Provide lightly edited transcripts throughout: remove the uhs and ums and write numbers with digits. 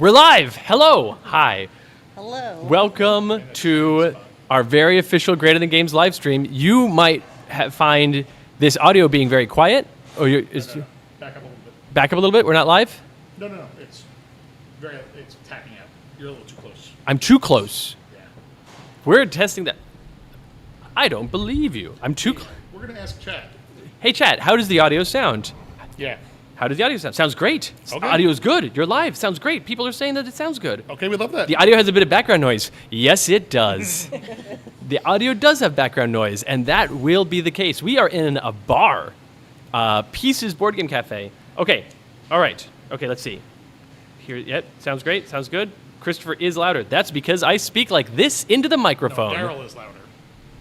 We're live. Hello. Hi. Hello. Welcome to our very official Greater Than Games live stream. You might find this audio being very quiet. Or back up a little bit. Back up a little bit. We're not live. No. It's tapping out. You're a little too close. I'm too close. Yeah. We're testing that. I don't believe you. I'm too. We're gonna ask chat. Hey, chat. How does the audio sound? Yeah. How does the audio sound? Sounds great. Okay. Audio is good. You're live. Sounds great. People are saying that it sounds good. Okay, we love that. The audio has a bit of background noise. Yes, it does. The audio does have background noise, and that will be the case. We are in a bar. Pieces Board Game Cafe. Okay. All right. Okay, let's see. Here, yep. Sounds great. Sounds good. Christopher is louder. That's because I speak like this into the microphone. No, Daryl is louder.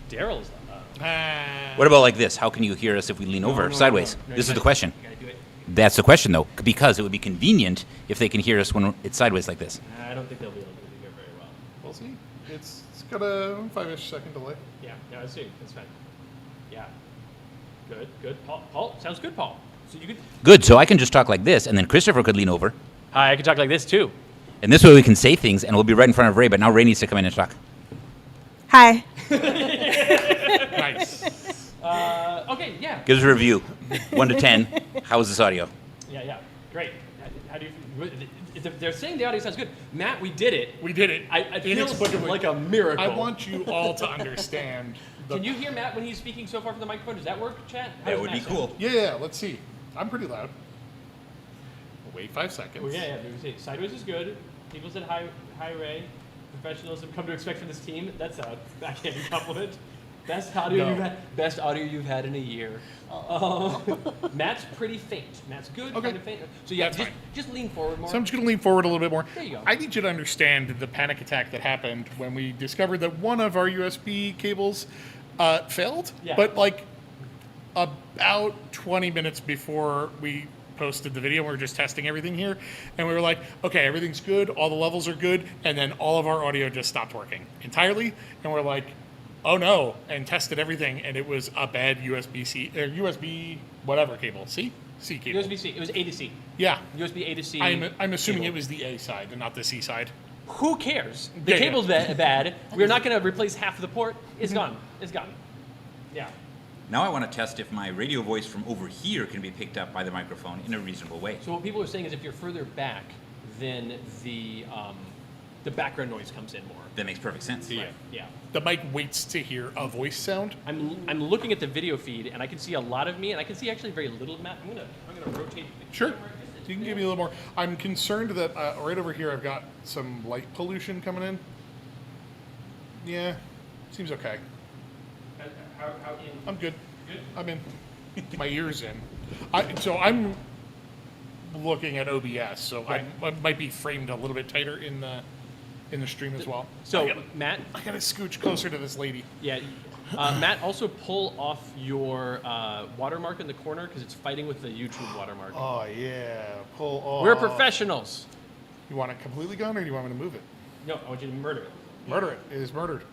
Daryl is louder. What about like this? How can you hear us if we lean over sideways? No, This is you the gotta- question. you gotta do it. That's the question, though, because it would be convenient if they can hear us when it's sideways like this. I don't think they'll be able to do it very well. We'll see. It's got a 5-ish second delay. Yeah, I see. That's fine. Yeah. Good. Paul, sounds good, Paul. So you could. Good, so I can just talk like this, and then Christopher could lean over, Hi, I can talk like this too. and this way we can say things, and we'll be right in front of Ray, but now Ray needs to come in and talk. Hi. Nice. Okay, yeah. Give us a review. 1 to 10. How is this audio? Yeah. Great. How do you? They're saying the audio sounds good. Matt, we did it. We did it. It feels Inexplicably. like a miracle. I want you all to understand. Can you hear Matt when he's speaking so far from the microphone? Does that work, chat? How That does would Matt be sound? cool. Yeah, let's see. I'm pretty loud. Wait 5 seconds. Well, yeah. We say sideways is good. People said hi, Ray. Professionals have come to expect from this team. That's a backhanded compliment. Best audio you've had in a year. Matt's pretty faint. Matt's good, Okay. kind of faint. So yeah, That's just lean forward more. So I'm just going to lean forward a little bit more. There you go. I need you to understand the panic attack that happened when we discovered that one of our USB cables failed. Yeah. But like about 20 minutes before we posted the video, we were just testing everything here, and we were like, okay, everything's good, all the levels are good, and then all of our audio just stopped working entirely, and we're like, oh no, and tested everything, and it was a bad USB-C, or USB whatever cable, C cable. USB-C. It was A to C. Yeah. USB A to C. I'm assuming cable. it was the A side and not the C side. Who cares? The Yeah, cable's bad. We're not going to replace half of the port. It's gone. Yeah. Now I want to test if my radio voice from over here can be picked up by the microphone in a reasonable way. So what people are saying is if you're further back, then the background noise comes in more. That makes perfect sense. Yeah. Yeah. The mic waits to hear a voice sound. I'm looking at the video feed and I can see a lot of me and I can see actually very little of Matt. I'm gonna rotate. The Sure. camera just You can give me a little more. I'm concerned that right over here I've got some light pollution coming in. Yeah, seems okay. How in? I'm good. Good? I'm in. My ear's in. So I'm looking at OBS, so I might be framed a little bit tighter in the stream as well. So Matt, I gotta scooch closer to this lady. yeah, Matt, also pull off your watermark in the corner because it's fighting with the YouTube watermark. Oh yeah, pull off. We're professionals. You want it completely gone, or do you want me to move it? No, I want you to murder it. Murder it. It is murdered.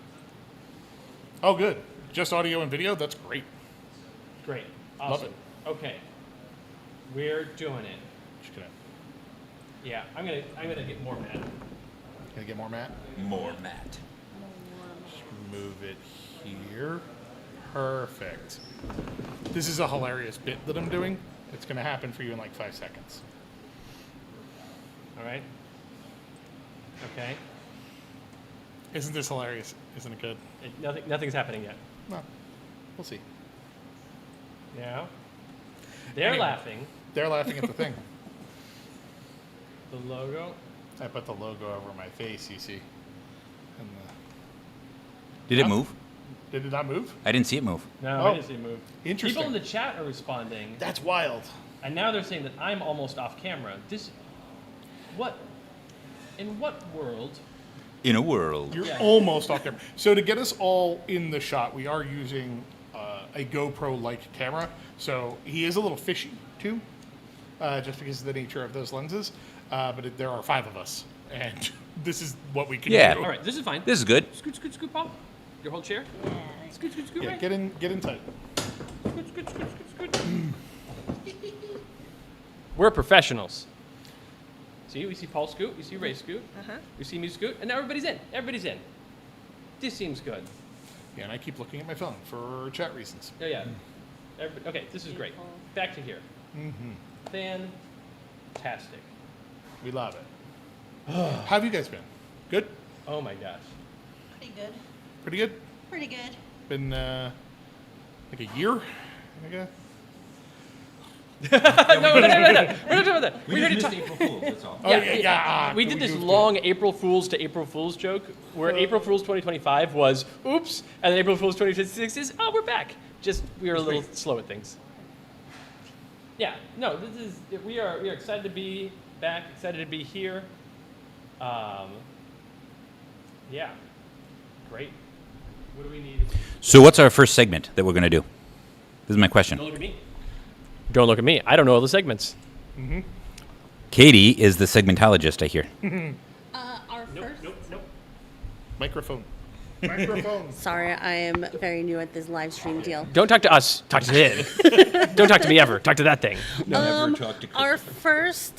Oh, good. Just audio and video. That's great. Great. Love Awesome. Okay. We're doing it. Just gonna Yeah, I'm gonna get more Matt. get more Matt. More Matt. Just move it here. Perfect. This is a hilarious bit that I'm doing. It's gonna happen for you in like 5 seconds. All right. Okay. Isn't this hilarious? Isn't it good? Nothing's happening yet. No. We'll see. Yeah. They're Anyway. laughing. They're laughing at the thing. The logo. I put the logo over my face, you see. And Did it move? did it not move? I didn't see it move. No, Oh. I didn't see it move. Interesting. People in the chat are responding, That's wild. and now they're saying that I'm almost off camera. In what world? In a world. You're Yeah. almost off camera. So to get us all in the shot, we are using a GoPro-like camera. So he is a little fishy too, just because of the nature of those lenses. But there are 5 of us, and this is what we can Yeah. do. All right, this is fine. This is good. Scoot, Paul. Your whole chair. Scoot, Yeah, right. get in tight. Scoot. We're professionals. See, we see Paul Scoot, we see Ray Scoot, we see me Scoot, and now everybody's in. Everybody's in. This seems good. Yeah, and I keep looking at my phone for chat reasons. Oh, yeah. Okay, this is great. Back to here. Fantastic. We love it. How have you guys been? Good? Oh, my gosh. Pretty good. Pretty good? Pretty good. Been like a year, I guess? No. We're not talking about that. We already just missed April Fools, that's all. We did this long April Fool's to April Fool's joke where April Fool's 2025 was oops, and then April Fool's 2026 is oh, we're back. Just we were a little slow at things. Yeah, no, we are excited to be back, excited to be here. Yeah, great. What do we need? So what's our first segment that we're going to do? This is my question. Don't look at me. Don't look at me. I don't know all the segments. Katie is the segmentologist, I hear. Our first. Nope. Microphone. Sorry, I am very new at this live stream deal. Don't talk to us. Talk to it. Don't talk to me ever. Talk to that thing. Never talk to Our first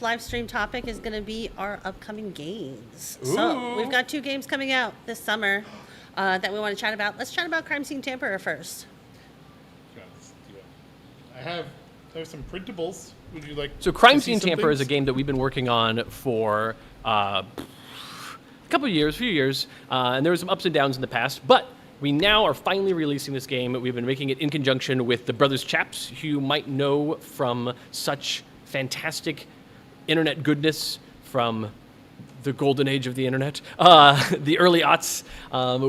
live stream topic is going to be our upcoming games. So we've got 2 games coming out this summer that we want to chat about. Let's chat about Crime Scene Tamper first. I have some printables. Would you like So Crime to see Scene some Tamper is a things? game that we've been working on for a few years, and there were some ups and downs in the past, but we now are finally releasing this game. We've been making it in conjunction with the Brothers Chaps, who you might know from such fantastic internet goodness from the golden age of the internet, the early aughts,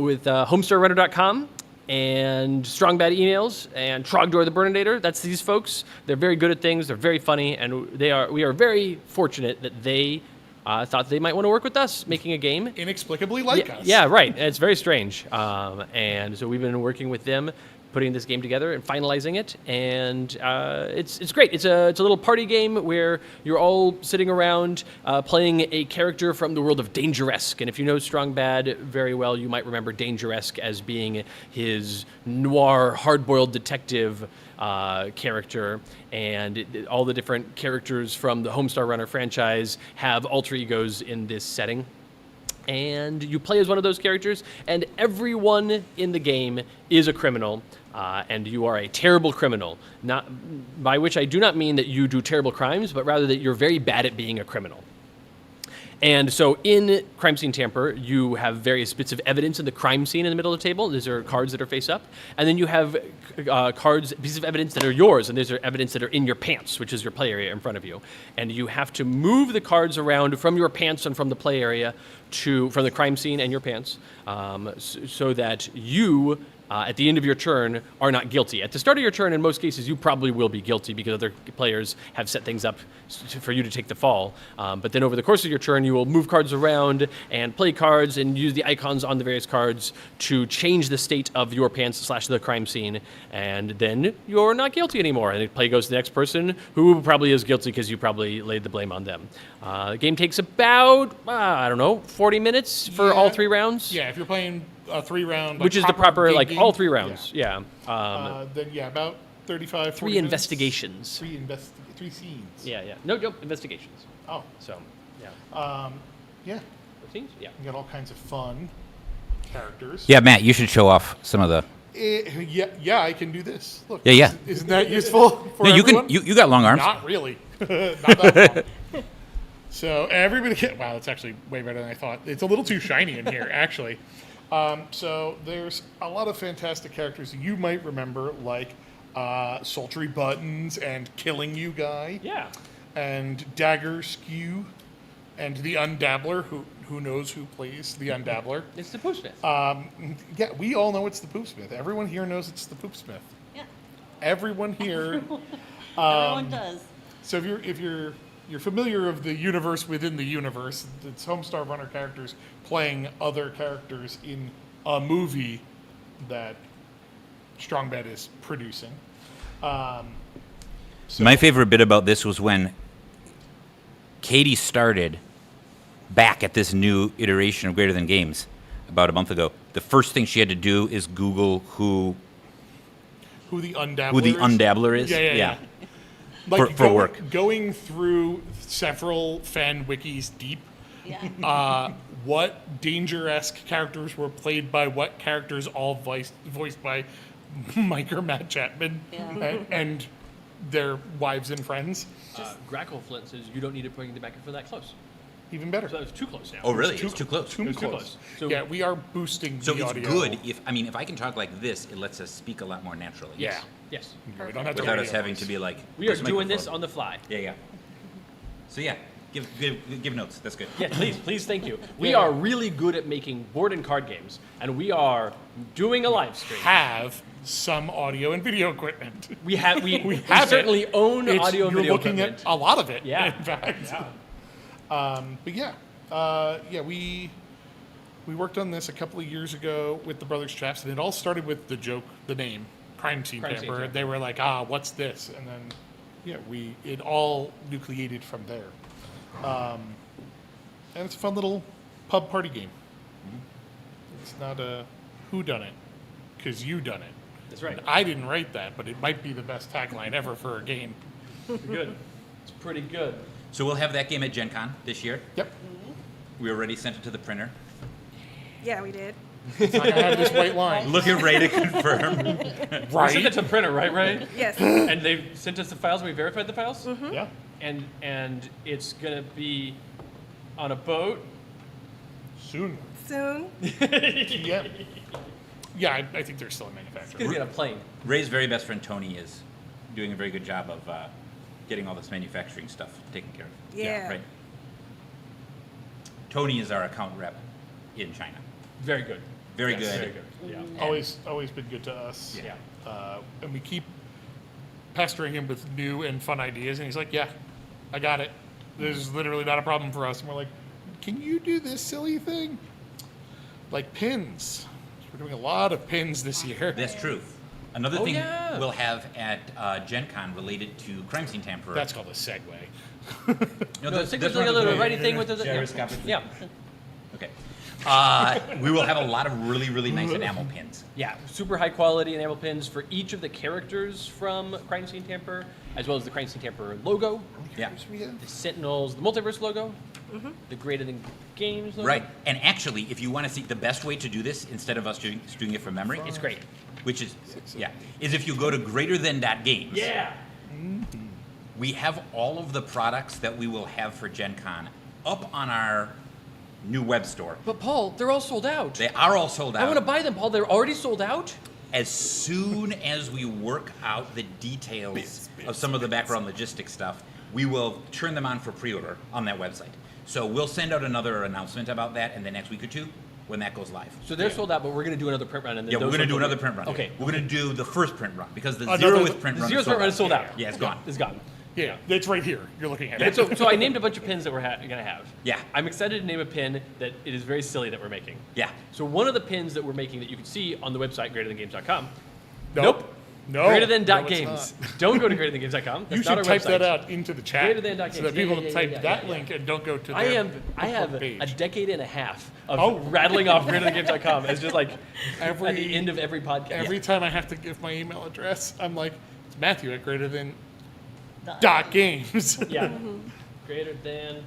with homestarrunner.com. And Strong Bad Emails and Trogdor the Burninator. That's these folks. They're very good at things. They're very funny, and we are very fortunate that they thought they might want to work with us making a game. Inexplicably like us. Yeah, right. It's very strange. And so we've been working with them, putting this game together and finalizing it, and it's great. It's a little party game where you're all sitting around playing a character from the world of Dangeresque. And if you know Strong Bad very well, you might remember Dangeresque as being his noir, hard-boiled detective character, and all the different characters from the Homestar Runner franchise have alter egos in this setting. And you play as one of those characters, and everyone in the game is a criminal, and you are a terrible criminal. Not by which I do not mean that you do terrible crimes, but rather that you're very bad at being a criminal. And so in Crime Scene Tamper, you have various bits of evidence in the crime scene in the middle of the table. These are cards that are face up. And then you have pieces of evidence that are yours, and these are evidence that are in your pants, which is your play area in front of you. And you have to move the cards around from your pants and from the play area from the crime scene and your pants, so that you, at the end of your turn, are not guilty. At the start of your turn, in most cases, you probably will be guilty because other players have set things up for you to take the fall. But then over the course of your turn, you will move cards around and play cards and use the icons on the various cards to change the state of your pants / the crime scene. And then you're not guilty anymore. And the play goes to the next person who probably is guilty because you probably laid the blame on them. The game takes about, 40 minutes for all 3 rounds. Yeah, if you're playing a 3-round, which is the proper, like, all 3 rounds. Yeah. Then about 35, 40 3 minutes. investigations. 3 scenes. Yeah. No, investigations. Oh. So, yeah. Yeah. Scenes? Yeah. You got all kinds of fun characters. Yeah, Matt, you should show off some of the... Yeah, I can do this. Look. Yeah. Isn't that useful for No, you everyone? can. You got long arms. Not really. Not that long. So everybody wow, it's actually way better than I thought. It's a little too shiny in here, actually. So there's a lot of fantastic characters you might remember, like Sultry Buttons and Killing You Guy. Yeah. And Dagger Skew and the Undabbler, who knows who plays the Undabbler. It's the Poopsmith. Yeah, we all know it's the Poopsmith. Everyone here knows it's the Poopsmith. Yeah. Everyone here. Everyone does. So if you're familiar of the universe within the universe, it's Homestar Runner characters playing other characters in a movie that Strong Bad is producing. My favorite bit about this was when Katie started back at this new iteration of Greater Than Games about a month ago. The first thing she had to do is Google who the Undabbler Undabbler is. Yeah. like for work. Going through several fan wikis deep, Yeah. what Danger-esque characters were played by what characters, all voiced by Mike or Matt Chapman, and their wives and friends. Grackle Flint says you don't need to bring the back for that close. Even better. So that was too close now. Oh, really? It's too close. Too It was too close. close. So- Yeah, we are boosting So the it's audio. good if I can talk like this, it lets us speak a lot more naturally. Yeah. Yes. We don't have to Without us radio having voice. to be like. We are doing this microphone. on the fly. Yeah. So yeah, give notes. That's good. Yeah, please, thank you. We are really good at making board and card games, and we are doing a live stream. Have some audio and video equipment. We have have certainly it. own It's- audio and you're video looking equipment. at a lot of it. Yeah. In fact. But yeah, we worked on this a couple of years ago with the Brothers Traps, and it all started with the name, Crime Scene Crime Scene Tamper. Tamper. They were like, what's this? And then, it all nucleated from there. And it's a fun little pub party game. It's not a whodunit, because you done it. That's right. I didn't write that, but it might be the best tagline ever for a game. Good. It's pretty good. So we'll have that game at Gen Con this year. Yep. We already sent it to the printer. Yeah, we did. It's not gonna have this white line. Look at Ray to confirm. We sent it Right? to the printer, right? Yes. And they sent us the files, and we verified the files? Yeah. And it's gonna be on a boat. Soon. Soon. Yeah. Yeah, I think they're still a It's manufacturer. gonna be on a plane. Ray's very best friend Tony is doing a very good job of getting all this manufacturing stuff taken care of. Yeah. Right. Tony is our account rep in China. Very good. Very Yes. good. Very good. Yeah. Always been good to us. Yeah. And we keep pestering him with new and fun ideas, and he's like, "Yeah, I got it. This is literally not a problem for us." And we're like, "Can you do this silly thing, like pins?" We're doing a lot of pins this year. That's true. Another Oh, thing yeah. we'll have at Gen Con related to Crime Scene Tamper. That's called a segue. No, that's it's like one a of the little big- writing thing with the Gyroscopic. Yeah. Okay. We will have a lot of really nice enamel pins. Yeah, super high quality enamel pins for each of the characters from Crime Scene Tamper, as well as the Crime Scene Tamper logo, Yeah. the Sentinels, the Multiverse logo, the Greater Than Games logo. Right. And actually, if you want to see the best way to do this, instead of us doing it from memory, It's great. which is is if you go to greaterthan.games. Yeah. We have all of the products that we will have for Gen Con up on our new web store. But Paul, they're all sold out. They are all sold out. I want to buy them, Paul. They're already sold out. As soon as we work out the details of some of the background logistics stuff, we will turn them on for pre-order on that website. So we'll send out another announcement about that in the next week or two when that goes live. So they're sold out, but we're going to do another print run. And then Yeah, we're those going to do ones will another be- print run. Okay. We're going to do the first print run because the Another- zeroth print The run Zero's print run is sold out. Yeah, it's gone. It's gone. Yeah, it's right here. You're looking at And it. so I named a bunch of pins that we're going to have. Yeah. I'm excited to name a pin that it is very silly that we're making. Yeah. So one of the pins that we're making that you can see on the website greaterthangames.com. Nope. No. Greater than no, it's .games. not. Don't go to greaterthangames.com. That's You not should our type that website. out into the chat Greater than so .games. that people Yeah, type yeah, that yeah. link and don't go to I their have page. a decade and a half of Oh. rattling off greaterthangames.com as just like Every- at the end of every podcast. Every time I have to give my email address, I'm like, it's Matthew at greater than The- .games. Yeah. Greater than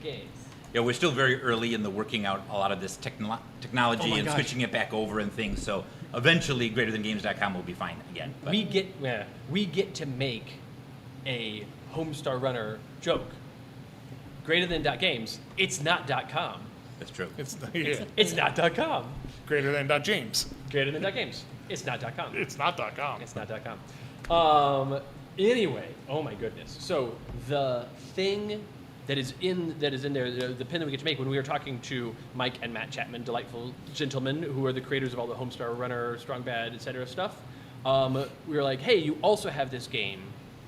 .games. Yeah, we're still very early in the working out a lot of this technology Oh my and gosh. switching it back over and things. So eventually, greaterthangames.com will be fine again. But We get to make a Homestar Runner joke. Greater than .games. It's not .com. that's true. It's yeah, It's not .com. greater than .james. Greater than .games. It's not .com. It's not .com. It's not .com. Anyway, oh my goodness. So the thing that is in there, the pin that we get to make, when we were talking to Mike and Matt Chapman, delightful gentlemen who are the creators of all the Homestar Runner, Strong Bad, etc. stuff, we were like, hey, you also have this game,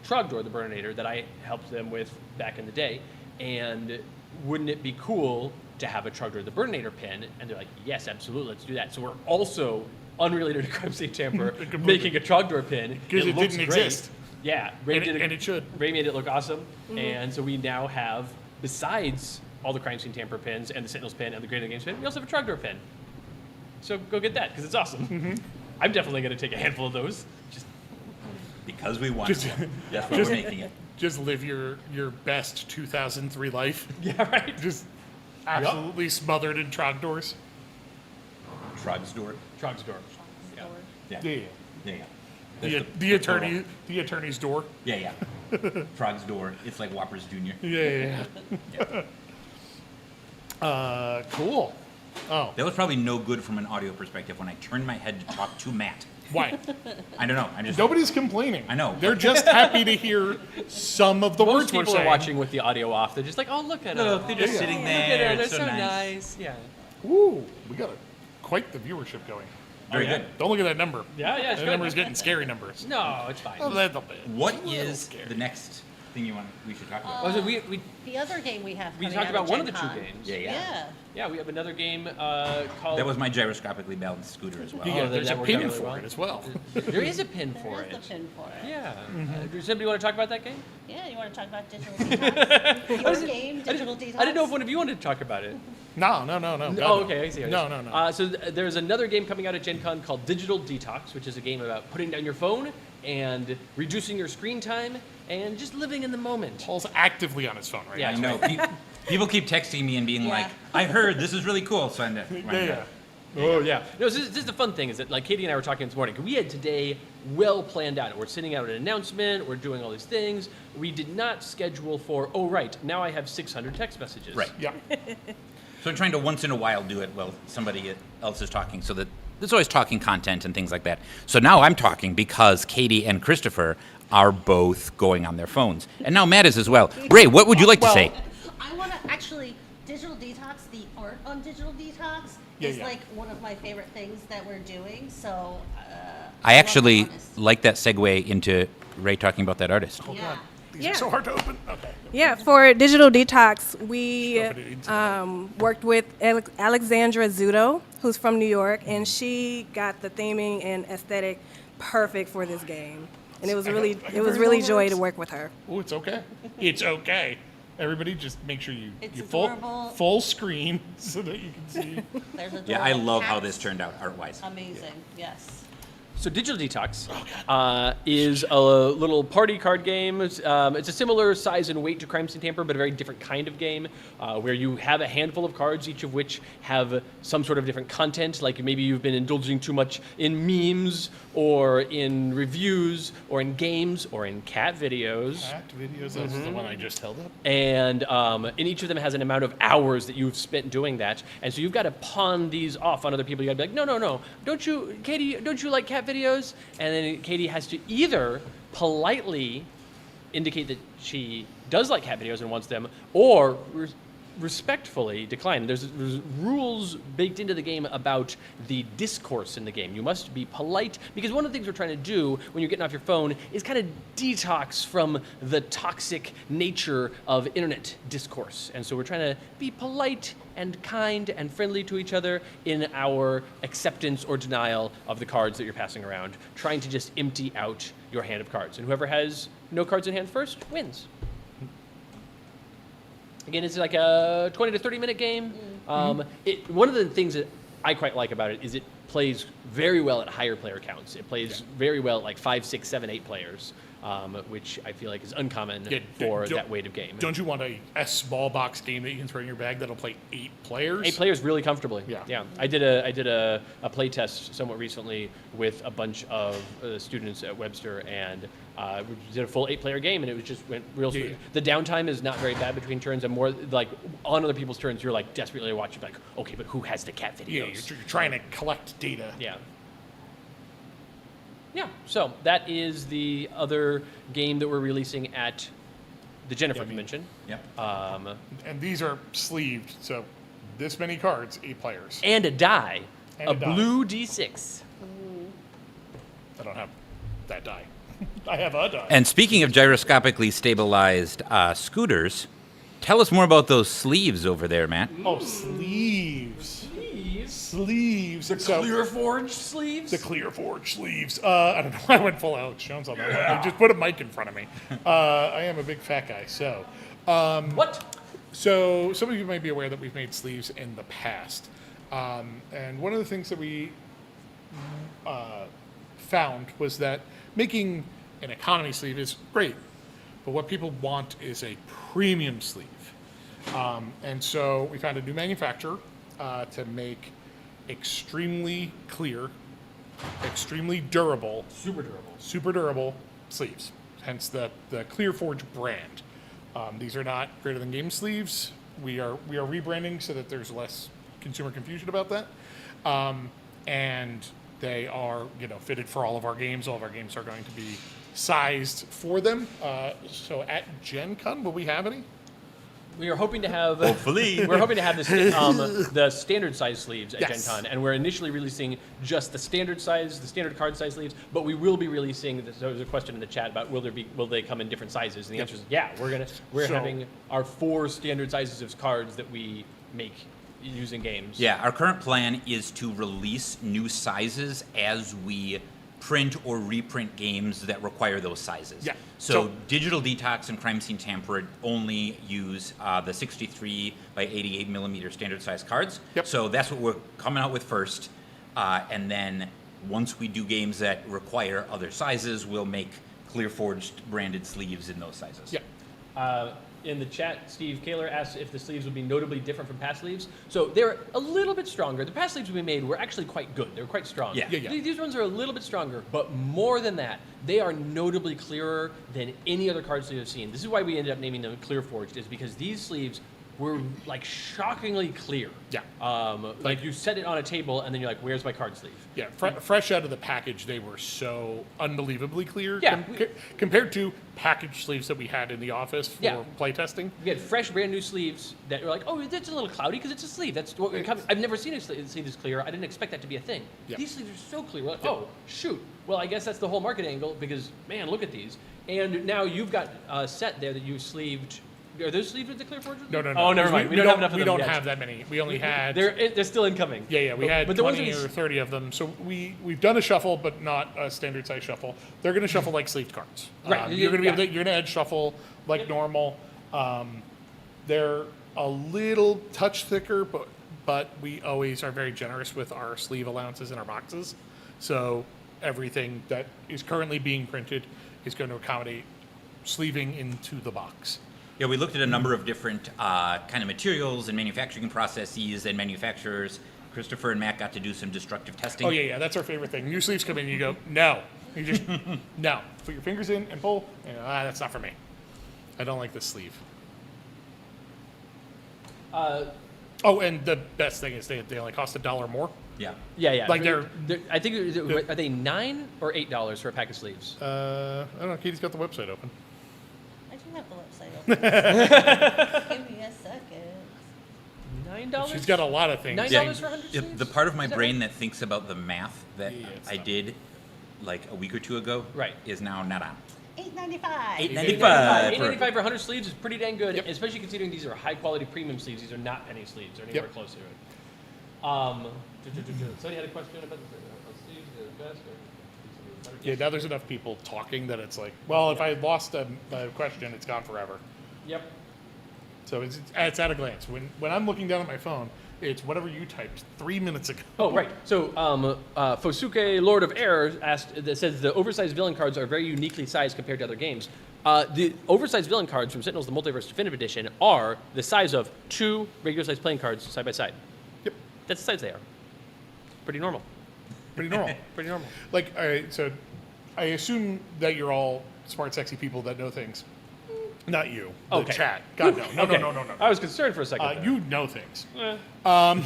Trogdor the Burninator, that I helped them with back in the day, and wouldn't it be cool to have a Trogdor the Burninator pin? And they're like, yes, absolutely, let's do that. So we're also, unrelated to Crime Scene Tamper, making a Trogdor pin. 'Cause it looks didn't great. exist. Yeah, And it should. Ray made it look awesome, and so we now have, besides all the Crime Scene Tamper pins and the Sentinels pin and the Greater Than Games pin, we also have a Trogdor pin. So go get that because it's awesome. I'm definitely going to take a handful of those. Just Because we want Just- to. That's why just- we're making it. Just live your best 2003 life. Yeah, right. Just absolutely smothered in trogdors. Trog's door. Trog's door. Yeah. Yeah. Yeah. Yeah, yeah. The, That's the attorney, the attorney's door. Yeah, yeah. Trog's door. It's like Whoppers Jr. Yeah. Cool. Oh, That was probably no good from an audio perspective when I turned my head to talk to Matt. why? I don't know. I just Nobody's complaining. I know. They're just happy to hear some of the Most words we're people saying. are watching with the audio off. They're just like, oh, look at them. Look, they're just Yeah. sitting Look at there. them. They're It's so nice. nice. Yeah. Ooh, we got quite the viewership going. Very yeah. good. Don't look at that number. Yeah, yeah, it's That good. number's getting scary numbers. No, it's fine. A little bit. What A little is scary. the next thing we should talk about? Oh, so we The other game we have we coming talked out about at one of Gen the two Con. games. Yeah, yeah. Yeah. Yeah, we have another game called. That was my gyroscopically balanced scooter as well. Yeah, that- there's that a worked out pin really for well. it as well. There is a pin for There it. is the pin for it. Yeah. Does somebody want to talk about that game? Yeah, you want to talk about Digital Detox? Your game, Digital Detox? I didn't know if one of you wanted to talk about it. No. Oh, okay, I see. No. So there's another game coming out at Gen Con called Digital Detox, which is a game about putting down your phone and reducing your screen time and just living in the moment. Paul's actively on his phone right Yeah, I now. know. People keep texting me and being Yeah. like, "I heard this is really cool." So Yeah. Oh yeah. No, this is the fun thing is that like Katie and I were talking this morning. We had today well planned out. We're sending out an announcement. We're doing all these things. We did not schedule for. Oh right, now I have 600 text messages. Right. Yeah. So I'm trying to once in a while do it while somebody else is talking, so that there's always talking content and things like that. So now I'm talking because Katie and Christopher are both going on their phones, and now Matt is as well. Ray, what would you like to say? I want to actually, Digital Detox, the art on Digital Detox is Yeah. like one of my favorite things that we're doing. So, I love actually the artist. like that segue into Ray talking about that artist. Oh, Yeah. God. These Yeah. are so hard to open. Okay. Yeah, for Digital Detox, we Open it into worked with Alexandra Zudo, who's from New York, and she got the theming and aesthetic perfect for this game. And it was really joy to work with her. Oh, it's okay. It's okay. Everybody, just make sure you It's full adorable. screen so that you can see. There's a Yeah, I love how this turned out art-wise. Amazing. Yes. So Digital Detox is a little party card game. It's a similar size and weight to Crime Scene Tamper, but a very different kind of game where you have a handful of cards, each of which have some sort of different content. Like maybe you've been indulging too much in memes or in reviews or in games or in cat videos. Act videos. This is the one I just held up. And each of them has an amount of hours that you've spent doing that. And so you've got to pawn these off on other people. You got to be like, no, Katie, don't you like cat videos? And then Katie has to either politely indicate that she does like cat videos and wants them, or respectfully decline. There's rules baked into the game about the discourse in the game. You must be polite, because one of the things we're trying to do when you're getting off your phone is kind of detox from the toxic nature of internet discourse. And so we're trying to be polite and kind and friendly to each other in our acceptance or denial of the cards that you're passing around, trying to just empty out your hand of cards. And whoever has no cards in hand first wins. Again, it's like a 20 to 30 minute game. One of the things that I quite like about it is it plays very well at higher player counts. It plays very well at like 5, 6, 7, 8 players, which I feel like is uncommon for that weight of game. Don't you want a small box game that you can throw in your bag that'll play 8 players? 8 players really comfortably. Yeah. I did a play test somewhat recently with a bunch of students at Webster, and we did a full 8-player game, and it was just went real smooth. Yeah. The downtime is not very bad between turns, and more like on other people's turns, you're like desperately watching, like, okay, but who has the cat videos? Yeah, you're trying to collect data. Yeah. Yeah, so that is the other game that we're releasing at the Jennifer Convention. Yep. And these are sleeved, so this many cards, 8 players. And a die, And a a die. blue D6. I don't have that die. I have a die. And speaking of gyroscopically stabilized scooters, tell us more about those sleeves over there, Matt. Oh, sleeves. Sleeves. So, Clear forged sleeves? the clear forge sleeves. I don't know why I went full Alex Jones on that one. I just put a mic in front of me. I am a big fat guy, so. What? So some of you might be aware that we've made sleeves in the past. And one of the things that we found was that making an economy sleeve is great, but what people want is a premium sleeve. And so we found a new manufacturer to make extremely clear, extremely durable, super durable sleeves. Hence the ClearForge brand. These are not greater than game sleeves. We are rebranding so that there's less consumer confusion about that. And they are fitted for all of our games. All of our games are going to be sized for them. So at Gen Con, will we have any? We are hoping to have. Hopefully. We're hoping to have the standard size sleeves at Yes. Gen Con, and we're initially releasing just the standard size, the standard card size sleeves. But we will be releasing. There was a question in the chat about will they come in different sizes? And the answer is yeah. We're So- having our 4 standard sizes of cards that we make using games. Yeah, our current plan is to release new sizes as we print or reprint games that require those sizes. Yeah. So Digital Detox and Crime Scene Tamper only use the 63 by 88 millimeter standard size cards. Yep. So that's what we're coming out with first. And then once we do games that require other sizes, we'll make ClearForged branded sleeves in those sizes. Yeah. In the chat, Steve Kaler asked if the sleeves would be notably different from past sleeves. So they're a little bit stronger. The past sleeves we made were actually quite good. They were quite strong. Yeah. Yeah. These ones are a little bit stronger, but more than that, they are notably clearer than any other card sleeve I've seen. This is why we ended up naming them ClearForged, is because these sleeves were like shockingly clear. Yeah. Like you set it on a table and then you're like, where's my card sleeve? Yeah, fresh out of the package, they were so unbelievably clear Yeah. compared to package sleeves that we had in the office for Yeah. playtesting. We had fresh, brand new sleeves that were like, oh, that's a little cloudy because it's a sleeve. That's what I've never seen a sleeve this clear. I didn't expect that to be a thing. Yeah. These sleeves are so clear. We're like, oh, shoot. Well, I guess that's the whole market angle because, man, look at these. And now you've got a set there that you sleeved. Are those sleeves with the ClearForge? No. Oh, never mind. We don't have enough of We them don't yet. have that many. We only had. They're still incoming. Yeah, we had but the ones 20 that or 30 of them. So we've done a shuffle, but not a standard size shuffle. They're going to shuffle like sleeved cards. Right, You're going to be yeah. able to, you're going to edge shuffle like normal. They're a little touch thicker, but we always are very generous with our sleeve allowances in our boxes. So everything that is currently being printed is going to accommodate sleeving into the box. Yeah, we looked at a number of different kind of materials and manufacturing processes and manufacturers. Christopher and Matt got to do some destructive testing. Oh yeah, that's our favorite thing. New sleeves come in, and you go, no. You just, no. Put your fingers in and pull, and that's not for me. I don't like this sleeve. Oh, and the best thing is they only cost $1 more. Yeah. Yeah. Like I think, are they $9 or $8 for a pack of sleeves? I don't know, Katie's got the website open. I do have the website open. Give me a second. $9? She's got a lot of things. $9 Yeah. for 100 Yeah, sleeves? the part of my Is that brain right? that thinks about the math that Yeah, it's I not. did like a week or two ago Right. is now not on. $8.95. $8.95. $8.95 for 100 sleeves is pretty dang good, Yep. especially considering these are high quality premium sleeves. These are not penny sleeves. They're anywhere Yep. close to it. Somebody had a question about the sleeves. The best or Yeah, now there's enough people talking that it's like, well, if I lost a question, it's gone forever. Yep. So it's at a glance. When I'm looking down at my phone, it's whatever you typed 3 minutes ago. Oh, right. So, Fosuke, Lord of Air, that says the oversized villain cards are very uniquely sized compared to other games. The oversized villain cards from Sentinels, the Multiverse Definitive Edition, are the size of 2 regular-sized playing cards side by side. Yep. That's the size they are. Pretty normal. Pretty normal. Pretty normal. Like, all right, so I assume that you're all smart, sexy people that know things. Not you. The Okay. chat. God, no. Okay. No. I was concerned for a second. there. You know things. I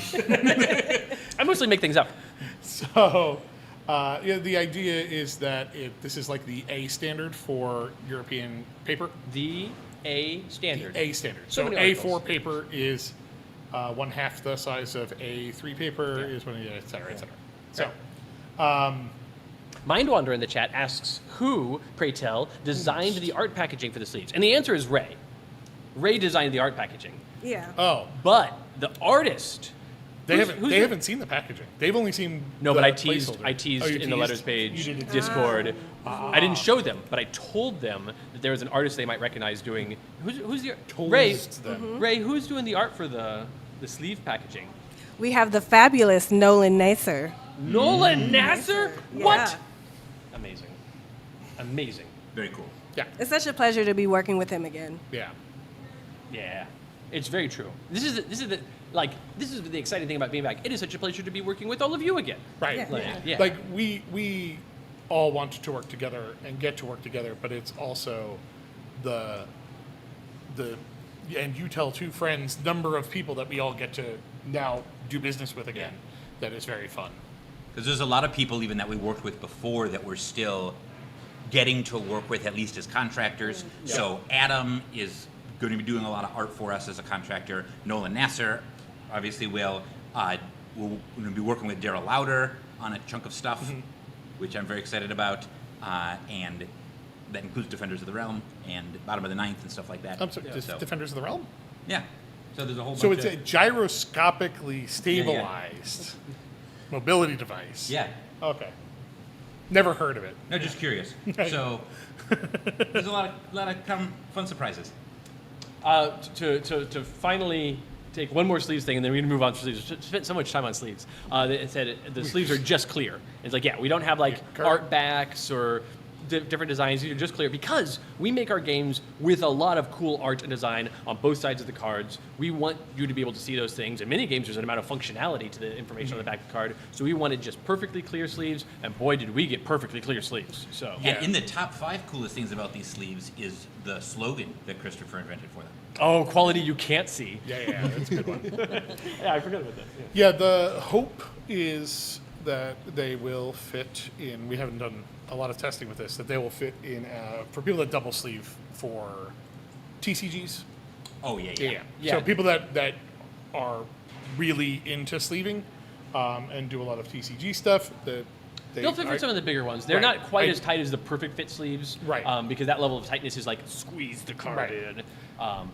mostly make things up. So, the idea is that this is like the A standard for European paper. The A standard. A standard. So So many A4 articles. paper is 1/2 the size of A3 paper, is one, et cetera, et cetera. So, Mindwander in the chat asks, who, pray tell, designed the art packaging for the sleeves? And the answer is Ray. Ray designed the art packaging. Yeah. oh, But the artist... they who's haven't the- haven't seen the packaging. They've only seen No, the but I teased placeholder. Oh, you in the letters teased? page, You did Discord. I didn't show them, but I told them that there was an artist they might recognize doing... Who's the... Ray, Toast them. Ray, who's doing the art for the sleeve packaging? We have the fabulous Nolan Nasser. Nolan Nasser? Yeah. What? Amazing. Amazing. Very cool. Yeah. It's such a pleasure to be working with him again. Yeah. Yeah, it's very true. This is the exciting thing about being back. It is such a pleasure to be working with all of you again. Right. Yeah. Like, yeah. Like we all want to work together and get to work together, but it's also the and you tell two friends number of people that we all get to now do business with again. That is very fun. Because there's a lot of people even that we worked with before that we're still getting to work with, at least as contractors. So Adam is going to be doing a lot of art for us as a contractor. Nolan Nasser obviously will. We're going to be working with Daryl Lauder on a chunk of stuff, which I'm very excited about. And that includes Defenders of the Realm and Bottom of the Ninth and stuff like that. I'm sorry, Defenders of the Realm? Yeah. So there's a whole So bunch it's a gyroscopically stabilized mobility device. Yeah. Okay. Never heard of it. No, just curious. So there's a lot of fun surprises. To finally take one more sleeves thing, and then we're gonna move on to sleeves. We spent so much time on sleeves. It said the sleeves are just clear. It's like, we don't have art backs or different designs. These are just clear because we make our games with a lot of cool art and design on both sides of the cards. We want you to be able to see those things. In many games, there's an amount of functionality to the information on the back of the card. So we wanted just perfectly clear sleeves, and boy, did we get perfectly clear sleeves. So And in the top 5 coolest things about these sleeves is the slogan that Christopher invented for them. Oh, quality you can't see. Yeah, that's a good one. Yeah, I forgot about that. Yeah, the hope is that they will fit in. We haven't done a lot of testing with this. That they will fit in for people that double sleeve for TCGs. Oh, yeah. So people that are really into sleeving and do a lot of TCG stuff. They'll fit for some of the bigger ones. They're not quite as tight as the perfect fit sleeves, Right. Because that level of tightness is like squeeze the card Right. in.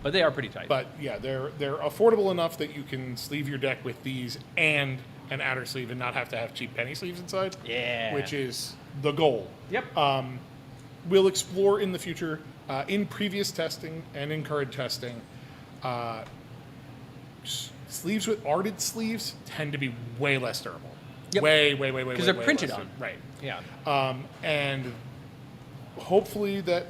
But they are pretty tight. But yeah, they're affordable enough that you can sleeve your deck with these and an outer sleeve and not have to have cheap penny sleeves inside. Yeah. Which is the goal. Yep. We'll explore in the future, in previous testing and in current testing, sleeves with arted sleeves tend to be way less durable. Yep. Way. Because they're printed less on. Right. Yeah. And hopefully that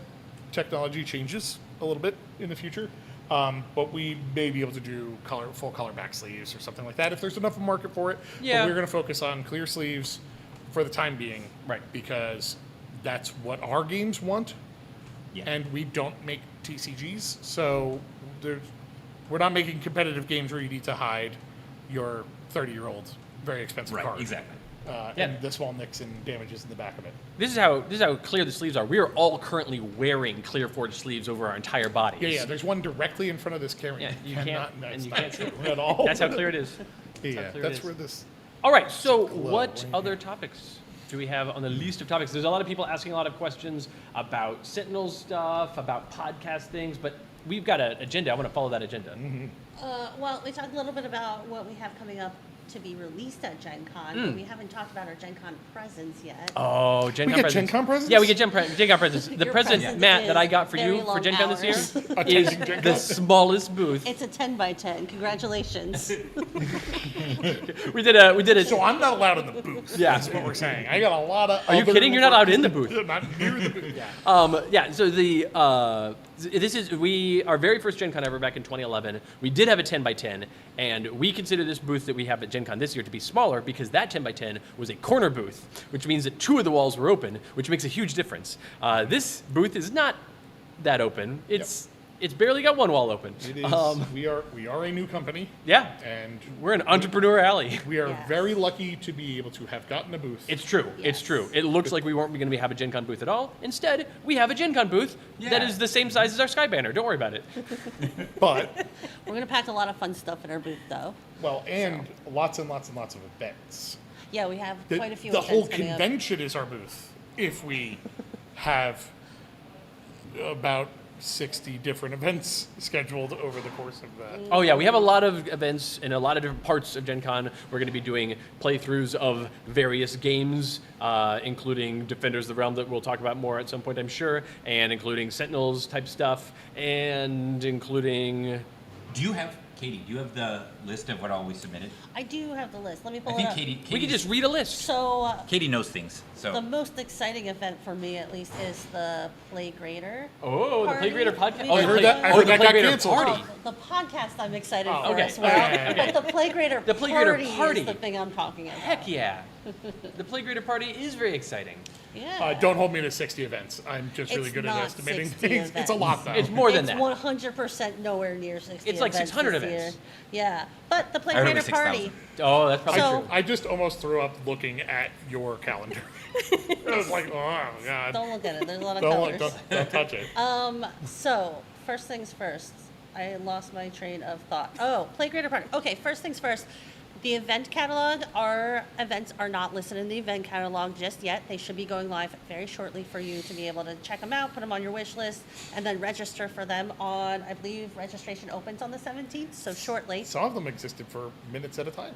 technology changes a little bit in the future. But we may be able to do full color back sleeves or something like that if there's enough of a market for it. Yeah. But we're going to focus on clear sleeves for the time being. Right. Because that's what our games want. Yeah. And we don't make TCGs. So we're not making competitive games where you need to hide your 30-year-old very expensive Right, card. exactly. And the small nicks and damages in the back of it. This is how clear the sleeves are. We are all currently wearing clear forged sleeves over our entire bodies. Yeah. There's one directly in front of this camera. Yeah, you cannot, can't- that's and you not can't see true at all. That's how clear it is. Yeah, clear it that's is. where this. All right. So, glow what right other topics do we have on the list of topics? There's a lot of people asking a lot of questions about Sentinel stuff, about podcast things, but we've got an agenda. I want to follow that agenda. Well, we talked a little bit about what we have coming up to be released at Gen Con, but we haven't talked about our Gen Con presents yet. Oh, Gen We Con get Gen presents. Con presents? Yeah, we get Gen Con presents. The Your present, present Matt, is that I got for very you for long Gen Con this hours. year Attending is Gen the Con? smallest booth. It's a 10 by 10. Congratulations. We did a. So I'm not allowed in the booth. Yeah. That's what we're saying. I got a lot of. Are you kidding? You're not allowed in the booth. Not near the booth. Yeah. So this is our very first Gen Con ever back in 2011. We did have a 10 by 10, and we consider this booth that we have at Gen Con this year to be smaller because that 10 by 10 was a corner booth, which means that 2 of the walls were open, which makes a huge difference. This booth is not that open. It's barely got 1 wall open. It is. We are a new company. Yeah, And we're an entrepreneur alley. we are Yes. very lucky to be able to have gotten a booth. It's true. It's Yes. true. It looks like we weren't going to have a Gen Con booth at all. Instead, we have a Gen Con booth that Yeah. is the same size as our Sky Banner. Don't worry about it. But We're going to pack a lot of fun stuff in our booth, though. and lots and lots and lots of events. Yeah, we have quite a few The events whole coming up. convention is our booth. If we have about 60 different events scheduled over the course of that. Oh yeah, we have a lot of events in a lot of different parts of Gen Con. We're going to be doing playthroughs of various games, including Defenders of the Realm that we'll talk about more at some point, I'm sure, and including Sentinels type stuff, and including... Do you have Katie, do you have the list of what all we submitted? I do have the list. Let me pull I it think up. Katie We could just read a list. So Katie knows things. the So most exciting event for me, at least, is the Play Greater. Oh, the Party. Play Greater podcast. We Oh, I the heard Play- that- I oh, heard the that Play got Greater canceled. party. The podcast I'm excited for okay. as well. Okay. But the Play Greater The Play Greater party. is the thing I'm talking about. Heck yeah. The Play Greater party is very exciting. Yeah. Don't hold me to 60 events. I'm just really It's good at not estimating 60 things. It's a lot, though. It's more than It's that. 100% nowhere near 60 It's like events 600 this events. year. Yeah. But the Play I heard it Greater was party. 6,000. Oh, that's probably So- true. I just almost threw up looking at your calendar. I was like, oh, God. Don't look at it. There's a lot of Don't, colors. don't touch it. So, first things first. I lost my train of thought. Oh, Play Greater Party. Okay, first things first. The event catalog, our events are not listed in the event catalog just yet. They should be going live very shortly for you to be able to check them out, put them on your wish list, and then register for them on, I believe registration opens on the 17th, so shortly. Some of them existed for minutes at a time.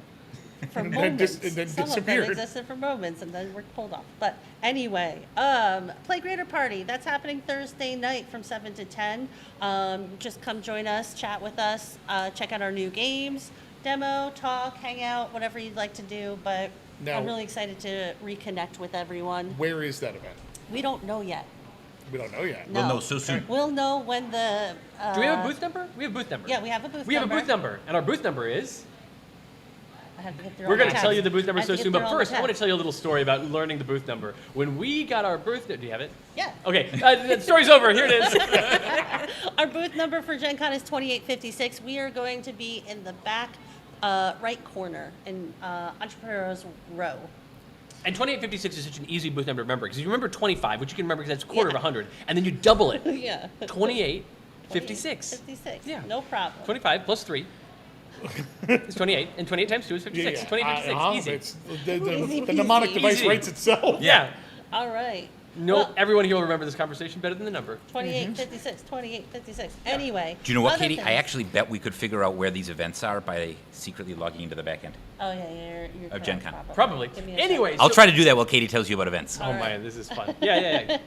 For And then moments. and then Some of them disappeared. existed for moments and then were pulled off. But anyway, Play Greater Party. That's happening Thursday night from 7 to 10. Just come join us, chat with us, check out our new games, demo, talk, hang out, whatever you'd like to do. But Now- I'm really excited to reconnect with everyone. Where is that event? We don't know yet. We don't know yet. No. we'll know so soon. We'll know when the. Do we have a booth number? We have a booth number. Yeah, we have a booth We have a number. booth number, and our booth number is. I have to get through We're all going the to tell tabs. you the booth I number have so to get soon, through but all the first, I want to tabs. tell you a little story about learning the booth number. When we got our booth, do you have it? Yeah. Okay, the story's over. Here it is. Our booth number for Gen Con is 2856. We are going to be in the back right corner in Entrepreneurs Row. And 2856 is such an easy booth number to remember because you remember 25, which you can remember because that's a quarter Yeah. of 100, and then you double it. Yeah. 2856. 56. Yeah. No problem. 25 plus 3 is 28, and 28 times 2 is 56. 2856, easy. It's, Easy the mnemonic peasy. device Easy. writes itself. Yeah. All right. No, Well, everyone here will remember this conversation better than the number. 2856. 2856. Anyway. Do you know what, other Katie? I things. actually bet we could figure out where these events are by secretly logging into the back end. Oh, yeah, you're Of Gen correct, Con. Probably. Give me a Anyways. I'll try to do that while Katie tells you about events. Oh All right. man, this is fun. Yeah.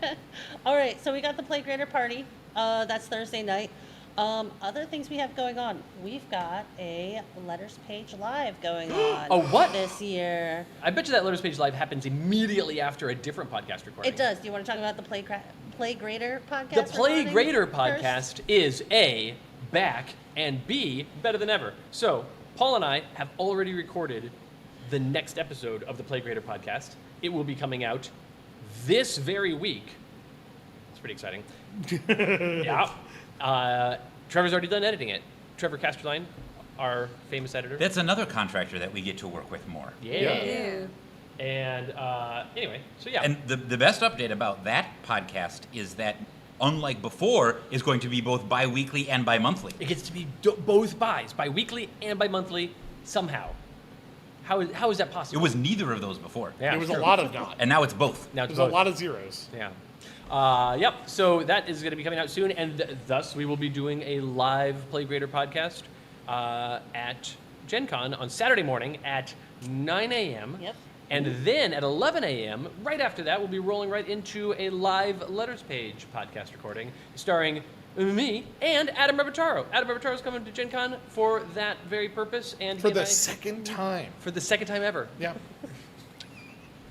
All right, so we got the Play Greater Party. That's Thursday night. Other things we have going on. We've got a Letters Page Live going on. A what? This year. I bet you that Letters Page Live happens immediately after a different podcast recording. It does. Do you want to talk about the Play Greater podcast? The Play recording Greater first? podcast is A, back, and B, better than ever. So, Paul and I have already recorded the next episode of the Play Greater podcast. It will be coming out this very week. It's pretty exciting. Yeah. Trevor's already done editing it. Trevor Casterline, our famous editor. That's another contractor that we get to work with more. Yeah. And anyway, so yeah. And the best update about that podcast is that, unlike before, is going to be both bi-weekly and bi-monthly. it gets to be both buys, bi-weekly and bi-monthly, somehow. How is that possible? It was neither of those before. Yeah, There was true. a lot of not. And now it's both. Now it's There's a both. lot of zeros. Yeah. Yep. So that is going to be coming out soon, and thus we will be doing a live Play Greater podcast at Gen Con on Saturday morning at 9 a.m. Yep. And then at 11 a.m., right after that, we'll be rolling right into a live Letters Page podcast recording starring me and Adam Repertaro. Adam Repertaro is coming to Gen Con for that very purpose. And For he and the I- second time. for the second time ever. Yeah.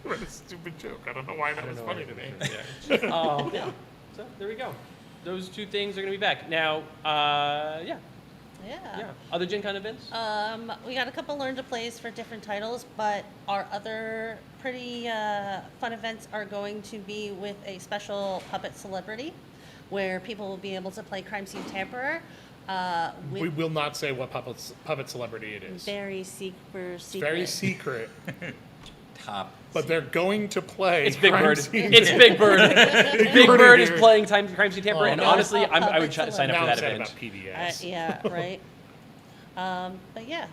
What a stupid joke. I don't know why that was funny to me. Yeah. So there we go. Those two things are going to be back. Now, yeah. Other Gen Con events? We got a couple learn to plays for different titles, but our other pretty fun events are going to be with a special puppet celebrity, where people will be able to play Crime Scene Tamper. With We will not say what puppet celebrity it is. very secret. It's very secret. Top. But they're going to play. It's Big Crime Bird. Scene. It's Big Bird. Big heard it Bird is here. playing Crime Scene Tamper, Oh, and no. honestly, I would Puppet sign up Now for I'm that sad event. about PBS. Yeah, right. But yeah,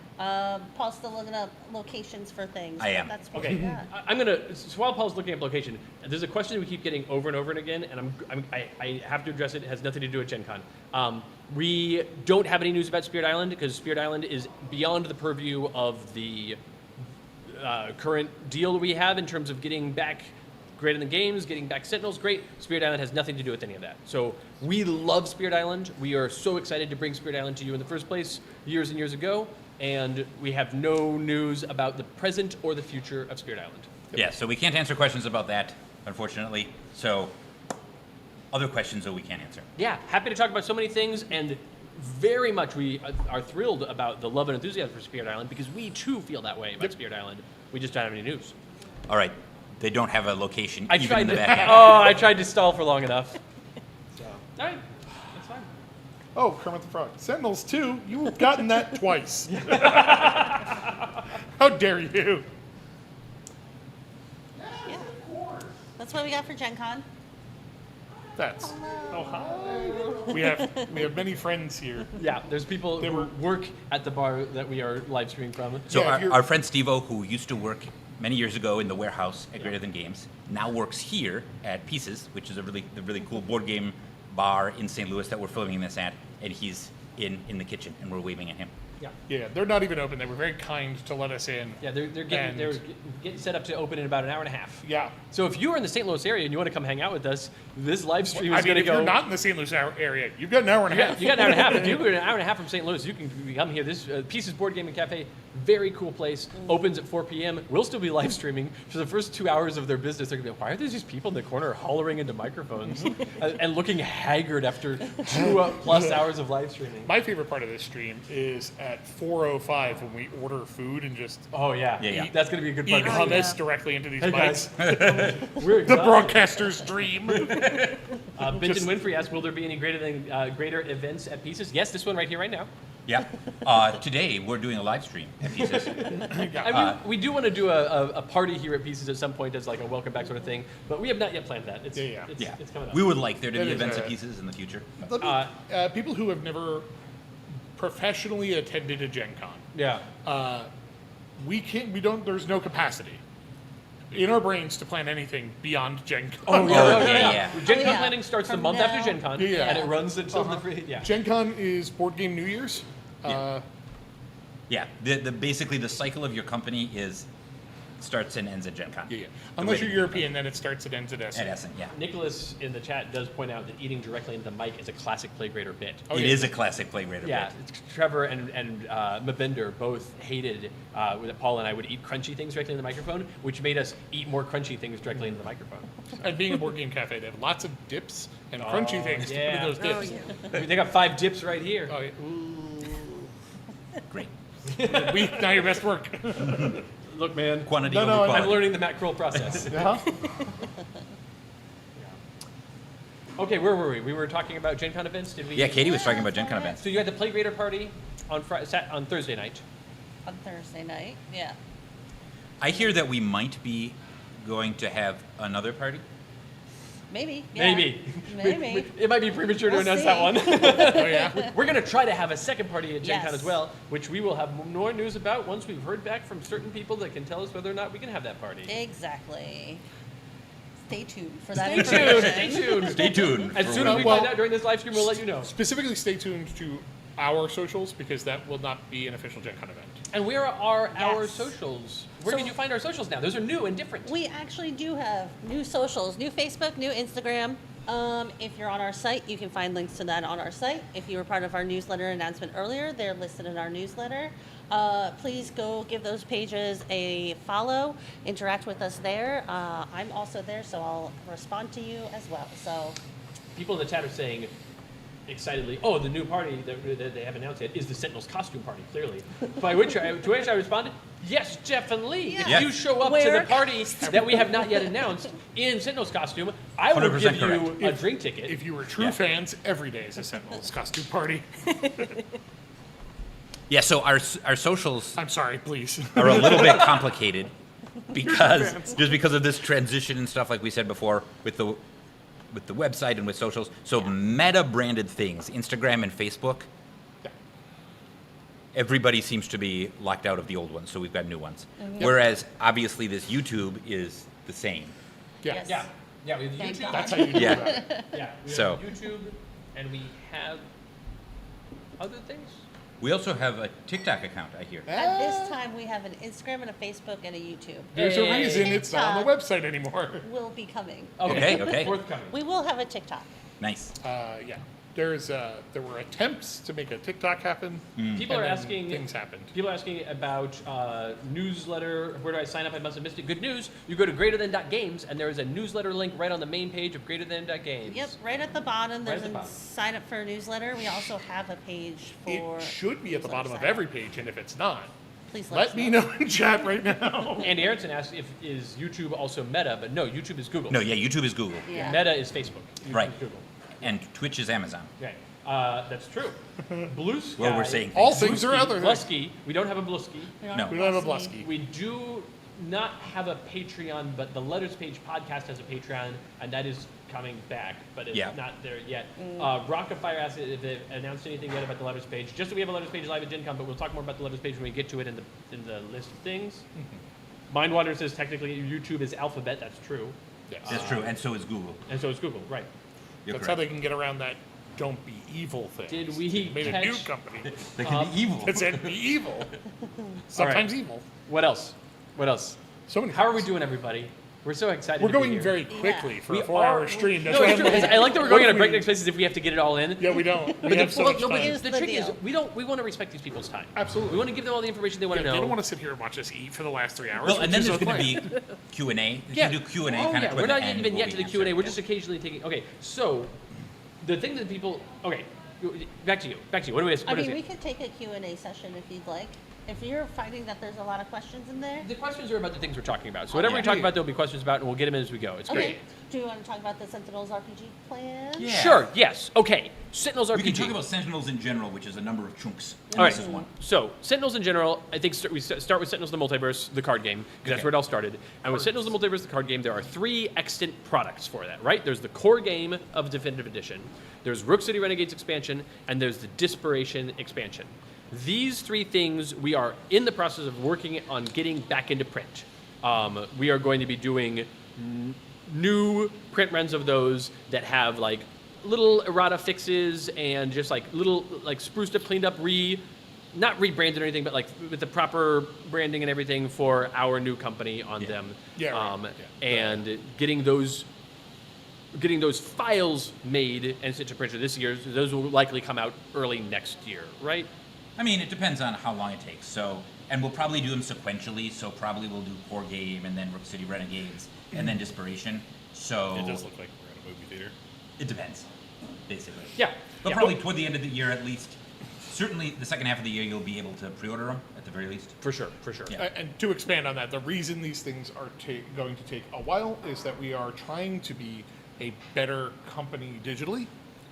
Paul's still looking up locations for things. I but am. That's what Okay, we got. I'm gonna. So while Paul's looking up location, there's a question we keep getting over and over and again, and I have to address it. It has nothing to do with Gen Con. We don't have any news about Spirit Island because Spirit Island is beyond the purview of the current deal we have in terms of getting back Greater Than Games, getting back Sentinels, great. Spirit Island has nothing to do with any of that. So we love Spirit Island. We are so excited to bring Spirit Island to you in the first place years and years ago, and we have no news about the present or the future of Spirit Island. Yeah, so we can't answer questions about that, unfortunately. So other questions that we can't answer. Yeah, happy to talk about so many things, and very much we are thrilled about the love and enthusiasm for Spirit Island because we too feel that way about Spirit Island. We just don't have any news. All right, they don't have a location I even tried in the to, back end. I tried to stall for long enough. So, all right, that's fine. Oh, Kermit the Frog. Sentinels 2, you've gotten that twice. How dare you? Yeah. That's what we got for Gen Con. That's. Oh, hi. We have many friends here. Yeah, there's people They who were- work at the bar that we are live streaming from. So Yeah, if you're- our friend Steve-O, who used to work many years ago in the warehouse at Greater Than Games, now works here at Pieces, which is a really cool board game bar in St. Louis that we're filming this at, and he's in the kitchen, and we're waving at him. Yeah, Yeah, they're not even open. They were very kind to let us in. yeah, they're getting set up to open in about an hour and a half. Yeah. So if you are in the St. Louis area and you want to come hang out with us, this live stream I is mean, going to if go. you're not in the St. Louis area, you've got an hour and a half. You got an hour and a half. If you're an hour and a half from St. Louis, you can come here. This Pieces Board Gaming Cafe, very cool place. Opens at 4 p.m. We'll still be live streaming. For the first 2 hours of their business, they're going to be like, why are there just people in the corner hollering into microphones and looking haggard after 2+ hours of live streaming? My favorite part of this stream is at 4:05 when we order food and just Oh, yeah. Yeah. That's going to be a good eat part of the hummus directly into these Hey, mics. guys. We're The excited. broadcaster's dream. Benton Winfrey asked, will there be any greater events at Pieces? Yes, this one right here, right now. Yeah. Today we're doing a live stream at Pieces. And we do want to do a party here at Pieces at some point as like a welcome back sort of thing, but we have not yet planned that. It's, Yeah. it's, Yeah. it's coming up. We would like there to That be is events a- at Pieces in the future. Let me- people who have never professionally attended a Gen Con, Yeah. there's no capacity in our brains to plan anything beyond Gen Con. Oh, yeah. Gen Con Yeah. planning starts the From month now- after Gen Con, Yeah. and it runs until the free. Yeah. Gen Con is Board Game New Year's. Yeah. Yeah. The basically the cycle of your company starts and ends at Gen Con. Yeah. Unless you're European, then it starts and ends at Essen. At Essen, yeah. Nicholas in the chat does point out that eating directly into the mic is a classic Playgrader bit. Oh, It yeah. is a classic Playgrader Yeah, bit. it's Trevor and Mabender both hated that Paul and I would eat crunchy things directly in the microphone, which made us eat more crunchy things directly into the microphone. And being a board game cafe, they have lots of dips and crunchy things to put in those Oh, dips. yeah. They got 5 dips right here. Oh, yeah. Great. Now your best work. Look, man, Quantity No, over no, I'm quality. learning the Matt Kroll process. Uh-huh. Okay, where were we? We were talking about Gen Con events. Did we? Yeah, Katie was talking about Gen Con events. So you had the Playgrader party on on Thursday night. On Thursday night, yeah. I hear that we might be going to have another party. Maybe. Yeah. Maybe. Maybe. It might be premature to We'll announce see. that one. Oh, yeah. We're going to try to have a second party at Gen Con Yes. as well, which we will have more news about once we've heard back from certain people that can tell us whether or not we can have that party. Exactly. Stay tuned for that Stay information. tuned. Stay tuned. Stay tuned. As for soon when as we well- find out during this live stream, we'll let you know. Specifically, stay tuned to our socials because that will not be an official Gen Con event. And where are our Yes. socials? Where So- can you find our socials now? Those are new and different. We actually do have new socials, new Facebook, new Instagram. If you're on our site, you can find links to that on our site. If you were part of our newsletter announcement earlier, they're listed in our newsletter. Please go give those pages a follow, interact with us there. I'm also there, so I'll respond to you as well. So People in the chat are saying excitedly, "Oh, the new party that they haven't announced yet is the Sentinels costume party." Clearly, to which I responded, "Yes, definitely. If Yeah. you show up to Where? the party that we have not yet announced in Sentinels costume, I will 100% give you correct. a drink ticket." If you were true Yeah. fans, every day is a Sentinels costume party. Yeah, so our socials I'm sorry, please. are a little bit complicated because of this transition and stuff like we said before with the website and with socials. So meta branded things, Instagram and Facebook, Yeah. everybody seems to be locked out of the old ones, so we've got new ones. Whereas obviously this YouTube is the same. Yeah. Yes. Yeah, we have Thank YouTube. God. That's how you do Yeah. that. Yeah, we So- have YouTube, and we have other things. We also have a TikTok account, I hear. At this time, we have an Instagram and a Facebook and a YouTube. There's a Hey. reason it's not on the website anymore. Will be coming. Okay. Forthcoming. We will have a TikTok. Nice. Yeah. There were attempts to make a TikTok happen. People and are then asking. Things happened. People are asking about newsletter. Where do I sign up? I must have missed it. Good news. You go to greaterthan.games, and there is a newsletter link right on the main page of greaterthan.games. Yep, right at the bottom. Right There's at the a bottom. sign up for a newsletter. We also have a page for. It should be at the newsletter bottom of sign up. every page, and if it's not, Please let me know in chat right now. Andy Aronson asked if is YouTube also Meta, but no, YouTube is Google. No, yeah, YouTube is Google. Yeah. Meta is Facebook. YouTube Right. is Google. And Twitch is Amazon. Okay. That's true. Blue Sky. Well, we're saying All things. things are other things. Blusky. We don't have a Blusky. No. We don't have a Blusky. We do not have a Patreon, but the Letters Page podcast has a Patreon, and that is coming back, but it's Yeah. not there yet. Rockafire asked if they've announced anything yet about the Letters Page. Just that we have a Letters Page live at Gen Con, but we'll talk more about the Letters Page when we get to it in the list of things. Mindwater says technically YouTube is Alphabet. That's true. Yes. That's true, and so is Google. And so is Google, right. You're That's how correct. they can get around that "don't be evil" thing. Did we They made a new catch- company They can be evil. that said "be evil." Sometimes evil. What else? What else? So many. How are we things. doing, everybody? We're so excited We're to be going here. very quickly for We a 4-hour are- stream. No, it's true. I like that we're going at breakneck paces if we have to get it all in. Yeah, we don't. We But have so much no, but time. Here's the the trick is deal. we want to respect these people's time. Absolutely. We want to give them all the information they want to They know. don't want to sit here and watch us eat for the last 3 hours. Well, and then which there's is going to okay. be Q&A. We Yeah. can do Q&A Oh, kind of yeah. toward We're the not end even where yet we to the answer. Q&A. We're Yeah. just occasionally taking. Okay, so the thing that people. Okay, back to you. Back to you. What do we? I What is mean, it? we could take a Q&A session if you'd like. If you're finding that there's a lot of questions in there. The questions are about the things we're talking about. So whatever Okay. we talk about, there'll be questions about, and we'll get them in as we go. It's Okay. great. Do you want to talk about the Sentinels RPG plan? Yeah. Sure. Yes. Okay. Sentinels RPG. We can talk about Sentinels in general, which is a number of chunks. And All this right. is one. So, Sentinels in general, I think we start with Sentinels the Multiverse, the card game, because that's Okay. where it all started. And with Sentinels the Multiverse, the card game, there are 3 extant products for that, right? There's the core game of Definitive Edition, there's Rook City Renegades expansion, and there's the Dispiration expansion. These 3 things we are in the process of working on getting back into print. We are going to be doing new print runs of those that have like little errata fixes and just like little like spruced up, cleaned up, not rebranded or anything, but like with the proper branding and everything for our new company on them. Yeah, right. Yeah. And getting those files made and sent to printer this year. Those will likely come out early next year, right? I mean, it depends on how long it takes. So, and we'll probably do them sequentially. So probably we'll do core game and then Rook City Renegades and then Dispiration. So It does look like we're at a movie theater. it depends, basically. Yeah. But Yeah. probably toward the end of the year at least. Certainly the second half of the year you'll be able to pre-order them at the very least. For sure, for sure. Yeah. And to expand on that, the reason these things are going to take a while is that we are trying to be a better company digitally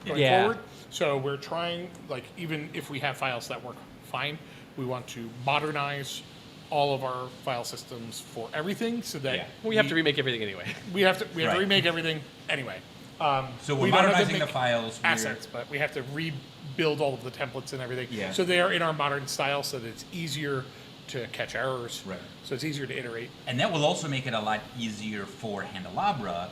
going Yeah. forward. So we're trying, like, even if we have files that work fine, we want to modernize all of our file systems for everything so that Yeah. We have to remake everything anyway. we have to Right. remake everything anyway. So we're we don't have to modernizing the make files. We're- assets, but we have to rebuild all of the templates and everything. Yeah. So they are in our modern style so that it's easier to catch errors. Right. So it's easier to iterate. And that will also make it a lot easier for Handelabra,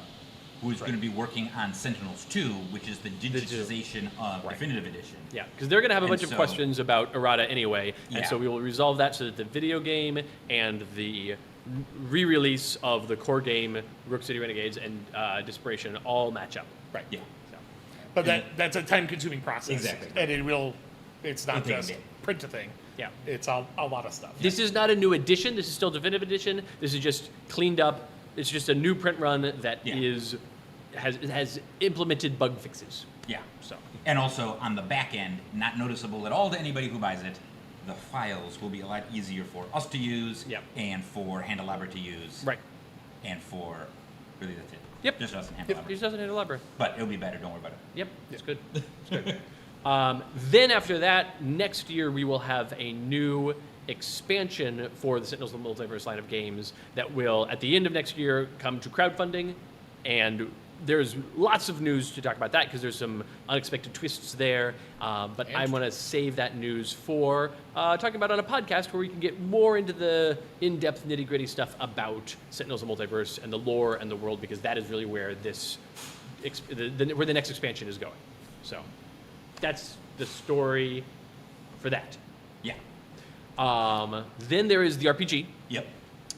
who is going to be working on Sentinels 2, which is the digitization of Definitive Edition. Yeah, because they're going to have a And bunch of so- questions about errata anyway, and Yeah. so we will resolve that so that the video game and the re-release of the core game, Rook City Renegades, and Dispiration all match up. Right. Yeah. So, But that's a time-consuming process. Exactly. And it's not It'll take a just bit. print a thing. yeah. It's a lot of stuff. This is not a new edition. This is still Definitive Edition. This is just cleaned up. It's just a new print run that Yeah. has implemented bug fixes. Yeah. So And also on the back end, not noticeable at all to anybody who buys it, the files will be a lot easier for us to use Yep. and for Handelabra to use. right. And for, really that's it. Yep. Just us and Yep. Handelabra. This doesn't hit a library. But it'll be better, don't worry about it. Yep, it's good. It's good. Then after that, next year we will have a new expansion for the Sentinels of the Multiverse line of games that will, at the end of next year, come to crowdfunding. And there's lots of news to talk about that because there's some unexpected twists there. But I want to save that news for talking about on a podcast where we can get more into the in-depth nitty-gritty stuff about Sentinels of the Multiverse and the lore and the world, because that is really where this where the next expansion is going. So that's the story for that. Yeah. Then there is the RPG. Yep.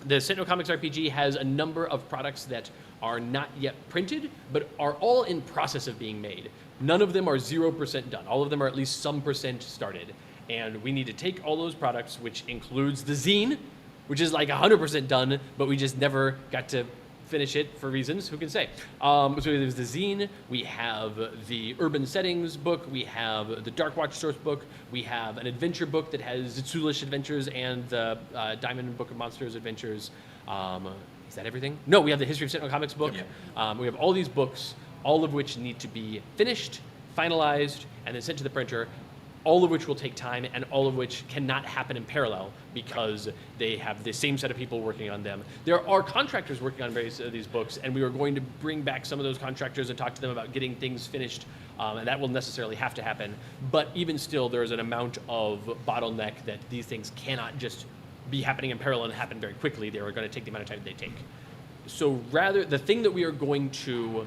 The Sentinel Comics RPG has a number of products that are not yet printed, but are all in process of being made. None of them are 0% done. All of them are at least some percent started. And we need to take all those products, which includes the zine, which is like 100% done, but we just never got to finish it for reasons, who can say? So there's the zine, we have the urban settings book, we have the Dark Watch source book, we have an adventure book that has Zitsulish adventures and the Diamond Book of Monsters adventures. Is that everything? No, we have the History of Sentinel Comics book. Yep. We have all these books, all of which need to be finished, finalized, and then sent to the printer, all of which will take time and all of which cannot happen in parallel because they have the same set of people working on them. There are contractors working on various of these books, and we are going to bring back some of those contractors and talk to them about getting things finished, and that will necessarily have to happen. But even still, there is an amount of bottleneck that these things cannot just be happening in parallel and happen very quickly. They are going to take the amount of time they take. So rather, the thing that we are going to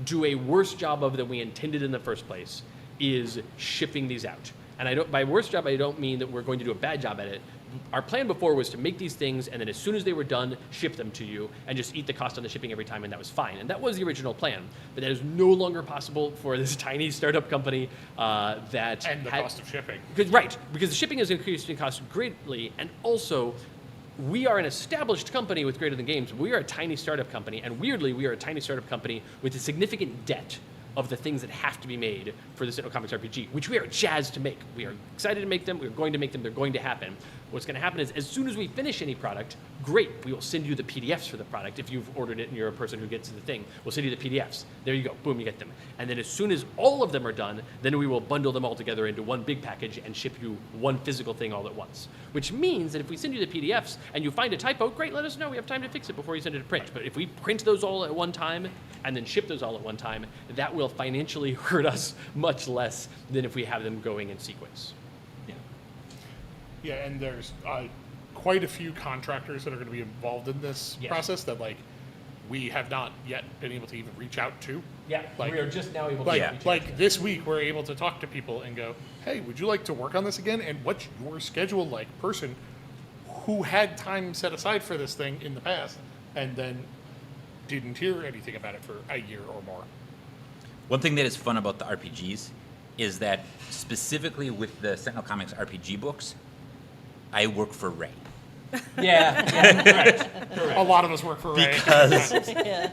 do a worse job of than we intended in the first place is shipping these out. And by worst job, I don't mean that we're going to do a bad job at it. Our plan before was to make these things and then as soon as they were done, ship them to you and just eat the cost on the shipping every time, and that was fine. And that was the original plan. But that is no longer possible for this tiny startup company that And the cost of shipping. Right, because the shipping has increased in cost greatly, and also we are an established company with Greater Than Games. We are a tiny startup company, and weirdly, we are a tiny startup company with a significant debt of the things that have to be made for the Sentinel Comics RPG, which we are jazzed to make. We are excited to make them. We're going to make them. They're going to happen. What's going to happen is as soon as we finish any product, great, we will send you the PDFs for the product. If you've ordered it and you're a person who gets the thing, we'll send you the PDFs. There you go. Boom, you get them. And then as soon as all of them are done, then we will bundle them all together into one big package and ship you one physical thing all at once. Which means that if we send you the PDFs and you find a typo, great, let us know. We have time to fix it before you send it to print. But if we print those all at one time and then ship those all at one time, that will financially hurt us much less than if we have them going in sequence. Yeah, and there's quite a few contractors that are going to be involved in this process that, like, we have not yet been able to even reach out to. Yeah, Like- we are just now able to Like, reach out like to them. this week, we're able to talk to people and go, hey, would you like to work on this again? And what's your schedule like? Person who had time set aside for this thing in the past and then didn't hear anything about it for a year or more. One thing that is fun about the RPGs is that specifically with the Sentinel Comics RPG books, I work for Ray. Yeah, A lot of us work for Ray. Because Yeah.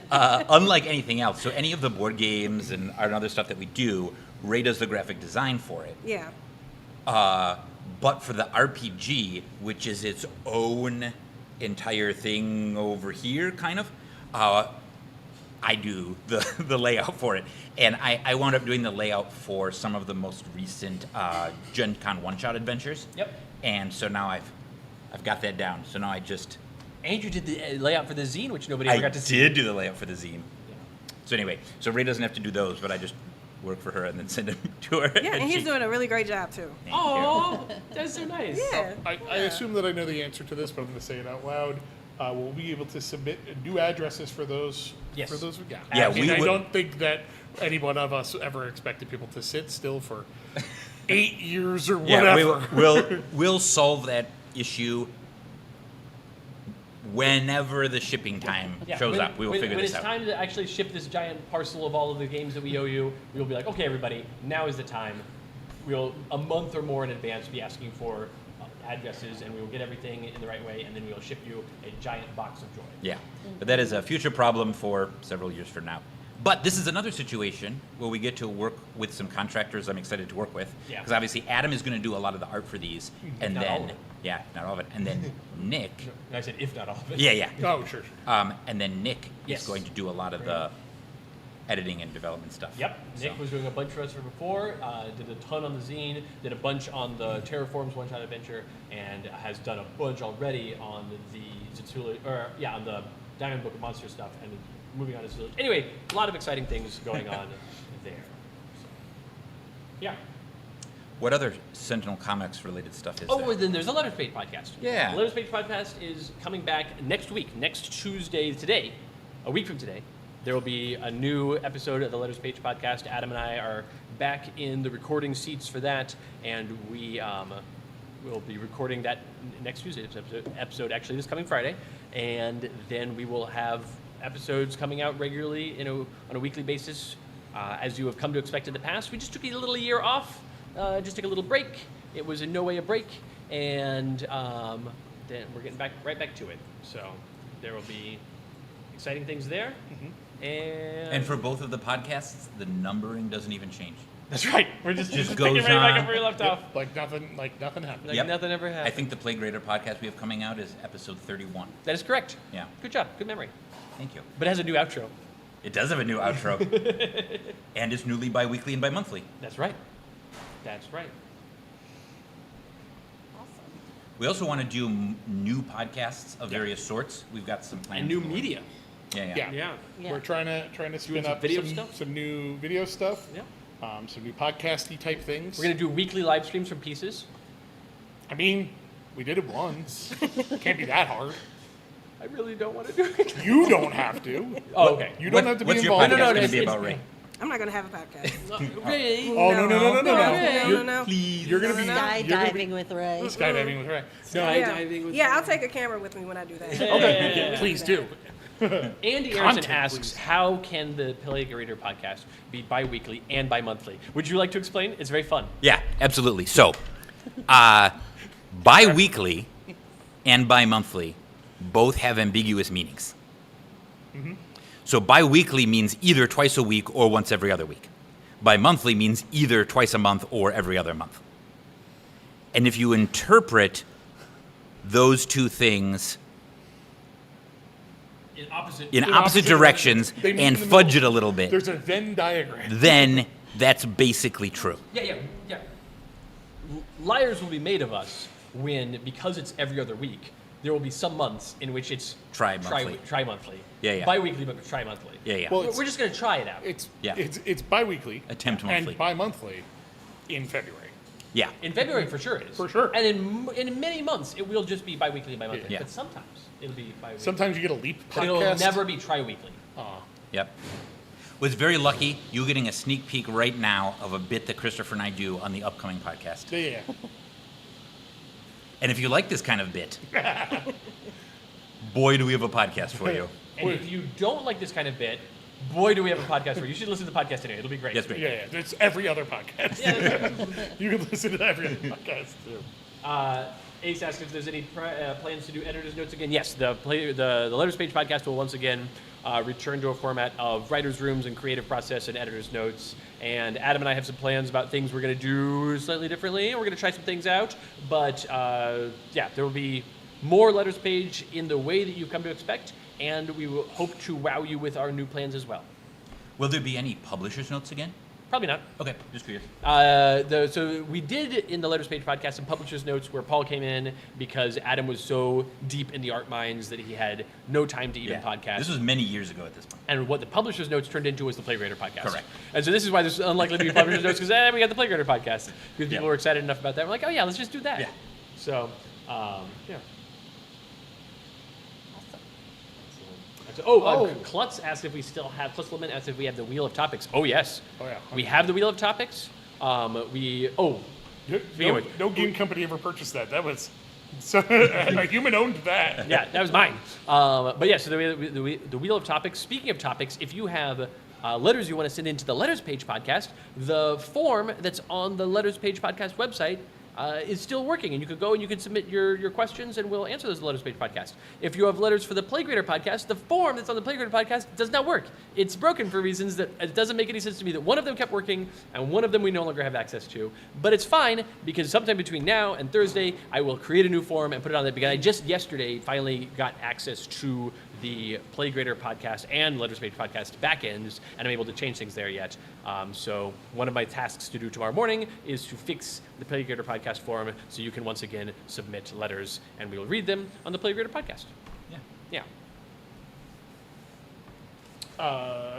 unlike anything else, so any of the board games and other stuff that we do, Ray does the graphic design for it. Yeah. But for the RPG, which is its own entire thing over here, kind of, I do the layout for it. And I wound up doing the layout for some of the most recent Gen Con one-shot adventures. Yep. And so now I've got that down. So now I just... And you did the layout for the zine, which nobody ever I got to see. did do the layout for the zine. So anyway, so Ray doesn't have to do those, but I just work for her and then send them to her. Yeah, and he's doing a really great job too. Thank you. Oh, that's so nice. Yeah. I assume that I know the answer to this, but I'm going to say it out loud. We'll be able to submit new addresses for those. Yes. For those, yeah. Yeah, And we I would- don't think that any one of us ever expected people to sit still for 8 years or Yeah, whatever. we'll solve that issue whenever the shipping time shows when, up. We will when, figure when this it's out. time to actually ship this giant parcel of all of the games that we owe you, we'll be like, okay, everybody, now is the time. We'll, a month or more in advance, be asking for addresses, and we will get everything in the right way, and then we will ship you a giant box of joy. Yeah, but that is a future problem for several years from now. But this is another situation where we get to work with some contractors I'm excited to work with. Yeah. Because obviously Adam is going to do a lot of the art for these. And Not all then, of it. yeah, not all of it. And then Nick, And I said, if not all of it. yeah. Oh, sure. And then Nick Yes. is going to do a lot of the editing and development stuff. Yep. Nick So- was doing a bunch for us before, did a ton on the zine, did a bunch on the Terraforms one-shot adventure, and has done a bunch already on the Zitsula, on the Diamond Book of Monsters stuff, and moving on to Zitsula. Anyway, a lot of exciting things going on there. So, yeah. What other Sentinel Comics related stuff is Oh, there? and then there's a Letters Page podcast. Yeah. The Letters Page podcast is coming back next week, next Tuesday, today, a week from today. there will be a new episode of the Letters Page podcast. Adam and I are back in the recording seats for that, and we will be recording that next Tuesday's episode, actually this coming Friday, and then we will have episodes coming out regularly on a weekly basis, as you have come to expect in the past. We just took a little year off, just took a little break. It was in no way a break, and then we're getting right back to it. So there will be exciting things there. And for both of the podcasts, the numbering doesn't even change. that's right. We're just Just picking goes right back on. up where we left off. Like nothing happened. Like nothing ever happened. I think the Play Greater podcast we have coming out is episode 31. That is correct. Yeah. Good job. Good memory. Thank you. But it has a new outro. It does have a new outro. And it's newly bi-weekly and bi-monthly. That's right. That's right. Awesome. We also want to do new podcasts of various sorts. We've got some plans. And new for it. media. Yeah. Yeah. We're trying to spin some up video stuff? some new video stuff. Yeah. Some new podcasty type things. We're going to do weekly live streams from Pieces. I mean, we did it once. Can't be that hard. I really don't want to do it. You don't have to. Oh, okay. You don't have to be What's your involved. podcast No, going to be it's- about, Ray? I'm not gonna have a podcast. Ray. Oh no. No. You're gonna be Skydiving with Ray. skydiving with Ray. No, Skydiving with Yeah, I'll take a camera with me when I do that. okay, please do. Andy Aronson Content, asks, please. how can the Play Greater podcast be bi-weekly and bi-monthly? Would you like to explain? It's very fun. Yeah, absolutely. So, bi-weekly and bi-monthly both have ambiguous meanings. So bi-weekly means either twice a week or once every other week. Bi-monthly means either twice a month or every other month. And if you interpret those two things in opposite directions They meet and in the fudge middle. it a little bit, There's a Venn diagram. then that's basically true. Yeah. Liars will be made of us when, because it's every other week, there will be some months in which it's Tri-monthly. tri-monthly. Yeah. Bi-weekly, but tri-monthly. Yeah. Well, We're just going to try it out. It's bi-weekly. Attempt monthly. And bi-monthly in February. Yeah. In February, for sure it is. For sure. And in many months, it will just be bi-weekly and bi-monthly. Yeah. But sometimes it'll be bi-weekly. Sometimes you get a leap But it'll podcast. never be tri-weekly. Yep. Was very lucky you getting a sneak peek right now of a bit that Christopher and I do on the upcoming podcast. Yeah. And if you like this kind of bit, boy, do we have a podcast for you. And if you don't like this kind of bit, boy, do we have a podcast for you. You should listen to the podcast anyway. It'll be great. Yes, great. Yeah. It's every other podcast. You can listen to every other podcast too. Ace asks if there's any plans to do editor's notes again. Yes, the Letters Page podcast will once again return to a format of writer's rooms and creative process and editor's notes. And Adam and I have some plans about things we're going to do slightly differently. We're going to try some things out. But there will be more Letters Page in the way that you've come to expect. And we will hope to wow you with our new plans as well. Will there be any publisher's notes again? Probably not. Okay, just curious. So we did in the Letters Page podcast some publisher's notes where Paul came in because Adam was so deep in the art minds that he had no time to even podcast. This was many years ago at this point. And what the publisher's notes turned into was the Play Greater podcast. Correct. And so this is why there's unlikely to be publisher's notes because we got the Play Greater podcast. Because people were excited enough about that. We're like, oh yeah, let's just do that. Yeah. So, yeah. Awesome. Klutz asked if we still have, Klutz Lament asked if we have the Wheel of Topics. Oh, yes. Oh, yeah. We have the Wheel of Topics. No game company ever purchased that. That was so a human owned that. Yeah, that was mine. But yeah, so the Wheel of Topics. Speaking of topics, if you have letters you want to send into the Letters Page podcast, the form that's on the Letters Page podcast website is still working, and you could go and you can submit your questions, and we'll answer those in the Letters Page podcast. If you have letters for the Play Greater podcast, the form that's on the Play Greater podcast does not work. It's broken for reasons that it doesn't make any sense to me that one of them kept working and one of them we no longer have access to. But it's fine because sometime between now and Thursday, I will create a new form and put it on there because I just yesterday finally got access to the Play Greater podcast and Letters Page podcast backends, and I'm able to change things there yet. So one of my tasks to do tomorrow morning is to fix the Play Greater podcast form so you can once again submit letters, and we will read them on the Play Greater podcast. Yeah.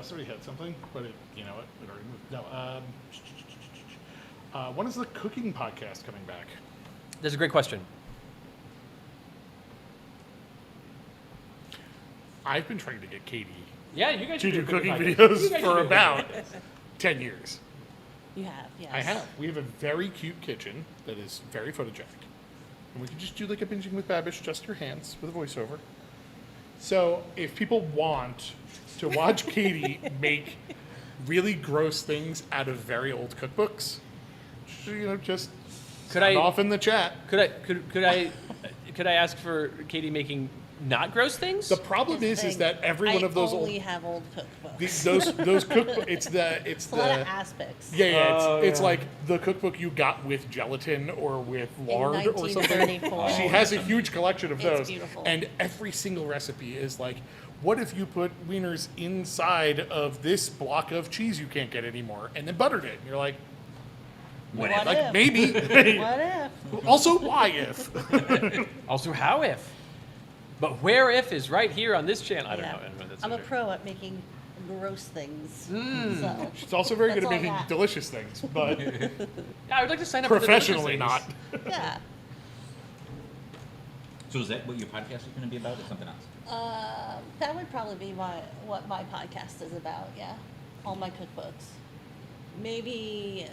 Somebody had something, but it already moved. No. When is the cooking podcast coming back? That's a great question. I've been trying to get Katie Yeah, you guys to do should a cooking podcast. You videos guys for should do a about podcast. 10 years. You have, yes. I have. We have a very cute kitchen that is very photogenic. And we can just do like a binging with Babish, just your hands, with a voiceover. So if people want to watch Katie make really gross things out of very old cookbooks, just Could sound I- off in the chat. Could I ask for Katie making not gross things? The problem Here's the is thing. that every one of those I old only have old cookbooks. those cookbooks. It's a lot of aspects. Yeah, Oh, it's yeah. like the cookbook you got with gelatin or with lard or something. 1934. She has a huge collection of It's those. beautiful. And every single recipe is like, what if you put wieners inside of this block of cheese you can't get anymore and then buttered it? And you're like, What like if? maybe. What if? Also, why if? Also, how if? But where if is right here on this channel. I don't Yeah. know. That's I'm a okay. pro at making gross things. Mm. So, She's also very good That's at all I making got. delicious things, but Yeah, I would like to sign up for the professionally delicious not. things. yeah. So is that what your podcast is going to be about, or something else? That would probably be what my podcast is about, yeah. All my cookbooks. Maybe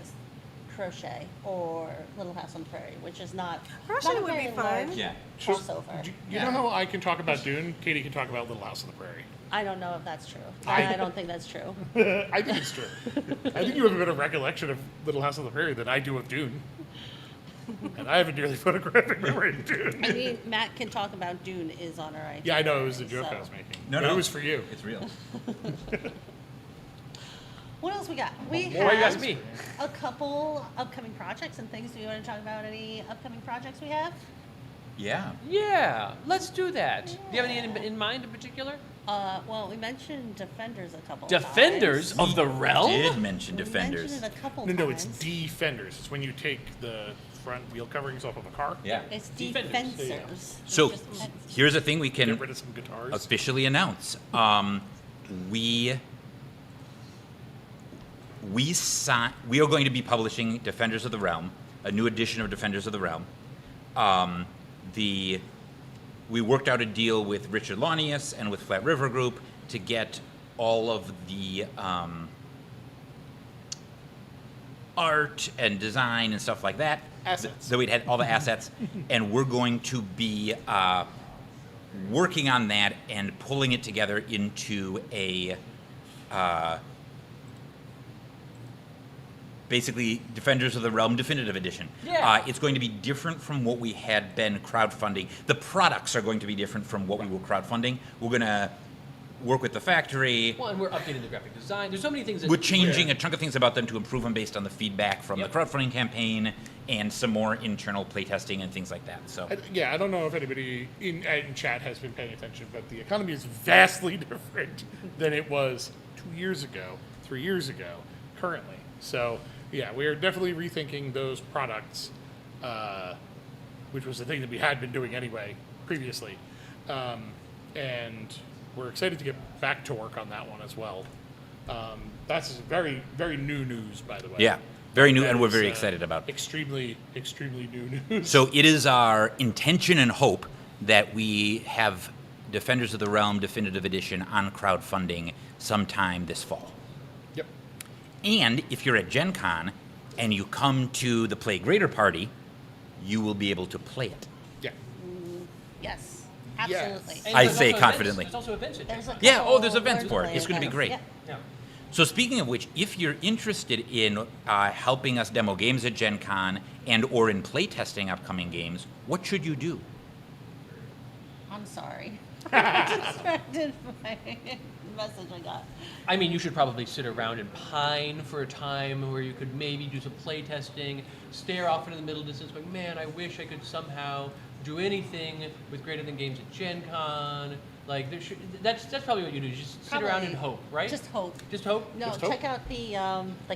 crochet or Little House on the Prairie, which is not Crochet not a would be very fun. large Yeah. crossover. You know how I can talk about Dune? Katie can talk about Little House on the Prairie. I don't know if that's true. I- I don't think that's true. I think it's true. I think you have a better recollection of Little House on the Prairie than I do of Dune. And I have a nearly photographic memory of Dune. I mean, Matt can talk about Dune is on our itinerary. Yeah, I know, it was a joke so. I was making. No, But no. it was for you. It's real. What else we got? We Why you have ask me? a couple upcoming projects and things. Do you want to talk about any upcoming projects we have? Yeah. Yeah, let's do that. Do you have any in mind in particular? Well, we mentioned Defenders a couple Defenders times. of the Realm? Did mention We Defenders. mentioned it a couple No, it's times. Defenders. It's when you take the front wheel coverings off of a car. Yeah. It's Defenders. Defenders. So Just defense. here's a thing we Get can rid of some guitars. officially announce. We are going to be publishing Defenders of the Realm, a new edition of Defenders of the Realm. We worked out a deal with Richard Launius and with Flat River Group to get all of the art and design and stuff like that. Assets. So we'd had all the assets, and we're going to be working on that and pulling it together into a basically Defenders of the Realm Definitive Edition. Yeah. It's going to be different from what we had been crowdfunding. The products are going to be different from what we were crowdfunding. We're going to work with the factory. Well, and we're updating the graphic design. There's so many things that We're changing a chunk of things about them to improve them based on the feedback from Yep. the crowdfunding campaign and some more internal playtesting and things like that. So I don't know if anybody in chat has been paying attention, but the economy is vastly different than it was 2 years ago, 3 years ago, currently. So, yeah, we are definitely rethinking those products, which was the thing that we had been doing anyway previously. And we're excited to get back to work on that one as well. That's very, very new news, by the way. yeah, very new, That and we're is, very excited about. Extremely, extremely new news. So it is our intention and hope that we have Defenders of the Realm Definitive Edition on crowdfunding sometime this fall. Yep. And if you're at Gen Con and you come to the Play Greater party, you will be able to play it. Yeah. Yes, Yes. absolutely. And I there's say also confidently. There's also events at There's a Yeah, couple there's events Learn to for it. Play It's gonna be events. great. Yeah. Yeah. So speaking of which, if you're interested in helping us demo games at Gen Con and or in playtesting upcoming games, what should you do? I'm sorry. I'm distracted by the message I got. I mean, you should probably sit around and pine for a time where you could maybe do some play testing, stare off into the middle distance, going, man, I wish I could somehow do anything with Greater Than Games at Gen Con. Like, that's probably what you do. Just sit around Probably and hope, right? Just hope. Just hope? No, Just hope. check out the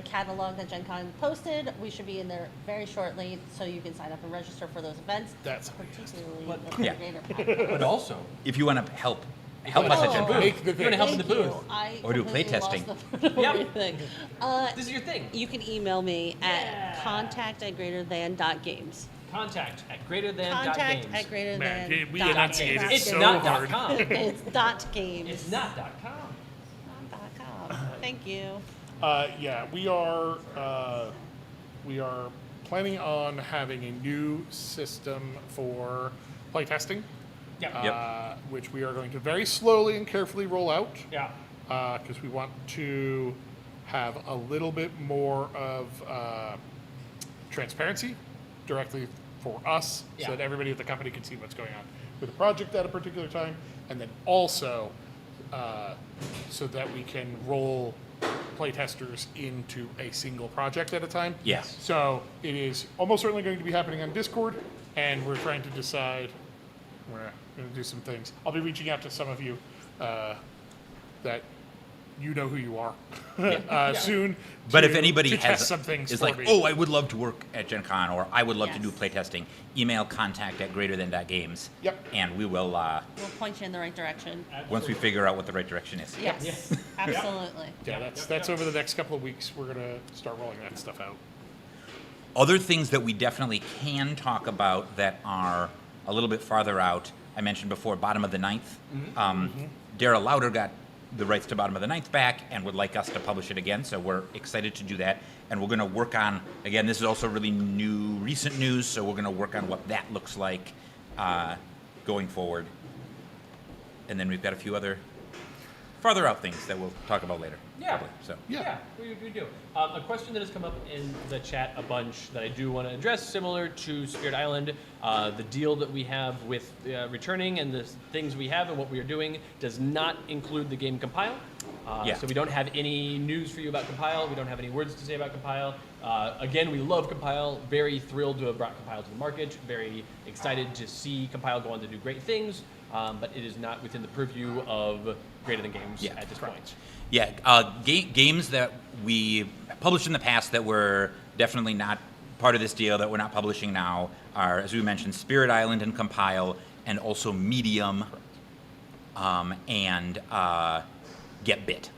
catalog that Gen Con posted. We should be in there very shortly, so you can sign up and register for those events. That's particularly But- the Yeah. Creator Pack. But also, If you want to help us at Gen Oh. Con. Make the you're going to help in Thank the you. booth. I Or do completely lost playtesting. the fruit of Yep. everything. This is your thing. You can email me at contact@greaterthan.games. Contact at greater than Contact games. at greater Man, than we dot enunciated games. It's so not hard. .com. It's dot games. It's not .com. Thank you. Yeah, we are planning on having a new system for playtesting, Yeah. which we are going to very slowly and carefully roll out. Yeah. Because we want to have a little bit more of transparency directly for us, Yeah. so that everybody at the company can see what's going on with the project at a particular time, and then also so that we can roll playtesters into a single project at a time. Yes. So it is almost certainly going to be happening on Discord, and we're trying to decide. We're going to do some things. I'll be reaching out to some of you that you know who you are soon. But to- if anybody to has test some things is for like, me. oh, I would love to work at Gen Con, or I would love to do Yes. playtesting, email contact@greaterthan.games. Yep. And we will, We'll point you in the right direction. once we figure out what the right direction is. Yes, absolutely. Yeah, that's over the next couple of weeks. We're gonna start rolling that stuff out. Other things that we definitely can talk about that are a little bit farther out. I mentioned before, bottom of the ninth. Darrell Lauder got the rights to bottom of the ninth back and would like us to publish it again, so we're excited to do that. And we're going to work on, again, this is also really recent news, so we're going to work on what that looks like going forward. And then we've got a few other farther out things that we'll talk about later. Yeah. Probably, so. Yeah. We do. A question that has come up in the chat a bunch that I do want to address, similar to Spirit Island, the deal that we have with returning and the things we have and what we are doing does not include the game Compile. Yeah. So we don't have any news for you about Compile. We don't have any words to say about Compile. Again, we love Compile. Very thrilled to have brought Compile to the market. Very excited to see Compile go on to do great things. But it is not within the purview of Greater Than Games at this point. Yeah, games that we published in the past that were definitely not part of this deal, that we're not publishing now, are, as we mentioned, Spirit Island and Compile, and also Medium and Get Bit.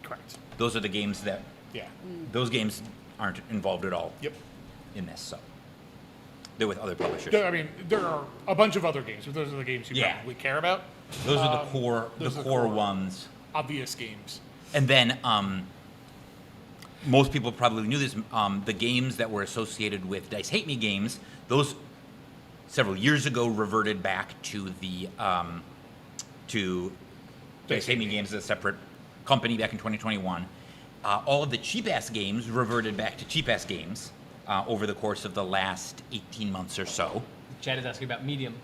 Correct. Those are the games that, Yeah. those games aren't involved at all Yep. in this, so they're with other publishers. I mean, there are a bunch of other games, but those are the games you Yeah. probably care about. Those are the core, those are the core core ones. Obvious games. And then most people probably knew this. The games that were associated with Dice Hate Me games, those several years ago reverted back to the to Dice Hate Me games as a separate company back in 2021. All of the cheap ass games reverted back to cheap ass games over the course of the last 18 months or so. Chad is asking about Medium.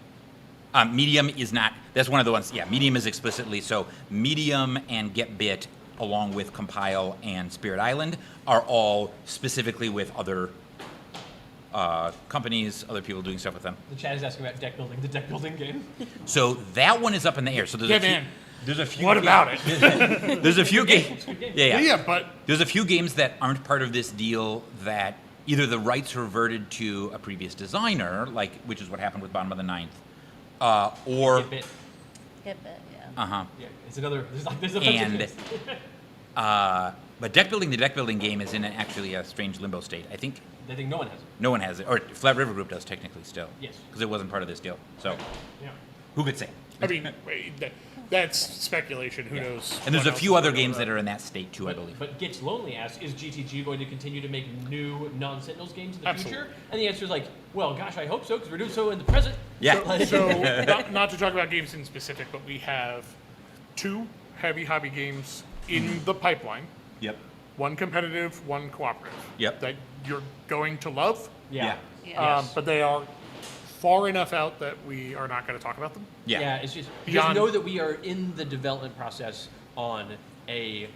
Medium is not, that's one of the ones, yeah, Medium is explicitly, so Medium and Get Bit, along with Compile and Spirit Island, are all specifically with other companies, other people doing stuff with them. The chat is asking about deck building, the deck building game. So that one is up in the air. So there's Yeah, a few, man. there's a few. What about it? There's a few games. Yeah. Yeah, but There's a few games that aren't part of this deal that either the rights reverted to a previous designer, like which is what happened with Bottom of the Ninth, or Get Bit. Get bit, yeah. Yeah, it's another. There's a bunch of and things. but the deck building game is in actually a strange limbo state. I think I think no one has it. no one has it, or Flat River Group does technically still. Yes. Because it wasn't part of this deal. So Yeah. who could say? I mean, that's speculation. Who knows? And there's what a else few is other going games on. that are in that state too, I believe. But Gitch Lonely asks, is GTG going to continue to make new non-Sentinels games in the Absolutely. future? And the answer is like, well, gosh, I hope so, because we're doing so in the present. Yeah. So not to talk about games in specific, but we have 2 heavy hobby games in the pipeline. Yep. One competitive, one cooperative. Yep. That you're going to love. Yeah. Yeah. Yes. But they are far enough out that we are not going to talk about them. Yeah. Yeah, it's just Beyond- know that we are in the development process on a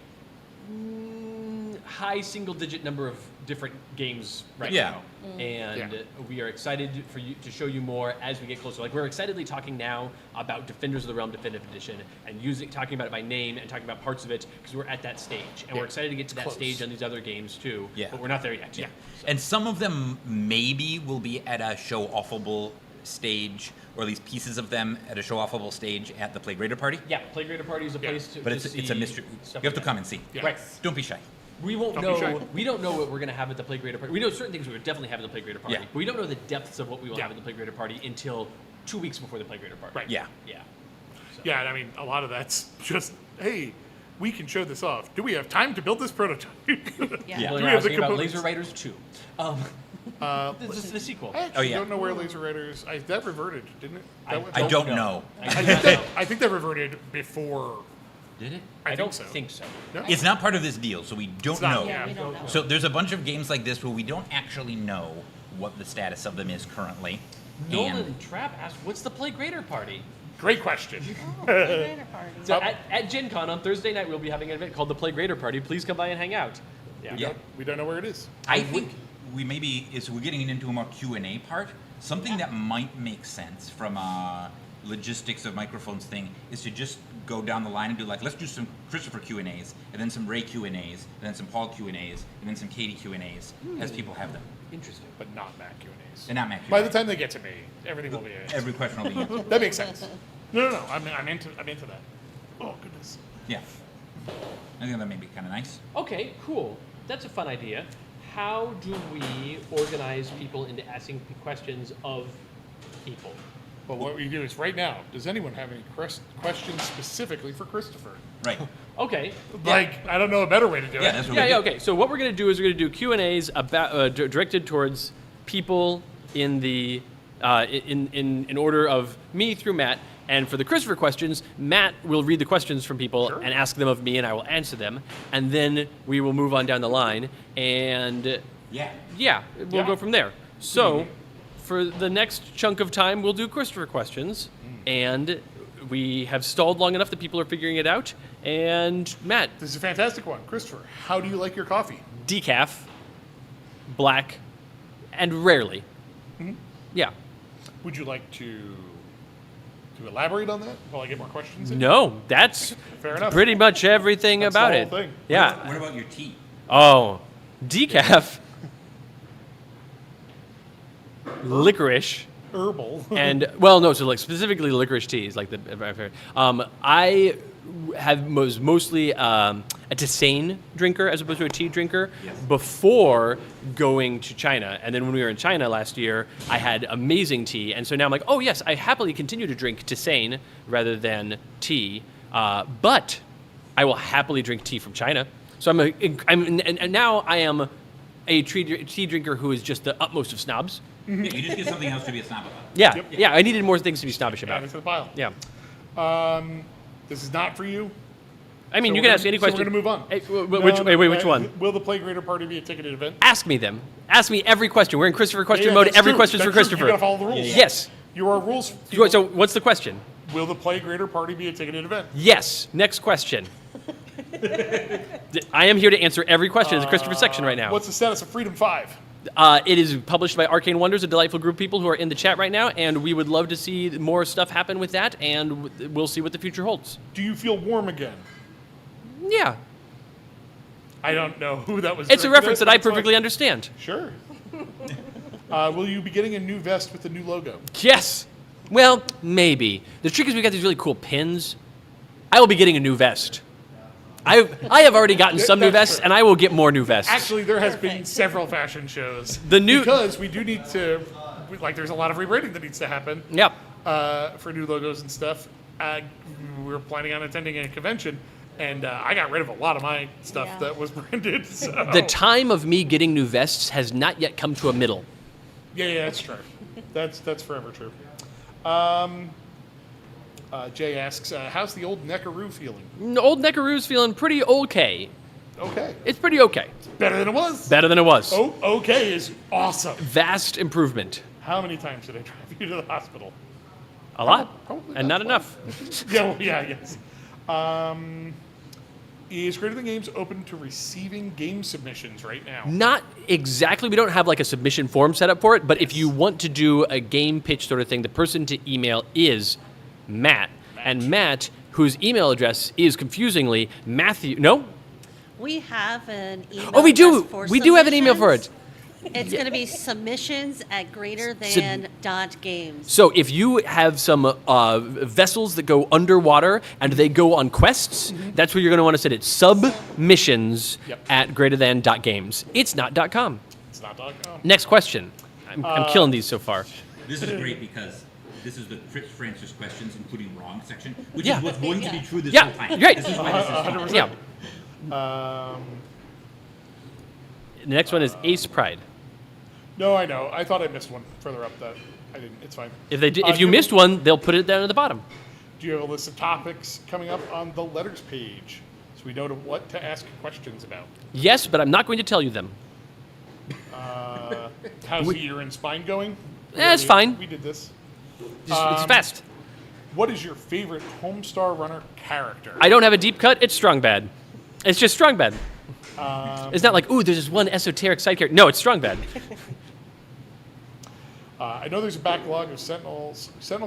high single-digit number of different games right Yeah. now, and Yeah. we are excited for you to show you more as we get closer. Like we're excitedly talking now about Defenders of the Realm Definitive Edition and talking about it by name and talking about parts of it because we're at that stage, and we're Yeah. excited to get to that Close. stage on these other games too. Yeah. But we're not there yet. Yeah. And some of them maybe will be at a show-offable stage, or at least pieces of them at a show-offable stage at the Play Greater Party. Yeah, Play Greater Party is a place to. But to it's a see mystery. stuff You have to like come that. and see. Yeah. Right. Don't be shy. We won't Don't be shy. know. We don't know what we're going to have at the Play Greater Party. We know certain things we would definitely have at the Play Greater Party. Yeah. But we don't know the depths of what we will Yeah. have at the Play Greater Party until 2 weeks before the Play Greater Party. Right. Yeah. Yeah. Yeah, and I mean, a lot of that's just, hey, we can show this off. Do we have time to build this prototype? Yeah. Yeah. Well, Do you're we have the asking about components? Laser Riders 2. This is the sequel. I actually yeah. don't know where Laser Riders. That reverted, didn't it? I don't know. I think that reverted before. Did it? I don't think so. think so. No? It's not part of this deal, so we don't not, know. yeah. We don't know. So there's a bunch of games like this where we don't actually know what the status of them is currently. Nolan And Trapp asked, what's the Play Greater party? Great question. Play Greater Party. So at Gen Con on Thursday night, we'll be having an event called the Play Greater Party. Please come by and hang out. Yeah. We don't know where it is. I think we're getting into a more Q&A part. Something that might make sense from a logistics of microphones thing is to just go down the line and do let's do some Christopher Q&As, and then some Ray Q&As, and then some Paul Q&As, and then some Katie Q&As, as people have them. Interesting. But not Mac Q&As. And not Mac By the Q&As. time they get to me, everything will be answered. Every question will be answered. That makes sense. No. I'm into that. Oh goodness. Yeah. I think that may be kind of nice. Okay, cool. That's a fun idea. How do we organize people into asking questions of people? But what we do is right now. Does anyone have any questions specifically for Christopher? Right. Okay. Like I don't know a better way to do it. Yeah, that's what Yeah, we yeah, do. okay. So what we're going to do is we're going to do Q&As about directed towards people in the in order of me through Matt. And for the Christopher questions, Matt will read the questions from people Sure. and ask them of me, and I will answer them. And then we will move on down the line, and Yeah. yeah, we'll Yeah. go from there. So for the next chunk of time, we'll do Christopher questions, and we have stalled long enough that people are figuring it out. And Matt, This is a fantastic one, Christopher. How do you like your coffee? decaf, black, and rarely. Yeah. Would you like to elaborate on that while I get more questions in? No, that's Fair enough. pretty much everything That's about the it. whole thing. Yeah. What about your tea? Oh, decaf, licorice, Herbal. and well, no, so like specifically licorice teas, like the. I was mostly a tisane drinker as opposed to a tea drinker before going to China, and then when we were in China last year, I had amazing tea, and so now I'm like, oh yes, I happily continue to drink tisane rather than tea, but I will happily drink tea from China. So and now I am a tea drinker who is just the utmost of snobs. Yeah, you just get something else to be a snob about. Yeah, Yep. yeah. I needed more things to be snobbish Add about. it to the pile. Yeah. This is not for you. I mean, So you we're can ask gonna- any so we're question. gonna move on. Hey, No, which one? Will the Play Greater Party be a ticketed event? Ask me them. Ask me every question. We're in Christopher question Yeah, mode. that's Every true. question's That's for true. Christopher. You gotta follow the rules. Yes. You are rules. So what's the question? Will the Play Greater Party be a ticketed event? Yes. Next question. I am here to answer every question in the Christopher section right now. What's the status of Freedom 5? It is published by Arcane Wonders, a delightful group of people who are in the chat right now, and we would love to see more stuff happen with that, and we'll see what the future holds. Do you feel warm again? Yeah. I don't know who that was. It's a directed reference at, that I but it's fine. perfectly understand. Sure. Will you be getting a new vest with the new logo? Yes. Well, maybe. The trick is we got these really cool pins. I will be getting a new vest. I have already gotten some new That's vests, true. and I will get more new vests. Actually, there has been Perfect. several fashion shows. The because we do need to, there's a lot of rebranding that needs to happen. Yep. For new logos and stuff. We're planning on attending a convention, and I got rid of a lot of my stuff Yeah. that was branded. So. The time of me getting new vests has not yet come to a middle. Yeah, that's true. That's forever true. Jay asks, how's the old Neckaroo feeling? Old Neckaroo's feeling pretty okay. Okay. It's pretty okay. Better than it was. Better than it was. Oh, okay is awesome. Vast improvement. How many times did I drive you to the hospital? A lot. Probably And not not enough. Yes. Is Greater Than Games open to receiving game submissions right now? Not exactly. We don't have like a submission form set up for it, but if you want to do a game pitch sort of thing, the person to email is Matt. And Matt, whose email address is confusingly Matthew. No? We have an email. Oh, we do. address for We do have an email for it. submissions. It's going to be submissions at greaterthan.games. So if you have some vessels that go underwater and they go on quests, that's where you're going to want to send it. Submissions Yep. at greaterthan.games. It's not .com. It's not .com. Next question. I'm killing these so far. This is great because This is the Fritz Francis questions, including wrong section, which Yeah. is what's going to be true this Yeah, whole time. right. This is why this is 100%. Yeah. The next one is Ace Pride. No, I know. I thought I missed one further up that I didn't. It's fine. If you missed one, they'll put it down at the bottom. Do you have a list of topics coming up on the letters page so we know what to ask questions about? Yes, but I'm not going to tell you them. How's the ear and spine going? It's fine. We did this. It's fast. What is your favorite Homestar Runner character? I don't have a deep cut. It's Strong Bad. It's just Strong Bad. It's not like, ooh, there's this one esoteric side character. No, it's Strong Bad. I know there's a backlog of Sentinel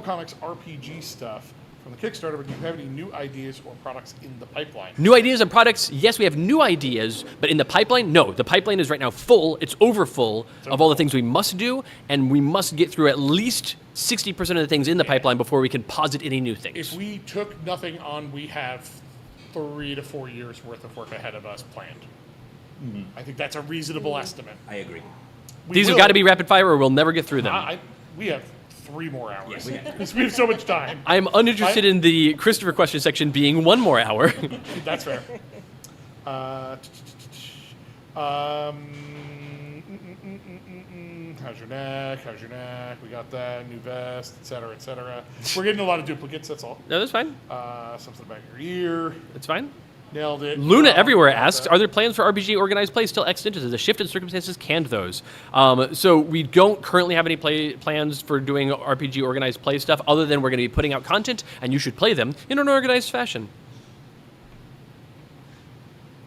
Comics RPG stuff from the Kickstarter, but do you have any new ideas or products in the pipeline? New ideas and products. Yes, we have new ideas, but in the pipeline, no. The pipeline is right now full. It's over full of all the things we must do, and we must get through at least 60% of the things in the pipeline before we can posit any new things. If we took nothing on, we have 3 to 4 years worth of work ahead of us planned. I think that's a reasonable estimate. I agree. These have got to be rapid fire or we'll never get through them. We have 3 more hours. Yeah, Because we have so much time. I am uninterested in the Christopher question section being 1 more hour. That's fair. How's your neck? How's your neck? We got that. New vest, et cetera, et cetera. We're getting a lot of duplicates, that's all. No, that's fine. Something about your ear. It's fine. Nailed it. Luna everywhere Got asks, that. are there plans for RPG organized play still extant? Does a shift in circumstances canned those? So we don't currently have any plans for doing RPG organized play stuff other than we're going to be putting out content and you should play them in an organized fashion.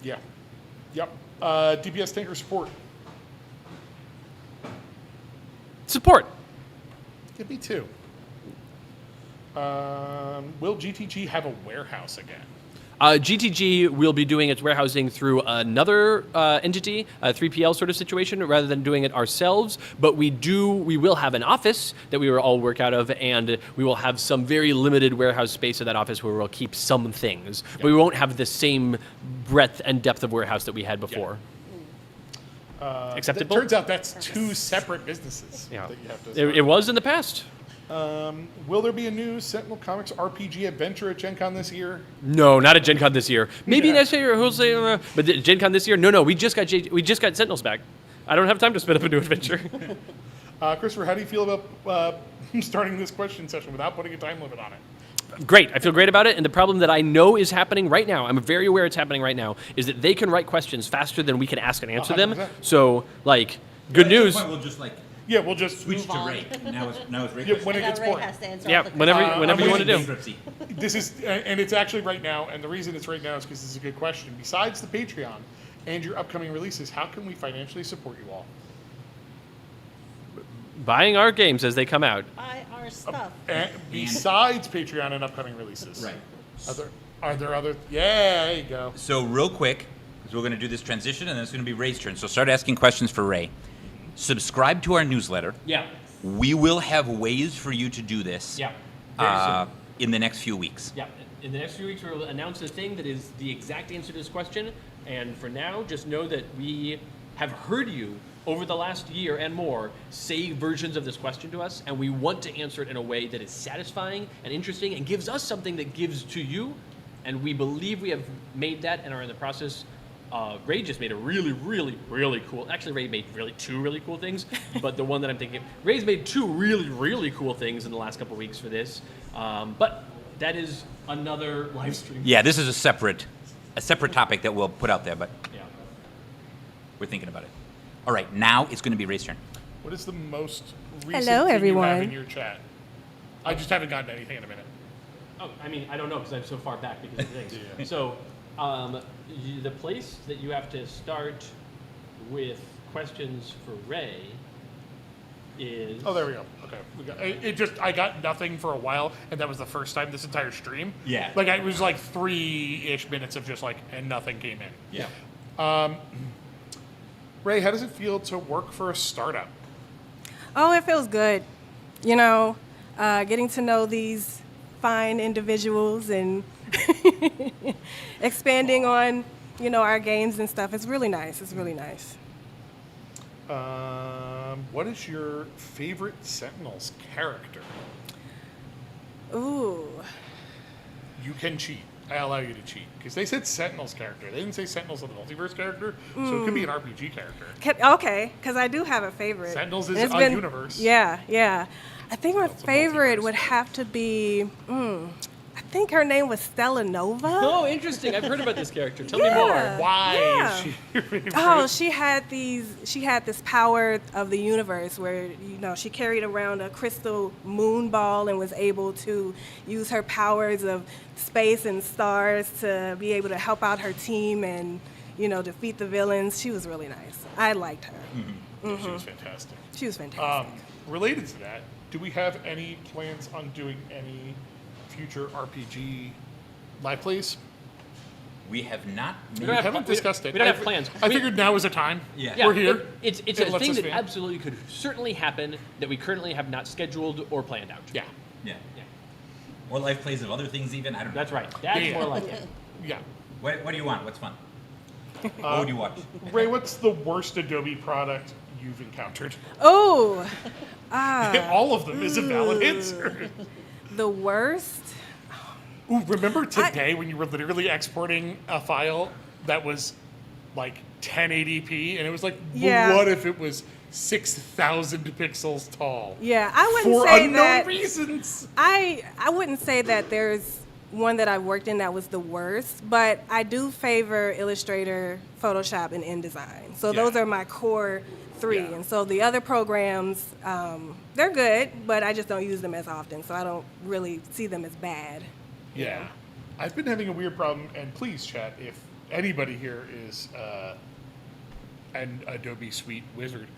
Yeah. Yep. DPS Tanker Support. Support. Give me 2. Will GTG have a warehouse again? GTG will be doing its warehousing through another entity, a 3PL sort of situation, rather than doing it ourselves. But we will have an office that we will all work out of, and we will have some very limited warehouse space in that office where we'll keep some things. But we won't have the same breadth and depth of warehouse that we had before. Acceptable? It turns out that's 2 separate businesses Yeah. that you have to It was in the past. Will there be a new Sentinel Comics RPG adventure at Gen Con this year? No, not at Gen Con this year. Maybe Yeah. next year. Who'll say? But Gen Con this year? No. We just got Sentinels back. I don't have time to spin up a new adventure. Christopher, how do you feel about starting this question session without putting a time limit on it? Great. I feel great about it. And the problem that I know is happening right now, I'm very aware it's happening right now, is that they can write questions faster than we can ask and answer them. 100%. So, like, good At this news. point, we'll just Yeah, we'll just switch Move to on. Ray. Now it's Ray. Yeah, when it Now gets Ray bored. has to answer Yeah, all the whenever questions. you want to do. Bankruptcy. This is, and it's actually right now, and the reason it's right now is because this is a good question. Besides the Patreon and your upcoming releases, how can we financially support you all? Buying our games as they come out. Buy our stuff. And besides Patreon and upcoming releases. Right. Are there other? Yeah, there you go. So real quick, because we're going to do this transition, and then it's going to be Ray's turn. So start asking questions for Ray. Subscribe to our newsletter. Yeah. We will have ways for you to do this in the next few weeks. Yeah. In the next few weeks, we'll announce a thing that is the exact answer to this question. And for now, just know that we have heard you over the last year and more say versions of this question to us, and we want to answer it in a way that is satisfying and interesting and gives us something that gives to you. And we believe we have made that and are in the process. Ray just made a really, really, really cool. Actually, Ray made two really cool things, but the one that I'm thinking, Ray's made 2 really, really cool things in the last couple of weeks for this. But that is another live stream. Yeah, this is a separate topic that we'll put out there, but Yeah. we're thinking about it. All right, now it's going to be Ray's turn. What is the most recent Hello, thing you everyone. have in your chat? I just haven't gotten anything in a minute. Oh, I mean, I don't know because I'm so far back because of things. Yeah. So, the place that you have to start with questions for Ray is. Oh, there we go. Okay, I got nothing for a while, and that was the first time this entire stream. Yeah. Like it was like 3-ish minutes of just like, and nothing came in. Yeah. Ray, how does it feel to work for a startup? Oh, it feels good. You know, getting to know these fine individuals and expanding on, our games and stuff. It's really nice. It's really nice. What is your favorite Sentinels character? Ooh. You can cheat. I allow you to cheat. Because they said Sentinels character. They didn't say Sentinels of the Multiverse character, so it could be an RPG character. Okay, because I do have a favorite. Sentinels is And it's a universe. Yeah, yeah. I think my It's a favorite multiverse, would but- have to be, I think her name was Stella Nova. Oh, interesting. I've heard about this character. Tell me Yeah. more. Why Yeah. is she your favorite? Oh, she had this power of the universe where, you know, she carried around a crystal moon ball and was able to use her powers of space and stars to be able to help out her team and, you know, defeat the villains. She was really nice. I liked her. She was fantastic. She was fantastic. Related to that, do we have any plans on doing any future RPG live plays? We have not We made don't We have- haven't discussed it. we don't have plans. I We- figured now is the time. Yeah. Yeah, We're here. It's It a lets thing us that fan. absolutely could certainly happen that we currently have not scheduled or planned out. Yeah. Yeah. Yeah. Or live plays of other things even. I don't know. That's right. That's Yeah. more like it. Yeah. What do you want? What's fun? What would you watch? Ray, what's the worst Adobe product you've encountered? Oh, All of them is a valid answer. the worst? Ooh, remember today when you were literally exporting a file that was like 1080p and it was like, well, Yeah. what if it was 6,000 pixels tall? Yeah, I wouldn't For say unknown that. reasons. I wouldn't say that there's one that I worked in that was the worst, but I do favor Illustrator, Photoshop, and InDesign. So Yeah. those are my core three. Yeah. And so the other programs, they're good, but I just don't use them as often, so I don't really see them as bad. Yeah. I've been having a weird problem, and please, chat, if anybody here is an Adobe Suite wizard,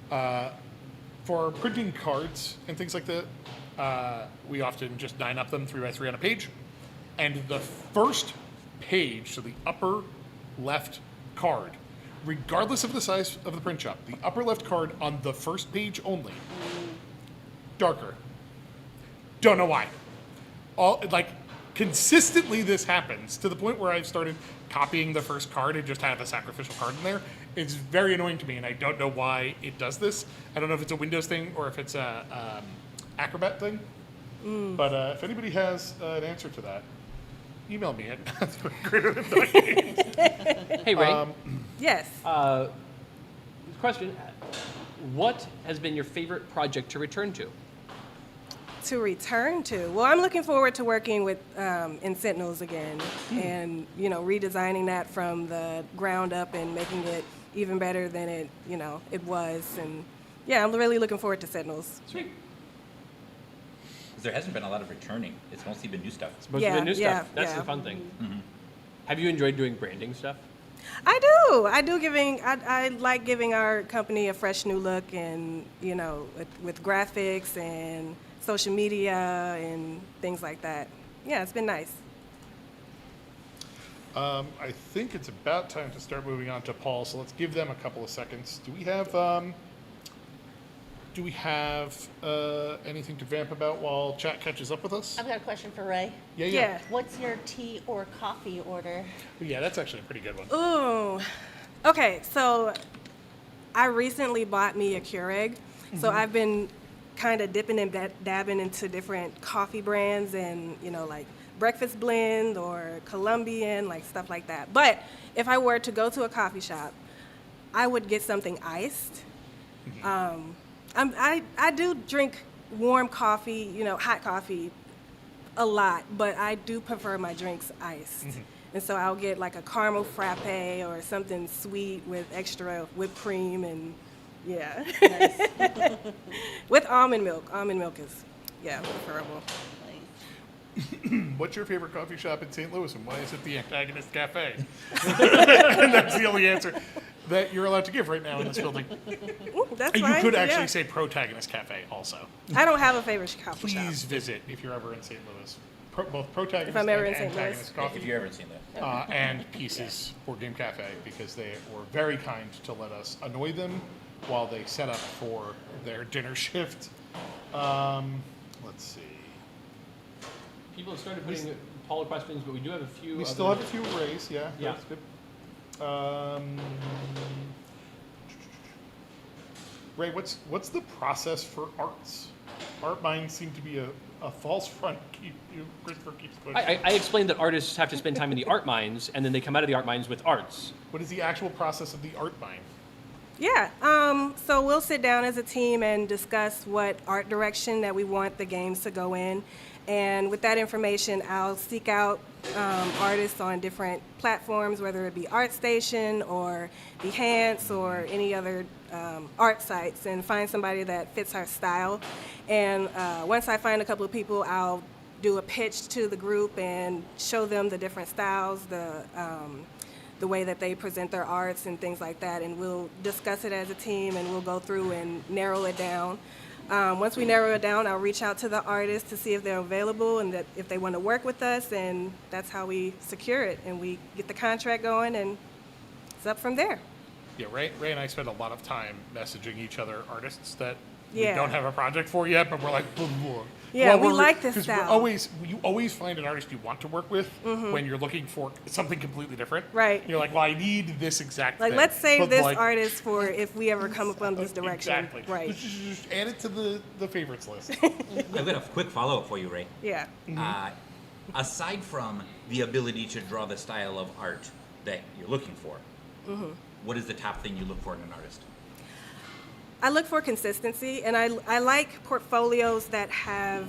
for printing cards and things like that, we often just 9-up them 3x3 on a page. And the first page, so the upper left card, regardless of the size of the print shop, the upper left card on the first page only, darker. Don't know why. Consistently this happens to the point where I've started copying the first card and just have a sacrificial card in there. It's very annoying to me, and I don't know why it does this. I don't know if it's a Windows thing or if it's a Acrobat thing. But if anybody has an answer to that, email me at greater. Hey, Ray. Yes. Question: what has been your favorite project to return to? To return to. Well, I'm looking forward to working with in Sentinels again, and redesigning that from the ground up and making it even better than it was. And yeah, I'm really looking forward to Sentinels. Sweet. 'Cause there hasn't been a lot of returning. It's mostly been new stuff. Most of the new Yeah, stuff. That's yeah. the fun thing. Have you enjoyed doing branding stuff? I do. I like giving our company a fresh new look, and with graphics and social media and things like that. Yeah, it's been nice. I think it's about time to start moving on to Paul, so let's give them a couple of seconds. Do we have anything to vamp about while chat catches up with us? I've got a question for Ray. Yeah. What's your tea or coffee order? Yeah, that's actually a pretty good one. Ooh. Okay, so I recently bought me a Keurig. So I've been kind of dipping and dabbing into different coffee brands and, like breakfast blend or Colombian, like stuff like that. But if I were to go to a coffee shop, I would get something iced. I do drink warm coffee, hot coffee a lot, but I do prefer my drinks iced. And so I'll get like a caramel frappe or something sweet with extra whipped cream and yeah. Nice. With almond milk. Almond milk is, preferable. What's your favorite coffee shop in St. Louis, and why is it the Antagonist Cafe? And that's the only answer that you're allowed to give right now in this building. Ooh, that's You fine. could actually yeah. say Protagonist Cafe also. I don't have a favorite coffee shop. Please visit if you're ever in St. Louis. Both Protagonist If I'm ever and in St. Louis. Antagonist Coffee. If you haven't seen that. And Pieces Board Game Cafe, because they were very kind to let us annoy them while they set up for their dinner shift. Let's see. People have started putting Paul questions, but we do have a few. We still have a few Rays, yeah. Yeah. That's good. Ray, what's the process for arts? Art mines seem to be a A false front. Christopher keeps pushing. I explained that artists have to spend time in the art mines, and then they come out of the art mines with arts. What is the actual process of the art mine? Yeah, so we'll sit down as a team and discuss what art direction that we want the games to go in. And with that information, I'll seek out artists on different platforms, whether it be ArtStation or Behance or any other art sites, and find somebody that fits our style. And once I find a couple of people, I'll do a pitch to the group and show them the different styles, the way that they present their arts and things like that, and we'll discuss it as a team, and we'll go through and narrow it down. Once we narrow it down, I'll reach out to the artists to see if they're available and that if they want to work with us, and that's how we secure it, and we get the contract going, and it's up from there. Yeah, Ray and I spend a lot of time messaging each other artists that we Yeah. don't have a project for yet, but we're like, blah, blah. Yeah, we we're- like this 'cause style. You always find an artist you want to work with when you're looking for something completely different. Right. You're like, well, I need this exact Like, thing. let's save But, this like, artist for if we ever come up on this direction. Exactly. Right. Just add it to the favorites list. I've got a quick follow-up for you, Ray. Yeah. Aside from the ability to draw the style of art that you're looking for, what is the top thing you look for in an artist? I look for consistency, and I like portfolios that have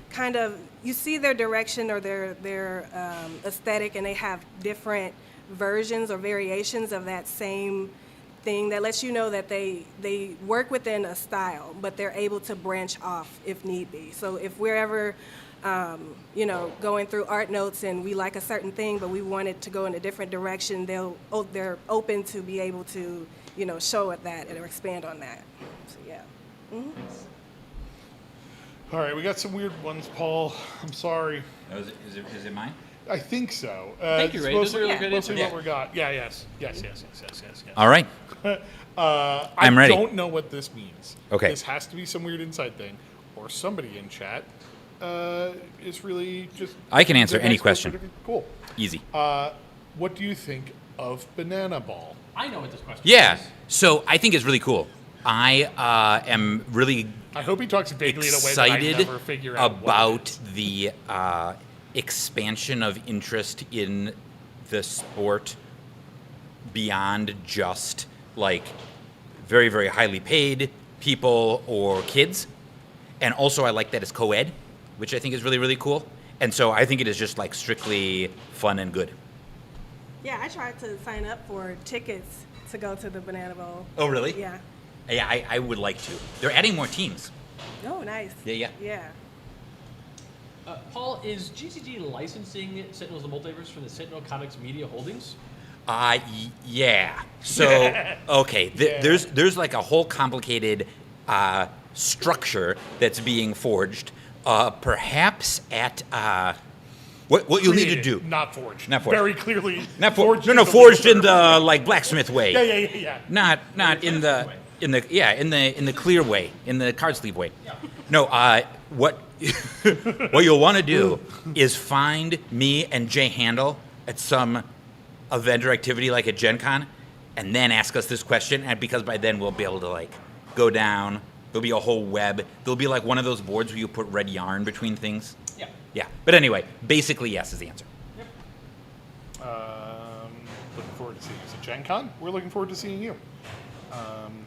kind of, you see their direction or their aesthetic, and they have different versions or variations of that same thing that lets you know that they work within a style, but they're able to branch off if need be. So if we're ever going through art notes and we like a certain thing, but we want it to go in a different direction, they're open to be able to, show it that or expand on that. So yeah. All right, we got some weird ones, Paul. I'm sorry. Oh, is it mine? I think so. Thank you, it's Ray. Those mostly- are really good mostly answers. what we got. Yeah, yes. All right. I'm ready. I don't know what this means. Okay. This has to be some weird inside thing, or somebody in chat is really just. I can answer the any expert question. for different- Cool. Easy. What do you think of Banana Ball? I know what this question Yeah. is. So I think it's really cool. I am really I hope he talks vaguely in a way that I excited never figure out. what it about is. the expansion of interest in the sport beyond just like very, very highly paid people or kids. And also I like that it's co-ed, which I think is really, really cool. And so I think it is just like strictly fun and good. Yeah, I tried to sign up for tickets to go to the Banana Bowl. Oh, really? Yeah. Yeah, I would like to. They're adding more teams. Oh, nice. Yeah. Yeah. Paul, is GCG licensing Sentinels the Multiverse from the Sentinel Comics Media Holdings? Yeah. So, okay, there's like a whole complicated structure that's being forged. Perhaps at what you'll need to Created, do. Not forged. Not forged. Very clearly. Not forged. is No, the forged lead in term. the like blacksmith way. Yeah. Not in the clear way, in the card sleeve way. No, what what you'll want to do is find me and Jay Handel at some event or activity like at Gen Con, and then ask us this question, and because by then we'll be able to like go down. There'll be a whole web. There'll be like one of those boards where you put red yarn between things. Yeah. Yeah. But anyway, basically yes is the answer. Looking forward to seeing you at Gen Con. We're looking forward to seeing you.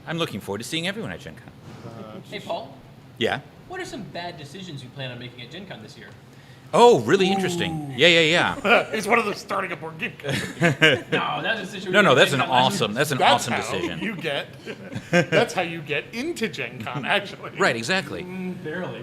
I'm looking forward to seeing everyone at Gen Con. Hey, Paul, Yeah. what are some bad decisions you plan on making at Gen Con this year? Oh, really interesting. Yeah. It's one of those starting a board game. No, that's a decision. No, that's an Gen Con last awesome. That's an That's awesome how decision. you get. That's how you get into Gen Con, actually. Right, exactly. year. Barely.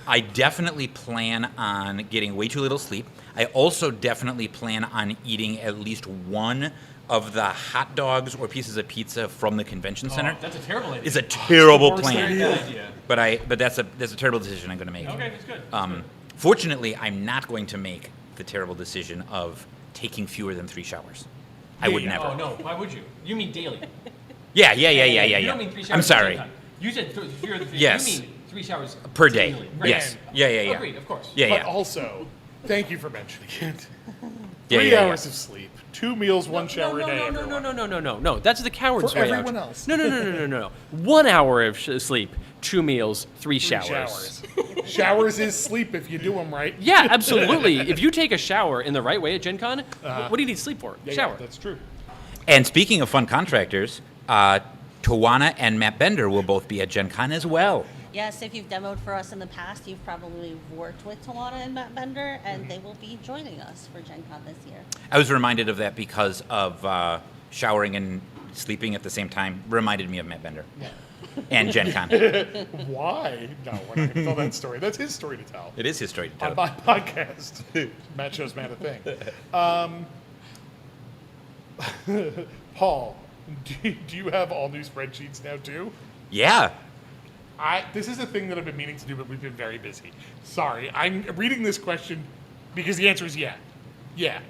I definitely plan on getting way too little sleep. I also definitely plan on eating at least one of the hot dogs or pieces of pizza from the convention center. That's a terrible idea. It's a terrible worst Very plan, bad idea. but that's a terrible decision I'm going to make. Okay, that's good. Fortunately, I'm not going to make the terrible decision of taking fewer than 3 showers. I would never. Oh, no. Why would you? You mean daily. Yeah. You don't mean 3 showers I'm at sorry. Gen Con. You said fewer than 3. Yes. You mean 3 showers Per day. daily. Right. Yes. Yeah. Agreed, of course. But Yeah. also, thank you for mentioning it. Yeah, 3 yeah, yeah. hours of sleep. 2 meals, 1 shower a day. No. everyone. No. That's the coward's For way out. everyone else. No. 1 hour of sleep, 2 meals, 3 3 showers. Showers is sleep if you do them right. Yeah, absolutely. If you take a shower in the right way at Gen Con, what do you need sleep for? Yeah, Shower. that's true. And speaking of fun contractors, Tawana and Matt Bender will both be at Gen Con as well. Yes, if you've demoed for us in the past, you've probably worked with Tawana and Matt Bender, and they will be joining us for Gen Con this year. I was reminded of that because of showering and sleeping at the same time. Reminded me of Matt Bender and Gen Con. Why? No, we're not going to tell that story. That's his story to tell. It is his story to tell. On my podcast. Matt shows Matt a thing. Paul, do you have all new spreadsheets now too? Yeah. This is a thing that I've been meaning to do, but we've been very busy. Sorry, I'm reading this question because the answer is yeah. Yeah.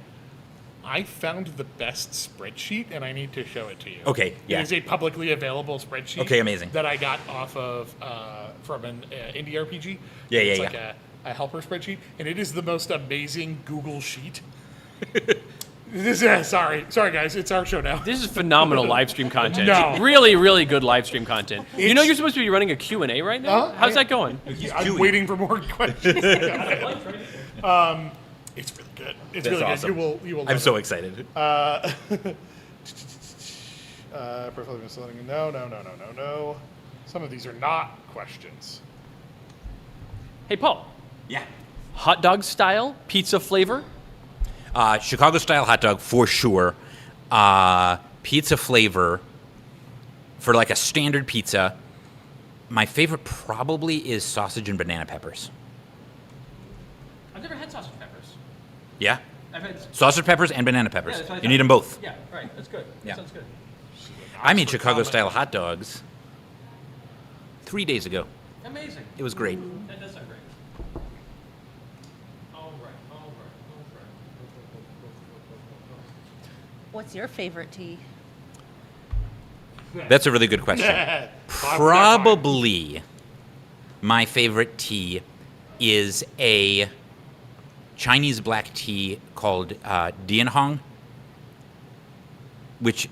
I found the best spreadsheet, and I need to show it to you. Okay, yeah. It is a publicly available spreadsheet. Okay, amazing. That I got off of from an indie RPG. Yeah, It's yeah, like a helper spreadsheet, and it is the most amazing Google sheet. Sorry guys, it's our show now. This is phenomenal live stream content. No. Really, really good live stream content. You know you're supposed to be running a Q&A right now? How's that going? I'm waiting for more questions. It's really good. It's That's really awesome. good. You will I'm love so it. excited. Profile misleading. No. Some of these are not questions. Hey, Paul. Yeah. Hot dog style, pizza flavor? Chicago style hot dog for sure. Pizza flavor for like a standard pizza. My favorite probably is sausage and banana peppers. I've never had sausage peppers. Yeah. I've had... Sausage peppers and banana peppers. Yeah, that's what I You thought. need them both. Yeah, right. That's good. Yeah. That sounds good. I made Chicago style hot dogs 3 days ago. Amazing. It was great. That does sound great. All right. What's your favorite tea? That's a really good question. Probably my favorite tea is a Chinese black tea called Dianhong, which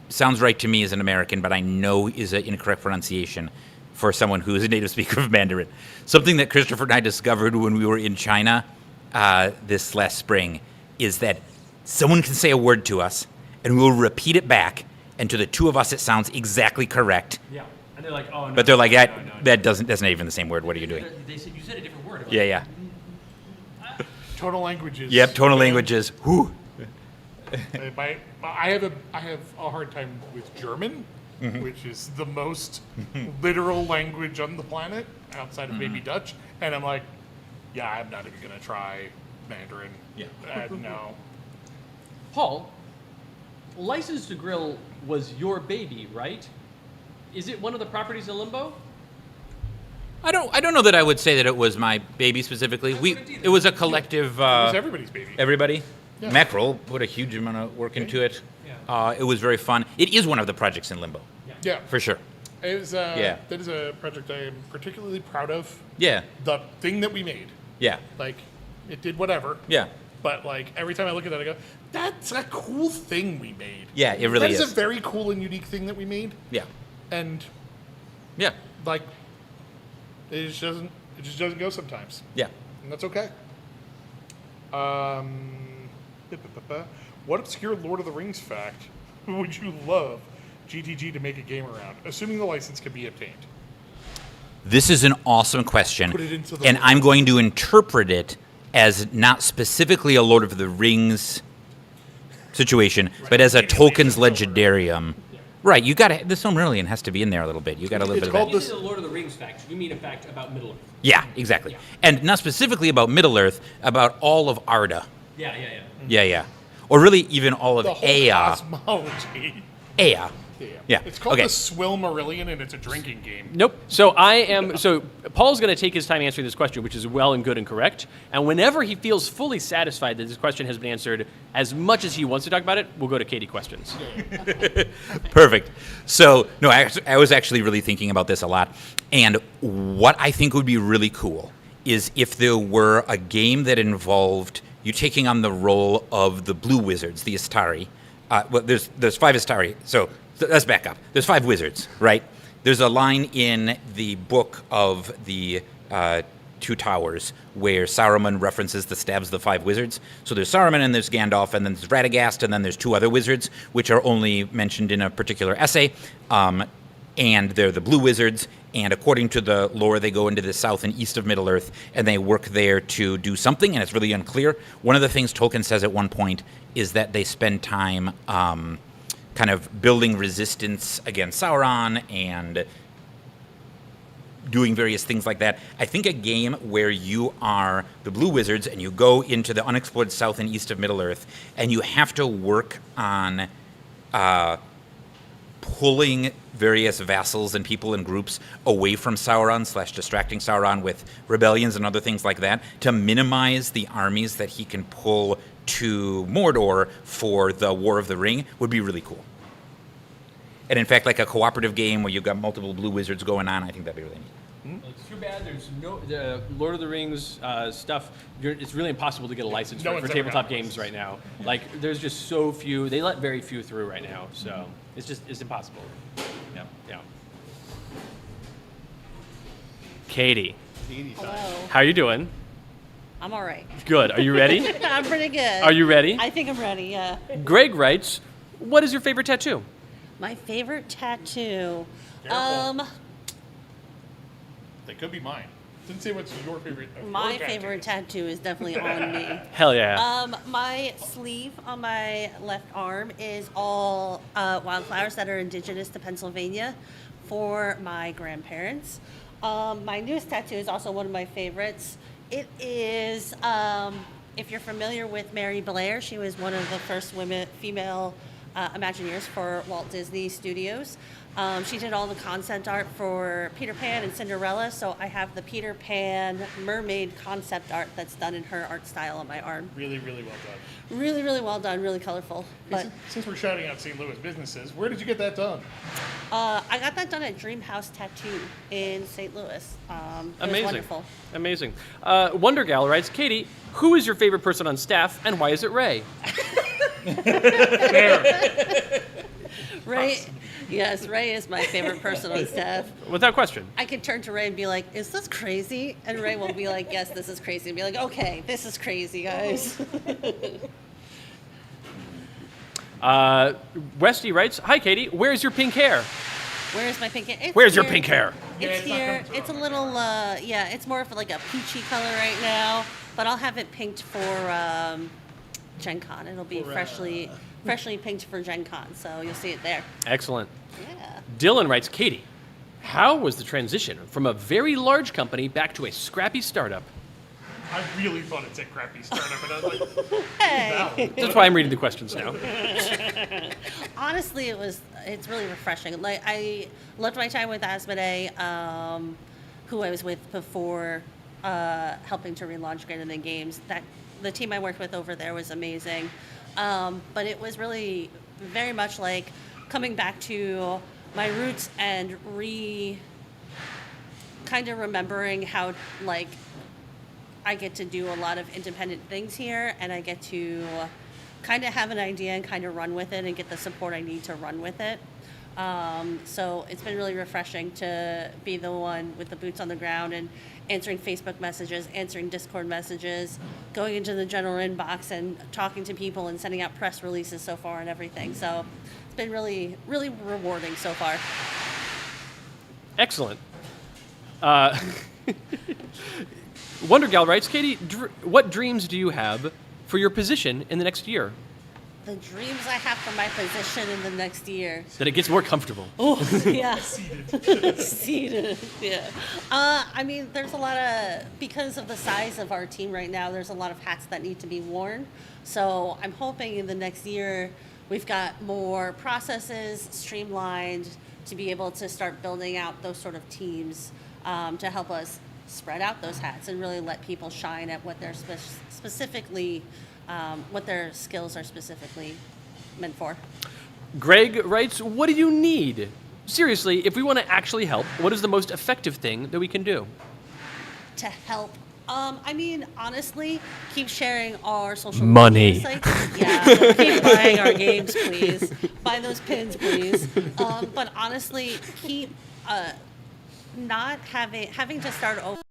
sounds right to me as an American, but I know is an incorrect pronunciation for someone who is a native speaker of Mandarin. Something that Christopher and I discovered when we were in China this last spring is that someone can say a word to us, and we will repeat it back, and to the two of us it sounds exactly correct. Yeah. And they're like, oh, no. But they're like, no. that's not even the same word. What are you doing? They said you said a different word. Yeah. Tonal languages. Yep, tonal languages. Whew. I have a hard time with German, which is the most literal language on the planet outside of maybe Dutch, and I'm like, yeah, I'm not even gonna try Mandarin. Yeah. No. Paul, License to Grill was your baby, right? Is it one of the properties in Limbo? I don't know that I would say that it was my baby specifically. It was a collective. It was everybody's baby. Everybody. Yeah. Mackerel put a huge amount of work into it. Yeah. It was very fun. It is one of the projects in Limbo, Yeah. for sure. It was, Yeah. That is a project I am particularly proud of. Yeah. The thing that we made. Yeah. Like, it did whatever. Yeah. But, like, every time I look at that, I go, that's a cool thing we made. Yeah, it really That is is. a very cool and unique thing that we made. Yeah. And, Yeah. like, it just doesn't go sometimes. Yeah. And that's okay. What obscure Lord of the Rings fact would you love GTG to make a game around, assuming the license can be obtained? This is an awesome question, Put it into the and lore. I'm going to interpret it as not specifically a Lord of the Rings situation, but as a Tolkien's Legendarium. Right, you got to. The Silmarillion has to be in there a little bit. You got a little It's bit of called that. This is a Lord of the Rings fact. You mean a fact about Middle Earth. Yeah, exactly. And not specifically about Middle Earth, about all of Arda. Yeah. Yeah. Or really even all of The whole Ea. cosmology. Ea. Yeah. It's called Okay. the Swilmarillion, and it's a drinking game. Nope. So Paul's going to take his time answering this question, which is well and good and correct. And whenever he feels fully satisfied that this question has been answered as much as he wants to talk about it, we'll go to Katie questions. Perfect. So, no, I was actually really thinking about this a lot. And what I think would be really cool is if there were a game that involved you taking on the role of the blue wizards, the Astari. Well, there's 5 Astari, so let's back up. There's 5 wizards, right? There's a line in the book of the Two Towers where Saruman references the stabs of the 5 wizards. So there's Saruman and there's Gandalf and then there's Radagast and then there's 2 other wizards, which are only mentioned in a particular essay. And they're the blue wizards, and according to the lore, they go into the south and east of Middle-earth, and they work there to do something, and it's really unclear. One of the things Tolkien says at one point is that they spend time kind of building resistance against Sauron and doing various things like that. I think a game where you are the blue wizards and you go into the unexplored south and east of Middle-earth, and you have to work on pulling various vassals and people in groups away from Sauron / distracting Sauron with rebellions and other things like that to minimize the armies that he can pull to Mordor for the War of the Ring would be really cool. And in fact, like a cooperative game where you've got multiple blue wizards going on, I think that'd be really neat. It's too bad there's the Lord of the Rings stuff. It's really impossible to get a license for tabletop games right now. Like, there's just so few. They let very few through right now, so it's impossible. Yeah. Katie, Hello. how are you doing? I'm all right. Good. Are you ready? I'm pretty good. Are you ready? I think I'm ready, yeah. Greg writes, "What is your favorite tattoo?" My favorite tattoo. Careful. That could be mine. Didn't say what's your favorite. My favorite tattoo is definitely on me. Hell yeah. My sleeve on my left arm is all wildflowers that are indigenous to Pennsylvania for my grandparents. My newest tattoo is also one of my favorites. It is, if you're familiar with Mary Blair, she was one of the first female Imagineers for Walt Disney Studios. She did all the concept art for Peter Pan and Cinderella, so I have the Peter Pan mermaid concept art that's done in her art style on my arm. Really, really well done. Really, really well done, really colorful. But Since we're shouting out St. Louis businesses, where did you get that done? I got that done at Dream House Tattoo in St. Louis. It was Amazing. wonderful. Amazing. Wonder Gal writes, "Katie, who is your favorite person on staff, and why is it Ray?" Ray, yes, Ray is my favorite person on staff. Without question. I could turn to Ray and be like, "Is this crazy?" And Ray will be like, "Yes, this is crazy." And be like, "Okay, this is crazy, guys." Westy writes, "Hi, Katie. Where's your pink hair?" Where's my pink hair? It's Where's your here. pink hair? It's it's not here. coming through. It's a little, it's more of like a peachy color right now, but I'll have it pinked for Gen Con. It'll be freshly pinked for Gen Con, so you'll see it there. Excellent. Yeah. Dylan writes, "Katie, how was the transition from a very large company back to a scrappy startup?" I really thought it said crappy startup, and I was like, Hey. That's why I'm reading the questions now. Honestly, it's really refreshing. Like, I loved my time with Asmodee, who I was with before helping to relaunch Greater Than Games. The team I worked with over there was amazing. But it was really very much like coming back to my roots and kind of remembering how, like, I get to do a lot of independent things here, and I get to kind of have an idea and kind of run with it and get the support I need to run with it. So it's been really refreshing to be the one with the boots on the ground and answering Facebook messages, answering Discord messages, going into the general inbox and talking to people and sending out press releases so far and everything. So it's been really, really rewarding so far. Excellent. Wonder Gal writes, "Katie, what dreams do you have for your position in the next year?" The dreams I have for my position in the next year. That it gets more comfortable. Oh, yeah. Seated. Yeah. I mean, there's a lot of, because of the size of our team right now, there's a lot of hats that need to be worn. So I'm hoping in the next year we've got more processes streamlined to be able to start building out those sort of teams to help us spread out those hats and really let people shine at what they're specifically, what their skills are specifically meant for. Greg writes, "What do you need? Seriously, if we want to actually help, what is the most effective thing that we can do?" To help, I mean, honestly, keep sharing our social Money. media sites. Yeah, keep buying our games, please. Buy those pins, please. But honestly, keep not having to start over.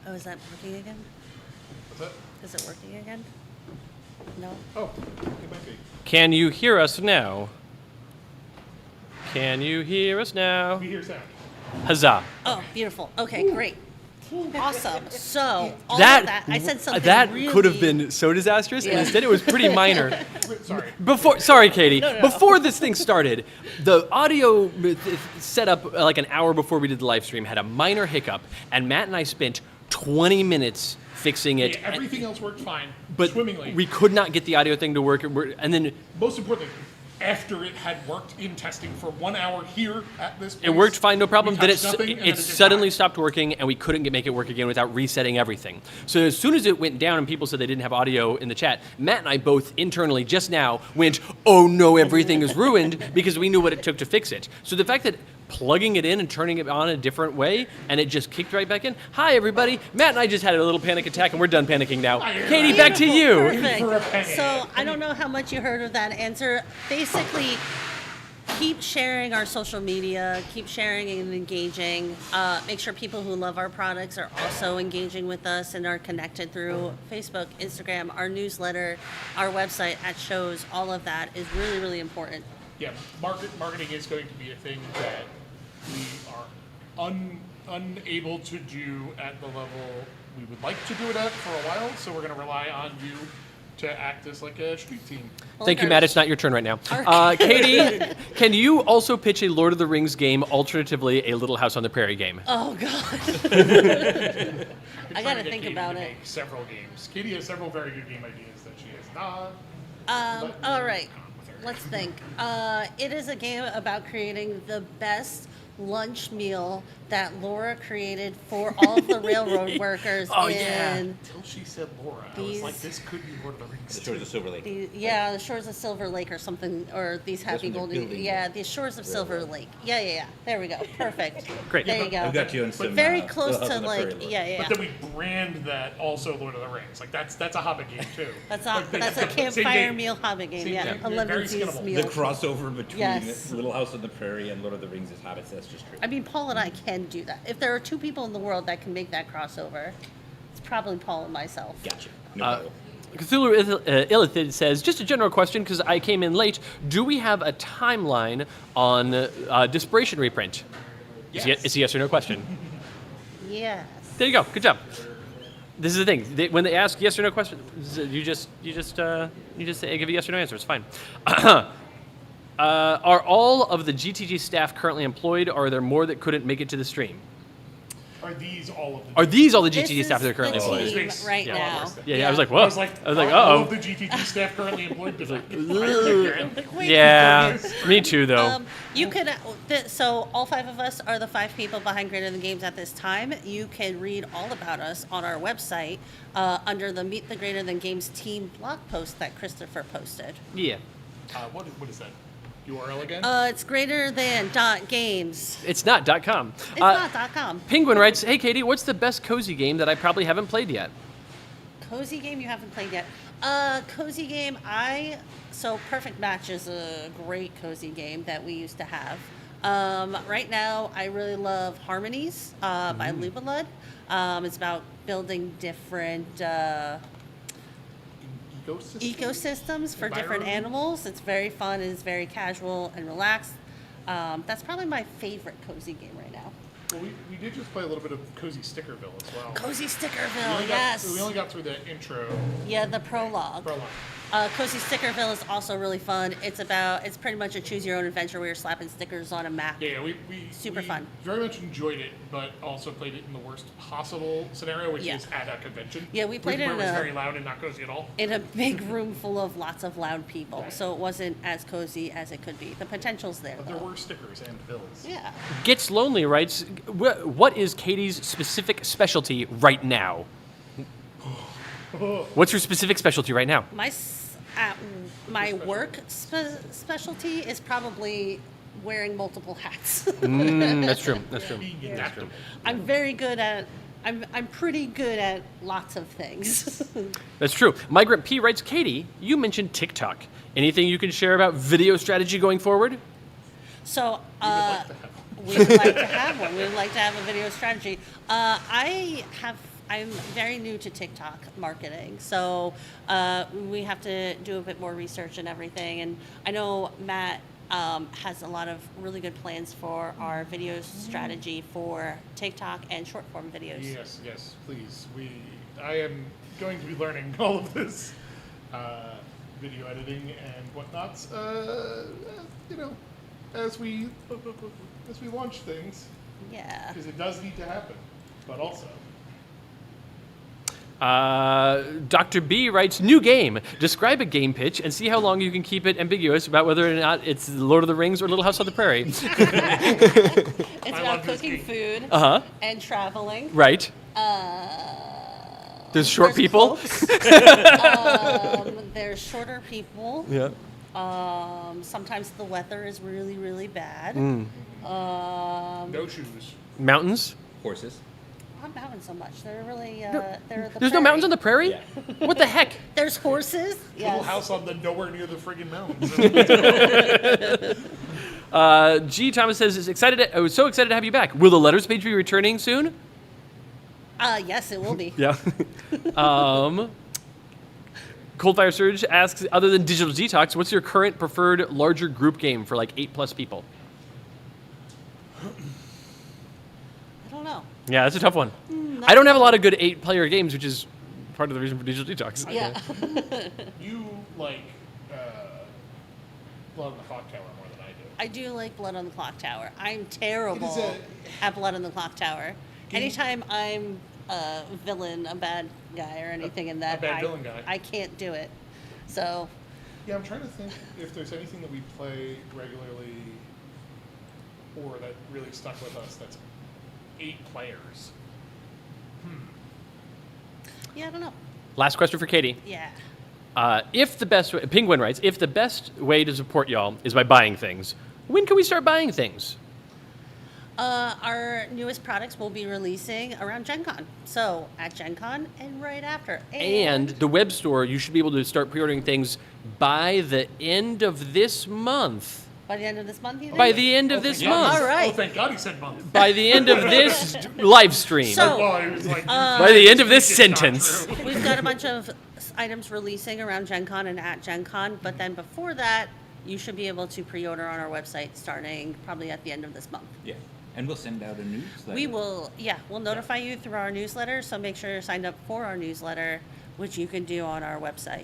Oh, is that working again? What's that? Is it working again? No. Oh, it might be. Can you hear us now? Can you hear us now? We hear sound. Huzzah. Oh, beautiful. Okay, great. Awesome. So, all That of that, I said something that really... could have been so disastrous, and Yeah. instead it was pretty minor. Wait, sorry. Sorry, Katie. No. Before this thing started, the audio set up like an hour before we did the live stream had a minor hiccup, and Matt and I spent 20 minutes fixing it. Yeah, everything else worked fine, but swimmingly. we could not get the audio thing to work, and then Most importantly, after it had worked in testing for 1 hour here at this place, it worked fine, no problem. we Then touched nothing, and then it just suddenly died. stopped working, and we couldn't make it work again without resetting everything. So as soon as it went down and people said they didn't have audio in the chat, Matt and I both internally just now went, "Oh no, everything is ruined," because we knew what it took to fix it. So the fact that plugging it in and turning it on a different way, and it just kicked right back in. Hi everybody, Matt and I just had a little panic attack, and we're done panicking now. Katie, back to you. Perfect. For a penny. So I don't know how much you heard of that answer. Basically, keep sharing our social media, keep sharing and engaging. Make sure people who love our products are also engaging with us and are connected through Facebook, Instagram, our newsletter, our website, at shows. All of that is really, really important. Yeah, marketing is going to be a thing that we are unable to do at the level we would like to do it at for a while. So we're going to rely on you to act as like a street team. Thank you, Matt. It's not your turn right now. Our- Katie, can you also pitch a Lord of the Rings game, alternatively a Little House on the Prairie game? Oh, God. I got to think about it. Make several games. Katie has several very good game ideas that she has not. All right. Let's think. It is a game about creating the best lunch meal that Laura created for all of the railroad workers Oh, yeah. in Until she said Laura, I was like, These- this could be Lord of the Rings. The Shores of Silver Lake. the Shores of Silver Lake or something, or these happy when they're golden, building yeah, the Shores of Silver Lake. Yeah. There we go. Perfect. Great. There you go. I've got you on some. Very close Little House to on the like, Prairie look. yeah. But then we brand that also Lord of the Rings. Like that's a Hobbit game too. That's Like, a same campfire game. meal hobbit game. Same Yeah, game. 11 Very piece skinnable. meal. The crossover between Yes. Little House on the Prairie and Lord of the Rings is Hobbits. That's just true. I mean, Paul and I can do that. If there are two people in the world that can make that crossover, it's probably Paul and myself. Gotcha. No problem. Cthulhu Illithid says, just a general question because I came in late. Do we have a timeline on Desperation reprint? Yes. It's a yes or no question. Yes. There you go. Good job. This is the thing. When they ask yes or no question, you just say, give a yes or no answer. It's fine. Are all of the GTG staff currently employed, or are there more that couldn't make it to the stream? Are these all of the? Are these all the This GTG is staff that are currently the employed? team Space. right Yeah. now. Yeah, I was like, whoa. I was like, all all uh of the GTG staff currently employed. Yeah, me too, though. You could, so all five of us are the five people behind Greater Than Games at this time. You can read all about us on our website under the Meet the Greater Than Games team blog post that Christopher posted. Yeah. What is that? URL again? It's greater than .games. It's not .com. It's not .com. Penguin writes, hey, Katie, what's the best cozy game that I probably haven't played yet? Cozy game you haven't played yet. Cozy game, so Perfect Match is a great cozy game that we used to have. Right now, I really love Harmonies by Lubalud. It's about building different ecosystems for different Environment. animals. It's very fun. It's very casual and relaxed. That's probably my favorite cozy game right now. Well, we did just play a little bit of Cozy Stickerville as well. Cozy We Stickerville, only yes. we only got through the intro Yeah, the prologue. prologue. Cozy Stickerville is also really fun. It's pretty much a choose your own adventure where you're slapping stickers on a map. Yeah, we Super fun. very much enjoyed it, but also played it in the worst possible scenario, which Yeah. is at a convention. Yeah, we played it where in it was a- very loud and not cozy at all. In a big room full of lots of loud people, so it wasn't as cozy as it could be. The potential's there, But there though. were stickers and bills. Yeah. Gets Lonely writes, what is Katie's specific specialty right now? What's your specific specialty right now? My work specialty is probably wearing multiple hats. That's true. That's true. Being adaptable. I'm very good at. I'm pretty good at lots of things. That's true. Migrant P writes, Katie, you mentioned TikTok. Anything you can share about video strategy going forward? So like to have we would like to have one. We would like to have a video strategy. I'm very new to TikTok marketing, so we have to do a bit more research and everything. And I know Matt has a lot of really good plans for our video strategy for TikTok and short form videos. Yes, please. I am going to be learning all of this video editing and whatnots. As we launch things, Yeah. because it does need to happen, but also. Dr. B writes, new game. Describe a game pitch and see how long you can keep it ambiguous about whether or not it's Lord of the Rings or Little House on the Prairie. It's I about love this cooking game. food Uh-huh. and traveling. Right. There's short There's people. cloaks. There's shorter people. Yeah. Sometimes the weather is really, really bad. No shoes. Mountains. Horses. Not mountains so much. They're really they're the There's no mountains on the prairie? Yeah. What the heck? There's horses. Little Yes. house on the nowhere near the friggin' mountains. G. Thomas says, I was so excited to have you back. Will the letters page be returning soon? Yes, it will be. Yeah. Coldfire Surge asks, other than Digital Detox, what's your current preferred larger group game for like 8+ people? I don't know. Yeah, that's a tough one. I don't have a lot of good 8-player games, which is part of the reason for Digital Detox. Yeah. You like Blood on the Clock Tower more than I do. I do like Blood on the Clock Tower. I'm terrible a- at Blood on the Clock Tower. Anytime I'm a villain, a bad guy, or anything in that, bad villain guy. I can't do it. So, Yeah, I'm trying to think if there's anything that we play regularly or that really stuck with us that's 8 players. yeah, I don't know. Last question for Katie. Yeah. Penguin writes, if the best way to support y'all is by buying things, when can we start buying things? Our newest products will be releasing around Gen Con. So, at Gen Con and right after. And the web store, you should be able to start pre-ordering things by the end of this month. by the end of this month, you think? By the end of this Thank God. month. All right. Oh, thank God he said month. By the end of this live stream. So- Well, he was like, By the end of this it's not sentence. true. We've got a bunch of items releasing around Gen Con and at Gen Con, but then before that, you should be able to pre-order on our website starting probably at the end of this month. Yeah. And we'll send out a newsletter. We will, we'll notify you through our newsletter, so make sure you're signed up for our newsletter, which you can do on our website.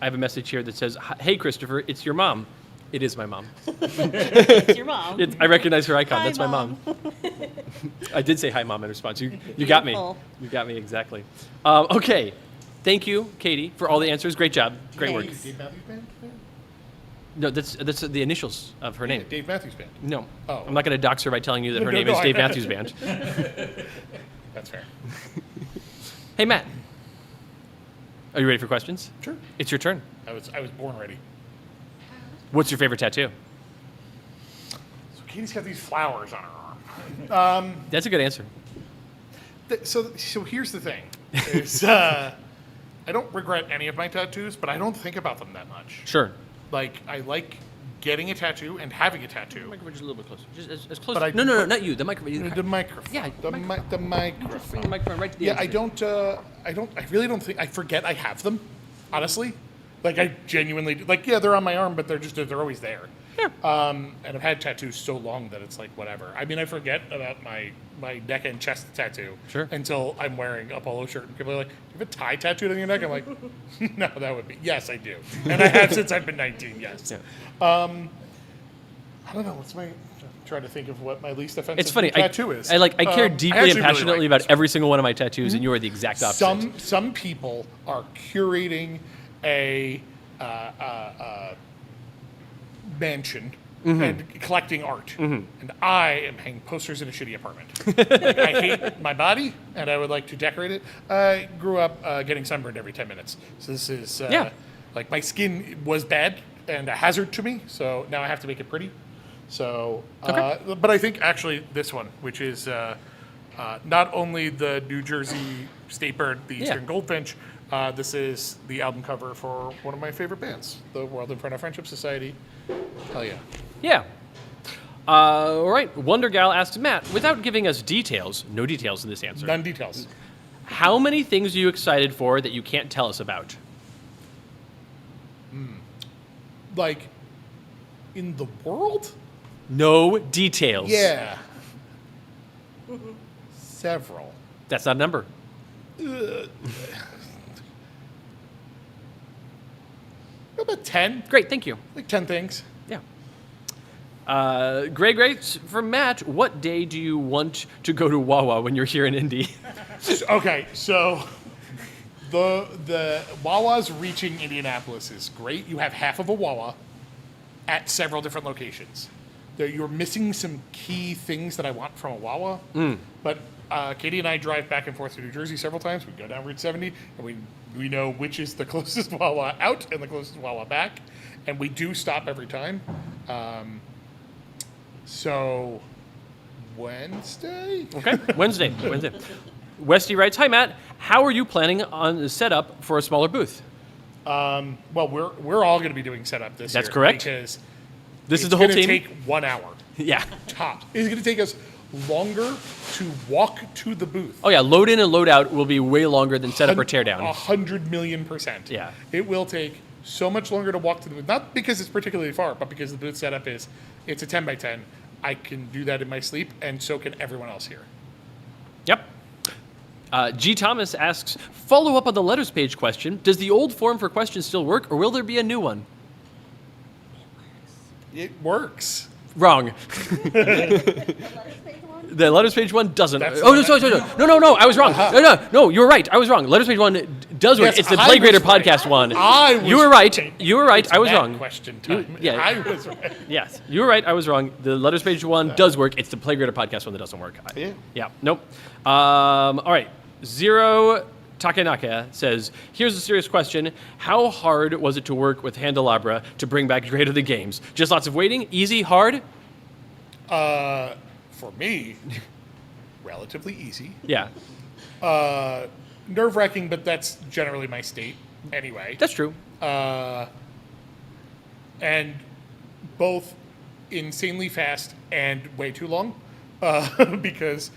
I have a message here that says, hey, Christopher, it's your mom. It is my mom. It's your mom. I recognize her icon. Hi, That's my mom. I did say hi, mom, in response. You got me. Beautiful. You got me exactly. Okay. Thank you, Katie, for all the answers. Great job. Great work. Thanks. Dave Matthews Band? No, that's the initials of her name. Dave Matthews Band. No. Oh. I'm not going to dox her by telling you that her No, name no, is I- Dave Matthews Band. That's fair. Hey, Matt. Are you ready for questions? Sure. It's your turn. I was born ready. What's your favorite tattoo? So Katie's got these flowers on her arm. That's a good answer. So here's the thing: is I don't regret any of my tattoos, but I don't think about them that much. Sure. Like I like getting a tattoo and having a tattoo. Microphone just a little bit closer. Just as close. But I- No, not you. The microphone. The microphone. Yeah, the microphone. microphone. Just bring the microphone right to the Yeah, end I screen. I really don't think, I forget I have them, honestly. Like, I genuinely, they're on my arm, but they're always there. Yeah. And I've had tattoos so long that it's like, whatever. I mean, I forget about my neck and chest tattoo. Sure. Until I'm wearing a polo shirt, and people are like, you have a tie tattooed on your neck? I'm like, no, that would be, yes, I do. And I have since I've been 19, yes. Yeah. I don't know, I'm trying to think of what my least offensive It's funny. tattoo is. I care deeply actually and really passionately like about this one. every single one of my tattoos, and you are the exact opposite. Some people are curating a mansion and collecting art, and I am hanging posters in a shitty apartment. Like, I hate my body, and I would like to decorate it. I grew up getting sunburned every 10 minutes, so this is like my skin was bad and a hazard to me. So now I have to make it pretty. So, but I think actually this one, which is not only the New Jersey state bird, the Eastern Goldfinch. This is the album cover for one of my favorite bands, the World Inferno Friendship Society. Hell yeah. Yeah. All right. Wonder Gal asks Matt, without giving us details, no details in this answer. None details. How many things are you excited for that you can't tell us about? Like, in the world? No details. Yeah. Several. That's not a number. About 10. Great. Thank you. Like 10 things. Yeah. Greg, from Matt, what day do you want to go to Wawa when you're here in Indy? Okay, so the Wawa's reaching Indianapolis is great. You have half of a Wawa at several different locations. You're missing some key things that I want from a Wawa. But Katie and I drive back and forth to New Jersey several times. We go down Route 70, and we know which is the closest Wawa out and the closest Wawa back. And we do stop every time. So, Wednesday? Okay. Wednesday. Westy writes, hi, Matt. How are you planning on the setup for a smaller booth? Well, we're all going to be doing setup this year. That's correct. Because This is the whole It's team? going to take 1 hour. Yeah. Tops. It's going to take us longer to walk to the booth. Oh, yeah. Load in and load out will be way longer than setup or tear down. 100,000,000%. Yeah. It will take so much longer to walk to the booth. Not because it's particularly far, but because the booth setup it's a 10 by 10. I can do that in my sleep, and so can everyone else here. Yep. G. Thomas asks, follow up on the letters page question. Does the old form for questions still work, or will there be a new one? It works. Wrong. The letters page one doesn't. That's Oh, no, the- sorry. No, I was wrong. No, you were right. I was wrong. Letters page one does work. Yes, It's the I Playgrader was right. podcast one. I was You were right. right. You were right. I was That wrong. question time. yeah. I was right. Yes, you were right. I was wrong. The letters page one does work. It's the Playgrader podcast one that doesn't work. Yeah. Yeah. Nope. All right. Zero Takenaka says, here's a serious question. How hard was it to work with Handelabra to bring back Great of the Games? Just lots of waiting? Easy? Hard? For me, relatively easy. Yeah. Nerve-wracking, but that's generally my state anyway. That's true. And both insanely fast and way too long, because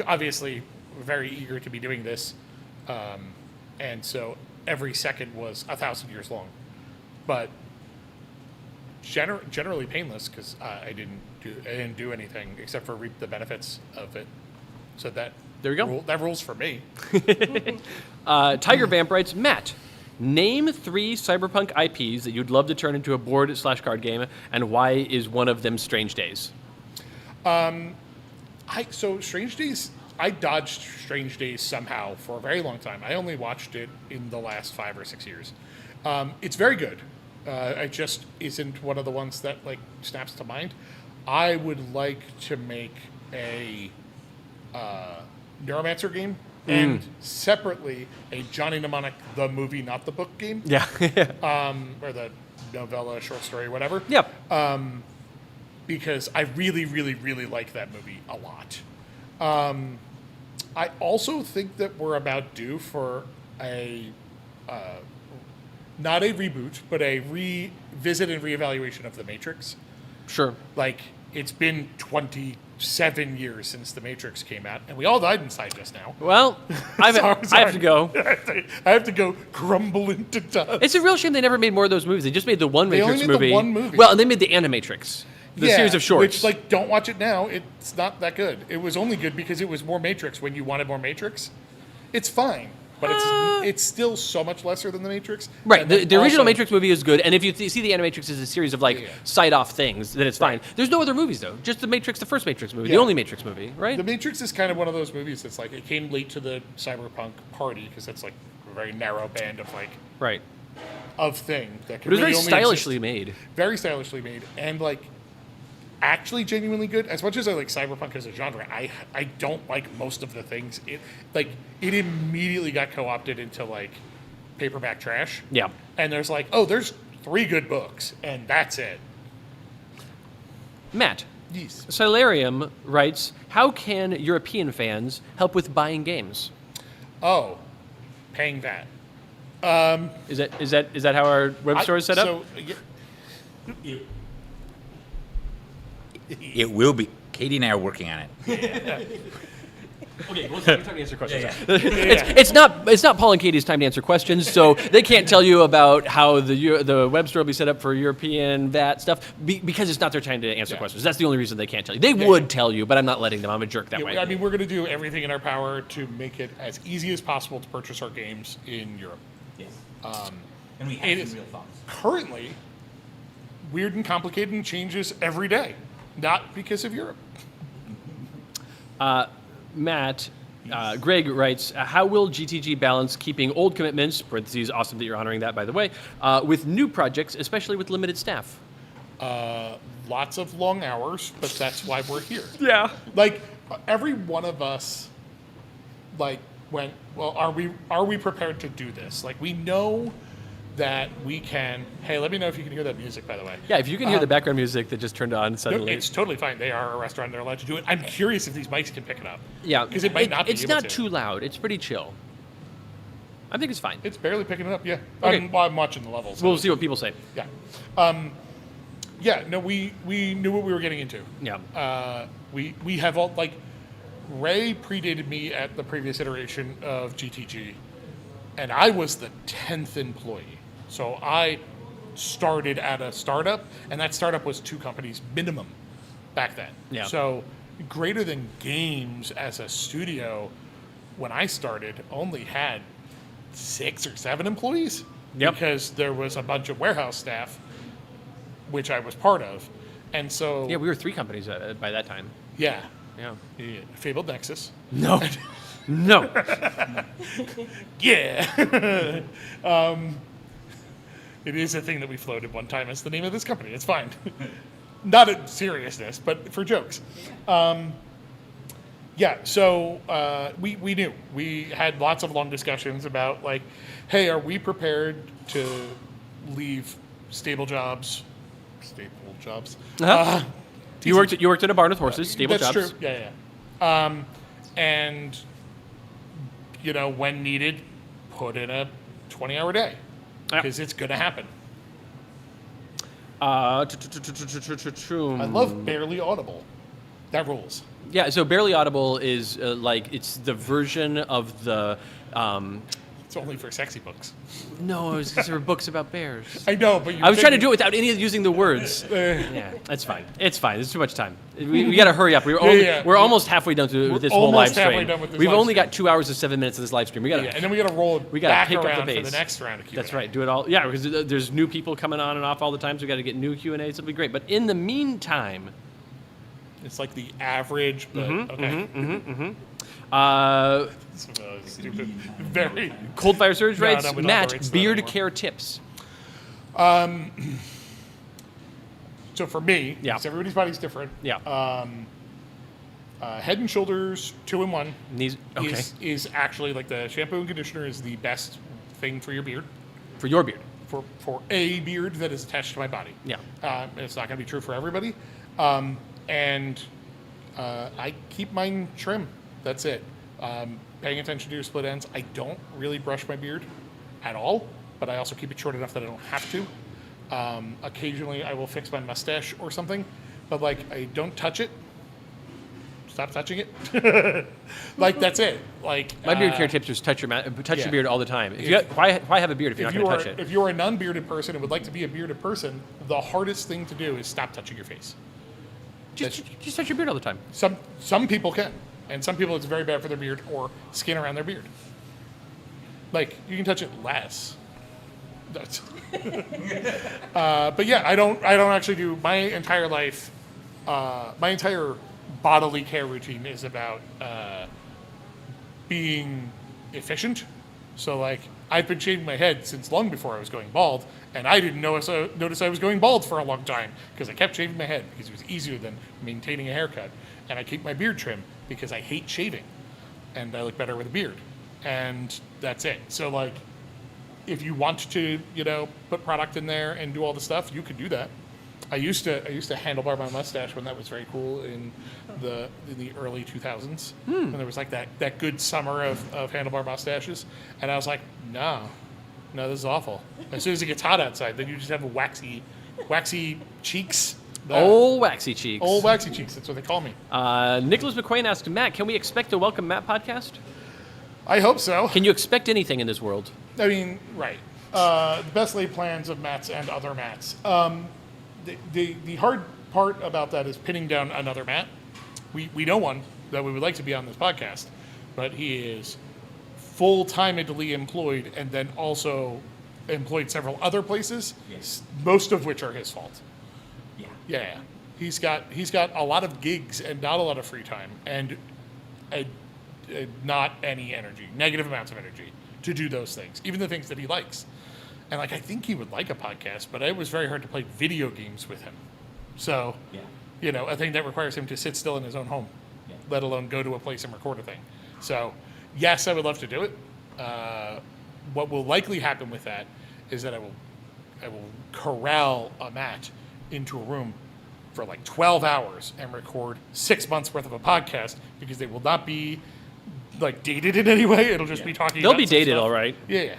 obviously we're very eager to be doing this, and so every second was 1,000 years long, but generally painless because I didn't do anything except for reap the benefits of it. So that There we go. that rules for me. Tiger Vamp writes, Matt, name 3 cyberpunk IPs that you'd love to turn into a board/card game, and why is one of them Strange Days? So Strange Days, I dodged Strange Days somehow for a very long time. I only watched it in the last 5 or 6 years. It's very good. It just isn't one of the ones that like snaps to mind. I would like to make a Neuromancer game and separately a Johnny Mnemonic the movie, not the book game. Yeah. Or the novella, short story, whatever. Yep. Because I really, really, really like that movie a lot. I also think that we're about due for a not a reboot, but a revisit and reevaluation of The Matrix. Sure. Like, it's been 27 years since The Matrix came out, and we all died inside just now. Well, I have to go. I have to go crumble into dust. It's a real shame they never made more of those movies. They just made the one They Matrix only made the movie. one movie. Well, and they made the Animatrix, the series of shorts. Which, like, don't watch it now. It's not that good. It was only good because it was more Matrix when you wanted more Matrix. It's fine, but it's still so much lesser than The Matrix. Right, And the then original also- Matrix movie is good, and if you see the Animatrix as a series of like Yeah. side-off things, then it's fine. There's no other movies though, just the Matrix, the first Matrix movie, the Yeah. only Matrix movie, right? The Matrix is kind of one of those movies that's like, it came late to the cyberpunk party because that's like a very narrow band of like, Right. of thing that But can it was really very only stylishly exist- made. Very stylishly made, and like actually genuinely good. As much as I like cyberpunk as a genre, I don't like most of the things. It immediately got co-opted into like paperback trash. Yeah. And there's like, oh, there's 3 good books, and that's it. Matt, Yes. Silarium writes, how can European fans help with buying games? Oh, paying that. Is that how our web store is set up? So, yeah, It will be. Katie and I are working on it. Okay, well, it's time to answer questions. It's not Paul and Katie's time to answer questions, so they can't tell you about how the web store will be set up for European that stuff because it's not their time to answer Yeah. questions. That's the only reason they can't tell you. They would tell you, but I'm not letting them. I'm a jerk that way. I mean, we're going to do everything in our power to make it as easy as possible to purchase our games in Europe. Yes. And we it have is- some real funds. Currently, weird and complicated and changes every day, not because of Europe. Matt, Greg writes, how will GTG balance keeping old commitments, parentheses, awesome that you're honoring that, by the way, with new projects, especially with limited staff? Lots of long hours, but that's why we're here. Yeah. Like, every one of us, like, went, well, are we prepared to do this? Like, we know that we can. Hey, let me know if you can hear that music, by the way. Yeah, if you can hear the background music that just turned on No, suddenly. it's totally fine. They are a restaurant. They're allowed to do it. I'm curious if these mics can pick it up. Yeah, because it might not be It's able not to. too loud. It's pretty chill. I think it's fine. It's barely picking it up. Yeah. Okay. I'm watching the levels. We'll see what people say. Yeah. Yeah. No, we knew what we were getting into. Yeah. We have all, like, Ray predated me at the previous iteration of GTG, and I was the 10th employee. So I started at a startup, and that startup was 2 companies minimum back then. Yeah. So Greater Than Games as a studio, when I started, only had 6 or 7 employees. Yep. Because there was a bunch of warehouse staff, which I was part of. And so, Yeah, we were 3 companies by that time. yeah. Yeah. Yeah, Fabled Nexus. No. No. Yeah. It is a thing that we floated one time as the name of this company. It's fine. Not in seriousness, but for jokes. Yeah, so we knew. We had lots of long discussions about, like, hey, are we prepared to leave stable jobs? Uh-huh. You worked at a barn with horses, stable That's jobs. true. Yeah. And, you know, when needed, put in a 20-hour day. Yeah. Because it's going to happen. I I love Barely Audible. That rules. Yeah, so Barely Audible is like, it's the version of the, It's only for sexy books. no, these are books about bears. I know, but I was trying to do it without any of using the words. Yeah, that's fine. It's fine. It's too much time. We got to hurry up. We're almost halfway done with this whole live almost halfway stream. done with this We've live only stream. got 2 hours and 7 minutes of this live stream. We got Yeah, and then we got to roll we gotta back pick up the around for pace. the next round of Q&A. That's right. Do it all. Yeah, because there's new people coming on and off all the time, so we got to get new Q&As. It'll be great. But in the meantime, It's like the average, but okay. Stupid. Very. Cold Fire Surge No, writes, no, we don't have the Matt, rights to that beard anymore. care tips. So for me, Yeah. because everybody's body's different, Yeah. Head and Shoulders 2-in-1 These, okay. is actually, like, the shampoo and conditioner is the best thing for your beard. For your beard. For a beard that is attached to my body. Yeah. It's not going to be true for everybody. And I keep mine trim. That's it. Paying attention to your split ends. I don't really brush my beard at all. but I also keep it short enough that I don't have to. Occasionally, I will fix my mustache or something, but like I don't touch it. Stop touching it. Like that's it. Like My beard care tips is touch your Yeah. beard all the time. Why have a beard if you're not going to touch it? If you're a non-bearded person and would like to be a bearded person, the hardest thing to do is stop touching your face. Just touch your beard all the time. Some people can, and some people it's very bad for their beard or skin around their beard. Like you can touch it less. That's but yeah, I don't actually do my entire life. My entire bodily care routine is about being efficient. So like I've been shaving my head since long before I was going bald, and I didn't notice I was going bald for a long time because I kept shaving my head because it was easier than maintaining a haircut. And I keep my beard trim because I hate shaving, and I look better with a beard. And that's it. So like, if you want to, put product in there and do all the stuff, you could do that. I used to handlebar my mustache when that was very cool in the early 2000s when there was like that good summer of handlebar mustaches, and I was like, no, this is awful. As soon as it gets hot outside, then you just have waxy cheeks. Old waxy cheeks. Old waxy cheeks. That's what they call me. Nicholas McQuain asked Matt, can we expect a Welcome Matt podcast? I hope so. Can you expect anything in this world? I mean, right. The best laid plans of Matts and other Matts. The hard part about that is pinning down another Matt. We know one that we would like to be on this podcast, but he is full-timedly employed and then also employed several other places, Yes. most of which are his fault. Yeah. Yeah. He's got a lot of gigs and not a lot of free time and not any energy, negative amounts of energy to do those things, even the things that he likes. And like I think he would like a podcast, but it was very hard to play video games with him. So, Yeah. A thing that requires him to sit still in his own home, let alone go to a place and record a thing. So, yes, I would love to do it. What will likely happen with that is that I will corral a Matt into a room for like 12 hours and record 6 months worth of a podcast because they will not be like dated in any way. It'll just be talking. They'll about be some dated, stuff. all right. Yeah.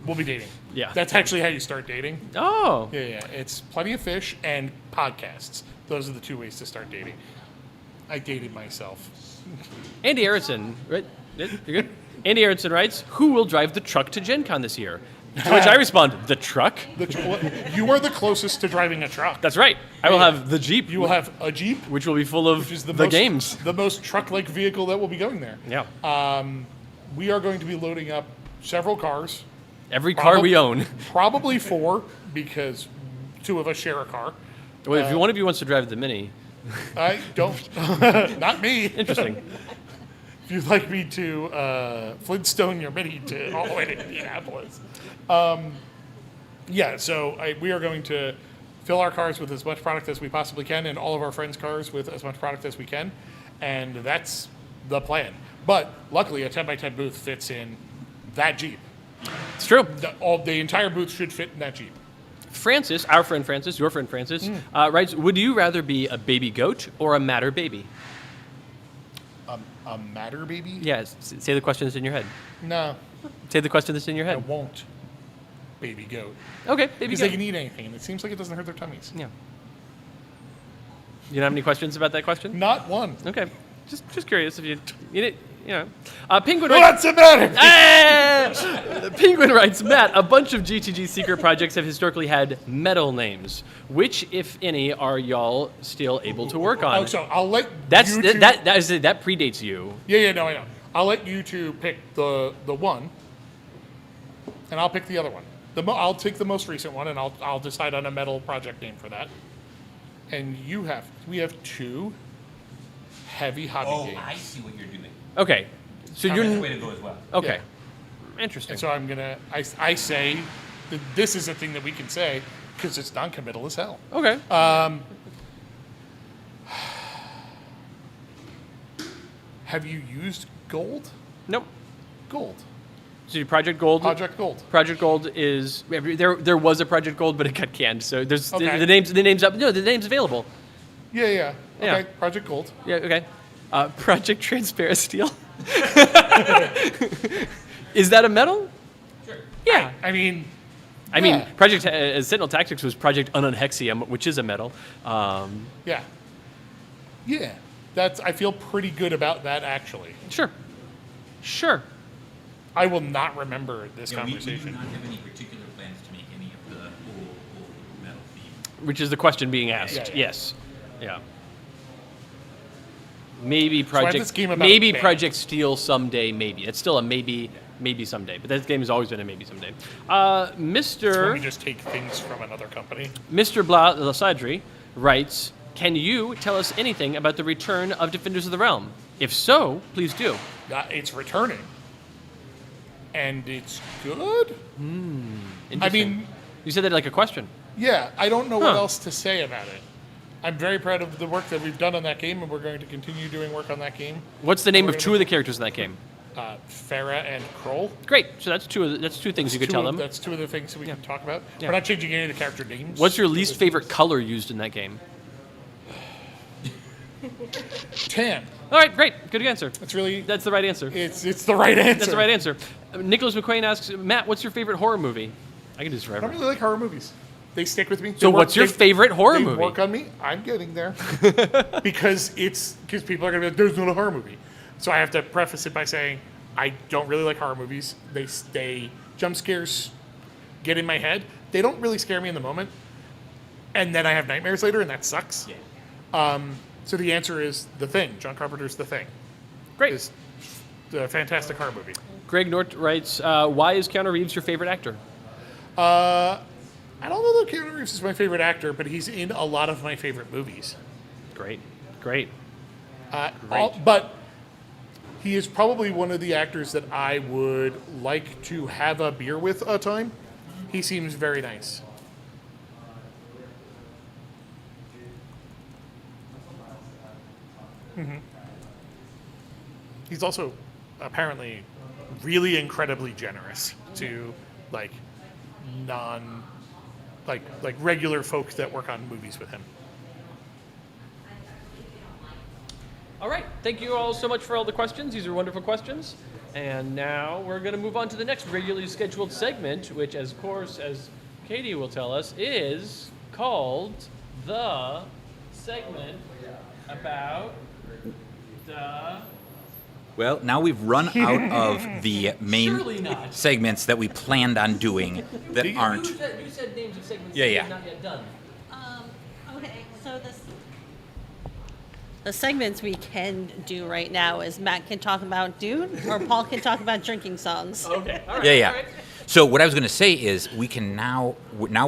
We'll be dating. Yeah. That's actually how you start dating. Oh. Yeah. It's plenty of fish and podcasts. Those are the two ways to start dating. I dated myself. Andy Aronson, right? You're good? Andy Aronson writes, who will drive the truck to Gen Con this year? To which I respond, the truck? You are the closest to driving a truck. That's right. I will have the Jeep. You will have a Jeep, which will be full of which is the games. the most truck-like vehicle that will be going there. Yeah. We are going to be loading up several cars. Every car we own. Probably 4, because 2 of us share a car. Well, if one of you wants to drive the Mini. I don't. Not me. Interesting. If you'd like me to Flintstone your Mini to all the way to Indianapolis. We are going to fill our cars with as much product as we possibly can and all of our friends' cars with as much product as we can. And that's the plan. But luckily, a 10x10 booth fits in that Jeep. It's true. The entire booth should fit in that Jeep. Francis, our friend Francis, your friend Francis, writes, would you rather be a baby goat or a matter baby? A matter baby? Yes. Say the question that's in your head. No, Say the question that's in your I head. won't. Baby goat. Okay, baby Because goat. they can eat anything, and it seems like it doesn't hurt their tummies. Yeah. You don't have any questions about that question? Not one. Okay. Just curious if Penguin writes... What's the matter? Hey! Penguin writes, Matt, a bunch of GTG secret projects have historically had metal names. Which, if any, are y'all still able to work on? Oh, so I'll let That predates you. No, I know. I'll let you two pick the one, and I'll pick the other one. I'll take the most recent one, and I'll decide on a metal project name for that. And we have 2 heavy hobby games. I see what you're doing. Okay. So That's the you're... way to go as well. Okay. Interesting. And so I'm gonna. I say that this is a thing that we can say because it's non-committal as hell. Okay. Have you used gold? Nope. Gold. So Project Gold. Project Gold. Project Gold is there was a Project Gold, but it got canned. So there's Okay. the name's up. No, the name's available. Yeah. Okay. Yeah. Project Gold. Yeah. Okay. Project Transparent Steel. Is that a metal? Sure. Yeah. I mean, I mean, Yeah. Project Sentinel Tactics was Project Ununhexium, which is a medal. Yeah. Yeah. I feel pretty good about that, actually. Sure. I will not remember this Yeah, we do conversation. not have any particular plans to make any of the old metal theme. Which is the question being asked. Yeah. Yes. Yeah. Maybe I have this Project. game about Maybe a band. Project Steel someday. Maybe it's still a maybe. Maybe someday. But that game has always been a maybe someday. When we Mr. just take things from another company. Mr. Bla Lasadri writes, "Can you tell us anything about the return of Defenders of the Realm? If so, please do." It's returning. And it's good? Interesting. mean- you said that like a question. Yeah, I don't know what Huh. else to say about it. I'm very proud of the work that we've done on that game, and we're going to continue doing work on that game. What's the name We're of gonna two of the characters in that game? Farah and Kroll. Great. So that's two things you could tell them. That's two of the things that we can talk about. Yeah. We're not changing any of the character names. What's your least favorite color used in that game? Tan. All right, great. Good answer. That's really. That's the right answer. It's the right answer. That's the right answer. Nicholas McQuain asks, Matt, what's your favorite horror movie? I can do this I don't forever. really like horror movies. They stick with me. So what's your favorite horror they movie? work on me. I'm getting there because people are gonna be like, "There's not a horror movie," so I have to preface it by saying I don't really like horror movies. They jump scares get in my head. They don't really scare me in the moment, and then I have nightmares later, and that sucks. So the answer is The Thing. John Carpenter's The Thing. Great. Is a fantastic horror movie. Greg Nort writes, why is Keanu Reeves your favorite actor? I don't know that Keanu Reeves is my favorite actor, but he's in a lot of my favorite movies. Great. But he is probably one of the actors that I would like to have a beer with a time. He seems very nice. He's also apparently really incredibly generous to like regular folks that work on movies with him. All right. Thank you all so much for all the questions. These are wonderful questions. And now we're going to move on to the next regularly scheduled segment, which, of course, as Katie will tell us, is called the segment about the... Well, now we've run out of the Surely main not. segments that we planned on doing that aren't. You said names of segments Yeah, that yeah. have not yet done. Okay, so the segments we can do right now is Matt can talk about Dune or Paul can talk about drinking songs. Okay. All right. Yeah. All right. So what I was going to say is we can now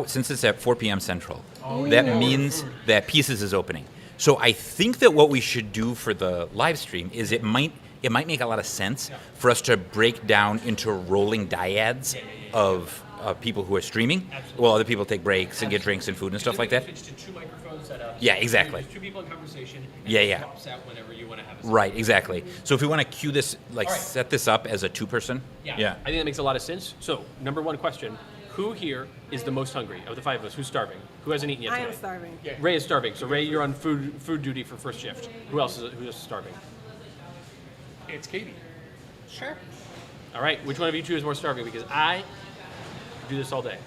since it's at 4 p.m. Central, that means that Pieces is opening. So I think that what we should do for the live stream is it might make a lot of sense for us to break down into rolling dyads of people who are streaming. Well, other people take breaks and get drinks and food and stuff like that. Switch to two microphone setups. Yeah, exactly. There's two people in conversation. And Yeah, it yeah. pops out whenever you want to have a Right, exactly. So if we want to cue this, All right. set this up as a two-person. I think that makes a lot of sense. So, number one question. Who here is the most hungry of the five of us? Who's starving? Who hasn't eaten yet I today? am starving. Ray is starving. So, Ray, you're on food duty for first shift. Who else is starving? It's Katie. Sure. All right. Which one of you two is more starving? Because I do this all day.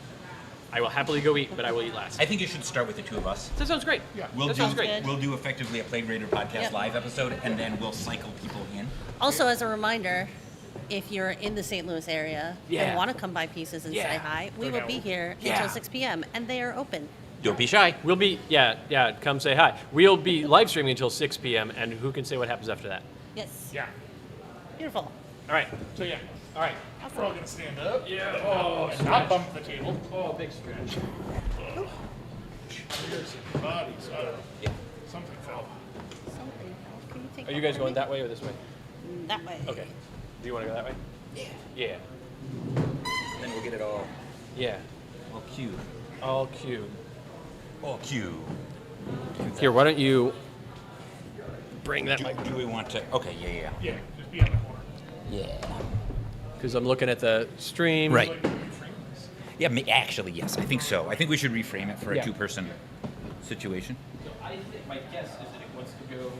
I will happily go eat, but I will eat last. I think you should start with the two of us. That sounds great. Yeah. We'll That sounds great. Good. We'll do effectively a Plague Raider podcast Yep. live episode, and then we'll cycle people in. Also, as a reminder, if you're in the St. Louis area Yeah. and want to come by Pieces and Yeah. say hi, we Go will down. be here Yeah. until 6 p.m. and they are open. Don't be shy. We'll be, come say hi. We'll be live streaming until 6 p.m., and who can say what happens after that? Yes. Yeah. Beautiful. All right. So yeah. All right. We're all gonna stand up. Yeah. And not bump the table. Oh, big stretch. Here's your bodies. Something fell. Something. Can you take Are you that guys for going me? that way or this way? That way. Okay. Do you want to go that way? Yeah. Then we'll get it all Yeah. cued. All cute. All cued. Here, why don't you bring that mic? Do we want to? Okay, yeah. Yeah. Just be on the corner. Yeah. Because I'm looking at the stream. Right. Like, reframe this. Yeah, actually, yes, I think so. I think we should reframe it for a Yeah. two-person situation. So I think my guess is that it wants to go.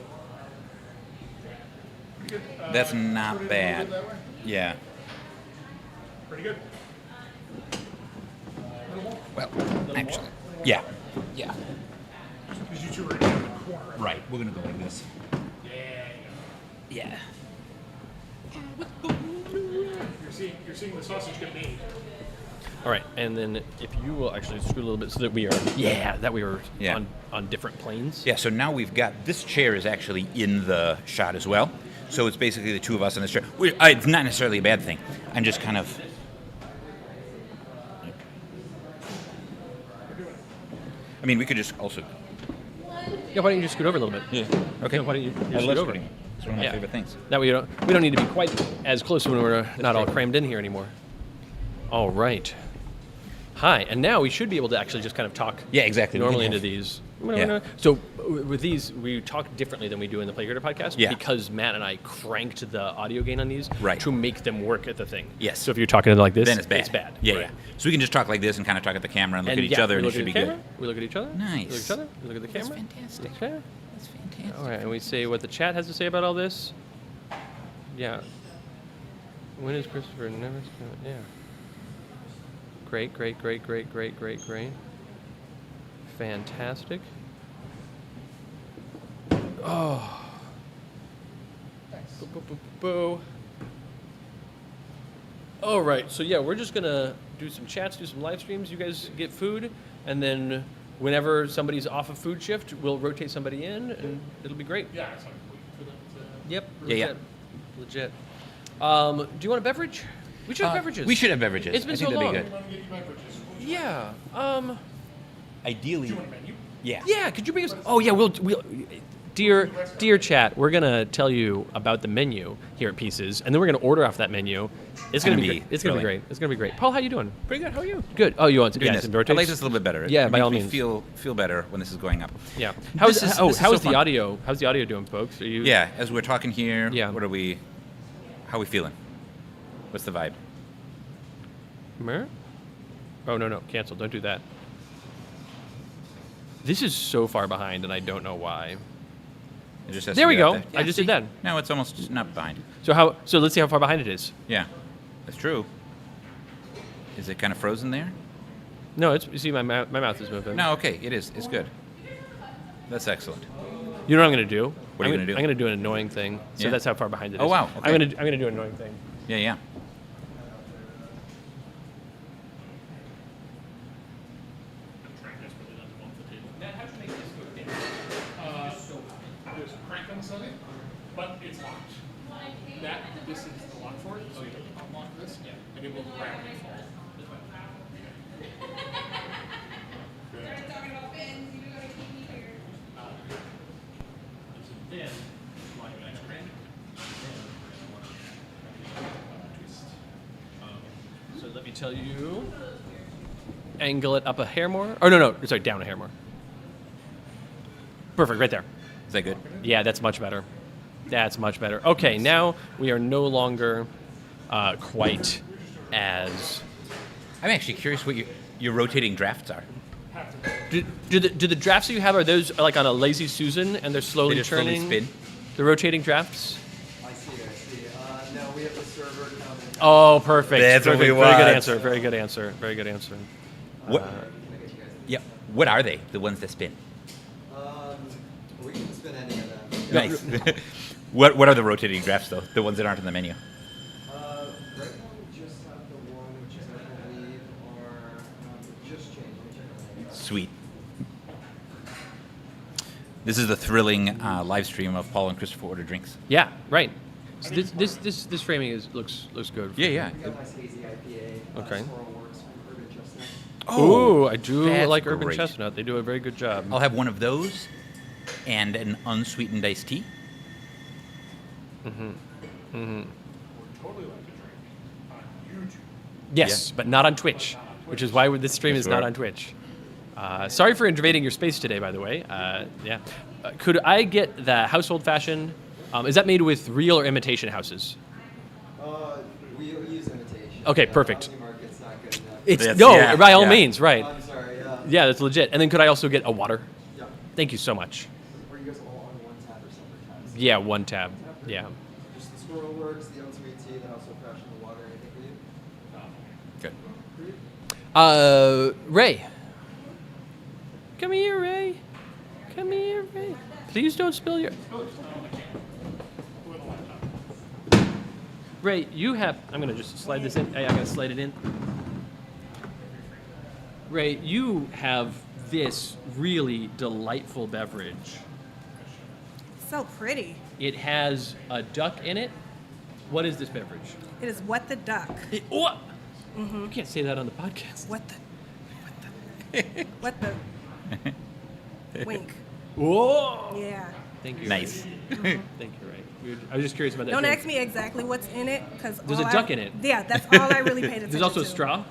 Pretty good. That's turn it not a little bad. bit that way. Yeah. Pretty good. Well, actually, yeah. Yeah. Because you two are in the corner. Right. We're going to go like this. Yeah. You're seeing the sausage get made. All right, and then if you will actually scoot a little bit so that we are Yeah. on different planes. Yeah, so now we've got, this chair is actually in the shot as well. So it's basically the two of us on this chair. It's not necessarily a bad thing. I'm just kind of... I mean, we could just also... Yeah, why don't you just scoot over a little bit? Yeah. Okay. Yeah, why don't you I scoot love over? scooting. It's one of my Yeah. favorite things. That way we don't need to be quite as close when we're not all crammed in here anymore. All right. Hi, and now we should be able to actually just kind of talk Yeah, exactly. normally We can into these. Yeah. So with these, we talk differently than we do in the Play Creator podcast Yeah. because Matt and I cranked the audio gain on these Right. to make them work at the thing. Yes. So if you're talking like this, Then it's bad. It's bad. Yeah, Right. yeah. So we can just talk like this and kind of talk at the camera and look at each yeah, other, we and it look should at be the good. camera, we look at each other. Nice. We look at each other. We look at the That's camera. fantastic. Okay. That's fantastic. All right, and we say what the chat has to say about all this. Yeah. When is Christopher never? Yeah. Great. Fantastic. Oh. Boo. All right, so yeah, we're just gonna do some chats, do some live streams. You guys get food, and then whenever somebody's off of food shift, we'll rotate somebody in, and it'll be great. Yeah, it's like wait for them to. Yep. Yeah. Legit. Do you want a beverage? We should have beverages. We should have beverages. It's been I think so that'd long. be You good. want to get you beverages? Yeah. Ideally, Do you want a menu? yeah. Yeah. Could you bring us? Oh yeah. We'll. Dear chat, we're gonna tell you about the menu here at Pieces, and then we're gonna order off that menu. It's gonna be great. It's gonna be brilliant. great. It's gonna be great. Paul, how you doing? Pretty good. How are you? Good. Oh, you want to? Doing Yeah, this. some I rotates? like this a little bit better. Yeah, It by makes all me means. feel better when this is going up. Yeah. This is How's so the fun. audio? How's the audio doing, folks? Are you? Yeah, as we're talking here, Yeah. what are we? How are we feeling? What's the vibe? Mer? Oh no! Cancel! Don't do that. This is so far behind, and I don't know why. It just has There to we be out go. there. I just did that. No, it's almost not behind. So let's see how far behind it is. Yeah, that's true. Is it kind of frozen there? No, it's. You see, my mouth is moving. No, okay, it is. It's good. That's excellent. You know what I'm gonna do? What are you gonna do? I'm gonna do an annoying thing. So Yeah. that's how far behind it is. Oh, wow, okay. I'm gonna do an annoying thing. Yeah, yeah. There's a crank on the side, but it's locked. This is the lock for it, so you unlock this, and it will grab and fall. So let me tell you. Angle it up a hair more. Oh no, sorry, down a hair more. Perfect, right there. Is that good? Yeah, that's much better. That's much better. Okay, now we are no longer quite as. I'm actually curious what your rotating drafts are. Do the drafts that you have, are those like on a lazy Susan and they're slowly They just slowly turning? spin? The rotating drafts? I see. No, we have the server coming. Oh, perfect. That's what perfect. we Very good want. answer. Very good answer. Very good answer. What? Can I get you guys? Yeah. What are they? The ones that spin? We can spin any of them. Nice. What are the rotating drafts though? The ones that aren't in the menu? Right now we just have the one which is, I believe, are just changed. Let me check on that. Sweet. This is the thrilling live stream of Paul and Christopher order drinks. Yeah, right. So this framing looks good. Yeah, yeah. We got nice hazy IPA. Okay. Squirrel Works from Urban Chestnut. Oh, I do that's like Urban great. Chestnut. They do a very good job. I'll have one of those and an unsweetened iced tea. Would totally like to drink on YouTube. Yes, but not on Twitch, which is why this stream Yes, is we not are. on Twitch. Sorry for invading your space today, by the way. Yeah. Could I get the household fashion? Is that made with real or imitation houses? We use imitation. Okay, perfect. Housing market's not good enough. It's Yes, no, yeah, by all yeah. means, right? I'm sorry. Yeah, that's legit. And then could I also get a water? Yeah. Thank you so much. Were you guys all on one tab or separate tabs? Yeah, one tab. Yeah. Just the Squirrel Works, the unsweet tea, the household fresh, and the water. Anything for you? Good. For you? Ray. Come here, Ray. Come here, Ray. Please don't spill your... Ray, you have... I'm going to just slide this in. I'm going to slide it in. Ray, you have this really delightful beverage. So pretty. It has a duck in it. What is this beverage? It is What the Duck. What? You can't say that on the podcast. What the wink. Whoa! Yeah. Thank you. Nice. Ray. Thank you, Ray. I was just curious about that. Don't drink. ask me exactly what's in it, because There's a duck in it. Yeah, that's all I really paid attention to. There's also a straw.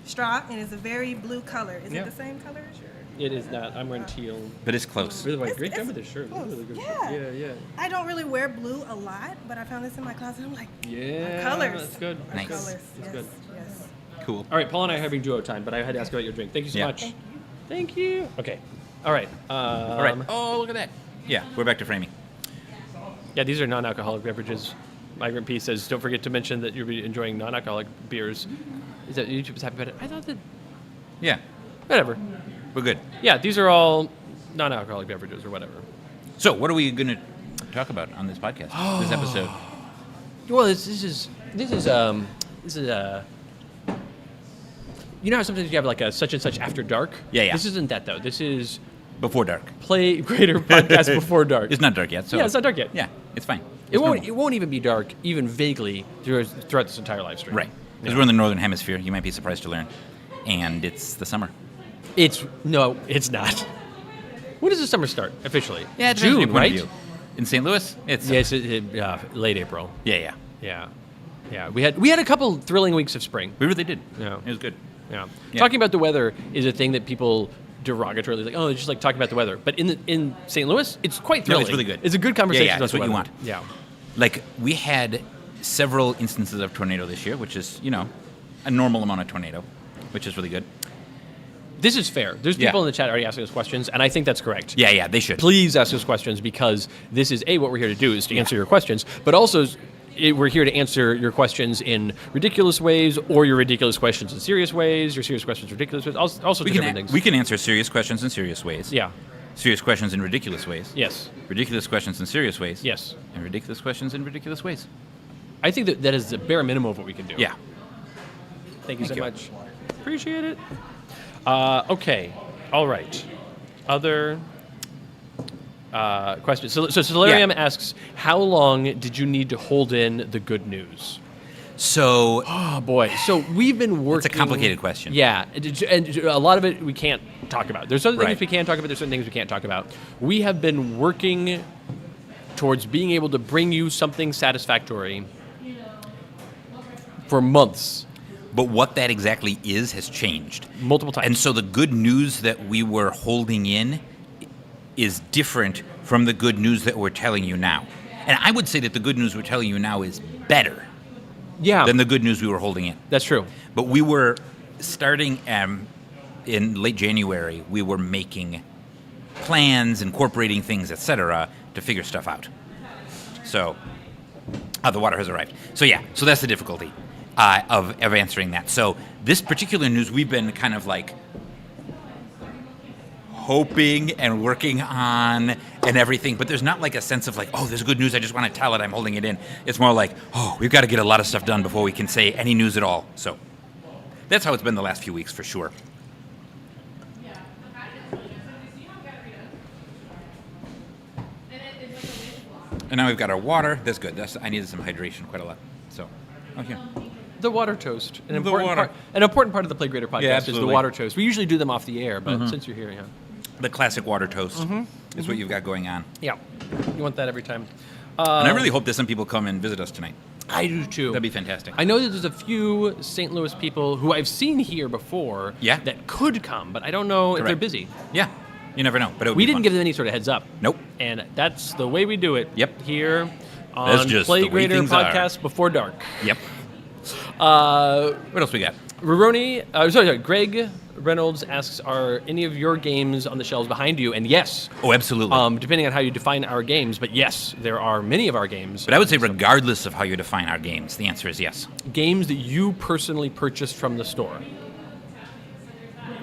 Straw, and it's a very blue color. Is Yeah. it the same color as yours? It is not. I'm wearing teal. But it's close. Really, It's- great job it's with this shirt. close. Really good Yeah. shirt. Yeah, I don't really wear blue a lot, but I found this in my closet. I'm like, yeah. colors. That's good. Nice. colors. That's Yes, good. yes. Cool. All right, Paul and I are having duo time, but I had to ask about your drink. Thank you so Yeah. much. Thank you. Okay. All right. All right. Oh, look at that. Yeah, we're back to framing. Yeah, these are non-alcoholic beverages. Migrant P says, don't forget to mention that you'll be enjoying non-alcoholic beers. Is that YouTube is happy about it? I thought that... Yeah, Whatever. we're good. Yeah, these are all non-alcoholic beverages or whatever. So, what are we going to talk about on this podcast? This episode? Well, this is you know how sometimes you have like a such and such after dark? Yeah, yeah. This isn't that though. This is Before dark. Play Greater Podcast Before Dark. It's not dark yet. So Yeah, it's not dark yet. Yeah, it's fine. It It's won't. normal. It won't even be dark, even vaguely, throughout this entire live stream. Right. Because we're in the northern hemisphere. You might be surprised to learn. And it's the summer. It's not. When does the summer start officially? Yeah, it depends on your June, point right? of view. In St. Louis, it's Yes, late April. yeah. Yeah. We had a couple thrilling weeks of spring. We really did. Yeah. It was good. Yeah. Yeah. Talking about the weather is a thing that people derogatorily like. Oh, it's just like talking about the weather. But in St. Louis, it's quite No, thrilling. it's really good. It's a good conversation. Yeah, about it's the what you weather. want. Yeah. Like, we had several instances of tornado this year, which is, a normal amount of tornado, which is really good. This is fair. There's Yeah. people in the chat already asking us questions, and I think that's correct. Yeah, they should. Please ask us questions because this is what we're here to do is to answer your questions, but also we're here to answer your questions in ridiculous ways or your ridiculous questions in serious ways, your serious questions in ridiculous ways, also different things. We can answer serious questions in serious ways. Yeah. Serious questions in ridiculous ways. Yes. Ridiculous questions in serious ways. Yes. And ridiculous questions in ridiculous ways. I think that is the bare minimum of what we can do. Yeah. Thank you so Thank much. Appreciate it. Okay. All right. Other questions. So Solarium asks, how long did you need to hold in the good news? So, Oh boy. So we've been working. it's a complicated question. Yeah, and a lot of it we can't talk about. There's other things Right. we can talk about. There's certain things we can't talk about. We have been working towards being able to bring you something satisfactory for months, But what that exactly is has changed. multiple times. And so the good news that we were holding in is different from the good news that we're telling you now. And I would say that the good news we're telling you now is better yeah, than the good news we were holding in. that's true. But we were starting in late January, we were making plans, incorporating things, etc., to figure stuff out. So, the water has arrived. So so that's the difficulty of answering that. So this particular news, we've been kind of like hoping and working on and everything, but there's not like a sense of like, oh, there's good news, I just want to tell it, I'm holding it in. It's more like, oh, we've got to get a lot of stuff done before we can say any news at all. So that's how it's been the last few weeks for sure. And now we've got our water. That's good. I needed some hydration quite a lot. So, okay. The water toast. An The important water. part. An important part of the Play Greater podcast is the absolutely. water toast. We usually do them off the air, but since you're here, yeah. The classic water toast is what you've got going on. Yeah. You want that every time. And I really hope that some people come and visit us tonight. I do too. That'd be fantastic. I know that there's a few St. Louis people who I've seen here before Yeah. that could come, but I don't know if they're Correct. busy. Yeah. You never know. But it would We be didn't fun. give them any sort of heads up. Nope. And that's the way we do it. Yep. Here That's on just Play the way Greater things are. Podcast Before Dark. Yep. Uh, What else we got? Greg Reynolds asks, are any of your games on the shelves behind you? And yes, Oh, absolutely. depending on how you define our games, but yes, there are many of our games. But I would say regardless of how you define our games, the answer is yes. Games that you personally purchased from the store.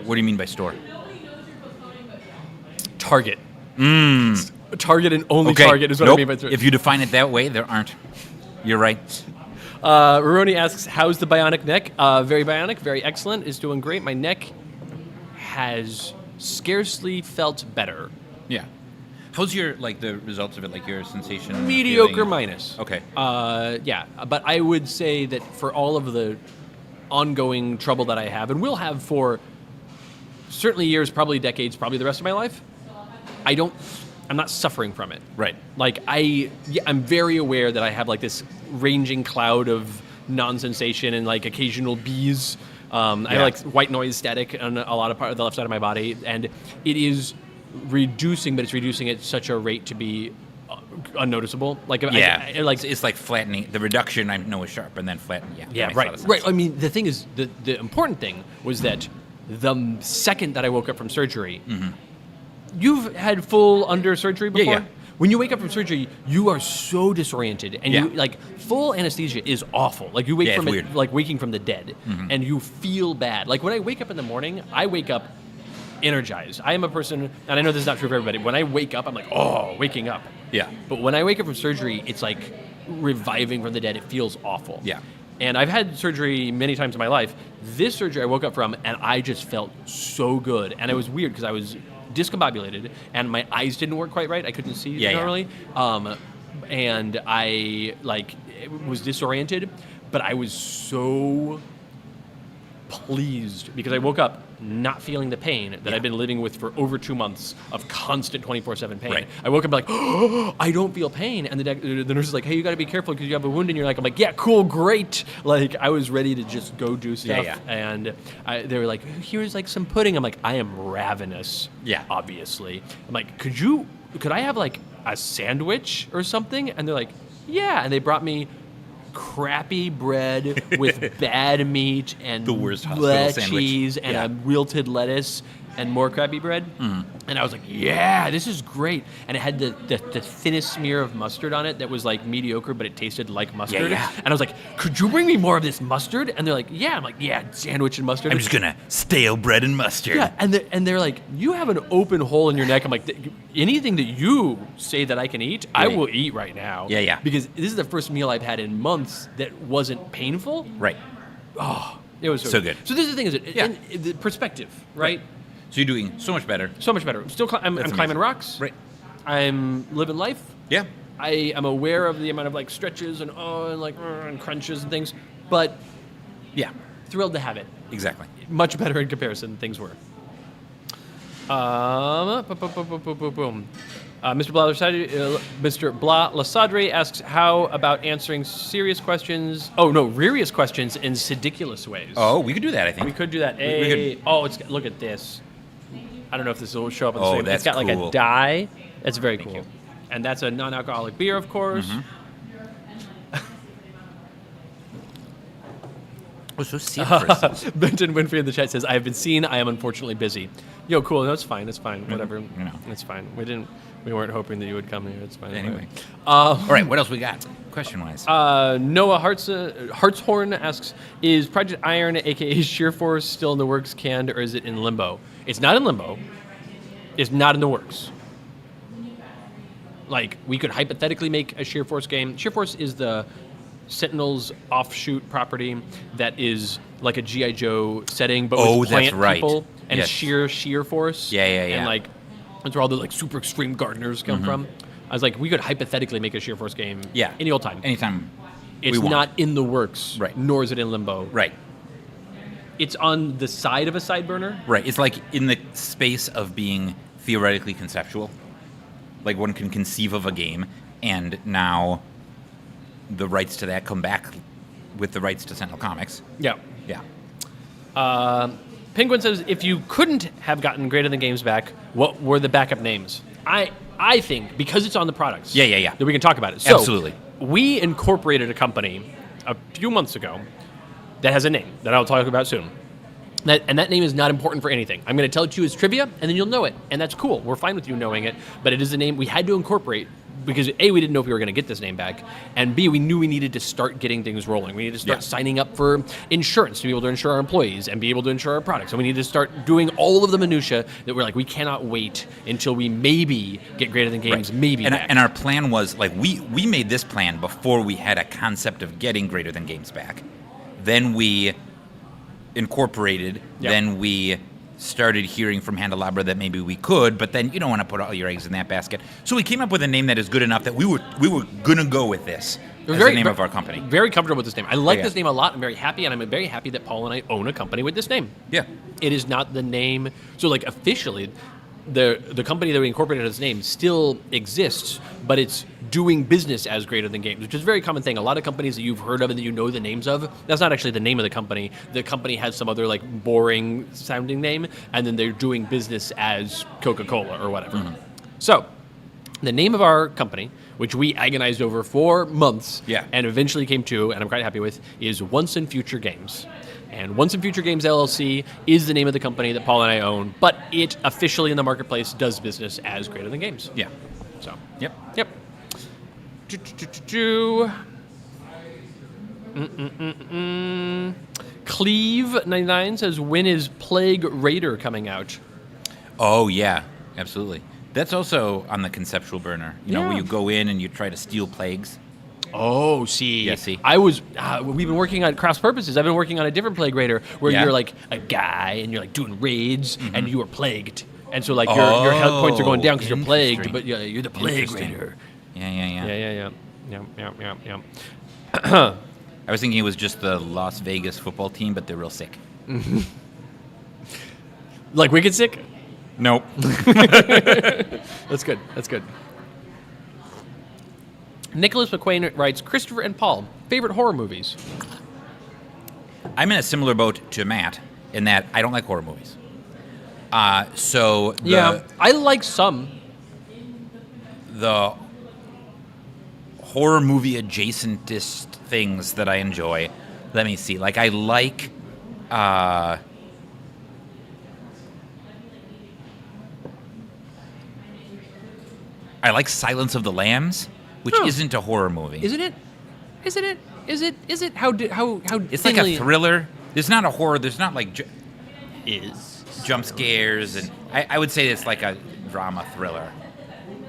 What do you mean by store? Target. Target and only Okay. Target is what Nope. I mean by store. If you define it that way, there aren't. You're right. Roroni asks, how's the bionic neck? Very bionic, very excellent, is doing great. My neck has scarcely felt better. Yeah. How's your, like, the results of it, like your sensation? Mediocre feeling? minus. Okay. Yeah, but I would say that for all of the ongoing trouble that I have, and will have for certainly years, probably decades, probably the rest of my life, I'm not suffering from it. Right. Like, I'm very aware that I have, like, this ranging cloud of non-sensation and, like, occasional bees. I have, like, white noise static on a lot of part of the left side of my body, and it is reducing, but it's reducing at such a rate to be unnoticeable. Like, Yeah. like it's like flattening. The reduction I know is sharp, and then flatten. Yeah. yeah, that makes a lot right, of sense. right. I mean, the thing is, the important thing was that the second that I woke up from surgery, you've had full under surgery before? yeah. When you wake up from surgery, you are so disoriented, and Yeah. you like full anesthesia is awful. Like you wake Yeah, from it's it, weird. like waking from the dead, and you feel bad. Like when I wake up in the morning, I wake up energized. I am a person, and I know this is not true for everybody. When I wake up, I'm like, oh, waking up. Yeah. But when I wake up from surgery, it's like reviving from the dead. It feels awful. Yeah. And I've had surgery many times in my life. This surgery I woke up from, and I just felt so good. And it was weird because I was discombobulated, and my eyes didn't work quite right. I couldn't see normally. And I was disoriented, but I was so pleased because I woke up not feeling the pain that I've been living with for over 2 months of constant 24/7 pain. Right. I woke up like, oh, I don't feel pain, and the nurse is like, hey, you got to be careful because you have a wound in your neck. I'm like, yeah, cool, great. Like I was ready to just go do stuff, and they were like, here's like some pudding. I'm like, I am ravenous. Yeah. Obviously. I'm like, could I have like a sandwich or something? And they're like, yeah, and they brought me crappy bread with bad meat and The worst hospital bleh sandwich. cheese and Yeah. a wilted lettuce and more crappy bread. And I was like, yeah, this is great. And it had the thinnest smear of mustard on it that was like mediocre, but it tasted like mustard. yeah. And I was like, could you bring me more of this mustard? And they're like, yeah. I'm like, yeah, sandwich and mustard. I'm just gonna stale bread and mustard. Yeah, and they're like, you have an open hole in your neck. I'm like, anything that you say that I can eat, I will eat right now. Yeah, yeah. Because this is the first meal I've had in months that wasn't painful. Right. It was So good. So this is the thing, is it? Yeah. And the perspective, right? So you're doing so much better. So much better. I'm That's climbing amazing. rocks. Right. I'm living life. Yeah. I am aware of the amount of like stretches and and crunches and things, but Yeah. thrilled to have it. Exactly. Much better in comparison than things were. Mr. Blah Lasadre asks, how about answering serious questions? Oh, no, serious questions in ridiculous ways. Oh, we could do that. I think We could do that. We could- Oh, look at this. I don't know if this will show up on the Oh, stream. that's It's got like cool. a die. That's very cool. you. And that's a non-alcoholic beer, of course. Oh, so serious. Benton Winfrey in the chat says, I have been seen. I am unfortunately busy. Yo, cool. No, it's fine. It's fine. Whatever. you know. It's fine. We weren't hoping that you would come here. It's fine. Anyway. All right. What else we got? Question-wise. Noah Hartshorn asks, is Project Iron, aka Sheer Force, still in the works, canned, or is it in limbo? It's not in limbo. It's not in the works. Like, we could hypothetically make a Sheer Force game. Sheer Force is the Sentinels offshoot property that is like a G.I. Joe setting, but Oh, with that's plant right. people and Yes. sheer force. Yeah. And like, that's where all the like super extreme gardeners come from. I was like, we could hypothetically make a Sheer Force game Yeah. any old time. Anytime. It's we want. not in the works, Right. nor is it in limbo. Right. It's on the side of a side burner. Right. It's like in the space of being theoretically conceptual. Like one can conceive of a game, and now the rights to that come back with the rights to Sentinel Comics. Yeah. Yeah. Penguin says, if you couldn't have gotten Greater Than Games back, what were the backup names? I think, because it's on the products, Yeah. that we can talk about it. So, Absolutely. we incorporated a company a few months ago that has a name that I'll talk about soon. And that name is not important for anything. I'm going to tell it to you as trivia, and then you'll know it. And that's cool. We're fine with you knowing it. But it is a name we had to incorporate because A, we didn't know if we were going to get this name back, and B, we knew we needed to start getting things rolling. We needed to start signing up for insurance to be able to insure our employees and be able to insure our products. And we needed to start doing all of the minutia that we're like, we cannot wait until we maybe get Greater Than Games, maybe and, back. and our plan was, like, we made this plan before we had a concept of getting Greater Than Games back. Then we incorporated, then we started hearing from Handelabra that maybe we could, but then you don't want to put all your eggs in that basket. So we came up with a name that is good enough that we were going to go with this as the name of our company. Very comfortable with this name. I like this name a lot. I'm very happy, and I'm very happy that Paul and I own a company with this name. Yeah. It is not the name. So, like, officially, the company that we incorporated as name still exists, but it's doing business as Greater Than Games, which is a very common thing. A lot of companies that you've heard of and that you know the names of, that's not actually the name of the company. The company has some other, like, boring sounding name, and then they're doing business as Coca-Cola or whatever. So, the name of our company, which we agonized over for months and eventually came to, and I'm quite happy with, is Once and Future Games. And Once and Future Games LLC is the name of the company that Paul and I own, but it officially in the marketplace does business as Greater Than Games. Yeah. So, Yep. Cleve99 says, when is Plague Raider coming out? Oh, yeah, absolutely. That's also on the conceptual burner, you know, where you go in and you try to steal plagues. Oh, see. Yeah, see. I was, we've been working on cross purposes. I've been working on a different Plague Raider where you're like a guy and you're like doing raids and you are plagued. And so, like, your health points are going down because you're plagued, but you're the Plague Raider. Yeah. Yeah. I was thinking it was just the Las Vegas football team, but they're real sick. Like Wicked Sick? Nope. That's good. Nicholas McQuain writes, Christopher and Paul, favorite horror movies? I'm in a similar boat to Matt in that I don't like horror movies. I like some. The horror movie adjacentist things that I enjoy. Let me see. Like, I like I like Silence of the Lambs, which isn't a horror movie. Isn't it? Is it? How it's like a thriller. There's not a horror. There's not like jump scares, and I would say it's like a drama thriller.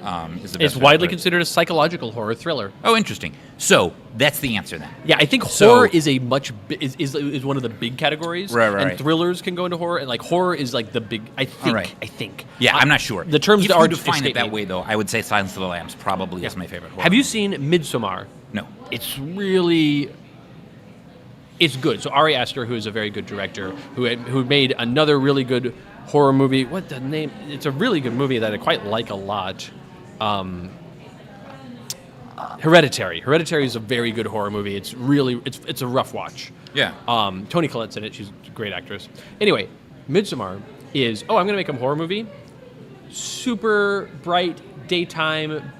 It's widely considered a psychological horror thriller. Oh, interesting. So that's the answer then. Yeah, I think horror is a much is one of the big categories. Right. And thrillers can go into horror, and like horror is like the big. I think. Yeah, I'm not sure. The terms if are you define it that me. way, though, I would say Silence of the Lambs probably is my favorite horror. Have you seen Midsommar? No. It's good. So Ari Aster, who is a very good director, who made another really good horror movie. What the name? It's a really good movie that I quite like a lot. Hereditary. Hereditary is a very good horror movie. It's really it's a rough watch. Yeah. Toni Collette's in it. She's a great actress. Anyway, Midsommar is I'm gonna make a horror movie. Super bright daytime,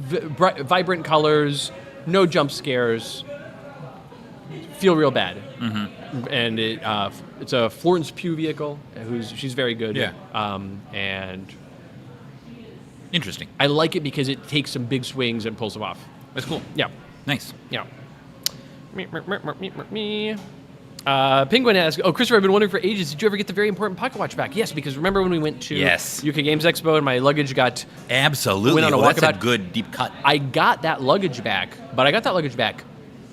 vibrant colors, no jump scares. Feel real bad. Mm-hmm. And it's a Florence Pugh vehicle. She's very good. Yeah. And interesting. I like it because it takes some big swings and pulls them off. That's cool. Yeah. Nice. Yeah. Penguin asks, Christopher, I've been wondering for ages, did you ever get the very important pocket watch back? Yes, because remember when we went to UK Games Expo and my luggage got... Absolutely. Went on a that's walkabout? a good deep cut. I got that luggage back, but I got that luggage back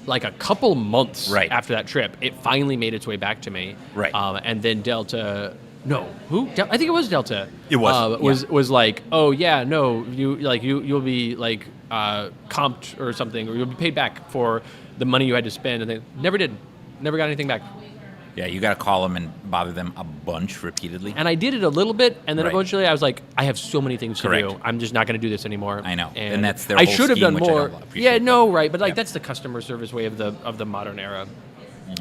like a couple months after that trip. It finally made its way back to me. Right. And then Delta... No, who? I think it was Delta. It was. Was like, oh yeah, no, you'll be like comped or something, or you'll be paid back for the money you had to spend, and they never did, never got anything back. Yeah, you got to call them and bother them a bunch repeatedly. And I did it a little bit, and then eventually I was like, I have so many things to do. I'm just not going to do this anymore. I know, and that's their I whole should have scheme, done which I more. don't appreciate. Yeah, no, right, but like that's the customer service way of the modern era.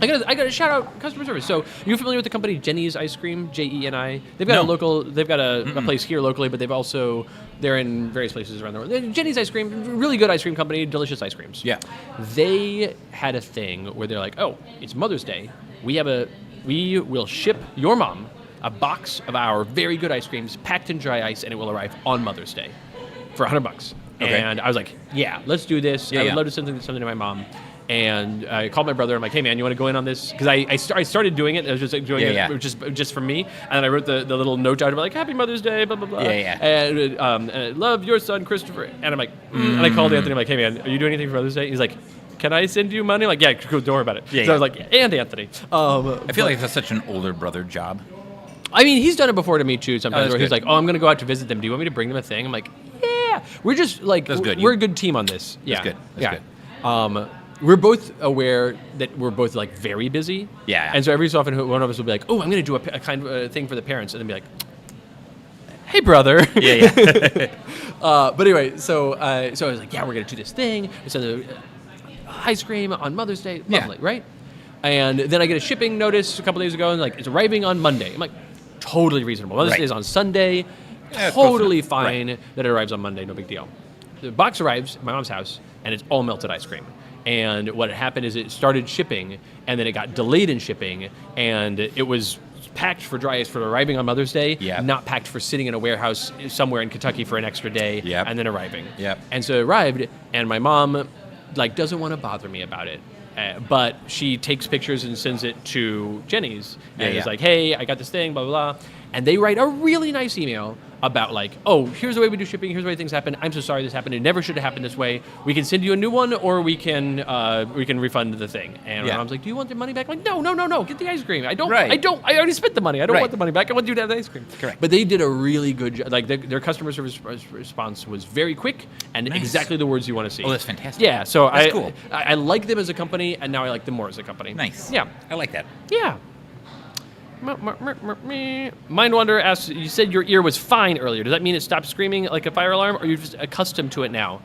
I got to shout out customer service. So you're familiar with the company Jenny's Ice Cream, JENI? They've got a place here locally, but they're in various places around the world. Jenny's Ice Cream, really good ice cream company, delicious ice creams. Yeah. They had a thing where they're like, oh, it's Mother's Day. We will ship your mom a box of our very good ice creams packed in dry ice, and it will arrive on Mother's Day for $100. Okay. And I was like, yeah, let's do this. Yeah, I would yeah. love to send something to my mom. And I called my brother. I'm like, hey, man, you want to go in on this? Because I started doing it. I was just like, doing Yeah, it yeah. just for me. And I wrote the little note out about like, Happy Mother's Day, blah, blah, blah. Yeah, yeah. And love your son, Christopher. And I'm like, and I called Anthony. I'm like, hey, man, are you doing anything for Mother's Day? He's like, can I send you money? I'm like, yeah, cool, don't worry about it. Yeah, so yeah. I was like, and Anthony. I feel like that's such an older brother job. I mean, he's done it before to me too. Sometimes that's where he's good. like, "Oh, I'm going to go out to visit them. Do you want me to bring them a thing?" I'm like, "Yeah." We're just like, That's good. we're a good team on this. Yeah, good. That's good. We're both aware that we're both like very busy. Yeah. And so every so often, one of us will be like, "Oh, I'm going to do a kind of thing for the parents," and then be like, "Hey, brother." Yeah, yeah. But anyway, so I was like, "Yeah, we're going to do this thing. We send the ice cream on Mother's Day. Lovely, right?" And then I get a shipping notice a couple days ago, and like it's arriving on Monday. I'm like, totally reasonable. Mother's Right. Day is on Sunday. Yeah, it's close Totally enough. fine Right. that it arrives on Monday. No big deal. The box arrives at my mom's house, and it's all melted ice cream. And what happened is it started shipping, and then it got delayed in shipping, and it was packed for dry ice for arriving on Mother's Day, Yep. not packed for sitting in a warehouse somewhere in Kentucky for an extra day, Yep. and then arriving. Yep. And so it arrived, and my mom like doesn't want to bother me about it. But she takes pictures and sends it to Jenny's, and Yeah, is yeah. like, "Hey, I got this thing, blah blah blah," and they write a really nice email about like, "Oh, here's the way we do shipping. Here's the way things happen. I'm so sorry this happened. It never should have happened this way. We can send you a new one, or we can refund the thing." And Yeah. my mom's like, "Do you want the money back?" I'm like, no, get the ice cream. I don't. Right. I already spent the money. I don't Right. want the money back. I want you to have the ice cream. Correct. But they did a really good job. Like their customer service response was very quick and Nice. exactly the words you want to see. Oh, that's fantastic. Yeah, so That's cool. I like them as a company, and now I like them more as a company. Nice. Yeah. I like that. Yeah. Mind Wonder asks, you said your ear was fine earlier. Does that mean it stopped screaming like a fire alarm, or are you just accustomed to it now?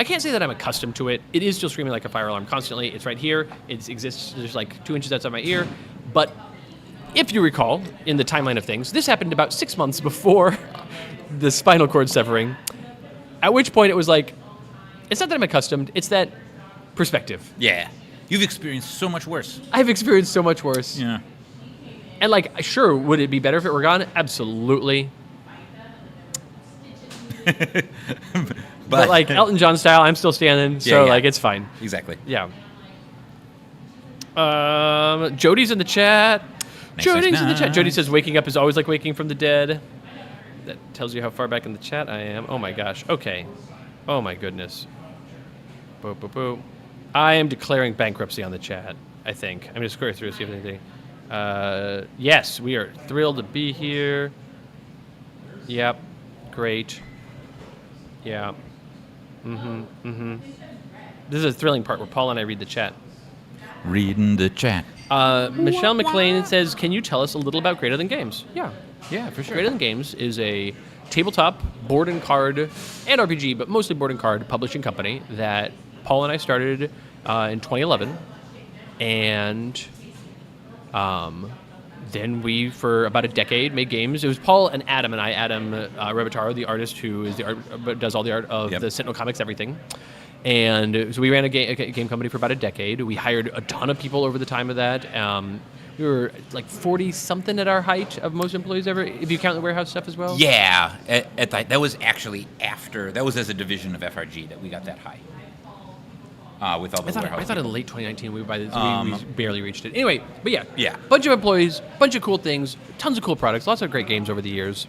I can't say that I'm accustomed to it. It is still screaming like a fire alarm constantly. It's right here. It exists just like 2 inches outside my ear. But if you recall, in the timeline of things, this happened about 6 months before the spinal cord severing, at which point it was like, it's not that I'm accustomed, it's that perspective. Yeah. You've experienced so much worse. I've experienced so much worse. Yeah. And like, sure, would it be better if it were gone? Absolutely. But like Elton John style, I'm still standing, so yeah. like it's fine. Exactly. Yeah. Jody's in the chat. Nice, Jody's nice, in the chat. nice. Jody says waking up is always like waking from the dead. That tells you how far back in the chat I am. Oh my gosh. Okay. Oh my goodness. Boop, boop, boop. I am declaring bankruptcy on the chat, I think. I'm going to scroll through and see if there's anything. Yes, we are thrilled to be here. Yep. Great. Yeah. This is a thrilling part where Paul and I read the chat. Reading the chat. Michelle McLean says, can you tell us a little about Greater Than Games? Yeah. Yeah, for sure. Greater Than Games is a tabletop, board and card, and RPG, but mostly board and card publishing company that Paul and I started in 2011. And then we, for about a decade, made games. It was Paul and Adam and I. Adam Rebataro, the artist who is does all the art of the Sentinel Comics everything. And so we ran a game company for about a decade. We hired a ton of people over the time of that. We were like 40-something at our height of most employees ever, if you count the warehouse stuff as well. Yeah. That was actually after, that was as a division of FRG that we got that high. With all the warehouse I thought in people. late 2019 we barely reached it. Anyway, but yeah. Yeah. Bunch of employees, bunch of cool things, tons of cool products, lots of great games over the years.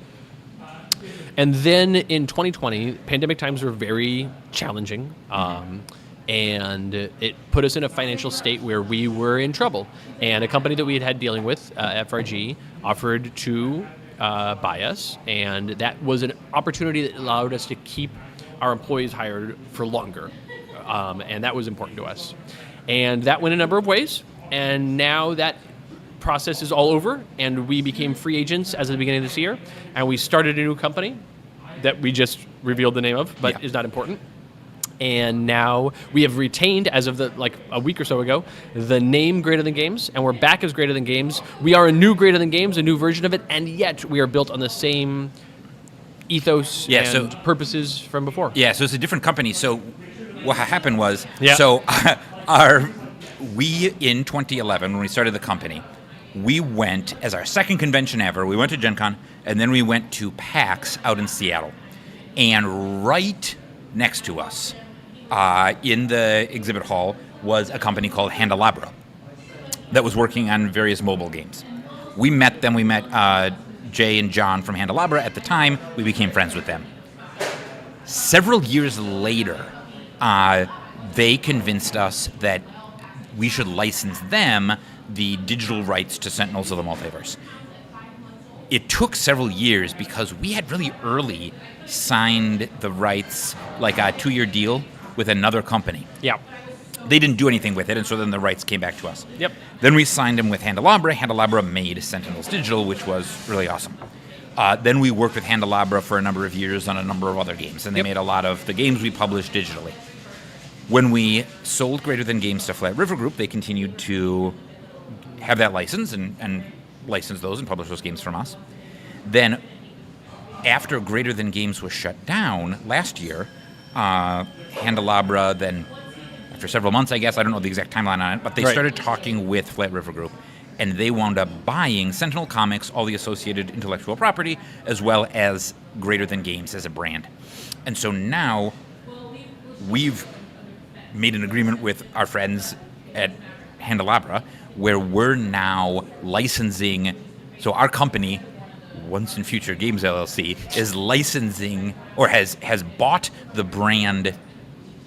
And then in 2020, pandemic times were very challenging. And it put us in a financial state where we were in trouble. And a company that we had dealing with, FRG, offered to buy us. And that was an opportunity that allowed us to keep our employees hired for longer. And that was important to us. And that went a number of ways. And now that process is all over, and we became free agents as of the beginning of this year. And we started a new company that we just revealed the name of, but is not important. And now we have retained, as of a week or so ago, the name Greater Than Games, and we're back as Greater Than Games. We are a new Greater Than Games, a new version of it, and yet we are built on the same ethos and purposes from before. Yeah, so it's a different company. So what happened was, Yeah. so we in 2011, when we started the company, we went, as our second convention ever, we went to Gen Con, and then we went to PAX out in Seattle. And right next to us, in the exhibit hall, was a company called Handelabra that was working on various mobile games. We met them. We met Jay and John from Handelabra at the time. We became friends with them. Several years later, they convinced us that we should license them the digital rights to Sentinels of the Multiverse. It took several years because we had really early signed the rights, like a 2-year deal with another company. Yeah. They didn't do anything with it, and so then the rights came back to us. Yep. Then we signed them with Handelabra. Handelabra made Sentinels Digital, which was really awesome. Then we worked with Handelabra for a number of years on a number of other games, and they made a lot of the games we published digitally. When we sold Greater Than Games to Flat River Group, they continued to have that license and license those and publish those games from us. Then, after Greater Than Games was shut down last year, Handelabra then, after several months, I guess, I don't know the exact timeline on it, but they started talking with Flat River Group, and they wound up buying Sentinel Comics, all the associated intellectual property, as well as Greater Than Games as a brand. And so now we've made an agreement with our friends at Handelabra where we're now licensing, so our company, Once and Future Games LLC, is licensing or has bought the brand.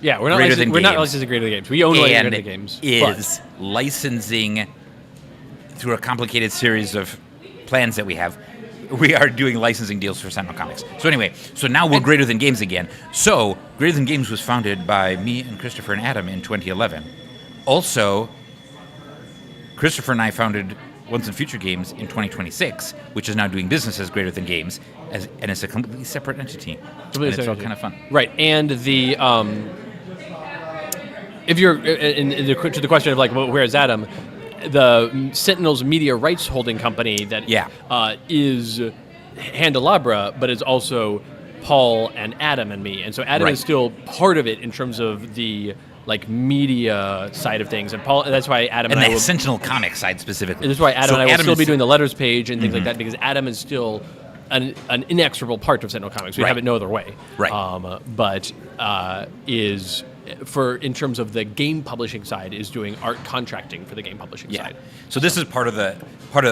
Yeah, we're not licensing Greater Than Games. We own Greater Than Games. Is licensing through a complicated series of plans that we have. We are doing licensing deals for Sentinel Comics. So anyway, so now we're Greater Than Games again. So Greater Than Games was founded by me and Christopher and Adam in 2011. Also, Christopher and I founded Once and Future Games in 2026, which is now doing business as Greater Than Games, and it's a completely separate entity. It's all kind of fun. Right, and the if you're to the question of like, well, where's Adam? The Sentinels media rights holding company that is Handelabra, but is also Paul and Adam and me, and so Adam is still part of it in terms of the like media side of things, and Paul. That's why Adam and I will, Sentinel Comics side specifically. That's why Adam and I will still be doing the letters page and things like that, because Adam is still an inexorable part of Sentinel Comics. We have it no other way. Right. But is for in terms of the game publishing side is doing art contracting for the game publishing side. So this is part of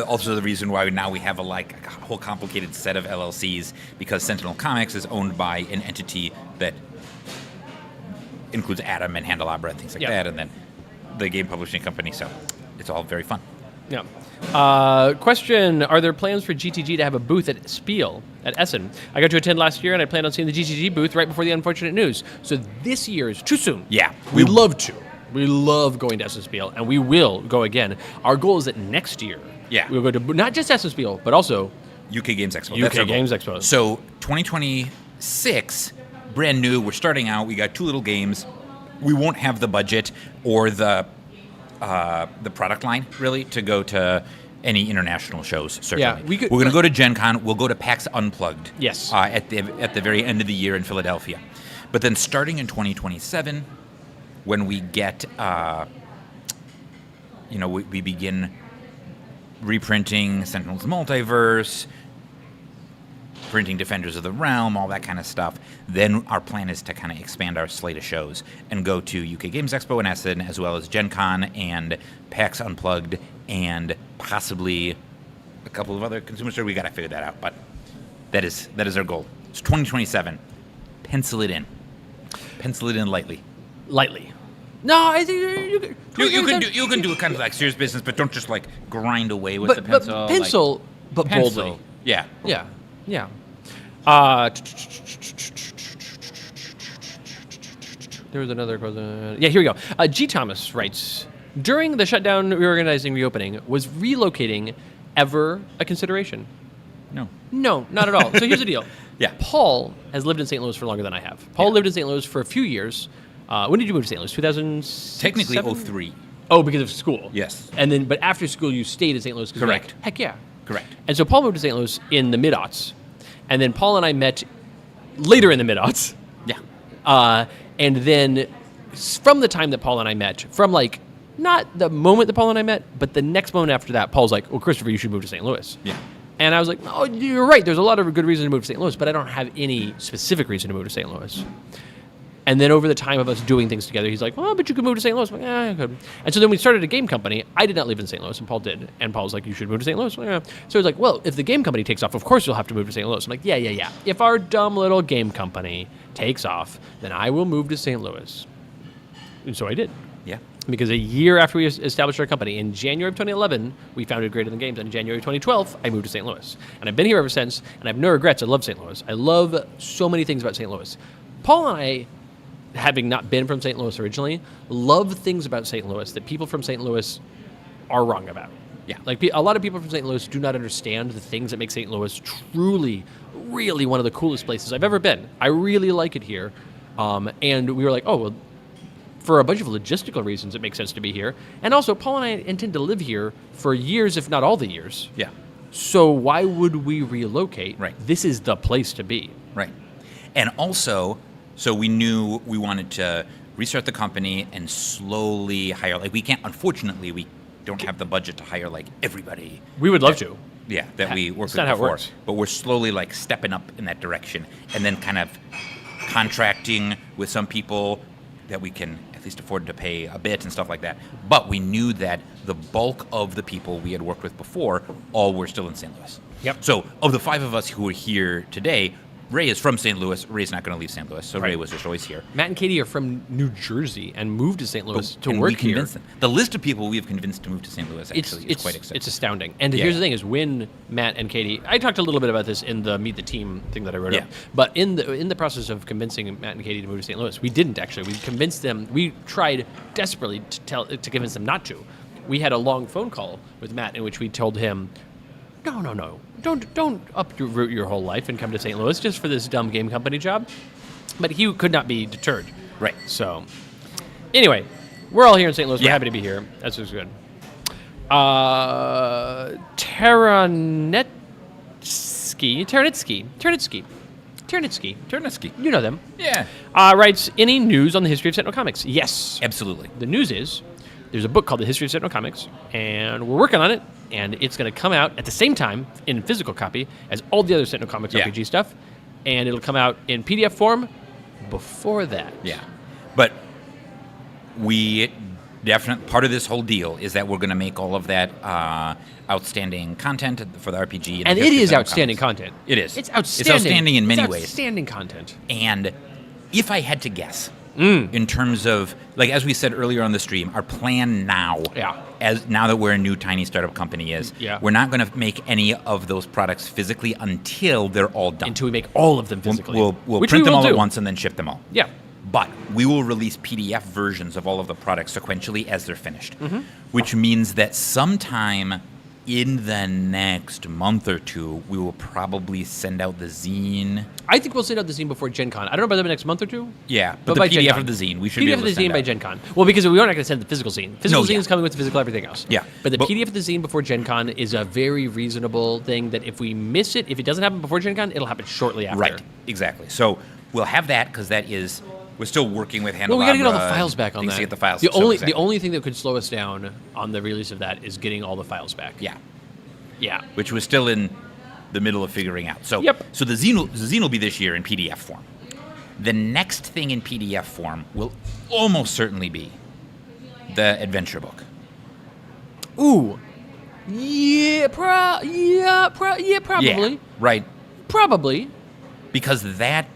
also the reason why now we have a whole complicated set of LLCs, because Sentinel Comics is owned by an entity that includes Adam and Handelabra and things like that, and then the game publishing company. So it's all very fun. Yeah. Question: are there plans for GTG to have a booth at Spiel at Essen? I got to attend last year, and I planned on seeing the GTG booth right before the unfortunate news. So this year is too soon. Yeah, we'd love to. We love going to Essen Spiel, and we will go again. Our goal is that next year, we'll go to not just Essen Spiel, but also UK Games Expo. UK Games Expo. So 2026, brand new. We're starting out. We got 2 little games. We won't have the budget or the product line really to go to any international shows. Certainly, we're going to go to Gen Con. We'll go to PAX Unplugged. Yes. At the very end of the year in Philadelphia, but then starting in 2027, when we get we begin reprinting Sentinels Multiverse, printing Defenders of the Realm, all that kind of stuff, then our plan is to kind of expand our slate of shows and go to UK Games Expo in Essen, as well as Gen Con and PAX Unplugged, and possibly a couple of other consumer stores. We got to figure that out, but that is our goal. It's 2027. Pencil it in. Pencil it in lightly. Lightly. No, I think you can do it kind of like serious business, but don't just like grind away with the pencil. But pencil, but boldly. Yeah. There was another question. Yeah, here we go. G. Thomas writes, during the shutdown, reorganizing, reopening, was relocating ever a consideration? No, not at all. So here's the deal. Paul has lived in St. Louis for longer than I have. Paul lived in St. Louis for a few years. When did you move to St. Louis? 2006? Technically 03. Oh, because of school. Yes. And then, but after school, you stayed in St. Louis. Correct. Heck yeah. Correct. And so Paul moved to St. Louis in the mid-aughts. And then Paul and I met later in the mid-aughts. Yeah. And then from the time that Paul and I met, from like, not the moment that Paul and I met, but the next moment after that, Paul's like, well, Christopher, you should move to St. Louis. Yeah. And I was like, oh, you're right. There's a lot of good reasons to move to St. Louis, but I don't have any specific reason to move to St. Louis. And then over the time of us doing things together, he's like, well, but you could move to St. Louis. I'm like, I could. And so then we started a game company. I did not live in St. Louis, and Paul did. And Paul was like, you should move to St. Louis. Yeah. So he's like, well, if the game company takes off, of course you'll have to move to St. Louis. I'm like, yeah. If our dumb little game company takes off, then I will move to St. Louis. And so I did. Yeah. Because a year after we established our company, in January of 2011, we founded Greater Than Games. And in January 2012, I moved to St. Louis. And I've been here ever since, and I have no regrets. I love St. Louis. I love so many things about St. Louis. Paul and I, having not been from St. Louis originally, love things about St. Louis that people from St. Louis are wrong about. Yeah. Like, a lot of people from St. Louis do not understand the things that make St. Louis truly, really one of the coolest places I've ever been. I really like it here. And we were like, oh, well, for a bunch of logistical reasons, it makes sense to be here. And also, Paul and I intend to live here for years, if not all the years. Yeah. So why would we relocate? Right. This is the place to be. Right. And also, so we knew we wanted to restart the company and slowly hire. Like, we can't, unfortunately, we don't have the budget to hire, like, everybody. We would love to. Yeah, that we worked That's with not how it before. works. But we're slowly, like, stepping up in that direction and then kind of contracting with some people that we can at least afford to pay a bit and stuff like that. But we knew that the bulk of the people we had worked with before all were still in St. Louis. Yep. So of the 5 of us who are here today, Ray is from St. Louis. Ray's not going to leave St. Louis, so Right. Ray was just always here. Matt and Katie are from New Jersey and moved to St. Louis to And work we here. convinced them. The list of people we have convinced to move to St. Louis actually is quite exciting. It's astounding. And Yeah. here's the thing: is when Matt and Katie, I talked a little bit about this in the Meet the Team thing that I wrote Yeah. up. But in the process of convincing Matt and Katie to move to St. Louis, we didn't actually. We convinced them. We tried desperately to convince them not to. We had a long phone call with Matt in which we told him, no, don't uproot your whole life and come to St. Louis just for this dumb game company job. But he could not be deterred. Right. So, anyway, we're all here in St. Louis. We're Yeah. happy to be here. That's just good. Ternitsky. You know them. Yeah. Writes, any news on the history of Sentinel Comics? Yes. Absolutely. The news is there's a book called The History of Sentinel Comics, and we're working on it, and it's going to come out at the same time in physical copy as all the other Sentinel Comics Yeah. RPG stuff, and it'll come out in PDF form before that. Yeah. But we definitely, part of this whole deal is that we're going to make all of that outstanding content for the RPG. And the it history of is Sentinel outstanding Comics. content. It is. It's outstanding. It's outstanding in many It's ways. Outstanding content. And if I had to guess, in terms of, like, as we said earlier on the stream, our plan now, Yeah. as now that we're a new tiny startup company, is Yeah. we're not going to make any of those products physically until they're all done. Until we make all of them physically. We'll Which print we them will all at do. once and then ship them all. Yeah. But we will release PDF versions of all of the products sequentially as they're finished, Mm-hmm. which means that sometime in the next month or two, we will probably send out the zine. I think we'll send out the zine before Gen Con. I don't know about the next month or two. Yeah, But but by the Gen PDF Con. of the zine, we should PDF be able of to the zine send by out. Gen Con. Well, because we are not going to send the physical zine. Physical No, zine yeah. is coming with the physical everything else. Yeah. But the But- PDF of the zine before Gen Con is a very reasonable thing that if we miss it, if it doesn't happen before Gen Con, it'll happen shortly after. Right, exactly. So we'll have that because that is, we're still working with Handle. Well, we got to get all the files back on things that. to get the files. The so only exactly. the only thing that could slow us down on the release of that is getting all the files back. Yeah, Yeah. which we're still in the middle of figuring out. So, Yep. So the zine will be this year in PDF form. The next thing in PDF form will almost certainly be the adventure book. Ooh. Yeah. Probably. Yeah, right. Probably. Because that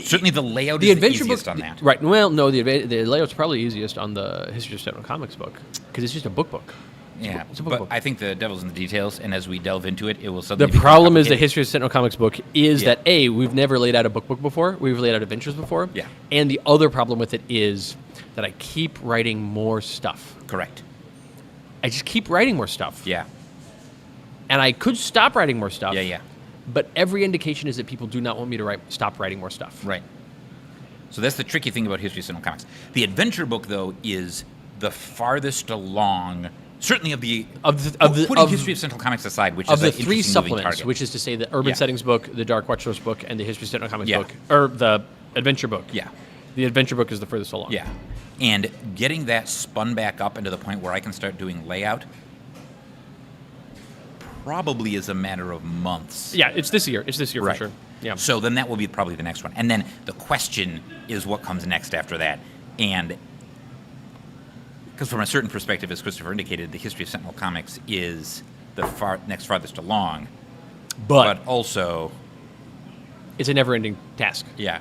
certainly the layout The is the adventure easiest book, on that. right? Well, no, the layout's probably easiest on the History of Sentinel Comics book because it's just a book. Yeah, It's a book but book. I think the devil's in the details, and as we delve into it, it will suddenly. The become problem is the complicated. History of Sentinel Comics book is Yeah. that we've never laid out a book before. We've laid out adventures before. Yeah. And the other problem with it is that I keep writing more stuff. Correct. I just keep writing more stuff. Yeah. And I could stop writing more stuff. Yeah. But every indication is that people do not want me to stop writing more stuff. Right. So that's the tricky thing about History of Sentinel Comics. The adventure book, though, is the farthest along, certainly of the putting History of Sentinel Comics aside, which Of is the an three interesting moving supplements, target. which is to say the Urban Yeah. Settings book, the Dark Watchers book, and the History of Sentinel Comics Yeah. book, or the Adventure book. Yeah. The Adventure book is the furthest along. Yeah. And getting that spun back up into the point where I can start doing layout, probably is a matter of months. Yeah, it's this year. It's this year Right. for sure. Yeah. So then that will be probably the next one. And then the question is what comes next after that. And because from a certain perspective, as Christopher indicated, the history of Sentinel Comics is the next farthest along. But also, it's a never-ending task. yeah.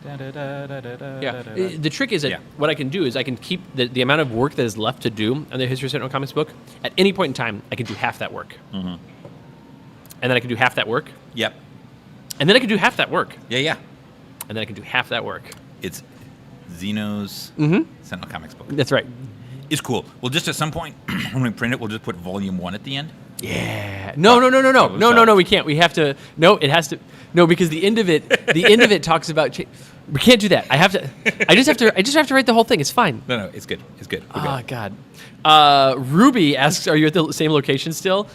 Yeah. The trick is that Yeah. what I can do is I can keep the amount of work that is left to do on the History of Sentinel Comics book. At any point in time, I can do half that work. Mm-hmm. And then I can do half that work. Yep. And then I can do half that work. Yeah. And then I can do half that work. It's Zeno's Sentinel Comics book. That's right. It's cool. Well, just at some point, when we print it, we'll just put volume 1 at the end. Yeah. No. We can't. We have to. No, it has to. No, because the end of it. The end of it talks about. We can't do that. I have to. I just have to write the whole thing. It's fine. No, it's good. It's good. We're Oh good. God. Ruby asks, "Are you at the same location still?"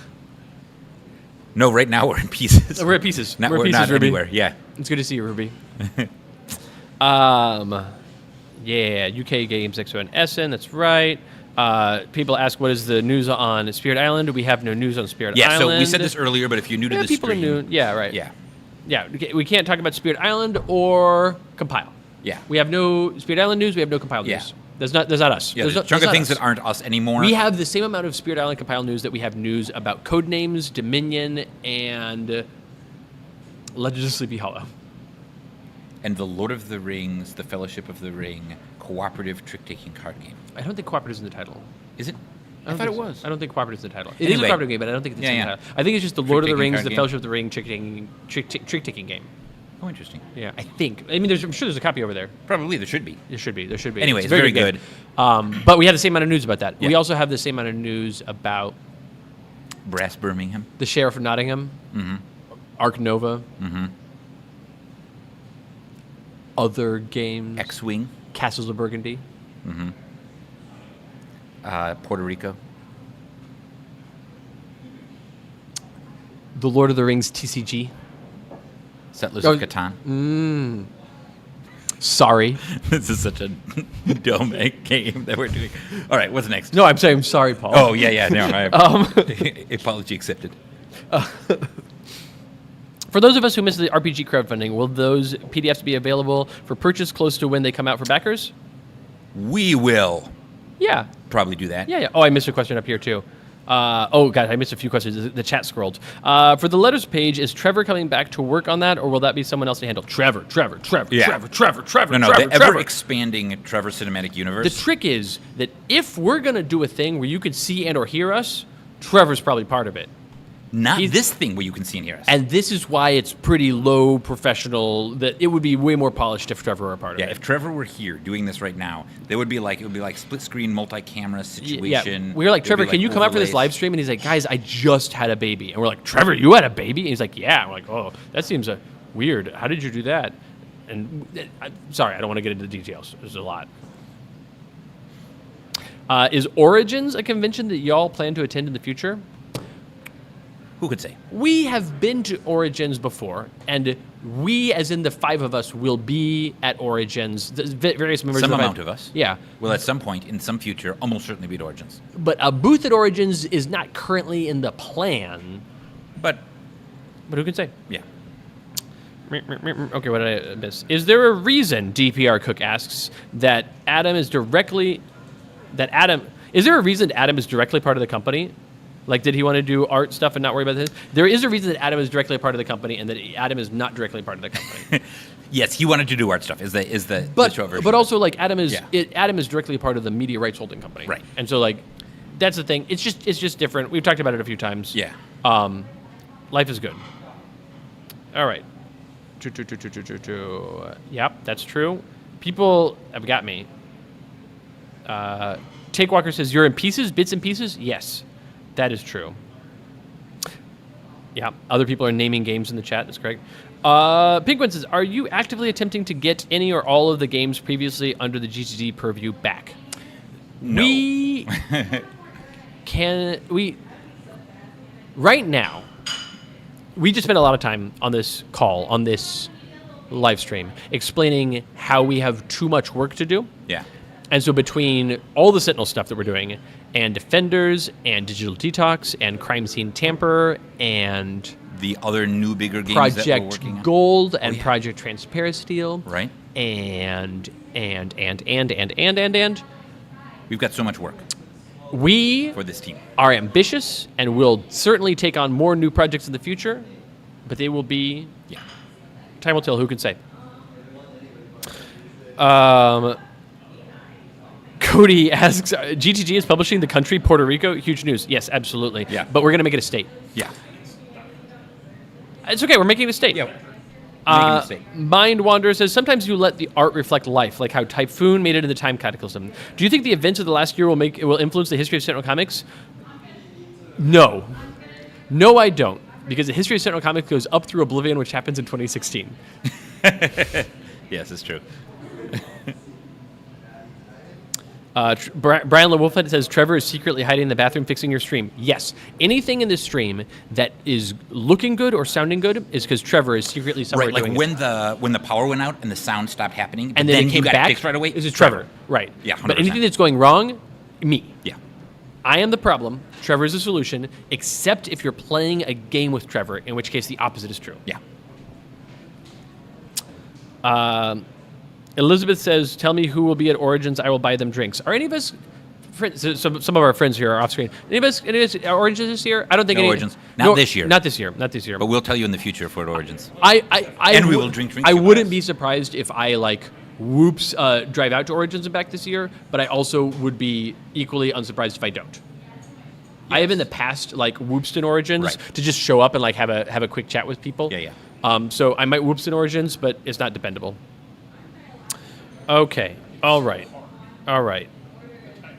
No, right now we're in pieces. We're at pieces. Not, We're at we're pieces, not Ruby. anywhere. Yeah. It's good to see you, Ruby. Yeah, UK Games Expo in Essen. That's right. People ask, what is the news on Spirit Island? We have no news on Spirit Yeah, Island. so we said this earlier, but if you're new to Yeah, the people stream. are new. Yeah, right. Yeah. Yeah, we can't talk about Spirit Island or Compile. Yeah. We have no Spirit Island news. We have no Compile Yeah. news. There's not us. Yeah, there's there's a chunk there's of not things us. that aren't us anymore. We have the same amount of Spirit Island Compile news that we have news about Codenames, Dominion, and Legends of Sleepy Hollow. And the Lord of the Rings, the Fellowship of the Ring, cooperative trick-taking card game. I don't think Cooperative is in the title. Is it? I I don't thought it think so. was. I don't think Cooperative is in the title. It is a Anyway. cooperative game, but I don't think it's in Yeah, the yeah. title. I think it's just the Lord of the Trick-taking Rings, card the game. Fellowship of the Ring, trick-taking game. Oh, interesting. Yeah, I think. I mean, I'm sure there's a copy over there. Probably there should be. There should be. Anyway, It's it's very game. good. But we have the same amount of news about that. We Yeah. also have the same amount of news about Brass Birmingham. the Sheriff of Nottingham, Arc Nova, other games, X-Wing. Castles of Burgundy. Puerto Rico. The Lord of the Rings TCG. Settlers Oh, of Catan. Sorry. This is such a dumb game that we're doing. All right, what's next? No, I'm saying I'm sorry, Paul. Oh, yeah. No, apology accepted. For those of us who missed the RPG crowdfunding, will those PDFs be available for purchase close to when they come out for backers? We will Yeah. probably do that. Yeah. Oh, I missed a question up here, too. God, I missed a few questions. The chat scrolled. For the letters page, is Trevor coming back to work on that, or will that be someone else to handle? Trevor. Yeah. No, the ever-expanding Trevor Cinematic Universe. The trick is that if we're going to do a thing where you could see and or hear us, Trevor's probably part of it. Not he's- this thing where you can see and hear us. And this is why it's pretty low professional, that it would be way more polished if Trevor were a part of Yeah, it. if Trevor were here doing this right now, it would be like split screen, multi-camera situation. Yeah. We were like, It would Trevor, be can you come out for this overlays. live stream? And he's like, guys, I just had a baby. And we're like, Trevor, you had a baby? And he's like, yeah. And we're like, oh, that seems weird. How did you do that? And sorry, I don't want to get into the details. There's a lot. Is Origins a convention that y'all plan to attend in the future? Who could say? We have been to Origins before, and we, as in the five of us, will be at Origins. The various members Some of amount of us. Yeah. Will at some point, in some future, almost certainly be at Origins. But a booth at Origins is not currently in the plan. But, But who can say? yeah. Okay, what did I miss? Is there a reason, DPR Cook asks, that Adam is directly... Is there a reason Adam is directly part of the company? Like, did he want to do art stuff and not worry about this? There is a reason that Adam is directly a part of the company and that Adam is not directly part of the company. Yes, he wanted to do art stuff. Is the But short version? but also like Adam is Yeah. Adam is directly a part of the media rights holding company. Right. And so like that's the thing. It's just different. We've talked about it a few times. Yeah. Life is good. All right. Yep, that's true. People have got me. Takewalker says, you're in pieces, bits and pieces? Yes, that is true. Yeah, other people are naming games in the chat. That's correct. Penguin says, are you actively attempting to get any or all of the games previously under the GTD purview back? No. Right now, we just spent a lot of time on this call, on this live stream, explaining how we have too much work to do. Yeah. And so between all the Sentinel stuff that we're doing and Defenders and Digital Detox and Crime Scene Tamper and The other new bigger games that we're Project working on. Gold and yeah. Project Transparency, Right. and We've got so much work we for this team. are ambitious and will certainly take on more new projects in the future, but they will be, Yeah. time will tell, who can say. Cody asks, GTG is publishing The Country, Puerto Rico? Huge news. Yes, absolutely. Yeah. But we're going to make it a state. Yeah. It's okay, we're making it a state. Yeah. Making a mistake. Mind Wanderer says, sometimes you let the art reflect life, like how Typhoon made it in the Time Cataclysm. Do you think the events of the last year will influence the history of Sentinel Comics? No. No, I don't. Because the history of Sentinel Comics goes up through Oblivion, which happens in 2016. Yes, it's true. Brian LeWolf says, Trevor is secretly hiding in the bathroom fixing your stream. Yes. Anything in this stream that is looking good or sounding good is because Trevor is secretly somewhere Right, like doing when the power went out and the sound stopped happening, but and then it you came got back fixed right away. This is Trevor. Right. Yeah, But 100%. anything that's going wrong, me. Yeah. I am the problem. Trevor is the solution, except if you're playing a game with Trevor, in which case the opposite is true. Yeah. Elizabeth says, tell me who will be at Origins. I will buy them drinks. Are any of us... Friends, some of our friends here are off screen. Any of us at Origins this year? I don't think No any... Origins. Not this year. Not this year. Not this year. But we'll tell you in the future for Origins. And we will drink drinks I with wouldn't us. be surprised if I drive out to Origins and back this year, but I also would be equally unsurprised if I don't. I have in the past whoopsed in Origins Right. to just show up and have a quick chat with people. Yeah. So I might whoops in Origins, but it's not dependable. Okay. All right.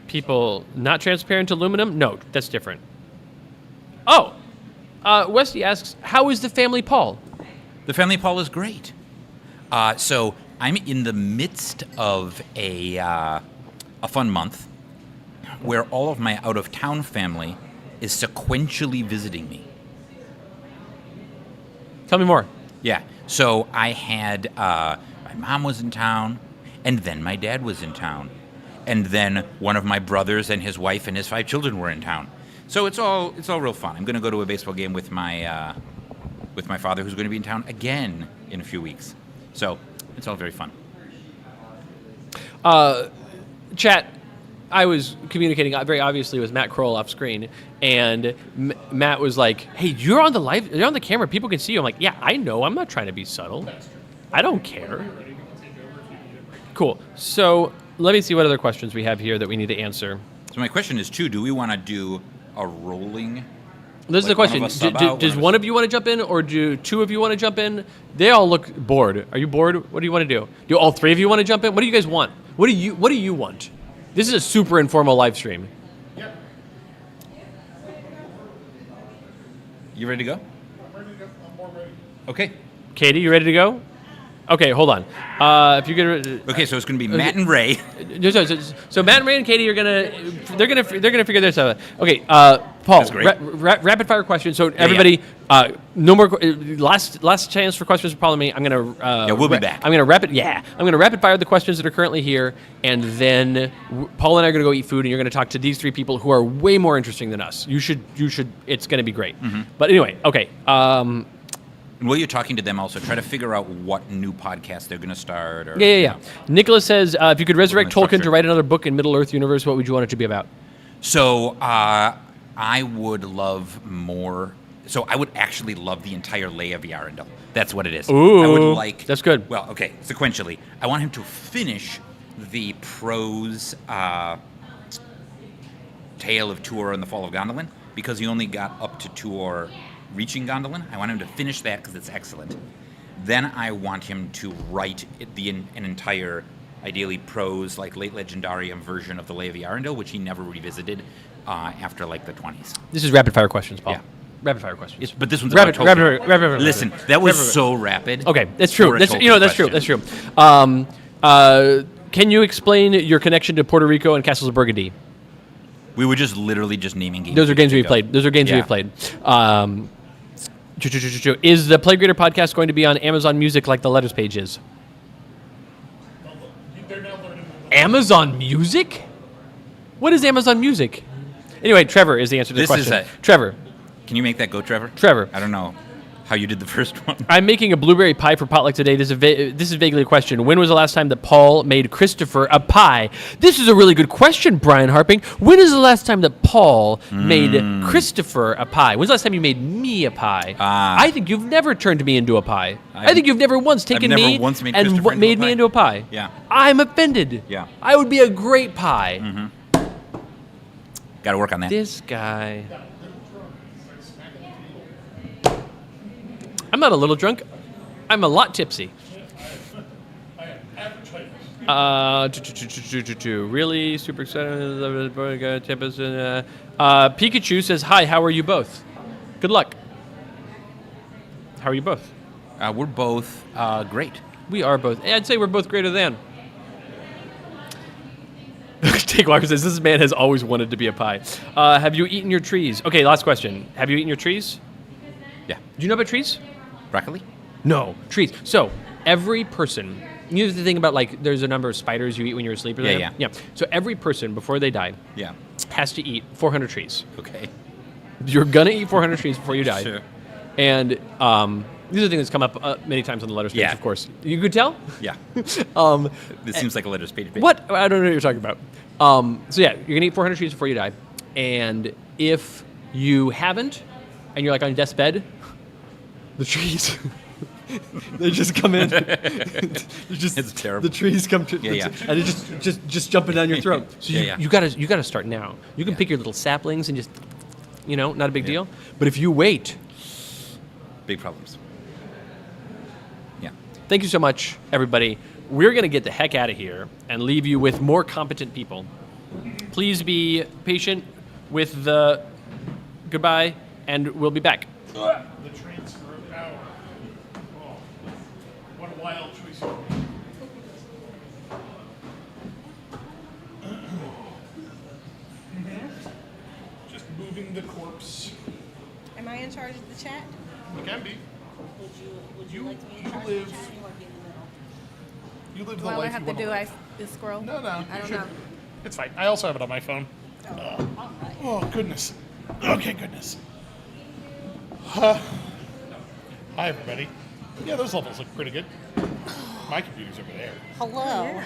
People not transparent aluminum? No, that's different. Oh. Westy asks, how is the family Paul? The family Paul is great. So I'm in the midst of a fun month where all of my out-of-town family is sequentially visiting me. Tell me more. Yeah. So I had my mom was in town, and then my dad was in town, and then one of my brothers and his wife and his 5 children were in town. So it's all real fun. I'm going to go to a baseball game with my father, who's going to be in town again in a few weeks. So it's all very fun. Chat, I was communicating very obviously with Matt Kroll off screen, and Matt was like, hey, you're on the camera, people can see you. I'm like, yeah, I know, I'm not trying to be subtle. I don't care. Cool. So let me see what other questions we have here that we need to answer. So my question is, too, do we want to do a rolling? This is the Like, one question. of us sub out, Does one of one us- of you want to jump in, or do 2 of you want to jump in? They all look bored. Are you bored? What do you want to do? Do all 3 of you want to jump in? What do you guys want? What do you want? This is a super informal live stream. You ready to go? I'm ready to go. I'm more ready. Okay. Katie, you ready to go? Okay, hold on. If you could. Okay, so it's going to be Matt and Ray. So Matt and Ray and Katie are they're gonna figure this out. Okay, Paul, That's great. rapid fire questions. So everybody, no more. Last chance for questions for Paul and me. I'm gonna. we'll be back. I'm gonna rapid fire the questions that are currently here, and then Paul and I are gonna go eat food, and you're gonna talk to these 3 people who are way more interesting than us. You should. It's gonna be great. Mm-hmm. But anyway, okay. And while you're talking to them, also try to figure out what new podcast they're going to start. Or, Yeah. Nicholas says, if you could resurrect Organic Tolkien to structure. write another book in Middle Earth universe, what would you want it to be about? So I would love more. So I would actually love the entire Lay of Yarendel. That's what it is. Ooh, I would like. that's good. Well, okay. Sequentially, I want him to finish the prose tale of Tuor and the Fall of Gondolin, because he only got up to Tuor reaching Gondolin. I want him to finish that because it's excellent. Then I want him to write an entire, ideally prose, late legendarium version of the Lay of Yarendel, which he never revisited after the 20s. This is rapid fire questions, Paul. Yeah. Rapid fire questions. Yes, but this one's Rapid- about rapid- Tolkien. rapid- Listen, that was so rapid. Okay, that's true. for a That's Tolkien that's true. question. That's true. Can you explain your connection to Puerto Rico and Castles of Burgundy? We were just literally just naming games. Those are games we've Go. played. Yeah. We've played. Is the Play Greater podcast going to be on Amazon Music like the Letters page is? They're now learning. Amazon Music? What is Amazon Music? Anyway, Trevor is the answer to the This is question. it. Trevor. Can you make that go, Trevor? Trevor. I don't know how you did the first one. I'm making a blueberry pie for potluck today. This is vaguely a question. When was the last time that Paul made Christopher a pie? This is a really good question, Brian Harping. When is the last time that Paul made Christopher a pie? When's the last time you made me a pie? I think you've never turned me into a pie. I think you've never once taken never me once made and Christopher made into a me pie. into a pie. Yeah. I'm offended. Yeah. I would be a great pie. Got to work on that. This guy. I'm not a little drunk. I'm a lot tipsy. Really super excited. Pikachu says, hi, how are you both? Good luck. How are you both? We're both great. We are both. I'd say we're both greater than. Take Walker says, this man has always wanted to be a pie. Have you eaten your trees? Okay, last question. Have you eaten your trees? Yeah. Do you know about trees? Broccoli? No, trees. So every person, you know the thing about like there's a number of spiders you eat when you're asleep or Yeah. Yeah. So every person before they die Yeah. has to eat 400 trees. Okay. You're gonna eat 400 trees before you die. Sure. And these are things that's come up many times on the letters page, Yeah. of course. You could tell? Yeah. Um, This seems like a letters page. What? I don't know what you're talking about. So yeah, you're gonna eat 400 trees before you die. And if you haven't, and you're like on your death's bed, the trees, they just come in. It's terrible. The trees come to, Yeah. and it's just jumping down your throat. So Yeah. you gotta start now. You can pick your little saplings and just, not a big deal. But if you wait, Big problems. Yeah. thank you so much, everybody. We're going to get the heck out of here and leave you with more competent people. Please be patient with the goodbye, and we'll be back. The transfer of power. Oh, what a wild choice. Just moving the corpse. Am I in charge of the chat? You can be. Would You- you like to be in you charge live- of chatting or be in the middle? You live the What do I life have you to want do? live. I scroll? No, I you don't should. know. It's fine. I also have it on my phone. All right. Oh, goodness. Okay, goodness. Hi, everybody. Yeah, those levels look pretty good. My computer's over there. Hello.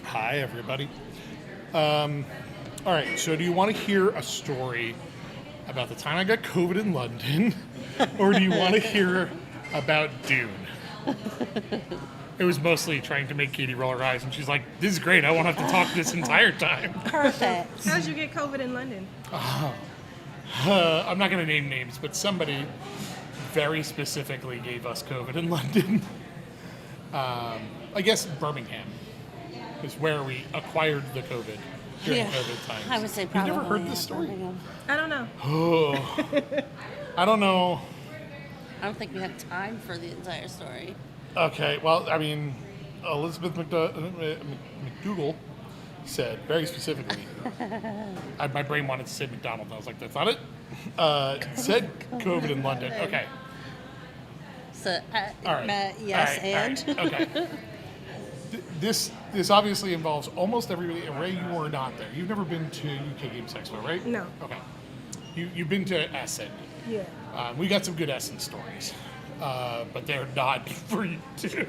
Hi, everybody. All right, so do you want to hear a story about the time I got COVID in London, or do you want to hear about Dune? It was mostly trying to make Katie roll her eyes, and she's like, this is great, I won't have to talk this entire time. Perfect. How did you get COVID in London? I'm not going to name names, but somebody very specifically gave us COVID in London. I guess Birmingham is where we acquired the COVID during COVID times. I would say You've probably. never heard this story? Birmingham. I don't know. Oh, I don't know. I don't think we have time for the entire story. Okay, well, I mean, Elizabeth McDougall said very specifically. My brain wanted to say McDonald, and I was like, that's not it. Said COVID in London. Okay. So, All right. yes, All right, and all right, okay. This obviously involves almost everybody. Ray, you were not there. You've never been to UK Games Expo, right? No. Okay. You've been to Essen. Yeah. We got some good Essen stories, but they're not for you too.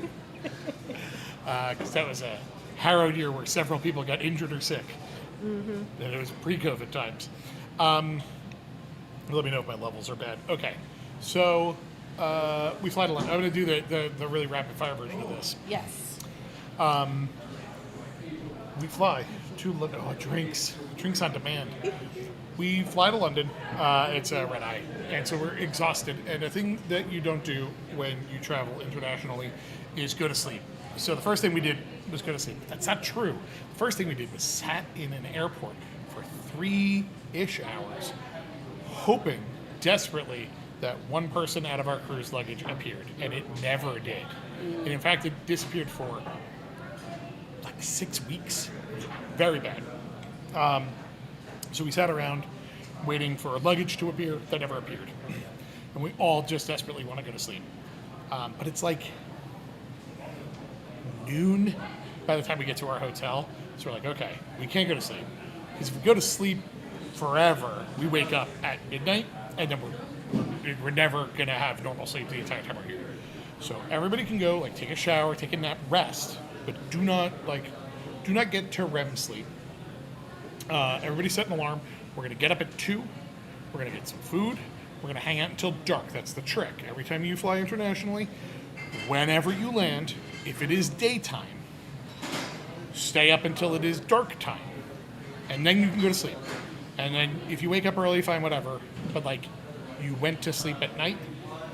Because that was a harrowed year where several people got injured or sick. Mm-hmm. And it was pre-COVID times. Let me know if my levels are bad. Okay, so we fly to London. I'm going to do the really rapid fire version of this. yes. We fly to London. Oh, drinks on demand. We fly to London. It's a red eye, and so we're exhausted. And the thing that you don't do when you travel internationally is go to sleep. So the first thing we did was go to sleep. But that's not true. The first thing we did was sat in an airport for 3-ish hours, hoping desperately that one person out of our crew's luggage appeared, and it never did. And in fact, it disappeared for like 6 weeks. It was very bad. So we sat around waiting for luggage to appear that never appeared. And we all just desperately want to go to sleep. But it's like noon by the time we get to our hotel. So we're like, okay, we can't go to sleep. Because if we go to sleep forever, we wake up at midnight, and then we're never going to have normal sleep the entire time we're here. So everybody can go, like, take a shower, take a nap, rest, but do not get to REM sleep. Everybody set an alarm. We're going to get up at 2. We're going to get some food. We're going to hang out until dark. That's the trick. Every time you fly internationally, whenever you land, if it is daytime, stay up until it is dark time. And then you can go to sleep. And then if you wake up early, fine, whatever. But, like, you went to sleep at night,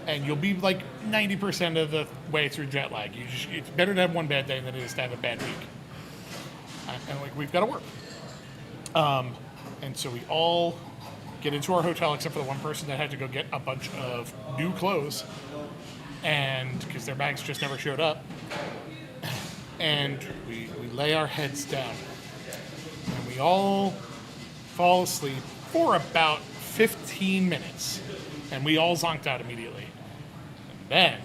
and you'll be, like, 90% of the way through jet lag. It's better to have one bad day than it is to have a bad week. And, like, we've got to work. And so we all get into our hotel, except for the one person that had to go get a bunch of new clothes, and because their bags just never showed up. And we lay our heads down, and we all fall asleep for about 15 minutes, and we all zonked out immediately. And then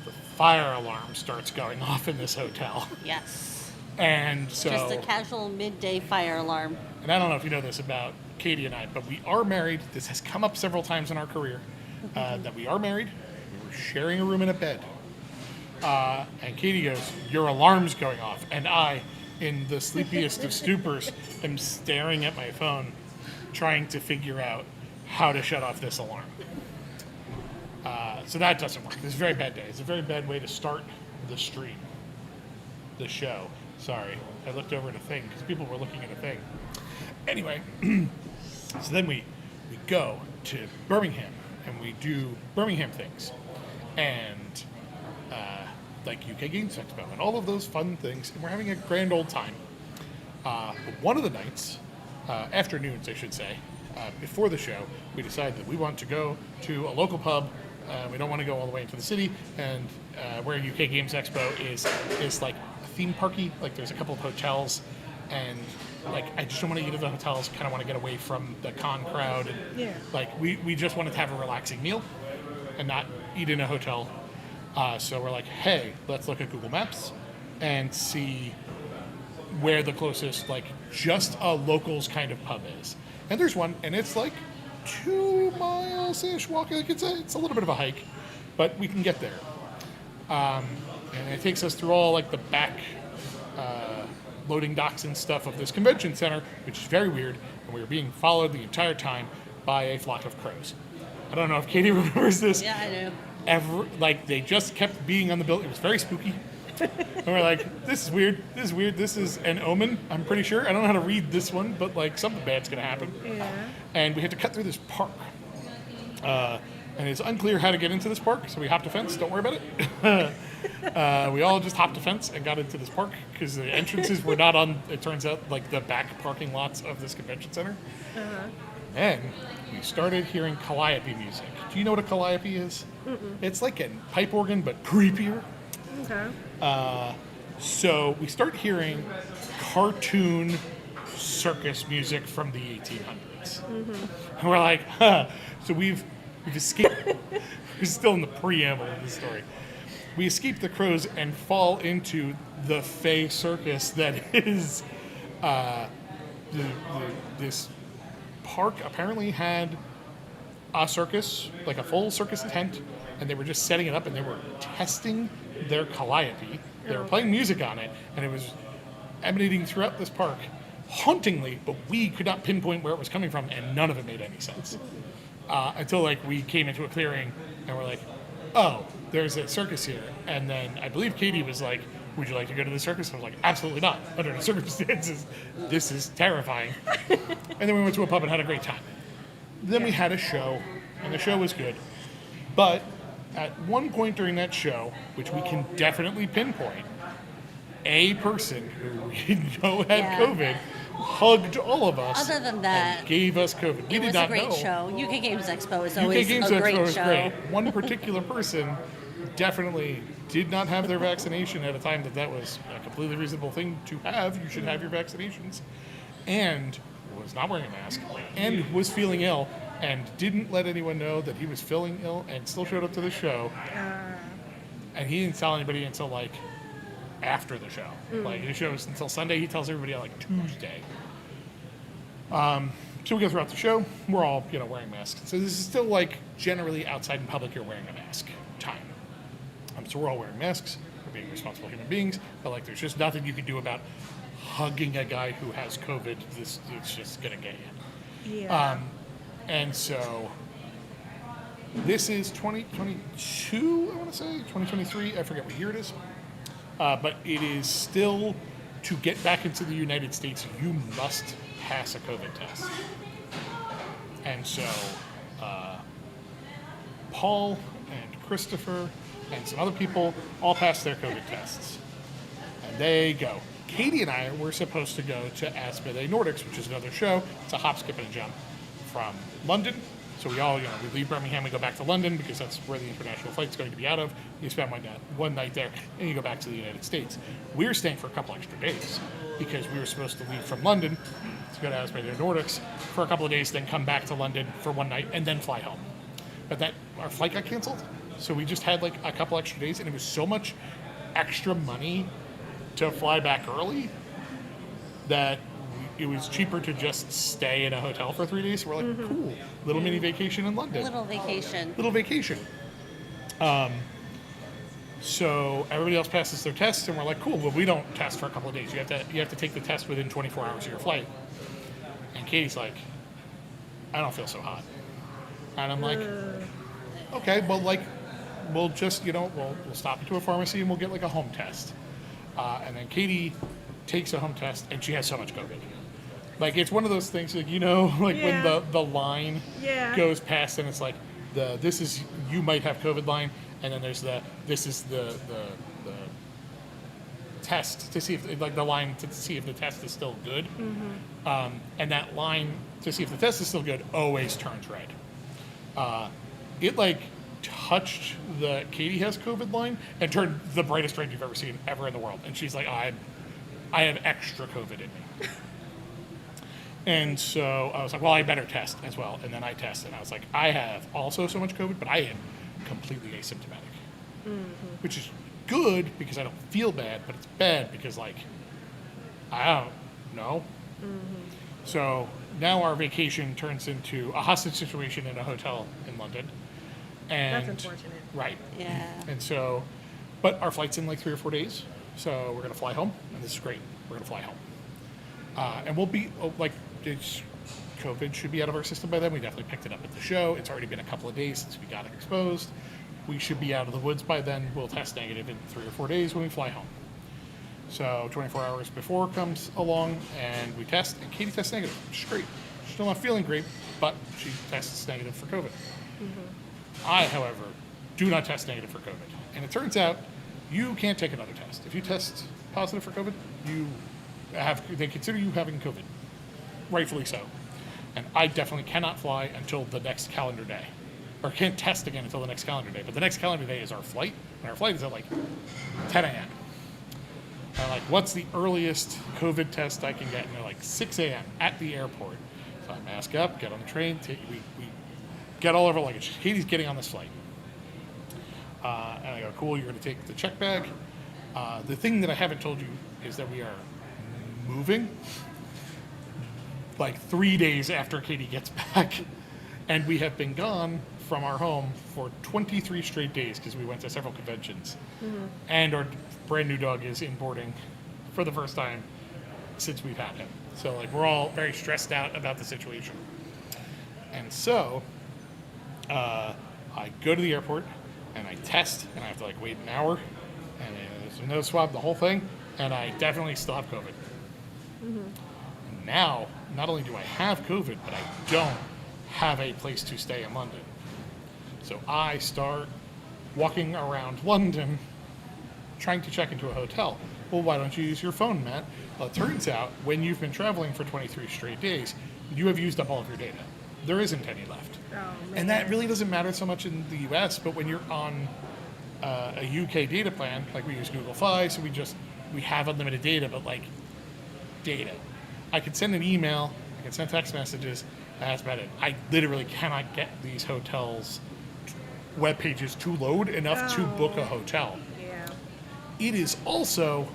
the fire alarm starts going off in this hotel. Yes. And so, Just a casual midday fire alarm. and I don't know if you know this about Katie and I, but we are married. This has come up several times in our career, that we are married. We're sharing a room and a bed. And Katie goes, "Your alarm's going off." And I, in the sleepiest of stupors, am staring at my phone, trying to figure out how to shut off this alarm. So that doesn't work. It's a very bad day. It's a very bad way to start the stream, the show. Sorry, I looked over at a thing because people were looking at a thing. Anyway, so then we go to Birmingham and we do Birmingham things, and like UK Games Expo and all of those fun things, and we're having a grand old time. But one of the nights, afternoons I should say, before the show, we decided that we want to go to a local pub. We don't want to go all the way into the city, and where UK Games Expo is like theme parky. Like there's a couple of hotels, and like I just don't want to eat at the hotels. Kind of want to get away from the con crowd, and like we just wanted to have a relaxing meal and not eat in a hotel. So we're like, hey, let's look at Google Maps and see where the closest like just a locals kind of pub is. And there's one, and it's like 2 miles ish walking. Like it's a little bit of a hike, but we can get there. And it takes us through all like the back loading docks and stuff of this convention center, which is very weird. And we were being followed the entire time by a flock of crows. I don't know if Katie remembers this. Yeah, I know. Like they just kept being on the building. It was very spooky. And we're like, this is weird. This is weird. This is an omen, I'm pretty sure. I don't know how to read this one, but like something bad's gonna happen. Yeah. And we had to cut through this park. And it's unclear how to get into this park, so we hopped a fence. Don't worry about it. We all just hopped a fence and got into this park because the entrances were not on, it turns out, like the back parking lots of this convention center. And we started hearing calliope music. Do you know what a calliope is? It's like a pipe organ, but creepier. Okay. So we start hearing cartoon circus music from the 1800s. And we're like, huh. So we've escaped. We're still in the preamble of the story. We escape the crows and fall into the fey circus that is this park apparently had a circus, like a full circus tent, and they were just setting it up and they were testing their calliope. They were playing music on it, and it was emanating throughout this park hauntingly, but we could not pinpoint where it was coming from, and none of it made any sense. Until like we came into a clearing and we're like, oh, there's a circus here. And then I believe Katie was like, would you like to go to the circus? I was like, absolutely not. Under the circumstances, this is terrifying. And then we went to a pub and had a great time. Then we had a show, and the show was good. But at one point during that show, which we can definitely pinpoint, a person who we know had COVID hugged all of us. Other than that, and gave us COVID. We It did was not a great know. show. UK Games Expo is UK always Games a Expo great was show. great. One particular person definitely did not have their vaccination at a time that was a completely reasonable thing to have. You should have your vaccinations. And was not wearing a mask and was feeling ill and didn't let anyone know that he was feeling ill and still showed up to the show. And he didn't tell anybody until like after the show. Like the show's until Sunday. He tells everybody on like Tuesday. So we go throughout the show. We're all wearing masks. So this is still like generally outside in public you're wearing a mask time. So we're all wearing masks. We're being responsible human beings. But like there's just nothing you can do about hugging a guy who has COVID. It's just gonna get you. Yeah. And so this is 2022, I want to say, 2023. I forget what year it is. But it is still, to get back into the United States, you must pass a COVID test. And so Paul and Christopher and some other people all passed their COVID tests. And they go. Katie and I were supposed to go to Asmodee Nordics, which is another show. It's a hop, skip, and a jump from London. So we all, we leave Birmingham, we go back to London because that's where the international flight's going to be out of. You spend one night there, and you go back to the United States. We're staying for a couple extra days because we were supposed to leave from London to go to Asmodee Nordics for a couple of days, then come back to London for one night, and then fly home. But our flight got canceled, so we just had like a couple extra days, and it was so much extra money to fly back early that it was cheaper to just stay in a hotel for 3 days. So we're like, cool, little mini vacation in London. Little vacation. Little vacation. So everybody else passes their tests, and we're like, cool, but we don't test for a couple of days. You have to take the test within 24 hours of your flight. And Katie's like, I don't feel so hot. And I'm like, okay, well, like, we'll just, we'll stop into a pharmacy and we'll get like a home test. And then Katie takes a home test, and she has so much COVID. Like, it's one of those things, like, when the line goes past, and it's like, this is, you might have COVID line, and then there's this is the test to see if, like, the line to see if the test is still good. And that line to see if the test is still good always turns red. It, like, touched the Katie has COVID line and turned the brightest red you've ever seen ever in the world. And she's like, I have extra COVID in me. And so I was like, well, I better test as well. And then I tested, and I was like, I have also so much COVID, but I am completely asymptomatic. Which is good because I don't feel bad, but it's bad because, like, I don't know. So now our vacation turns into a hostage situation in a hotel in London. And, That's unfortunate. Right. Yeah. And so, but our flight's in like 3 or 4 days. So we're going to fly home, and this is great. We're going to fly home. And we'll be, COVID should be out of our system by then. We definitely picked it up at the show. It's already been a couple of days since we got exposed. We should be out of the woods by then. We'll test negative in 3 or 4 days when we fly home. So 24 hours before comes along, and we test, and Katie tests negative, which is great. She's still not feeling great, but she tests negative for COVID. I, however, do not test negative for COVID. And it turns out you can't take another test. If you test positive for COVID, they consider you having COVID. Rightfully so. And I definitely cannot fly until the next calendar day. Or can't test again until the next calendar day. But the next calendar day is our flight, and our flight is at like 10 a.m. And I'm like, what's the earliest COVID test I can get? And they're like 6 a.m. at the airport. So I mask up, get on the train, we get all of our luggage. Katie's getting on this flight. And I go, cool, you're going to take the check bag. The thing that I haven't told you is that we are moving like 3 days after Katie gets back. And we have been gone from our home for 23 straight days because we went to several conventions. And our brand new dog is in boarding for the first time since we've had him. So, like, we're all very stressed out about the situation. And so I go to the airport and I test, and I have to like wait an hour, and there's a nose swab, the whole thing, and I definitely still have COVID. Now, not only do I have COVID, but I don't have a place to stay in London. So I start walking around London trying to check into a hotel. Well, why don't you use your phone, Matt? Well, it turns out when you've been traveling for 23 straight days, you have used up all of your data. There isn't any left. And that really doesn't matter so much in the US, but when you're on a UK data plan, like we use Google Fi, so we have unlimited data, but like data. I could send an email, I could send text messages, that's about it. I literally cannot get these hotels' web pages to load enough to book a hotel. it is also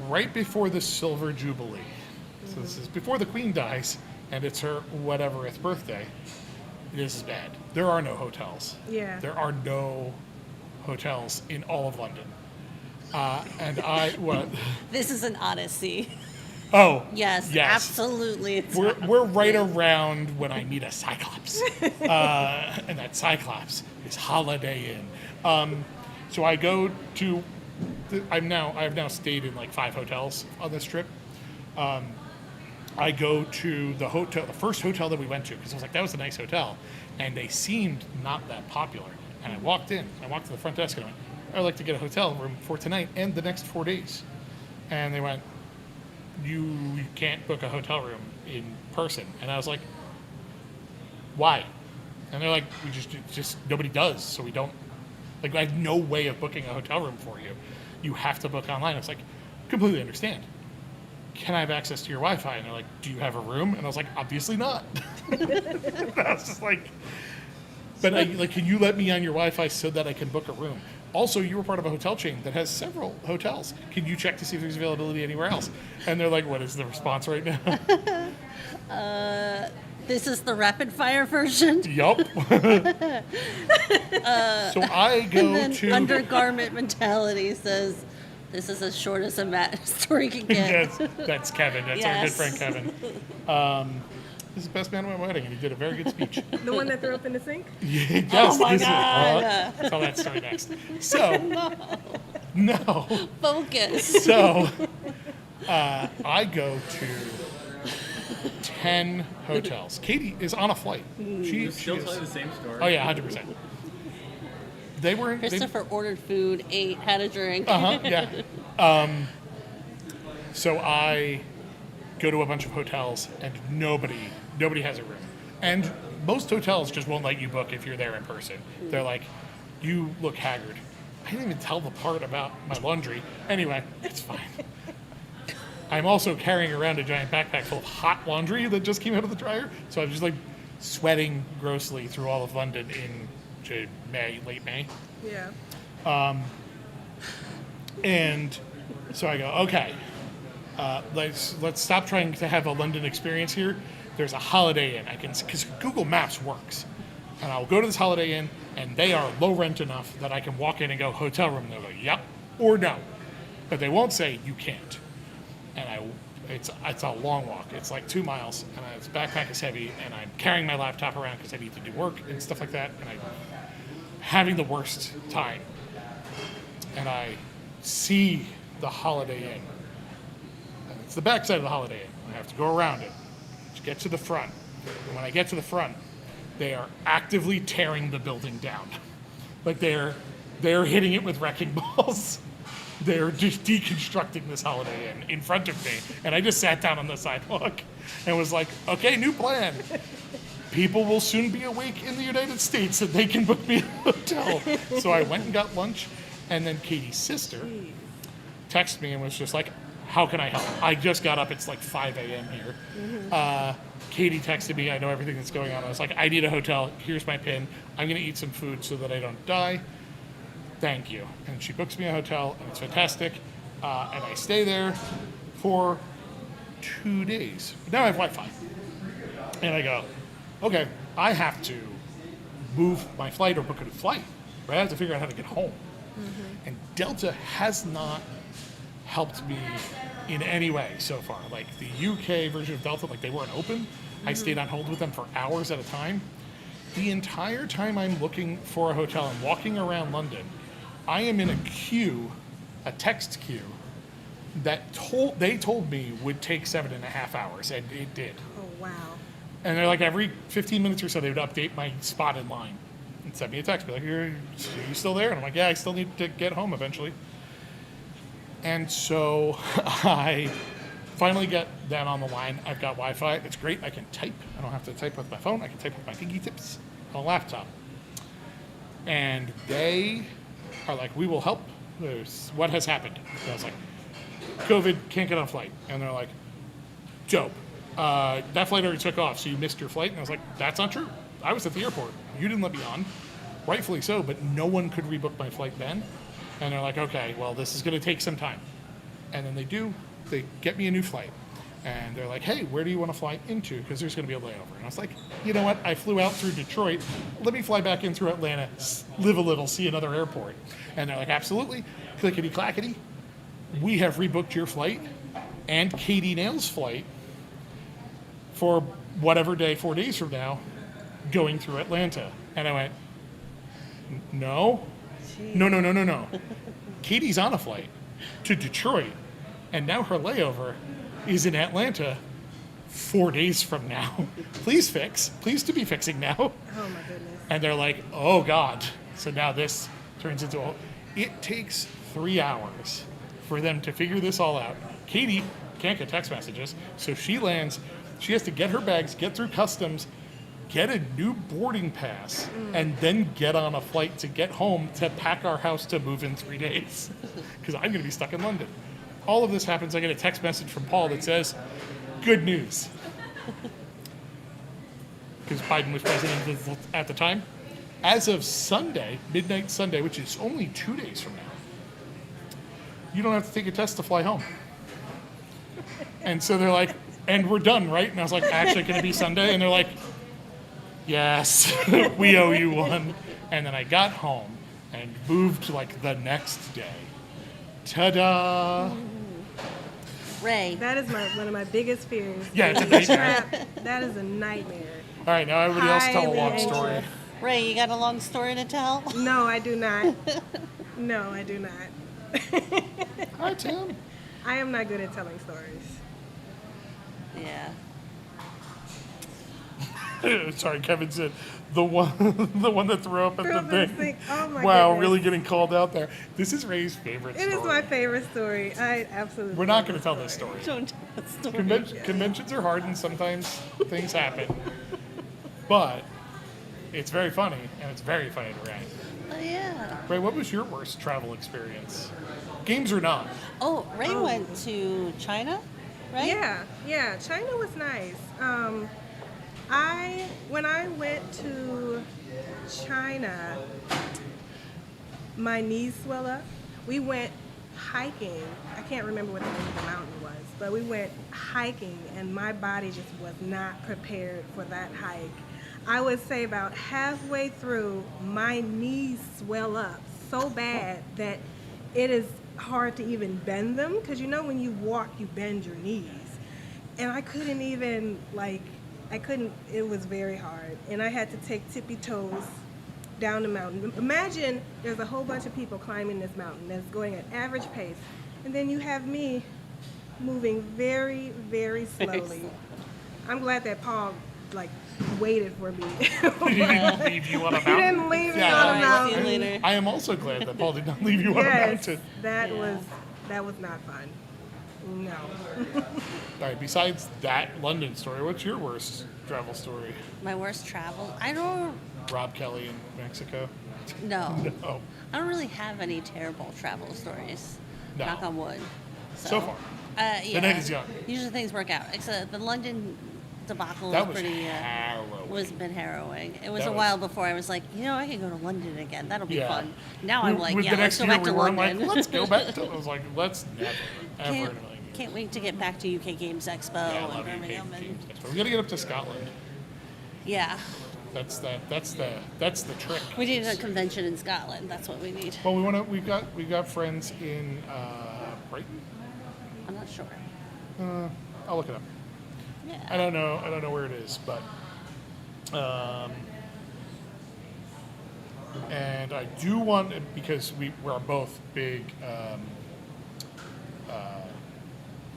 right before the Silver Jubilee. So this is before the Queen dies, and it's her whateverth birthday. This is bad. There are no hotels. Yeah. There are no hotels in all of London. And what? This is an odyssey. Oh, Yes, absolutely. It's We're right around when I meet a Cyclops, and that Cyclops is Holiday Inn. So I go to. I've now stayed in like 5 hotels on this trip. I go to the first hotel that we went to, because I was like, that was a nice hotel, and they seemed not that popular. And I walked to the front desk, and I went, I'd like to get a hotel room for tonight and the next 4 days. And they went, you can't book a hotel room in person. And I was like, why? And they're like, we just nobody does, so we don't, like, I have no way of booking a hotel room for you. You have to book online. I was like, completely understand. Can I have access to your Wi-Fi? And they're like, do you have a room? And I was like, obviously not. I was just like, but can you let me on your Wi-Fi so that I can book a room? Also, you were part of a hotel chain that has several hotels. Can you check to see if there's availability anywhere else? And they're like, what is the response right now? This is the rapid fire version. Yup. So I go And then to undergarment mentality says, this is as short as a story can get. that's Kevin. That's our good friend Kevin. He's the best man at my wedding, and he did a very good speech. The one that threw up in the sink? Yes, Oh my this is- God. tell that story next. So, no. Focus. So, I go to 10 hotels. Katie is on a flight. She Still is. tell you the same story. Oh yeah, 100%. They were. Christopher ordered food, ate, had a drink. Yeah. So I go to a bunch of hotels, and nobody has a room. And most hotels just won't let you book if you're there in person. They're like, you look haggard. I didn't even tell the part about my laundry. Anyway, it's fine. I'm also carrying around a giant backpack full of hot laundry that just came out of the dryer. So I'm just like sweating grossly through all of London in late May. Yeah. And so I go, okay, let's stop trying to have a London experience here. There's a Holiday Inn. Because Google Maps works. And I'll go to this Holiday Inn, and they are low rent enough that I can walk in and go, hotel room. They'll go, yep, or no. But they won't say, you can't. And it's a long walk. It's like 2 miles, and this backpack is heavy, and I'm carrying my laptop around because I need to do work and stuff like that, and I'm having the worst time. And I see the Holiday Inn. And it's the backside of the Holiday Inn. I have to go around it to get to the front. And when I get to the front, they are actively tearing the building down. Like they're hitting it with wrecking balls. They're just deconstructing this Holiday Inn in front of me. And I just sat down on the sidewalk and was like, okay, new plan. People will soon be awake in the United States and they can book me a hotel. So I went and got lunch, and then Katie's sister texted me and was just like, how can I help? I just got up. It's like 5 a.m. here. Katie texted me. I know everything that's going on. I was like, I need a hotel. Here's my PIN. I'm going to eat some food so that I don't die. Thank you. And she books me a hotel, and it's fantastic. And I stay there for 2 days. Now I have Wi-Fi. And I go, okay, I have to move my flight or book a flight. Right? I have to figure out how to get home. And Delta has not helped me in any way so far. Like the UK version of Delta, like they weren't open. I stayed on hold with them for hours at a time. The entire time I'm looking for a hotel and walking around London, I am in a queue, a text queue, that they told me would take 7.5 hours, and it did. Oh, wow. And they're like every 15 minutes or so, they would update my spot in line and send me a text, be like, are you still there? And I'm like, yeah, I still need to get home eventually. And so I finally get them on the line. I've got Wi-Fi. It's great. I can type. I don't have to type with my phone. I can type with my fingertips on a laptop. And they are like, we will help. What has happened? And I was like, COVID, can't get on a flight. And they're like, dope. That flight already took off, so you missed your flight. And I was like, that's not true. I was at the airport. You didn't let me on. Rightfully so, but no one could rebook my flight then. And they're like, okay, well, this is going to take some time. And then they get me a new flight. And they're like, hey, where do you want to fly into? Because there's going to be a layover. And I was like, you know what? I flew out through Detroit. Let me fly back in through Atlanta, live a little, see another airport. And they're like, absolutely. Clickety clackety. We have rebooked your flight and Katie Nail's flight for whatever day, 4 days from now, going through Atlanta. And I went, no. Katie's on a flight to Detroit, and now her layover is in Atlanta 4 days from now. Please to be fixing now. Oh my goodness. And they're like, oh God. So now this turns into it takes 3 hours for them to figure this all out. Katie can't get text messages, so she lands, she has to get her bags, get through customs, get a new boarding pass, and then get on a flight to get home to pack our house to move in 3 days. Because I'm going to be stuck in London. All of this happens. I get a text message from Paul that says, good news. Because Biden was president at the time. As of Sunday, midnight Sunday, which is only 2 days from now, you don't have to take a test to fly home. And so they're like, and we're done, right? And I was like, actually, can it be Sunday? And they're like, yes, we owe you one. And then I got home and moved like the next day. Ta-da! Ray. That is one of my biggest fears. Yeah, it's a Being nightmare. trapped. That is a nightmare. All right, now everybody else tell a Highly long story. anxious. Ray, you got a long story to tell? No, I do not. No, I do not. Hi, Tim. I am not good at telling stories. Yeah. Sorry, Kevin said the one that threw up at Threw the up in the thing. sink. Oh my Wow, goodness. really getting called out there. This is Ray's favorite It story. is my favorite story. I absolutely. We're not love going to tell this story. Don't tell that story. Conventions are hard and sometimes things happen. But it's very funny, and it's very funny to Ray. Oh, yeah. Ray, what was your worst travel experience? Games or not? Oh, Ray went to China, right? Yeah. China was nice. When I went to China, my knees swelled up. We went hiking. I can't remember what the name of the mountain was, but we went hiking, and my body just was not prepared for that hike. I would say about halfway through, my knees swell up so bad that it is hard to even bend them, because you know when you walk, you bend your knees. And I couldn't even, it was very hard. And I had to take tippy toes down the mountain. Imagine there's a whole bunch of people climbing this mountain that's going at average pace, and then you have me moving very, very slowly. I'm glad that Paul, waited for me. He didn't leave you on a He mountain. didn't leave me Yeah. on a All right, see you mountain. later. I am also glad that Paul did not leave you on a Yes, mountain. that Yeah. was not fun. No. All right, besides that London story, what's your worst travel story? My worst travel. I don't Rob Kelly in Mexico? know. No. I don't really have any terrible travel stories. No. Knock on wood. So far. Yeah. night is young. Usually things work out. Except the London debacle That was was pretty. harrowing. Was a bit harrowing. It was That a was- while before I was like, I could go to London again. That'll be Yeah. fun. Now I'm like, With yeah, the let's next go year back to we were London. like, let's go back to. I was like, let's never, ever in a million years. Can't wait to get back to UK Games Expo Yeah, I and love UK Birmingham. Games Expo. We got to get up to Scotland. Yeah, That's the trick. we need a convention in Scotland. That's what we need. Well, we've got friends in Brighton. I'm not sure. I'll look it up. Yeah. I don't know where it is, but and I do want, because we're both big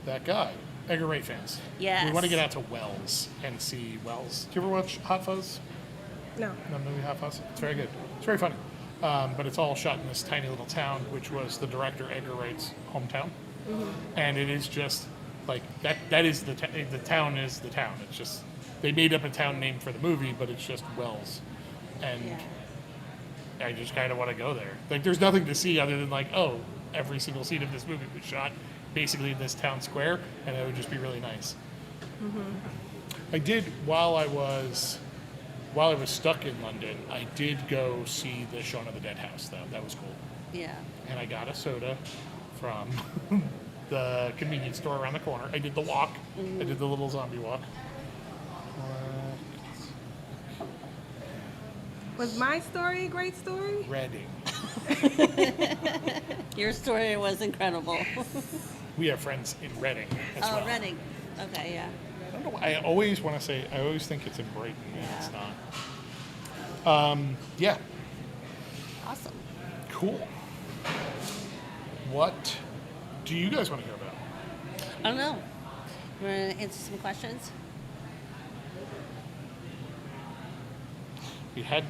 that guy Edgar Wright fans. Yes. We want to get out to Wells and see Wells. Do you ever watch Hot Fuzz? No. The movie Hot Fuzz? It's very good. It's very funny. But it's all shot in this tiny little town, which was the director Edgar Wright's hometown. And it is just like that is the town is the town. It's just they made up a town name for the movie, but it's just Wells. And Yeah. I just kind of want to go there. Like, there's nothing to see other than every single scene of this movie was shot basically in this town square, and it would just be really nice. I did while I was stuck in London. I did go see the Shaun of the Dead house, though. That was cool. Yeah. and I got a soda from the convenience store around the corner. I did the walk. I did the little zombie walk. Was my story a great story? Reading. Your story was incredible. We have friends in Reading as well. Oh, Reading. Okay, yeah. I don't know why. I always want to say, I always think it's in Brighton, and it's not. Yeah, Awesome. cool. What do you guys want to hear about? I don't know. You want to answer some questions? We had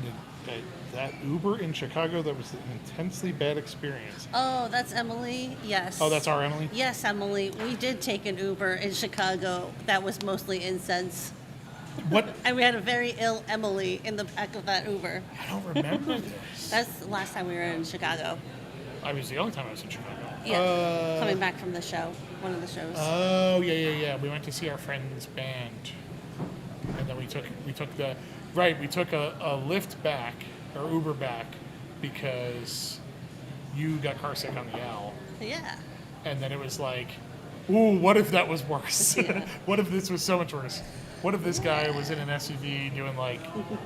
that Uber in Chicago that was an intensely bad experience. Oh, that's Emily. Yes. Oh, that's our Emily? Yes, Emily. We did take an Uber in Chicago that was mostly incense. What? And we had a very ill Emily in the back of that Uber. I don't remember this. That's the last time we were in Chicago. I was the only time I was in Chicago. Yeah. Coming back from the show, one of the shows. Oh, yeah. We went to see our friend's band. And then we took a Lyft back, or Uber back, because you got car sick on the L. Yeah. And then it was like, ooh, what if that was worse? Yeah. What if this was so much worse? What if this guy was in an SUV doing like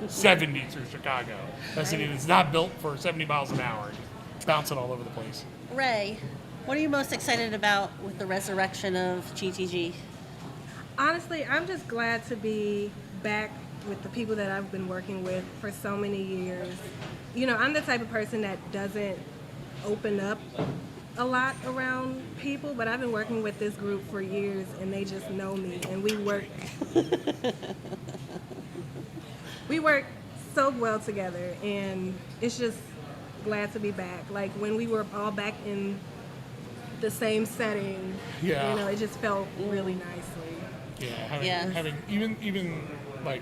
70 through Chicago? A city that's not built for 70 miles an hour, just bouncing all over the place. Ray, what are you most excited about with the resurrection of GTG? Honestly, I'm just glad to be back with the people that I've been working with for so many years. You know, I'm the type of person that doesn't open up a lot around people, but I've been working with this group for years and they just know me, and we work so well together, and it's just glad to be back. Like when we were all back in the same setting, Yeah. you know, it just felt really nicely. Yeah, having even like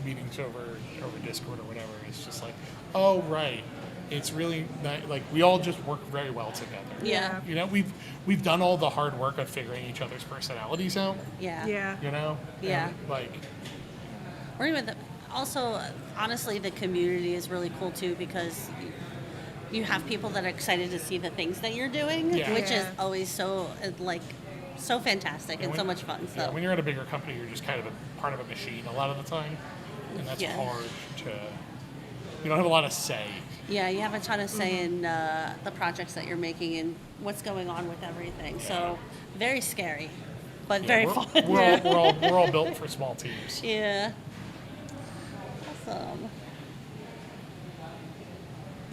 meetings over Discord or whatever, it's just like, oh right, it's really like we all just work very well together. Yeah. You know, we've done all the hard work of figuring each other's personalities out. Yeah. Yeah. You know. Yeah. And, like. Or even also, honestly, the community is really cool too, because you have people that are excited to see the things that you're doing, Yeah. which is Yeah. always so so fantastic and so much fun. So Yeah, when you're at a bigger company, you're just kind of a part of a machine a lot of the time, and that's Yeah. hard to. You don't have a lot of say. yeah, you have a ton of say in the projects that you're making and what's going on with everything. So very scary, but Yeah, very we're, fun. We're all built for small teams. Yeah. Awesome.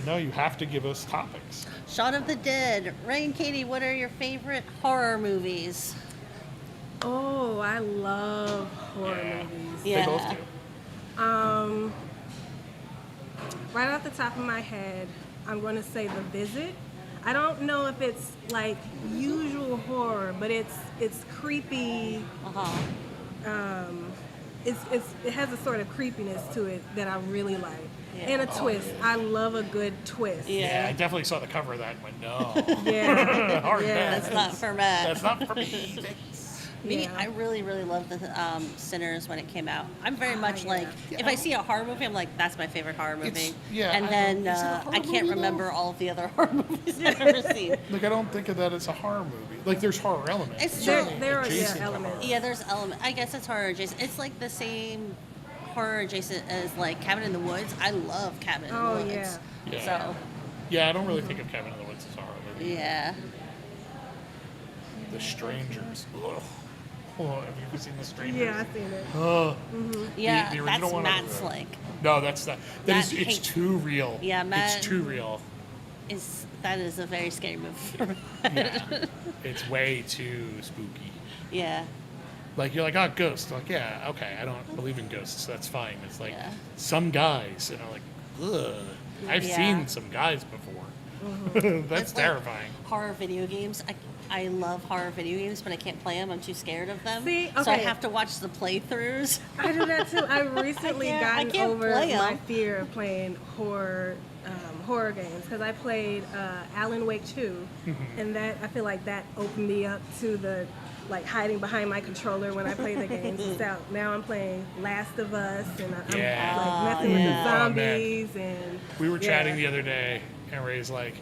No, you have to give us topics. Shaun of the Dead. Ray and Katie, what are your favorite horror movies? Oh, I love horror movies. They Yeah. both do. Right off the top of my head, I'm going to say The Visit. I don't know if it's like usual horror, but it's creepy. Uh-huh. It has a sort of creepiness to it that I really like, Yeah. and a twist. I love a good twist. Yeah. Yeah, I definitely saw the cover of that and went, no. Yeah. Hard Yeah. pass. That's not for Matt. That's not for me. Me, Yeah. I really, really loved the Sinners when it came out. I'm very much yeah. like, if I see a horror movie, I'm like, that's my favorite horror movie. It's- yeah, and I then don't- is it a horror I can't movie, remember though? all of the other horror movies I've ever seen. Like, I don't think of that as a horror movie. Like, there's horror elements. It's certainly there are adjacent to elements. horror. Yeah, there's element. I guess it's horror adjacent. It's like the same horror adjacent as like Cabin in the Woods. I love Cabin in Oh, the Woods. yeah. So Yeah, I don't really think of Cabin in the Woods as a horror movie. yeah. The Strangers. Ugh. Oh, have you ever seen The Strangers? Yeah, I've seen it. Ugh. Yeah, the that's original one. Matt's like No, that's not. Matt It's hates- too real. Yeah, Matt- It's too real. that is a very scary movie for me. Yeah. It's way too spooky. Yeah. Like, you're like, oh, ghosts. Like, yeah, okay, I don't believe in ghosts. That's fine. It's like Yeah. some guys, and I'm like, ugh. I've Yeah. seen some guys before. That's It's like terrifying. horror video games. I love horror video games, but I can't play them. I'm too scared of them. See, So I okay. have to watch the playthroughs. I do that too. I've recently I gotten can't over play 'em. my fear of playing horror games because I played Alan Wake 2, and that I feel like that opened me up to the like hiding behind my controller when I play the games. So now I'm playing Last of Us, and I'm Yeah. like messing with yeah. the Oh, man. zombies and We were yeah. chatting the other day, And Ray's like,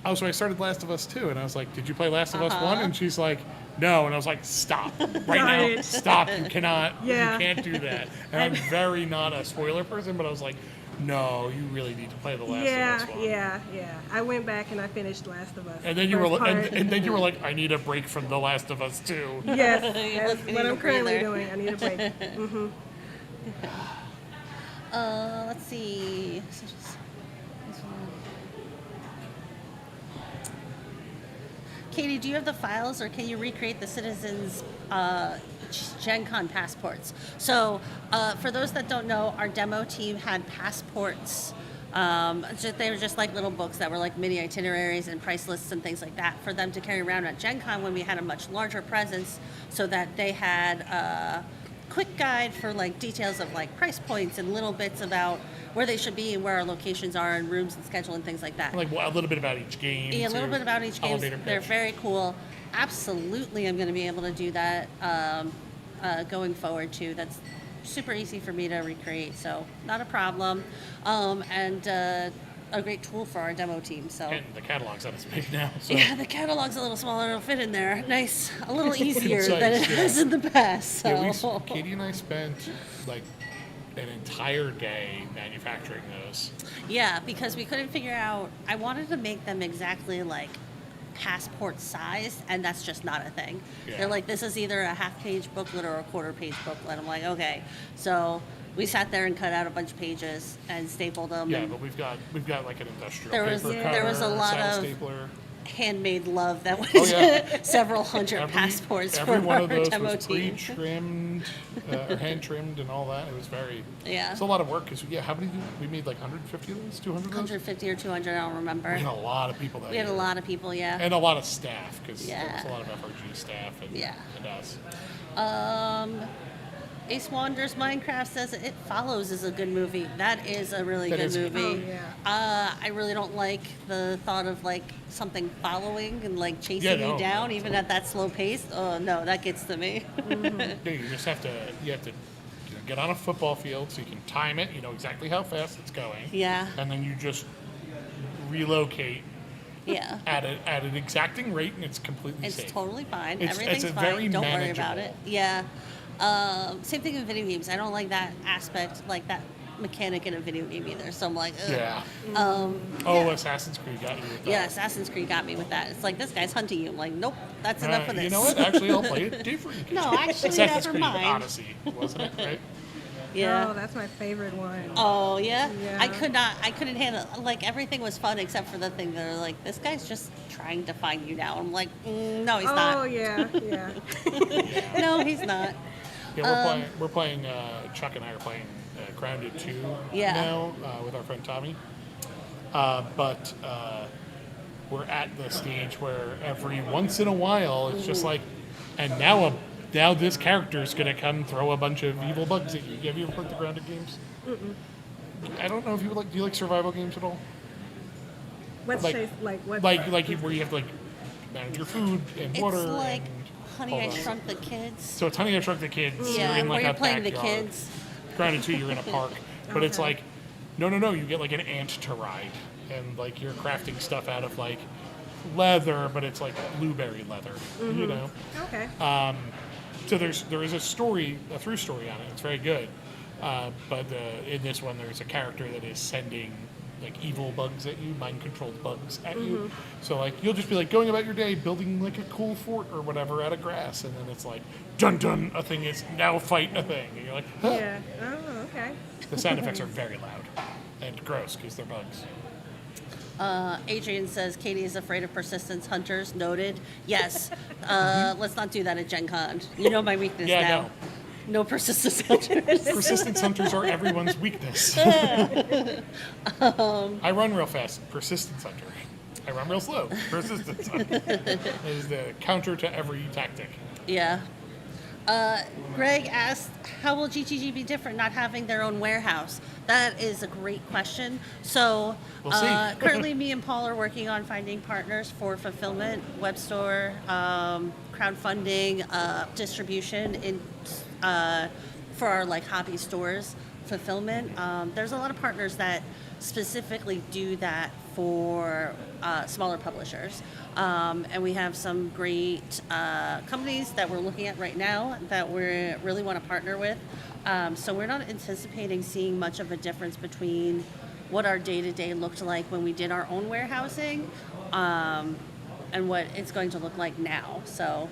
oh, so I started Last of Us 2. And I was like, did you play Last of Us 1? And she's like, no. And I was like, stop right now. Right. Stop. You cannot. Yeah. You can't do that. And I'm very not a spoiler person, but I was like, no, you really need to play the Last of Us 1. Yeah. I went back and I finished Last of Us. And then you were first like, part. and then you were like, I need a break from The Last of Us 2. Yes, You that's need what a I'm currently breather. doing. I need a break. Let's see. Katie, do you have the files, or can you recreate the citizens' Gen Con passports? So, for those that don't know, our demo team had passports. They were just like little books that were like mini itineraries and price lists and things like that for them to carry around at Gen Con when we had a much larger presence, so that they had a quick guide for like details of like price points and little bits about where they should be and where our locations are and rooms and schedule and things like that. Like a little bit about each game. Yeah, a little too. bit about each game. Elevator They're pitch. very cool. Absolutely, I'm going to be able to do that going forward too. That's super easy for me to recreate, so not a problem. And a great tool for our demo team. So And the catalog's not as big now. So. yeah, the catalog's a little smaller. It'll fit in there. Nice, a little easier Concise, than it yeah. has in the past. So. Yeah, Katie and I spent like an entire day manufacturing those. Yeah, because we couldn't figure out. I wanted to make them exactly like passport size, and that's just not a thing. Yeah. They're like, this is either a half-page booklet or a quarter-page booklet. I'm like, okay. So we sat there and cut out a bunch of pages and stapled them. Yeah, and but we've got like an industrial There was- paper there was a cutter, lot saddle of- stapler. handmade love that was Oh, yeah. several hundred Every- passports every for one our of those demo was team. pre-trimmed or hand trimmed and all that. It was very. Yeah. It's a lot of work because how many we made like 150 of those, 200 of those. 150 or 200, I don't remember. We had a lot of people that We had a year. lot of people, yeah. And a lot of staff because there Yeah. was a lot of FRG staff and, Yeah. and us. Ace Wanderers Minecraft says It Follows is a good movie. That is a really That good is good. movie. Oh, yeah. I really don't like the thought of like something following and like chasing Yeah, you no, down, no, even at that slow pace. Oh no, that gets to me. Yeah, you just have to get on a football field so you can time it. You know exactly how fast it's going. Yeah. And then you just relocate Yeah. at an exacting rate, and it's completely It's safe. totally fine. It's Everything's a fine. very Don't worry about it. manageable. Yeah. Same thing with video games. I don't like that aspect, like that mechanic in a video game either. So I'm like, ugh. Yeah. Assassin's Creed got you with that. Yeah, Assassin's Creed got me with that. It's like, this guy's hunting you. I'm like, nope, that's enough of this. You know what? Actually, I'll play it different. No, actually, Assassin's never Creed mind. Odyssey, wasn't it? Right? Yeah. Oh, that's my favorite one. Oh yeah? Yeah. I couldn't handle, like, everything was fun except for the thing that are like, this guy's just trying to find you now. I'm like, no, he's Oh, not. yeah. No, he's not. Yeah, we're playing. Chuck and I are playing Grounded 2 Yeah. now with our friend Tommy. But we're at the stage where every once in a while it's just like, and now this character is gonna come throw a bunch of evil bugs at you. Have you ever played the Grounded games? I don't know if you would like. Do you like survival games at all? What's Like- what? Like where you have to like manage your food and It's water. like and Honey, all I that. Shrunk the Kids. So it's Honey, I Shrunk the Kids. Yeah, you're in like where you're a playing the backyard. kids. Grounded 2, you're in a park. But it's Okay. like, no, you get like an ant to ride. And like you're crafting stuff out of like leather, but it's like blueberry leather, you know? Okay. So there is a through story on it. It's very good. But in this one, there's a character that is sending like evil bugs at you, mind-controlled bugs at you. So like you'll just be like going about your day building like a cool fort or whatever out of grass, and then it's like dun dun, a thing is now fight a thing, and you're like, huh. Yeah. Oh, okay. The sound effects are very loud and gross because they're bugs. Adrian says Katie is afraid of persistence hunters. Noted. Yes. Let's not do that at Gen Con. You know my weakness Yeah, now. No persistence hunters. Persistence hunters are everyone's weakness. I run real fast. Persistence hunter. I run real slow. Persistence hunter. That is the counter to every tactic. Yeah. Greg asked, how will GTG be different not having their own warehouse? That is a great question. So We'll see. currently me and Paul are working on finding partners for fulfillment, web store, crowdfunding, distribution in for our like hobby stores fulfillment. There's a lot of partners that specifically do that for smaller publishers. And we have some great companies that we're looking at right now that we really want to partner with. So we're not anticipating seeing much of a difference between what our day-to-day looked like when we did our own warehousing and what it's going to look like now. So,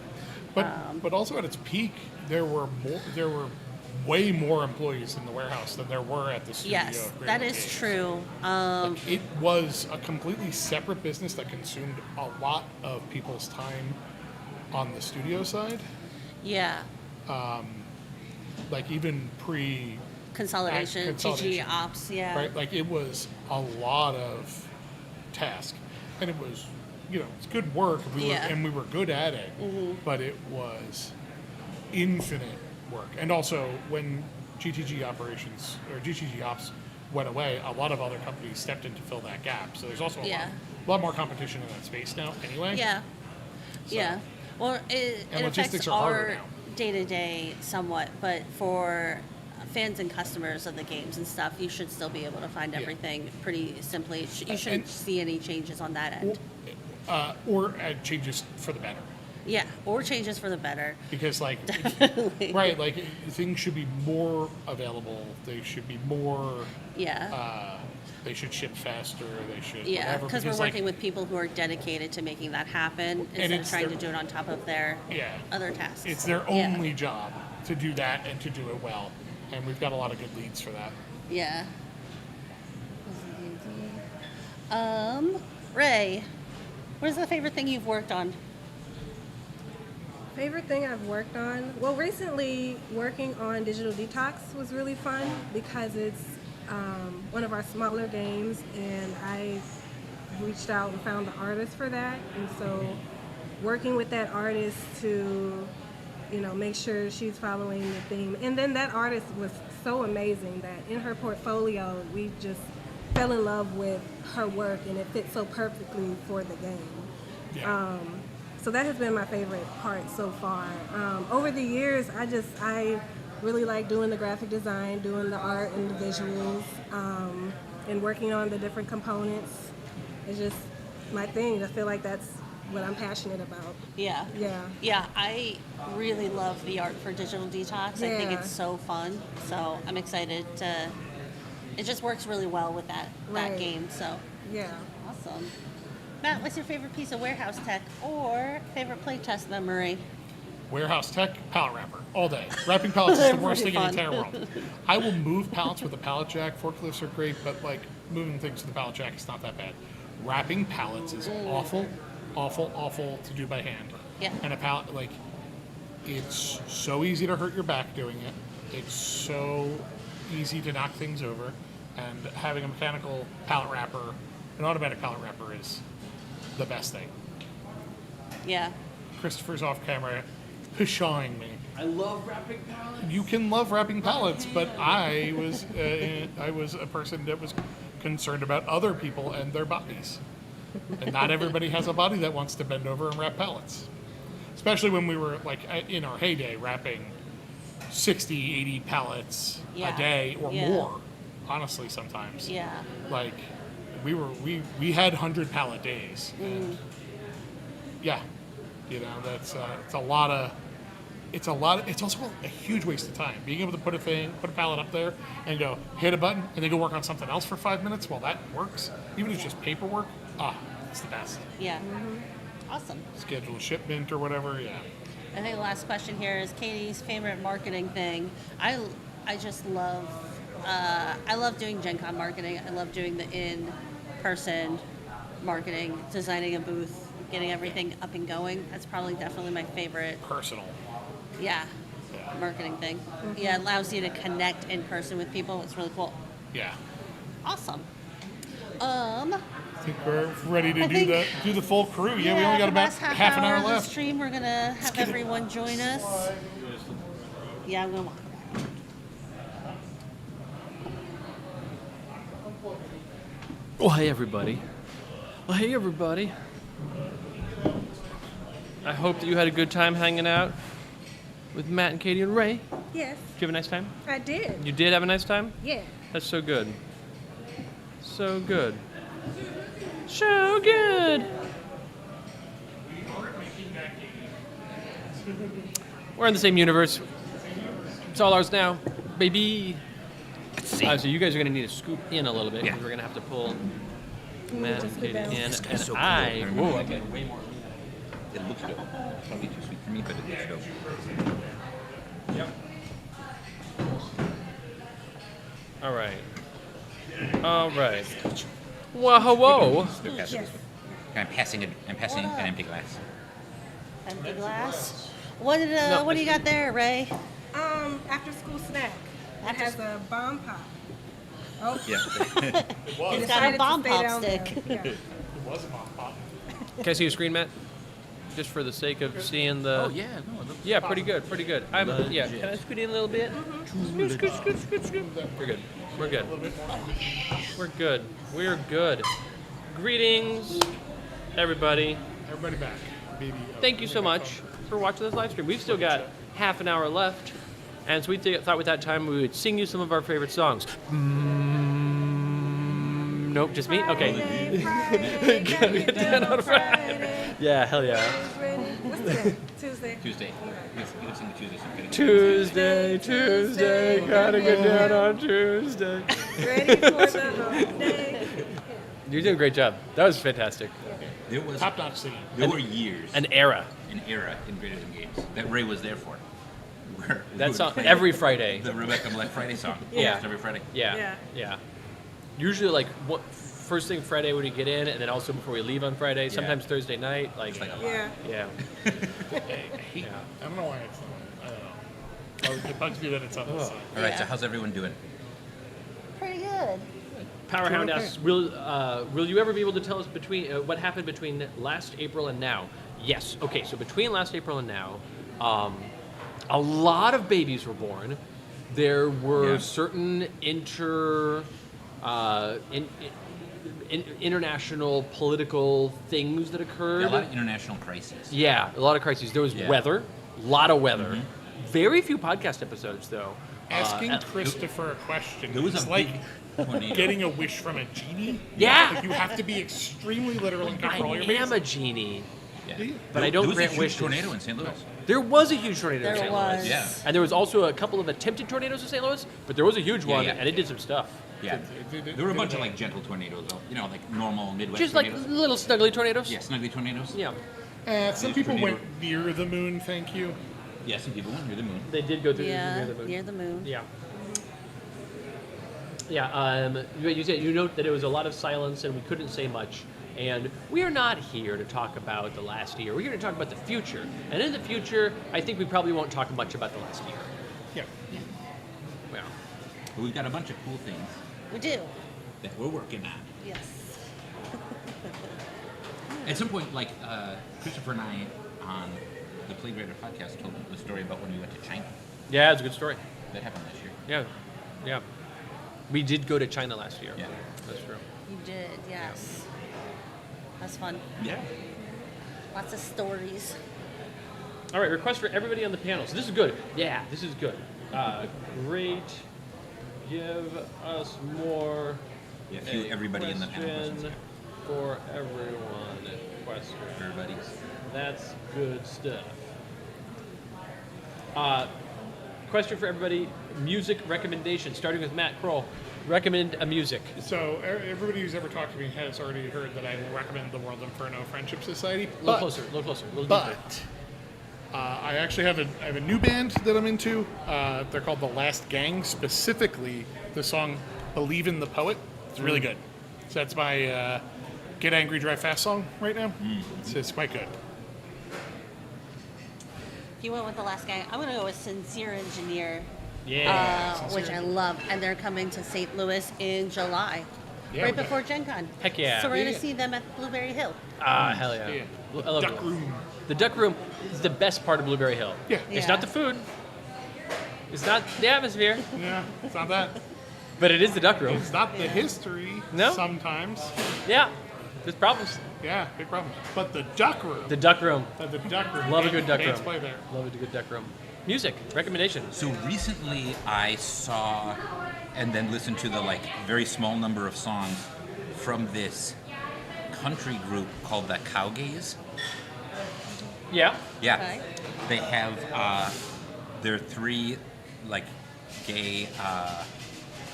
But also at its peak, there were way more employees in the warehouse than there were at the studio. yes, of Great that Games. is true. It was a completely separate business that consumed a lot of people's time on the studio side. Yeah, Like even pre, consolidation, Consolidation. GG ops. Yeah, right? Like it was a lot of task, and it was, it's good work. Yeah. We were good at it, but it was infinite work. And also when GTG operations or GTG ops went away, a lot of other companies stepped in to fill that gap. So there's also a Yeah. lot more competition in that space now. Anyway. Yeah, So- yeah. Well, it And affects logistics are harder our now. day-to-day somewhat, but for fans and customers of the games and stuff, you should still be able to find Yeah. everything pretty simply. You shouldn't And- see any changes on that end. Or changes for the better. Yeah, or changes for the better. Because Definitely. right, like things should be more available. They should be more. Yeah. They should ship faster. They should. Yeah, whatever, because we're like, working with people who are dedicated to making that happen instead of it's trying to their- do it on top of their Yeah. other tasks. It's their Yeah. only job to do that and to do it well, and we've got a lot of good leads for that. Yeah. Ray, what is the favorite thing you've worked on? Favorite thing I've worked on? Well, recently working on Digital Detox was really fun because it's one of our smaller games, and I reached out and found the artist for that. And so working with that artist to, make sure she's following the theme. And then that artist was so amazing that in her portfolio, we just fell in love with her work, and it fit so perfectly for the game. Yeah. So that has been my favorite part so far. Over the years, I really like doing the graphic design, doing the art and the visuals, and working on the different components. It's just my thing. I feel like that's what I'm passionate about. Yeah. Yeah. Yeah, I really love the art for Digital Detox. I think Yeah. it's so fun. So I'm excited to. It just works really well with that Right. game. So Yeah. awesome. Matt, what's your favorite piece of warehouse tech or favorite playtest memory? Warehouse tech, pallet wrapper, all day. Wrapping pallets is the worst thing Pretty in the entire fun. world. I will move pallets with a pallet jack. Forklifts are great, but moving things with the pallet jack is not that bad. Wrapping pallets is awful, awful, awful to do by hand. Yeah. And a pallet, it's so easy to hurt your back doing it. It's so easy to knock things over. And having a mechanical pallet wrapper, an automatic pallet wrapper is the best thing. Yeah. Christopher's off camera pshawing me. I love wrapping pallets. You can love wrapping pallets, but I was a person that was concerned about other people and their bodies. And not everybody has a body that wants to bend over and wrap pallets. Especially when we were in our heyday wrapping 60, 80 pallets Yeah. a day or Yeah. more. Honestly, sometimes. Yeah. We had 100 pallet days. And yeah, that's it's a lot of. It's also a huge waste of time. Being able to put a pallet up there and go hit a button and then go work on something else for 5 minutes while that works, even if it's just paperwork, it's the best. Yeah. Awesome. Schedule a shipment or whatever, yeah. I think the last question here is Katie's favorite marketing thing. I just love, I love doing Gen Con marketing. I love doing the in-person marketing, designing a booth, getting everything up and going. That's probably definitely my favorite, Personal. yeah, Yeah. marketing thing. Yeah, it allows you to connect in person with people. It's really cool. Yeah. Awesome. I think we're ready to I do think- the full crew. Yeah, we only for got the about last half an hour of the left. stream, we're gonna have get it. everyone join us. Yeah, I'm gonna walk around. Well, hey everybody. I hope that you had a good time hanging out with Matt and Katie and Ray. Yes, Did you have a nice time? I did. You did have a nice time? Yeah. That's so good. So good. So good. We're in the same universe. It's all ours now, baby. So you guys are gonna need to scoop in a little bit because we're gonna have to pull Matt and Katie in, and so cool. whoa, I get way more. It looks dope. Probably too sweet for me, but it looks dope. Yep. All right. All right. Whoa, whoa. Yes. I'm passing an empty glass. Empty glass. What did No, what do you got there, Ray? After school snack. It After has a bomb pop. Oh, Yeah. It's got a decided to bomb stay pop down there. stick. Yeah. It was a mom pop. Can I see your screen, Matt? Just for the sake of seeing the. Oh yeah, no, it looks Yeah, pretty good, pretty good. Yeah. Legit. Can I scoot in a little bit? Scoot, scoot, scoot, scoot, scoot. We're good. We're good. We're good. We're good. Greetings, everybody. Everybody back. Baby. Thank you so much for watching this live stream. We've still got half an hour left, and so we thought with that time we would sing you some of our favorite songs. Nope, just me. Okay. Friday, Get down on Friday. Yeah, hell yeah. What's today? Tuesday. Tuesday. You can sing the Tuesday song. Tuesday, Tuesday, gotta get down on Tuesday. Ready for the hump day. You're doing a great job. That was fantastic. There was Top-notch singing. there were years, An era. an era in Greater Than Games that Ray was there for. Where we That's would on play every Friday. The Rebecca Black Friday song. Yeah. Almost every Friday. Yeah, Yeah. yeah. Usually, like, first thing Friday when we get in, and then also before we leave on Friday. Sometimes Thursday night. Like, It's like a lot. Yeah. yeah. I don't know why it's I don't know. It bugs me that it's on this side. All right, so Yeah. how's everyone doing? Pretty good. Powerhound Okay. asks, will you ever be able to tell us between what happened between last April and now? Yes. Okay, so between last April and now, a lot of babies were born. There were Yeah. certain international political things that occurred. A lot of international crises. Yeah, a lot of crises. There was Yeah. weather, a lot of weather. Very few podcast episodes, though. Asking Christopher a question There was is a like big tornado. getting a wish from a genie. Yeah. Like you have to be extremely literal and I control your am bases. a genie. Yeah. But I There don't was grant a huge wishes. tornado in St. Louis. There was a huge tornado in There St. was. Louis. Yeah. And there was also a couple of attempted tornadoes in St. Louis, but there was a huge one, yeah. and it did some stuff. Yeah. There were a bunch of like gentle tornadoes, though. You know, like normal Midwest Just like tornadoes. little snuggly tornadoes. Yeah, snuggly tornadoes. Yeah. Some Huge people tornado. went near the moon, thank you. Yeah, some people went near the moon. They did go through Yeah, near the moon. near the moon. Yeah. Yeah. You said you note that there was a lot of silence and we couldn't say much. And we are not here to talk about the last year. We're here to talk about the future. And in the future, I think we probably won't talk much about the last year. Yeah. Yeah. But we've got a bunch of cool things We do. that we're working on. Yes. At some point, like Christopher and I on the Playgrader podcast told the story about when we went to China. Yeah, it's a good story. That happened last year. Yeah. Yeah. We did go to China last year. Yeah. That's true. You did, yes. That's fun. Yeah. Lots of stories. All right, request for everybody on the panel. So this is good. Yeah, this is good. Great. Give us more. Yeah, everybody in the panel question questions. for everyone. Question. Everybody. That's good stuff. Question for everybody. Music recommendation. Starting with Matt Kroll. Recommend a music. So everybody who's ever talked to me has already heard that I recommend the World Inferno Friendship Society. A little closer. A little closer. A little deeper. But I actually have a new band that I'm into. They're called The Last Gang. Specifically, the song "Believe in the Poet." It's really good. So that's my Get Angry, Drive Fast song right now. It's quite good. If you went with the last guy, I'm going to go with Sincere Engineer, Yeah. which I love. And they're coming to St. Louis in July, Yeah, right okay. before Gen Con. Heck yeah. So we're going Yeah. to see them at Blueberry Hill. Hell yeah. Yeah. I love Duck it. Room. The Duck Room is the best part of Blueberry Hill. Yeah. It's Yeah. not the food. It's not the atmosphere, Yeah, it's not that. but it is the Duck Room. It's not the history. No? Sometimes. Yeah. There's problems. Yeah, big problem. But the Duck Room. The Duck Room. The Duck Room. Love a good Duck Bands Room. play there. Love a good Duck Room. Music recommendation. So recently I saw and then listened to the very small number of songs from this country group called the Cowgays. Yeah. Yeah. Okay. They have they're three gay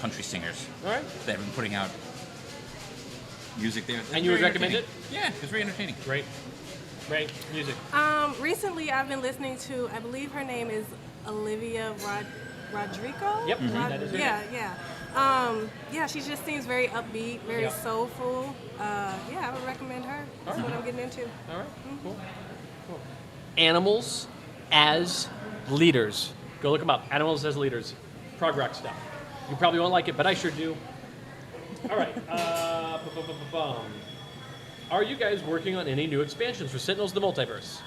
country singers All right. that have been putting out music there. It's And you would very recommend it? entertaining. Yeah, it's very entertaining. Great. Great music. Recently, I've been listening to, I believe her name is Olivia Rodrigo? Yep, that is her Yeah. She just seems very upbeat, very Yeah. soulful. I would recommend her. That's what I'm getting into. All right. Cool. Animals as leaders. Go look them up. Animals as leaders. Prog rock stuff. You probably won't like it, but I sure do. All right. Are you guys working on any new expansions for Sentinels the Multiverse?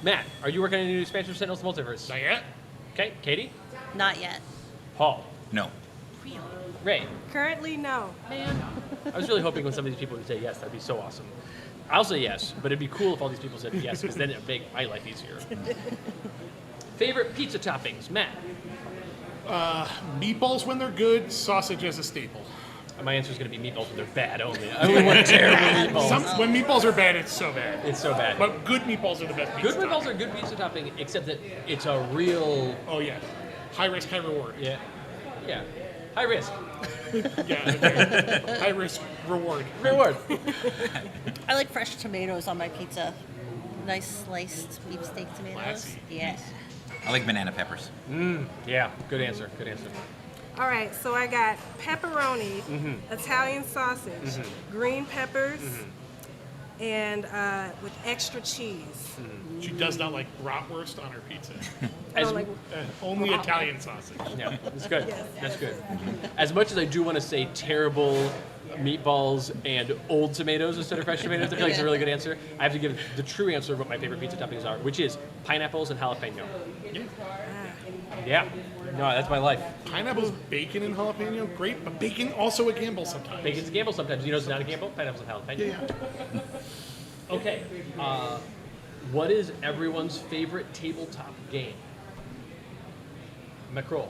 Matt, are you working on any new expansions for Sentinels the Multiverse? Not yet. Okay. Katie? Not yet. Paul? No. Ray? Currently, no. I was really hoping when some of these people would say yes. That'd be so awesome. I'll say yes, but it'd be cool if all these people said yes, because then it'd make my life easier. Favorite pizza toppings? Matt? Meatballs when they're good, sausage as a staple. My answer is going to be meatballs when they're bad only. I only want terrible meatballs. When meatballs are bad, it's so bad. It's so bad. But good meatballs are the best pizza Good meatballs topping. are good pizza topping, except that it's a real, Oh, yeah. High risk, high reward. yeah, high risk, Yeah, okay. High risk, reward. reward. I like fresh tomatoes on my pizza. Nice sliced beefsteak tomatoes. Classy. Yeah. I like banana peppers. Yeah, good answer. Good answer. All right, so I got pepperoni, Italian sausage, green peppers, and with extra cheese. She does not like bratwurst on her pizza. I don't like. Only Italian sausage. Yeah, that's good. Yes. That's good. As much as I do want to say terrible meatballs and old tomatoes instead of fresh tomatoes, I feel like it's a really good answer. I have to give the true answer of what my favorite pizza toppings are, which is pineapples and jalapeno. Yeah. No, that's my life. Pineapples, bacon, and jalapeno, great, but bacon also a gamble sometimes. Bacon's a gamble sometimes. You know it's not a gamble? Pineapples and jalapeno. Yeah. Okay. What is everyone's favorite tabletop game? McCroll.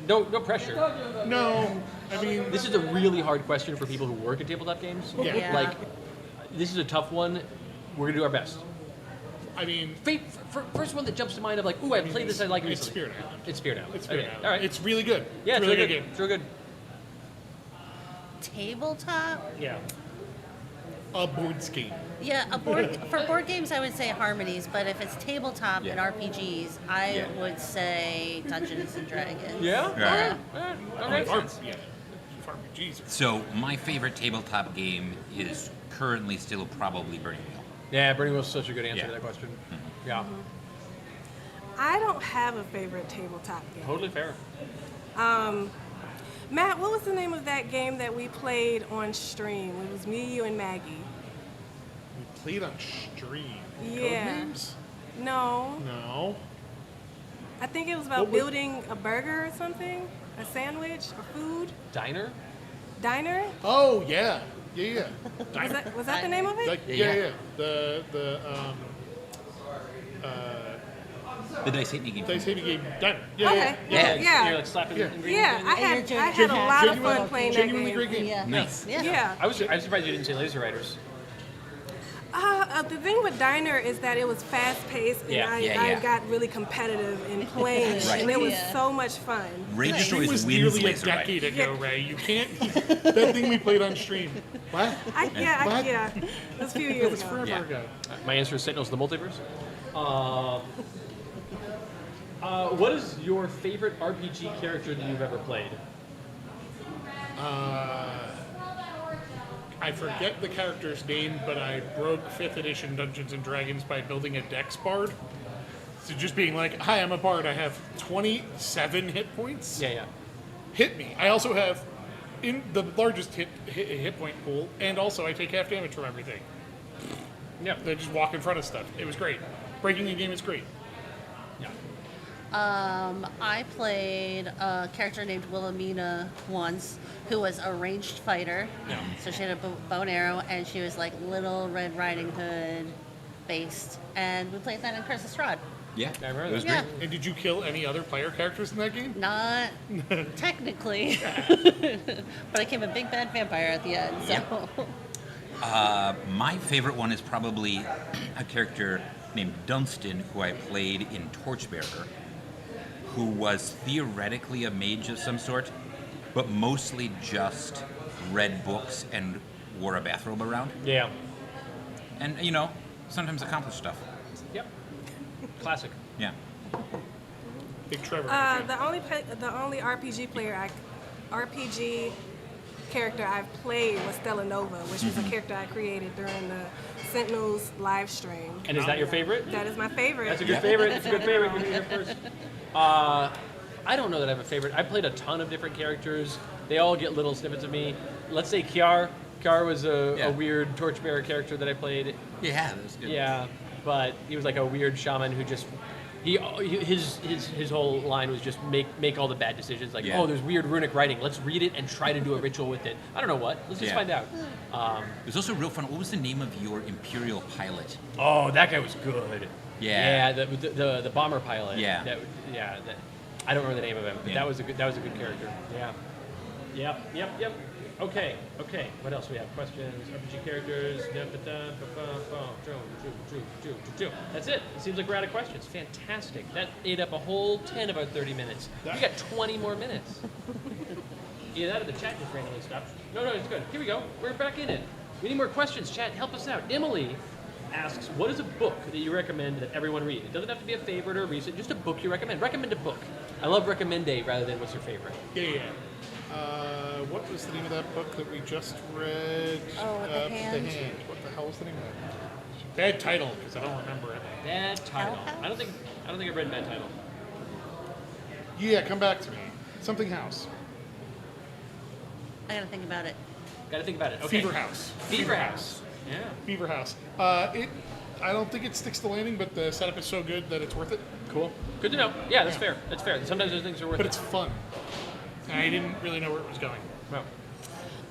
No pressure. No, I mean, This is a really hard question for people who work at tabletop games. Yeah. Yeah. Like, this is a tough one. We're gonna do our best. I mean, First one that jumps to mind of like, ooh, I played this, I like it. it's recently. Spirit Island. It's Spirit Island. It's Spirit Okay, Island. all right. It's really good. Yeah, it's it's really really good good. game. It's real good. Tabletop? Yeah. A boards game. Yeah, for board games, I would say Harmonies, but if it's tabletop and RPGs, I would say Dungeons and Dragons. Yeah? Yeah. All right. Yeah. RPGs. So my favorite tabletop game is currently still probably Burning Wheel. Yeah, Burning Wheel's such a good answer Yeah. to that question. Yeah. I don't have a favorite tabletop game. Totally fair. Matt, what was the name of that game that we played on stream? It was me, you, and Maggie. We played on stream. Yeah. Codenames? No, No. I think it was about What was- building a burger or something, a sandwich, or food Diner? diner. Oh yeah. Yeah. Was that the name of it? Like, Yeah. yeah. The The Dice Hit Me game. Dice Hating Game Diner. Yeah. Okay. Yeah. Yeah. You're like slapping Yeah. ingredients Yeah, in? I had Genuine- a lot of genuine- fun playing that genuinely game. great game. Yeah. Nice. Yeah. Yeah. I'm surprised you didn't say Laser Riders. The thing with Diner is that it was fast paced, and Yeah. I got really competitive in playing, Right. and it was Yeah. so much fun. Rage It Destroys was wins nearly a Laser decade Ride. ago, Ray. You can't. That thing we played on stream. What? What? Yeah, it was a few It years was ago. forever Yeah. ago. My answer is Sentinels the Multiverse. What is your favorite RPG character that you've ever played? I forget the character's name, but I broke 5th edition Dungeons and Dragons by building a Dex Bard. So just being like, hi, I'm a bard. I have 27 hit points. Yeah. Hit me. I also have in the largest hit point pool, and also I take half damage from everything. Yeah. They just walk in front of stuff. It was great. Breaking a game is great. Yeah. I played a character named Wilhelmina once, who was a ranged fighter. Yeah. So she had a bow and arrow, and she was like Little Red Riding Hood based. And we played that in Curse of Strahd. Yeah, I remember it was that. Yeah. great. And did you kill any other player characters in that game? Not technically, but I became a big bad vampire at the end. So My favorite one is probably a character named Dunstan, who I played in Torchbearer, who was theoretically a mage of some sort, but mostly just read books and wore a bathrobe around. Yeah. And, sometimes accomplished stuff. Yep. Classic. Yeah. Big Trevor. The only RPG character I've played was Stella Nova, which was a character I created during the Sentinels live stream. And is that your favorite? That is my favorite. That's a good favorite. It's a good favorite. You're here first. I don't know that I have a favorite. I played a ton of different characters. They all get little snippets of me. Let's say Kiar. Kiar was a weird torchbearer character that I played. Yeah, that was good. Yeah, but he was like a weird shaman who just his whole line was just make all the bad decisions. Like, Yeah. oh, there's weird runic writing. Let's read it and try to do a ritual with it. I don't know what. Let's just Yeah. find out. It was also real fun. What was the name of your Imperial pilot? Oh, that guy was good. Yeah. Yeah, the bomber pilot. Yeah. I don't remember the name of him, but Yeah. that was a good character. Yeah. Yep. Okay. What else do we have? Questions? RPG characters. That's it. It seems like we're out of questions. Fantastic. That ate up a whole 10 of our 30 minutes. We got 20 more minutes. Either that or the chat just randomly stopped. No, it's good. Here we go. We're back in it. We need more questions. Chat, help us out. Emily asks, what is a book that you recommend that everyone read? It doesn't have to be a favorite or recent, just a book you recommend. Recommend a book. I love recommend rather than what's your favorite. Yeah. What was the name of that book that we just read? Oh, with the hand. What the hell was the name of that? Bad title, because I don't remember it. Bad title. House? I don't think I've read Bad Title. Yeah, come back to me. Something House. I gotta think about it. Gotta think about it. Okay. Fever House. Fever House. Yeah. Fever House. I don't think it sticks the landing, but the setup is so good that it's worth it. Cool. Good to know. Yeah, that's Yeah. fair. That's fair. Sometimes those things are worth But it. it's fun. And I didn't really know where it was going. Wow.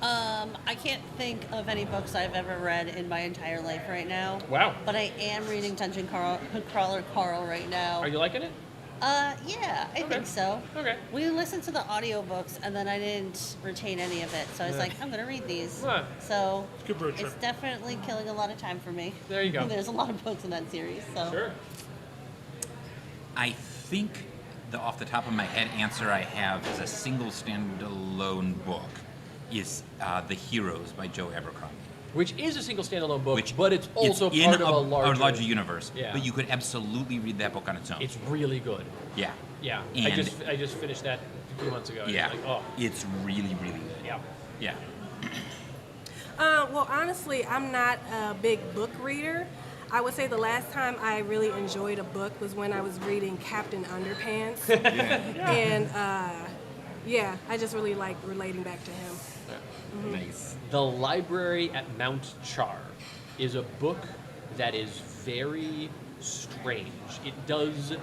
I can't think of any books I've ever read in my entire life right now. Wow. But I am reading Dungeon Crawler Carl right now. Are you liking it? Yeah, I think so. Okay. We listened to the audiobooks and then I didn't retain any of it. So I was like, I'm going to read these. Right. So It's a good road trip. it's definitely killing a lot of time for me. There you go. There's a lot of books in that series. So Sure. I think the off the top of my head answer I have as a single standalone book is The Heroes by Joe Abercrombie. Which is a single standalone book, Which but it's also in part of a larger universe. Yeah. But you could absolutely read that book on its own. It's really good. yeah. Yeah. And I just finished that a few months ago. yeah. It's like, oh, It's really, really good. yeah. Yeah. Well, honestly, I'm not a big book reader. I would say the last time I really enjoyed a book was when I was reading Captain Underpants. And I just really like relating back to him. Nice. The Library at Mount Char is a book that is very strange. It does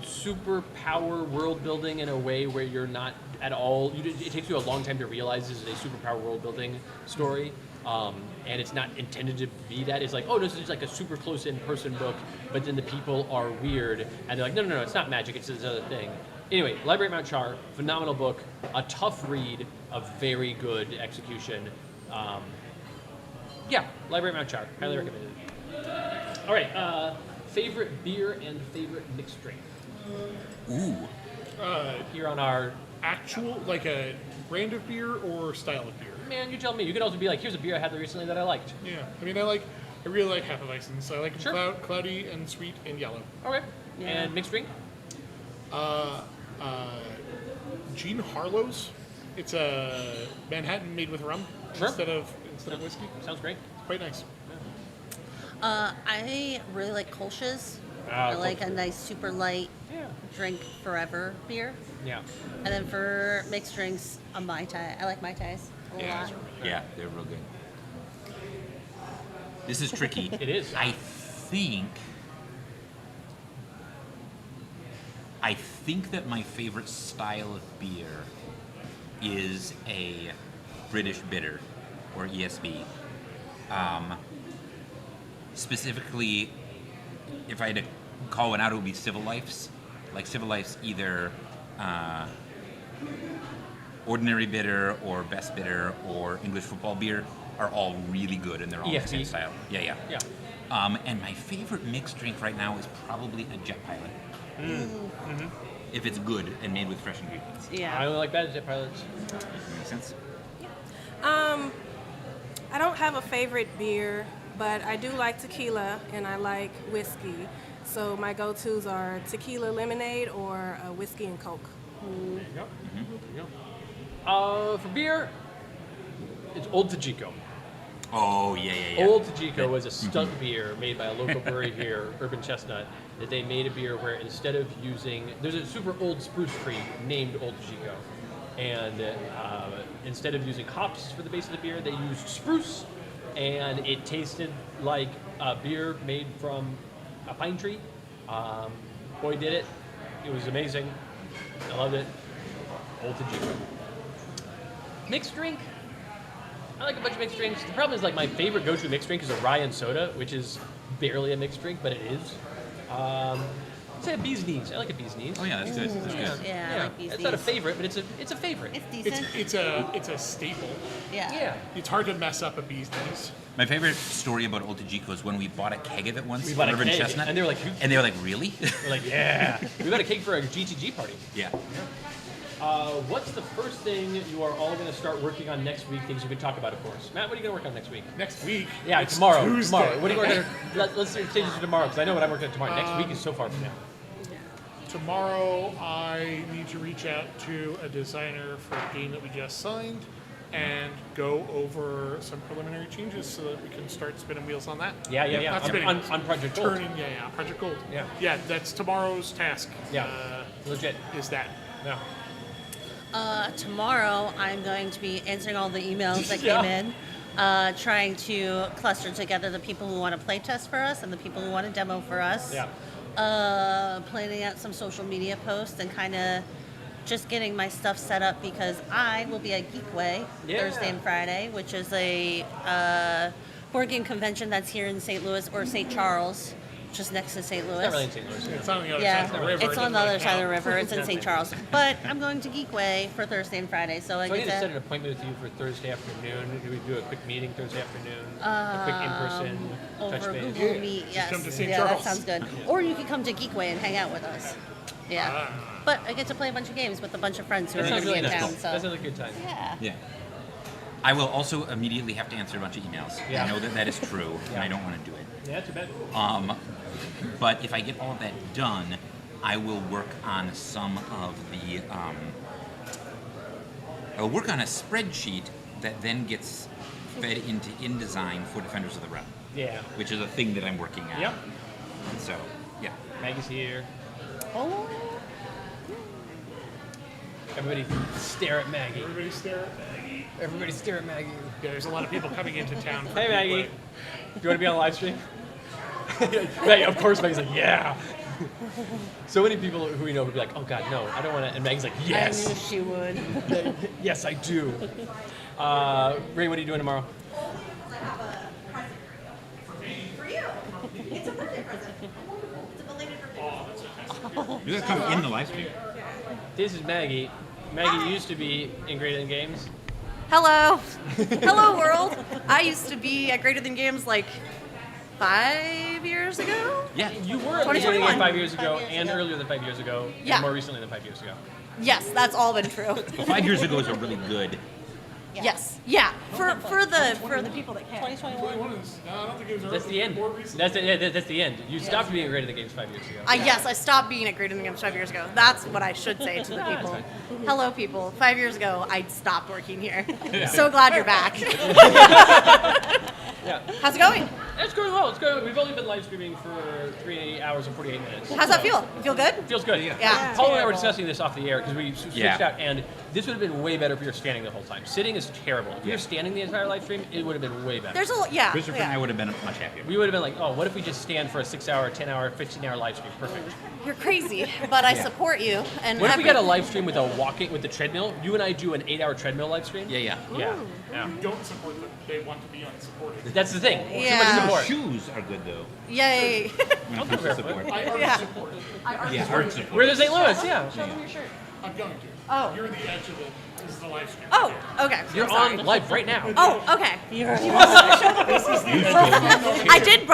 superpower world building in a way where you're not at all. It takes you a long time to realize this is a superpower world building story. And it's not intended to be that. It's like, oh, this is like a super close in person book, but then the people are weird, and they're like, no, it's not magic, it's this other thing. Anyway, Library at Mount Char, phenomenal book, a tough read, a very good execution. Library at Mount Char, highly recommended. All right, favorite beer and favorite mixed drink. Ooh. Here on our, Actual, like a brand of beer or style of beer? man, you tell me. You could also be like, here's a beer I had recently that I liked. Yeah. I mean, I really like Hefeweizen. I like them Sure. cloudy and sweet and yellow. Okay. Yeah. And mixed drink? Jean Harlow's. It's a Manhattan made with rum Sure. instead of whiskey. Sounds great. Quite nice. I really like Kolsch's. I like a nice super light Yeah. drink forever beer. Yeah. And then for mixed drinks, a Mai Tai. I like Mai Tais a Yeah, lot. Yeah, they're real good. This is tricky. It is. I think that my favorite style of beer is a British bitter, or ESB. Specifically, if I had to call one out, it would be Civil Life's. Like Civil Life's either ordinary bitter or best bitter or English football beer are all really good, and they're all the same EFB. style. Yeah. And my favorite mixed drink right now is probably a Jet Pilot. If it's good and made with fresh ingredients. I Yeah. only like bad Jet Pilots. Makes sense? I don't have a favorite beer, but I do like tequila and I like whiskey. So my go-tos are tequila lemonade or a whiskey and Coke. There you go. For beer, it's Old Tajiko. Oh, yeah. Old Tajiko was a stunt beer made by a local brewery here, Urban Chestnut, that they made a beer where instead of using, there's a super old spruce tree named Old Tajiko, and instead of using hops for the base of the beer, they used spruce, and it tasted like a beer made from a pine tree. Boy did it. It was amazing. I loved it. Old Tajiko. Mixed drink. I like a bunch of mixed drinks. The problem is, like, my favorite go-to mixed drink is a rye and soda, which is barely a mixed drink, but it is. I'd say a bee's knees. I like a bee's knees. Oh, yeah, that's good. That's good. Yeah, I like these. It's not a favorite, but it's a favorite. It's decent. It's a staple. Yeah. It's hard to mess up a bee's knees. My favorite story about Old Tajiko is when we bought a keg of it once. We bought a Urban keg, Chestnut, and they were like, really? We're like, yeah. We got a cake for a GTG party. Yeah. What's the first thing you are all going to start working on next week? Things you could talk about, of course. Matt, what are you going to work on next week? Next week. Yeah, it's tomorrow. Tuesday. Tomorrow. What are you working on? Let's change it to tomorrow, because I know what I'm working on tomorrow. Next week is so far from now. Tomorrow, I need to reach out to a designer for a game that we just signed and go over some preliminary changes so that we can start spinning wheels on that. Yeah. Not spinning, On Project Gold. turning, Project Gold. Yeah. Yeah, that's tomorrow's task. Yeah. Legit. Is that. Yeah. Tomorrow, I'm going to be answering all the emails that Yeah. came in, trying to cluster together the people who want to play test for us and the people who want to demo for us. Yeah. Planning out some social media posts and kind of just getting my stuff set up because I will be at Geekway Thursday and Friday, which is a board game convention that's here in St. Louis or St. Charles, just next to St. Louis. Not really in St. Louis. It's on the other Yeah, side of the river. it's on the other side of the river. It's in St. Charles. But I'm going to Geekway for Thursday and Friday, so I So I get need to set to... an appointment with you for Thursday afternoon. Do we do a quick meeting Thursday afternoon? A quick in-person touch Over base? Google Meet, yes. come to St. Yeah, that Charles. sounds good. Or you could come to Geekway and hang out with us. Yeah. But I get to play a bunch of games with a bunch of friends who That are sounds going to really be in nice. town. That So sounds like a good time. yeah. Yeah. I will also immediately have to answer a bunch of emails. Yeah. I know that is true, and I don't want to do it. Yeah, too bad. But if I get all of that done, I will work on some of the. I'll work on a spreadsheet that then gets fed into InDesign for Defenders of the Realm, Yeah. which is a thing that I'm working on. Yep. And so, yeah. Maggie's here. Oh, Everybody stare at Maggie. Everybody stare at Maggie. Everybody stare at Maggie. Yeah, there's a lot of people coming into town. For Hey, Maggie. Geekway. Do you want to be on a live stream? Maggie, of course, Maggie's like, yeah. So many people who we know would be like, oh, God, no, I don't want to. And Maggie's like, I knew yes. she would. Yes, I do. Ray, what are you doing tomorrow? I have a present for you. It's a birthday present. It's a belated birthday present. Does that come in the live stream? This is Maggie. Maggie used to be in Greater Than Games. Hello. Hello, world. I used to be at Greater Than Games like 5 years ago. Yeah. You were at Greater Than 2021. Games 5 years ago, 5 years and ago. earlier than 5 years ago, Yeah. and more recently than 5 years ago. Yes, that's all been true. Well, 5 years ago is a really good. Yes. Yeah. For the people that can. 2021. 21 is, no, I don't think it was That's the end. more recent. That's the end. You stopped being at Greater Than Games 5 years ago. Yes, I stopped being at Greater Than Games 5 years ago. That's what I should say to the Yeah, people. that's Hello, people. 5 years ago, I stopped working here. So glad you're back. Yeah. How's it going? It's going well. It's going. We've only been live streaming for 3 hours and 48 minutes. How's that feel? You feel good? Feels good. Yeah. Paul and I were discussing this off the air because we switched Yeah. out, and this would have been way better if you were standing the whole time. Sitting is terrible. If you were standing the entire live stream, it would have been way better. There's a yeah. Christopher and I yeah. would have been much happier. We would have been like, oh, what if we just stand for a 6-hour, 10-hour, 15-hour live stream? Perfect. You're crazy, but I support you. And What if we got a live stream with the treadmill? You and I do an 8-hour treadmill live stream? Yeah. Yeah. Yeah. Don't support them. They want to be unsupported. That's the thing. Too much Yeah. support. shoes are good though. Yay. When it comes to support. I already Yeah. support it. Yeah, art support. We're the St. Louis, yeah. Show them your shirt. I'm going to. Oh. You're the edge of it. This is the live stream. Oh, okay. You're I'm sorry. on live right now. Oh, okay.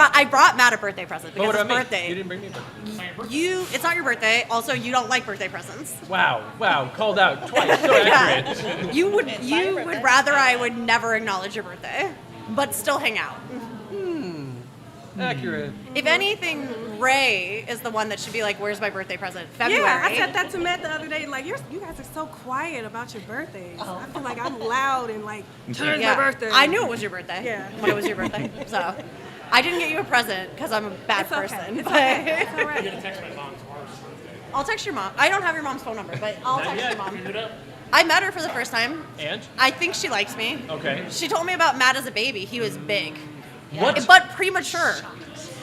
I brought Matt a birthday present But because what it's about me? You birthday. didn't bring me a birthday. It's not your birthday. Also, you don't like birthday presents. Wow, called out twice. So accurate. You would rather I would never acknowledge your birthday, but still hang out. Accurate. If anything, Ray is the one that should be like, "Where's my birthday present?" February. Yeah, I said that to Matt the other day. Like, you guys are so quiet about your birthdays. I feel like I'm loud and like, today's Yeah. my birthday. I knew it was your birthday. Yeah. When it was your birthday, so I didn't get you a present because I'm a bad It's okay. person. It's okay. It's all I'm right. gonna text my mom tomorrow's birthday. I'll text your mom. I don't have your mom's phone number, but I'll text yet. your mom. Figure it out. I met her for the first time. And? I think she likes me. Okay. She told me about Matt as a baby. He was big. What? But premature.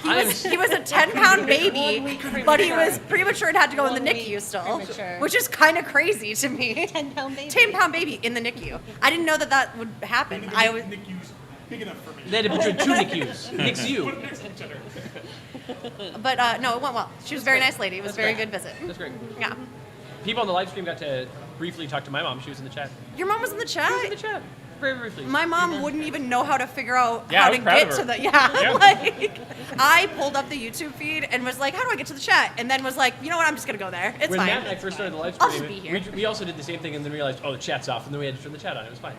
I'm- He was a 10-pound baby, 1 week but he premature. was premature and had to go in the 1 week NICU still, premature. which is kind of crazy to me. 10-pound baby. 10-pound baby in the NICU. I didn't know that would happen. I was. NICU's big enough for me. They had to put you in two NICUs. Nix you. Put it next to each other. But no, it went well. She was a very nice lady. It was a very good visit. That's great. Yeah. People on the live stream got to briefly talk to my mom. She was in the chat. Your mom was in the She was in the chat. chat. Very briefly. My mom wouldn't even know how to figure out Yeah, I how was to proud get of her. to the Yeah. like I pulled up the YouTube feed and was like, how do I get to the chat? And then was like, you know what, I'm just gonna go there. It's when fine. Matt and I first started the live I'll stream, just be here. we also did the same thing and then realized, oh, the chat's off, and then we had to turn the chat on. It was fine.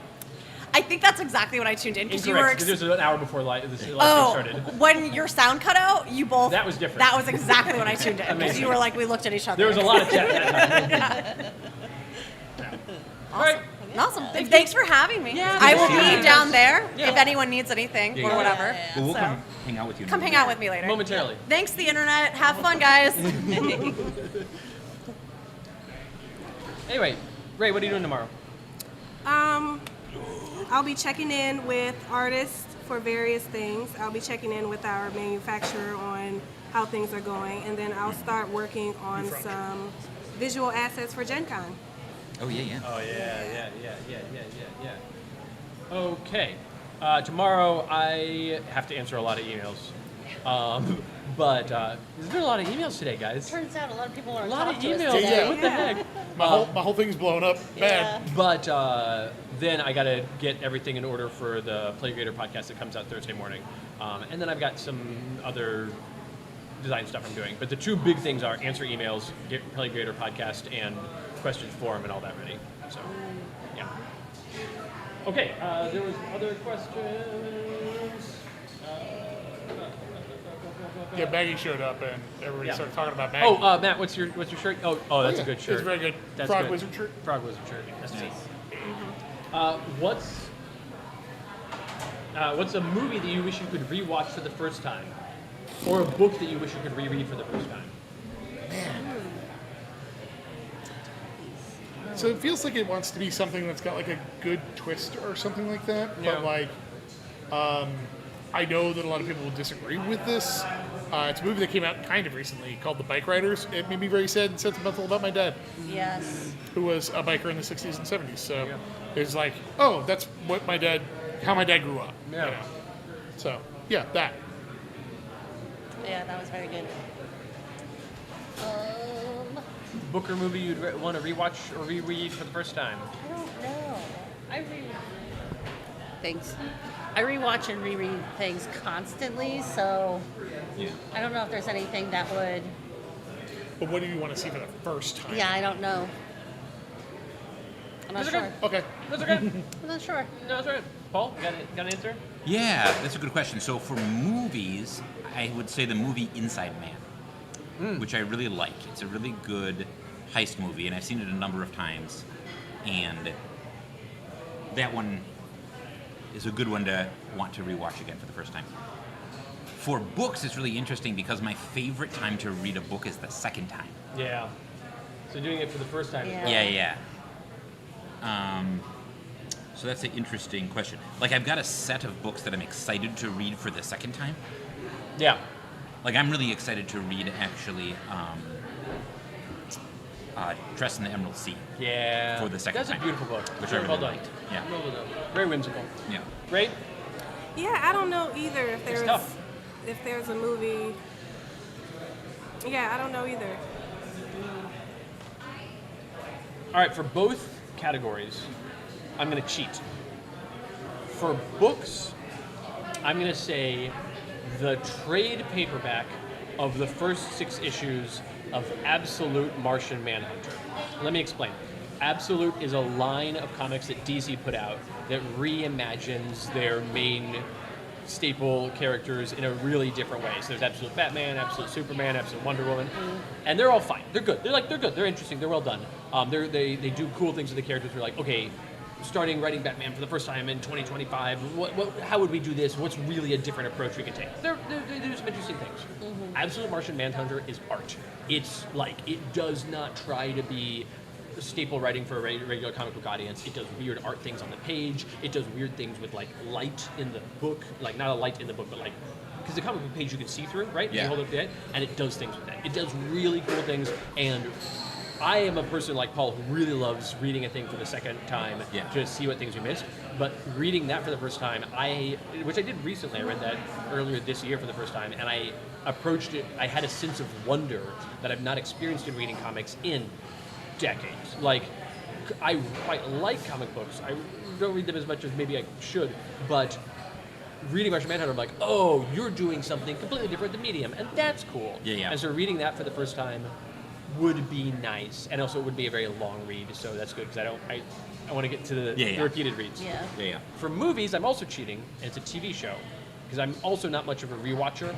I think that's exactly when I tuned in because you were. Incorrect, because it was an hour before the live stream Oh, started. when your sound cut out, you both. That was different. That was exactly when I tuned in because Amazing. you were like, we looked at each other. There was a lot of chat that time. All right. Awesome. Thanks for having me. Yeah, I will thank you. be down there Yeah. if anyone needs anything Yeah, or yeah. whatever. Well, we'll So, come hang out with you. come hang out with me later. Momentarily. Thanks, the internet. Have fun, guys. Anyway, Ray, what are you doing tomorrow? I'll be checking in with artists for various things. I'll be checking in with our manufacturer on how things are going, and then I'll start working on some visual assets for Gen Con. Oh yeah. Oh, yeah. Okay. Tomorrow I have to answer a lot of emails. But there's been a lot of emails today, guys. Turns out a lot of people are A lot of talking to us emails. today. Yeah. What the heck? My whole thing's blown up bad. But then I got to get everything in order for the Playgrader podcast that comes out Thursday morning. And then I've got some other design stuff I'm doing. But the two big things are answer emails, get Playgrader podcast, and questions forum and all that ready. So, yeah. Okay, there was other questions. Yeah, Maggie showed up and everybody Yeah. started talking about Maggie. Oh, Matt, what's your shirt? Oh, that's a good shirt. It's very good. That's Frog good. Wizard shirt. Frog Wizard shirt. That's nice. What's a movie that you wish you could rewatch for the first time, or a book that you wish you could reread for the first time? So it feels like it wants to be something that's got like a good twist or something like that. Yeah. But like, I know that a lot of people will disagree with this. It's a movie that came out kind of recently called The Bike Riders. It made me very sad and sentimental about my dad, Yes. who was a biker in the 60s and 70s. So it's like, oh, that's what how my dad grew up. Yeah. You know? So yeah, that. Yeah, that was very good. Book or movie you'd want to rewatch or reread for the first time? I don't know. Things. I rewatch and reread things constantly, so I don't know if there's anything that would. But what do you want to see for the first time? Yeah, I don't know. I'm not That's okay. sure. Okay. That's okay. I'm not sure. No, that's right. Paul, got an answer? Yeah, that's a good question. So for movies, I would say the movie Inside Man, which I really like. It's a really good heist movie, and I've seen it a number of times. And that one is a good one to want to rewatch again for the first time. For books, it's really interesting because my favorite time to read a book is the second time. Yeah. So doing it for the first time. Yeah. Yeah. So that's an interesting question. Like, I've got a set of books that I'm excited to read for the second time. Yeah. Like, I'm really excited to read, actually, Dress in the Emerald Sea. Yeah. For the second That's time, a beautiful book. which I Very well really done. liked. Yeah. Well done. Very whimsical. Yeah. Great. Yeah, I don't know either if It's there's tough. if there's a movie, yeah, I don't know either. All right, for both categories, I'm going to cheat. For books, I'm going to say the trade paperback of the first 6 issues of Absolute Martian Manhunter. Let me explain. Absolute is a line of comics that DC put out that reimagines their main staple characters in a really different way. So there's Absolute Batman, Absolute Superman, Absolute Wonder Woman, and they're all fine. They're good. They're good. They're interesting. They're well done. They do cool things with the characters. We're like, okay, starting writing Batman for the first time in 2025, how would we do this? What's really a different approach we could take? They do some interesting things. Absolute Martian Manhunter is art. It's like, it does not try to be staple writing for a regular comic book audience. It does weird art things on the page. It does weird things with like light in the book, like not a light in the book, but like, because the comic book page you can see through, right? Yeah. You hold it up to it, and it does things with that. It does really cool things, and I am a person like Paul who really loves reading a thing for the second time to see what things we missed. But reading that for the first time, which I did recently, I read that earlier this year for the first time, and I approached it, I had a sense of wonder that I've not experienced in reading comics in decades. Like, I quite like comic books. I don't read them as much as maybe I should, but reading Martian Manhunter, I'm like, oh, you're doing something completely different with the medium, and that's cool. Yeah. And so reading that for the first time would be nice, and also it would be a very long read, so that's good, because I want to get to the repeated reads. Yeah. For movies, I'm also cheating, and it's a TV show, because I'm also not much of a rewatcher,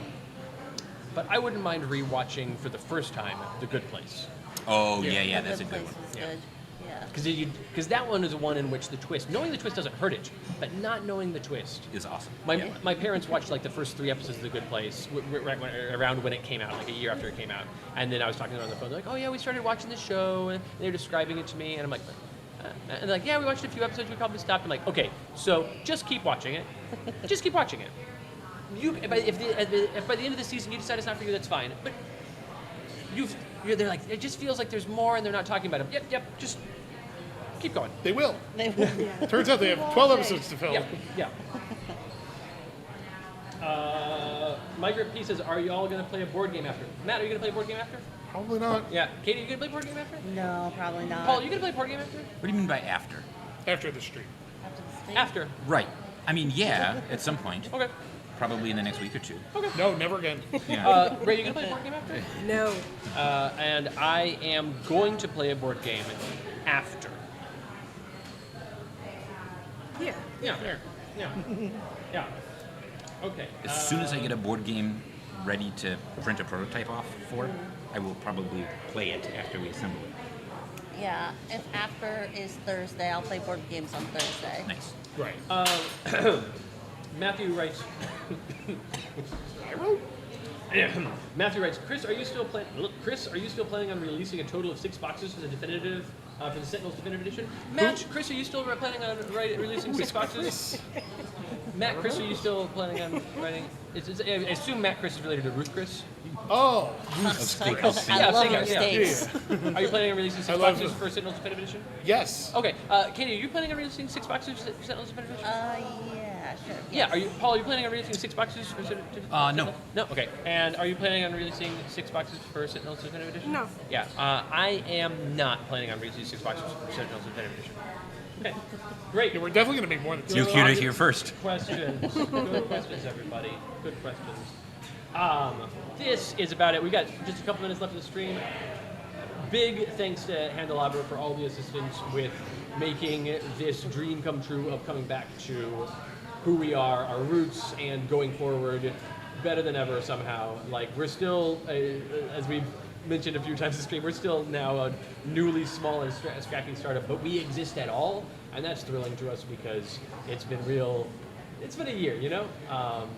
but I wouldn't mind rewatching for the first time The Good Place. Oh, yeah, that's a good one. Good. Yeah. Because that one is one in which the twist, knowing the twist doesn't hurt it, but not knowing the twist Is awesome. My parents watched like the first 3 episodes of The Good Place around when it came out, like a year after it came out. And then I was talking to them on the phone. They're like, "Oh yeah, we started watching this show," and they were describing it to me, and I'm like, and they're like, "Yeah, we watched a few episodes. We probably stopped." I'm like, "Okay, so just keep watching it. Just keep watching it. If by the end of the season you decide it's not for you, that's fine. But they're like, it just feels like there's more, and they're not talking about it. Yep, just." Keep going. They will. They will. Turns out they have 12 episodes to fill. Yeah. Migrant P says, are you all going to play a board game after? Matt, are you going to play a board game after? Probably not. Yeah. Katie, are you going to play a board game after? No, probably not. Paul, are you going to play a board game after? What do you mean by after? After the stream. After the stream? After. Right. I mean, yeah, at some point. Okay. Probably in the next week or 2. Okay. No, never again. Yeah. Ray, you going to play a board game after? No. And I am going to play a board game after. Yeah. Yeah. Okay. As soon as I get a board game ready to print a prototype off for, I will probably play it after we assemble it. Yeah. If after is Thursday, I'll play board games on Thursday. Nice. Right. Matthew writes. Matthew writes, Chris, are you still planning on releasing a total of 6 boxes for the definitive for the Sentinels Definitive Edition? Chris, are you still planning on releasing 6 boxes? Matt, Chris, are you still planning on writing? I assume Matt Chris is related to Ruth Chris. Oh. Steakhouse. I love Steakhouse, her steaks. Are you planning on releasing 6 love boxes them. for Sentinels Definitive Edition? Yes. Okay, Katie, are you planning on releasing 6 boxes for Sentinels Definitive Edition? Yeah, sure. Yeah, Paul, are you planning on releasing 6 boxes for No. No? Okay. And are you planning on releasing 6 boxes for Sentinels Definitive Edition? No. Yeah, I am not planning on releasing 6 boxes for Sentinels Definitive Edition. Okay, great. Yeah, we're definitely going to make more than 2. You heard it here first. Questions. Good questions, everybody. Good questions. This is about it. We got just a couple minutes left of the stream. Big thanks to Handelabra for all the assistance with making this dream come true of coming back to who we are, our roots, and going forward better than ever somehow. Like, we're still, as we've mentioned a few times in the stream, we're still now a newly small and scrappy startup, but we exist at all, and that's thrilling to us because it's been a year, you know?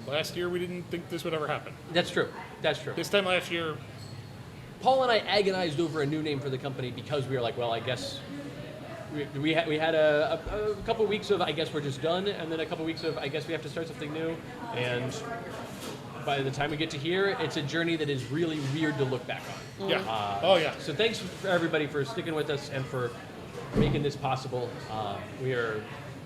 Last year, we didn't think this would ever happen. That's true. This time last year, Paul and I agonized over a new name for the company because we were like, well, I guess we had a couple weeks of I guess we're just done, and then a couple weeks of I guess we have to start something new, and by the time we get to here, it's a journey that is really weird to look back on. yeah. So thanks for everybody for sticking with us and for making this possible. We are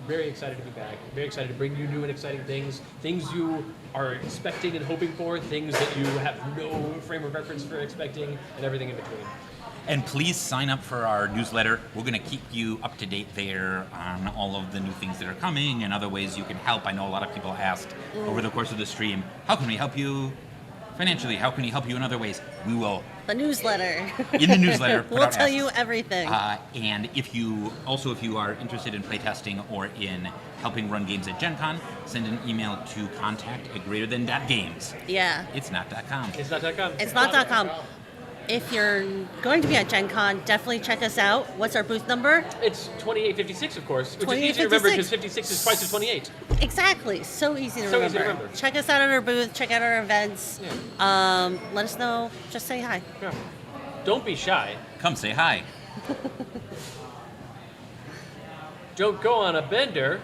very excited to be back. Very excited to bring you new and exciting things you are expecting and hoping for, things that you have no frame of reference for expecting, and everything in between. And please sign up for our newsletter. We're going to keep you up to date there on all of the new things that are coming and other ways you can help. I know a lot of people asked over the course of the stream, how can we help you financially? How can we help you in other ways? We will. The newsletter. In the newsletter. put We'll out tell asks. you everything. And if you are interested in playtesting or in helping run games at Gen Con, send an email to contact@greaterthan.games. Yeah. It's not .com. It's not .com. It's not .com. If you're going to be at Gen Con, definitely check us out. What's our booth number? It's 2856, of course, which is easy to remember because 56 is twice to 28. Exactly. So easy to So remember. easy to remember. Check us out at our booth. Check out our events. Yeah. Let us know. Just say hi. Yeah. Don't be shy. Come say hi. Don't go on a bender.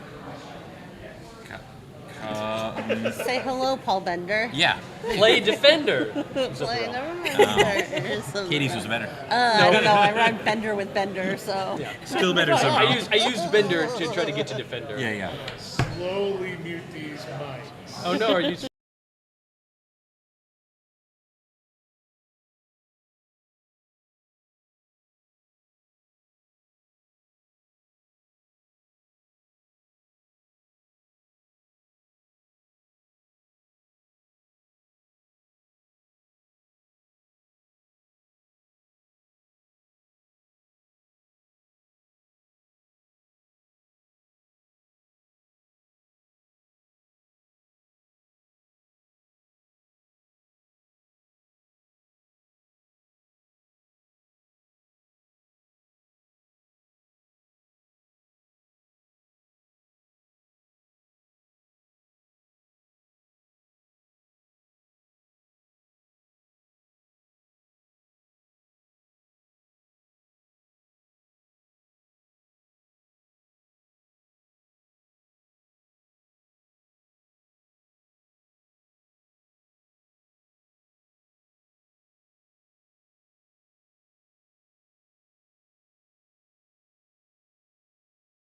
Say hello, Paul Bender. Yeah. Play defender. Play Bender. Katie's was better. I don't know. I run Bender with Bender, so. Yeah. Still better I somehow. used bender to try to get to defender. Yeah. Slowly mute these mics. Oh no, are you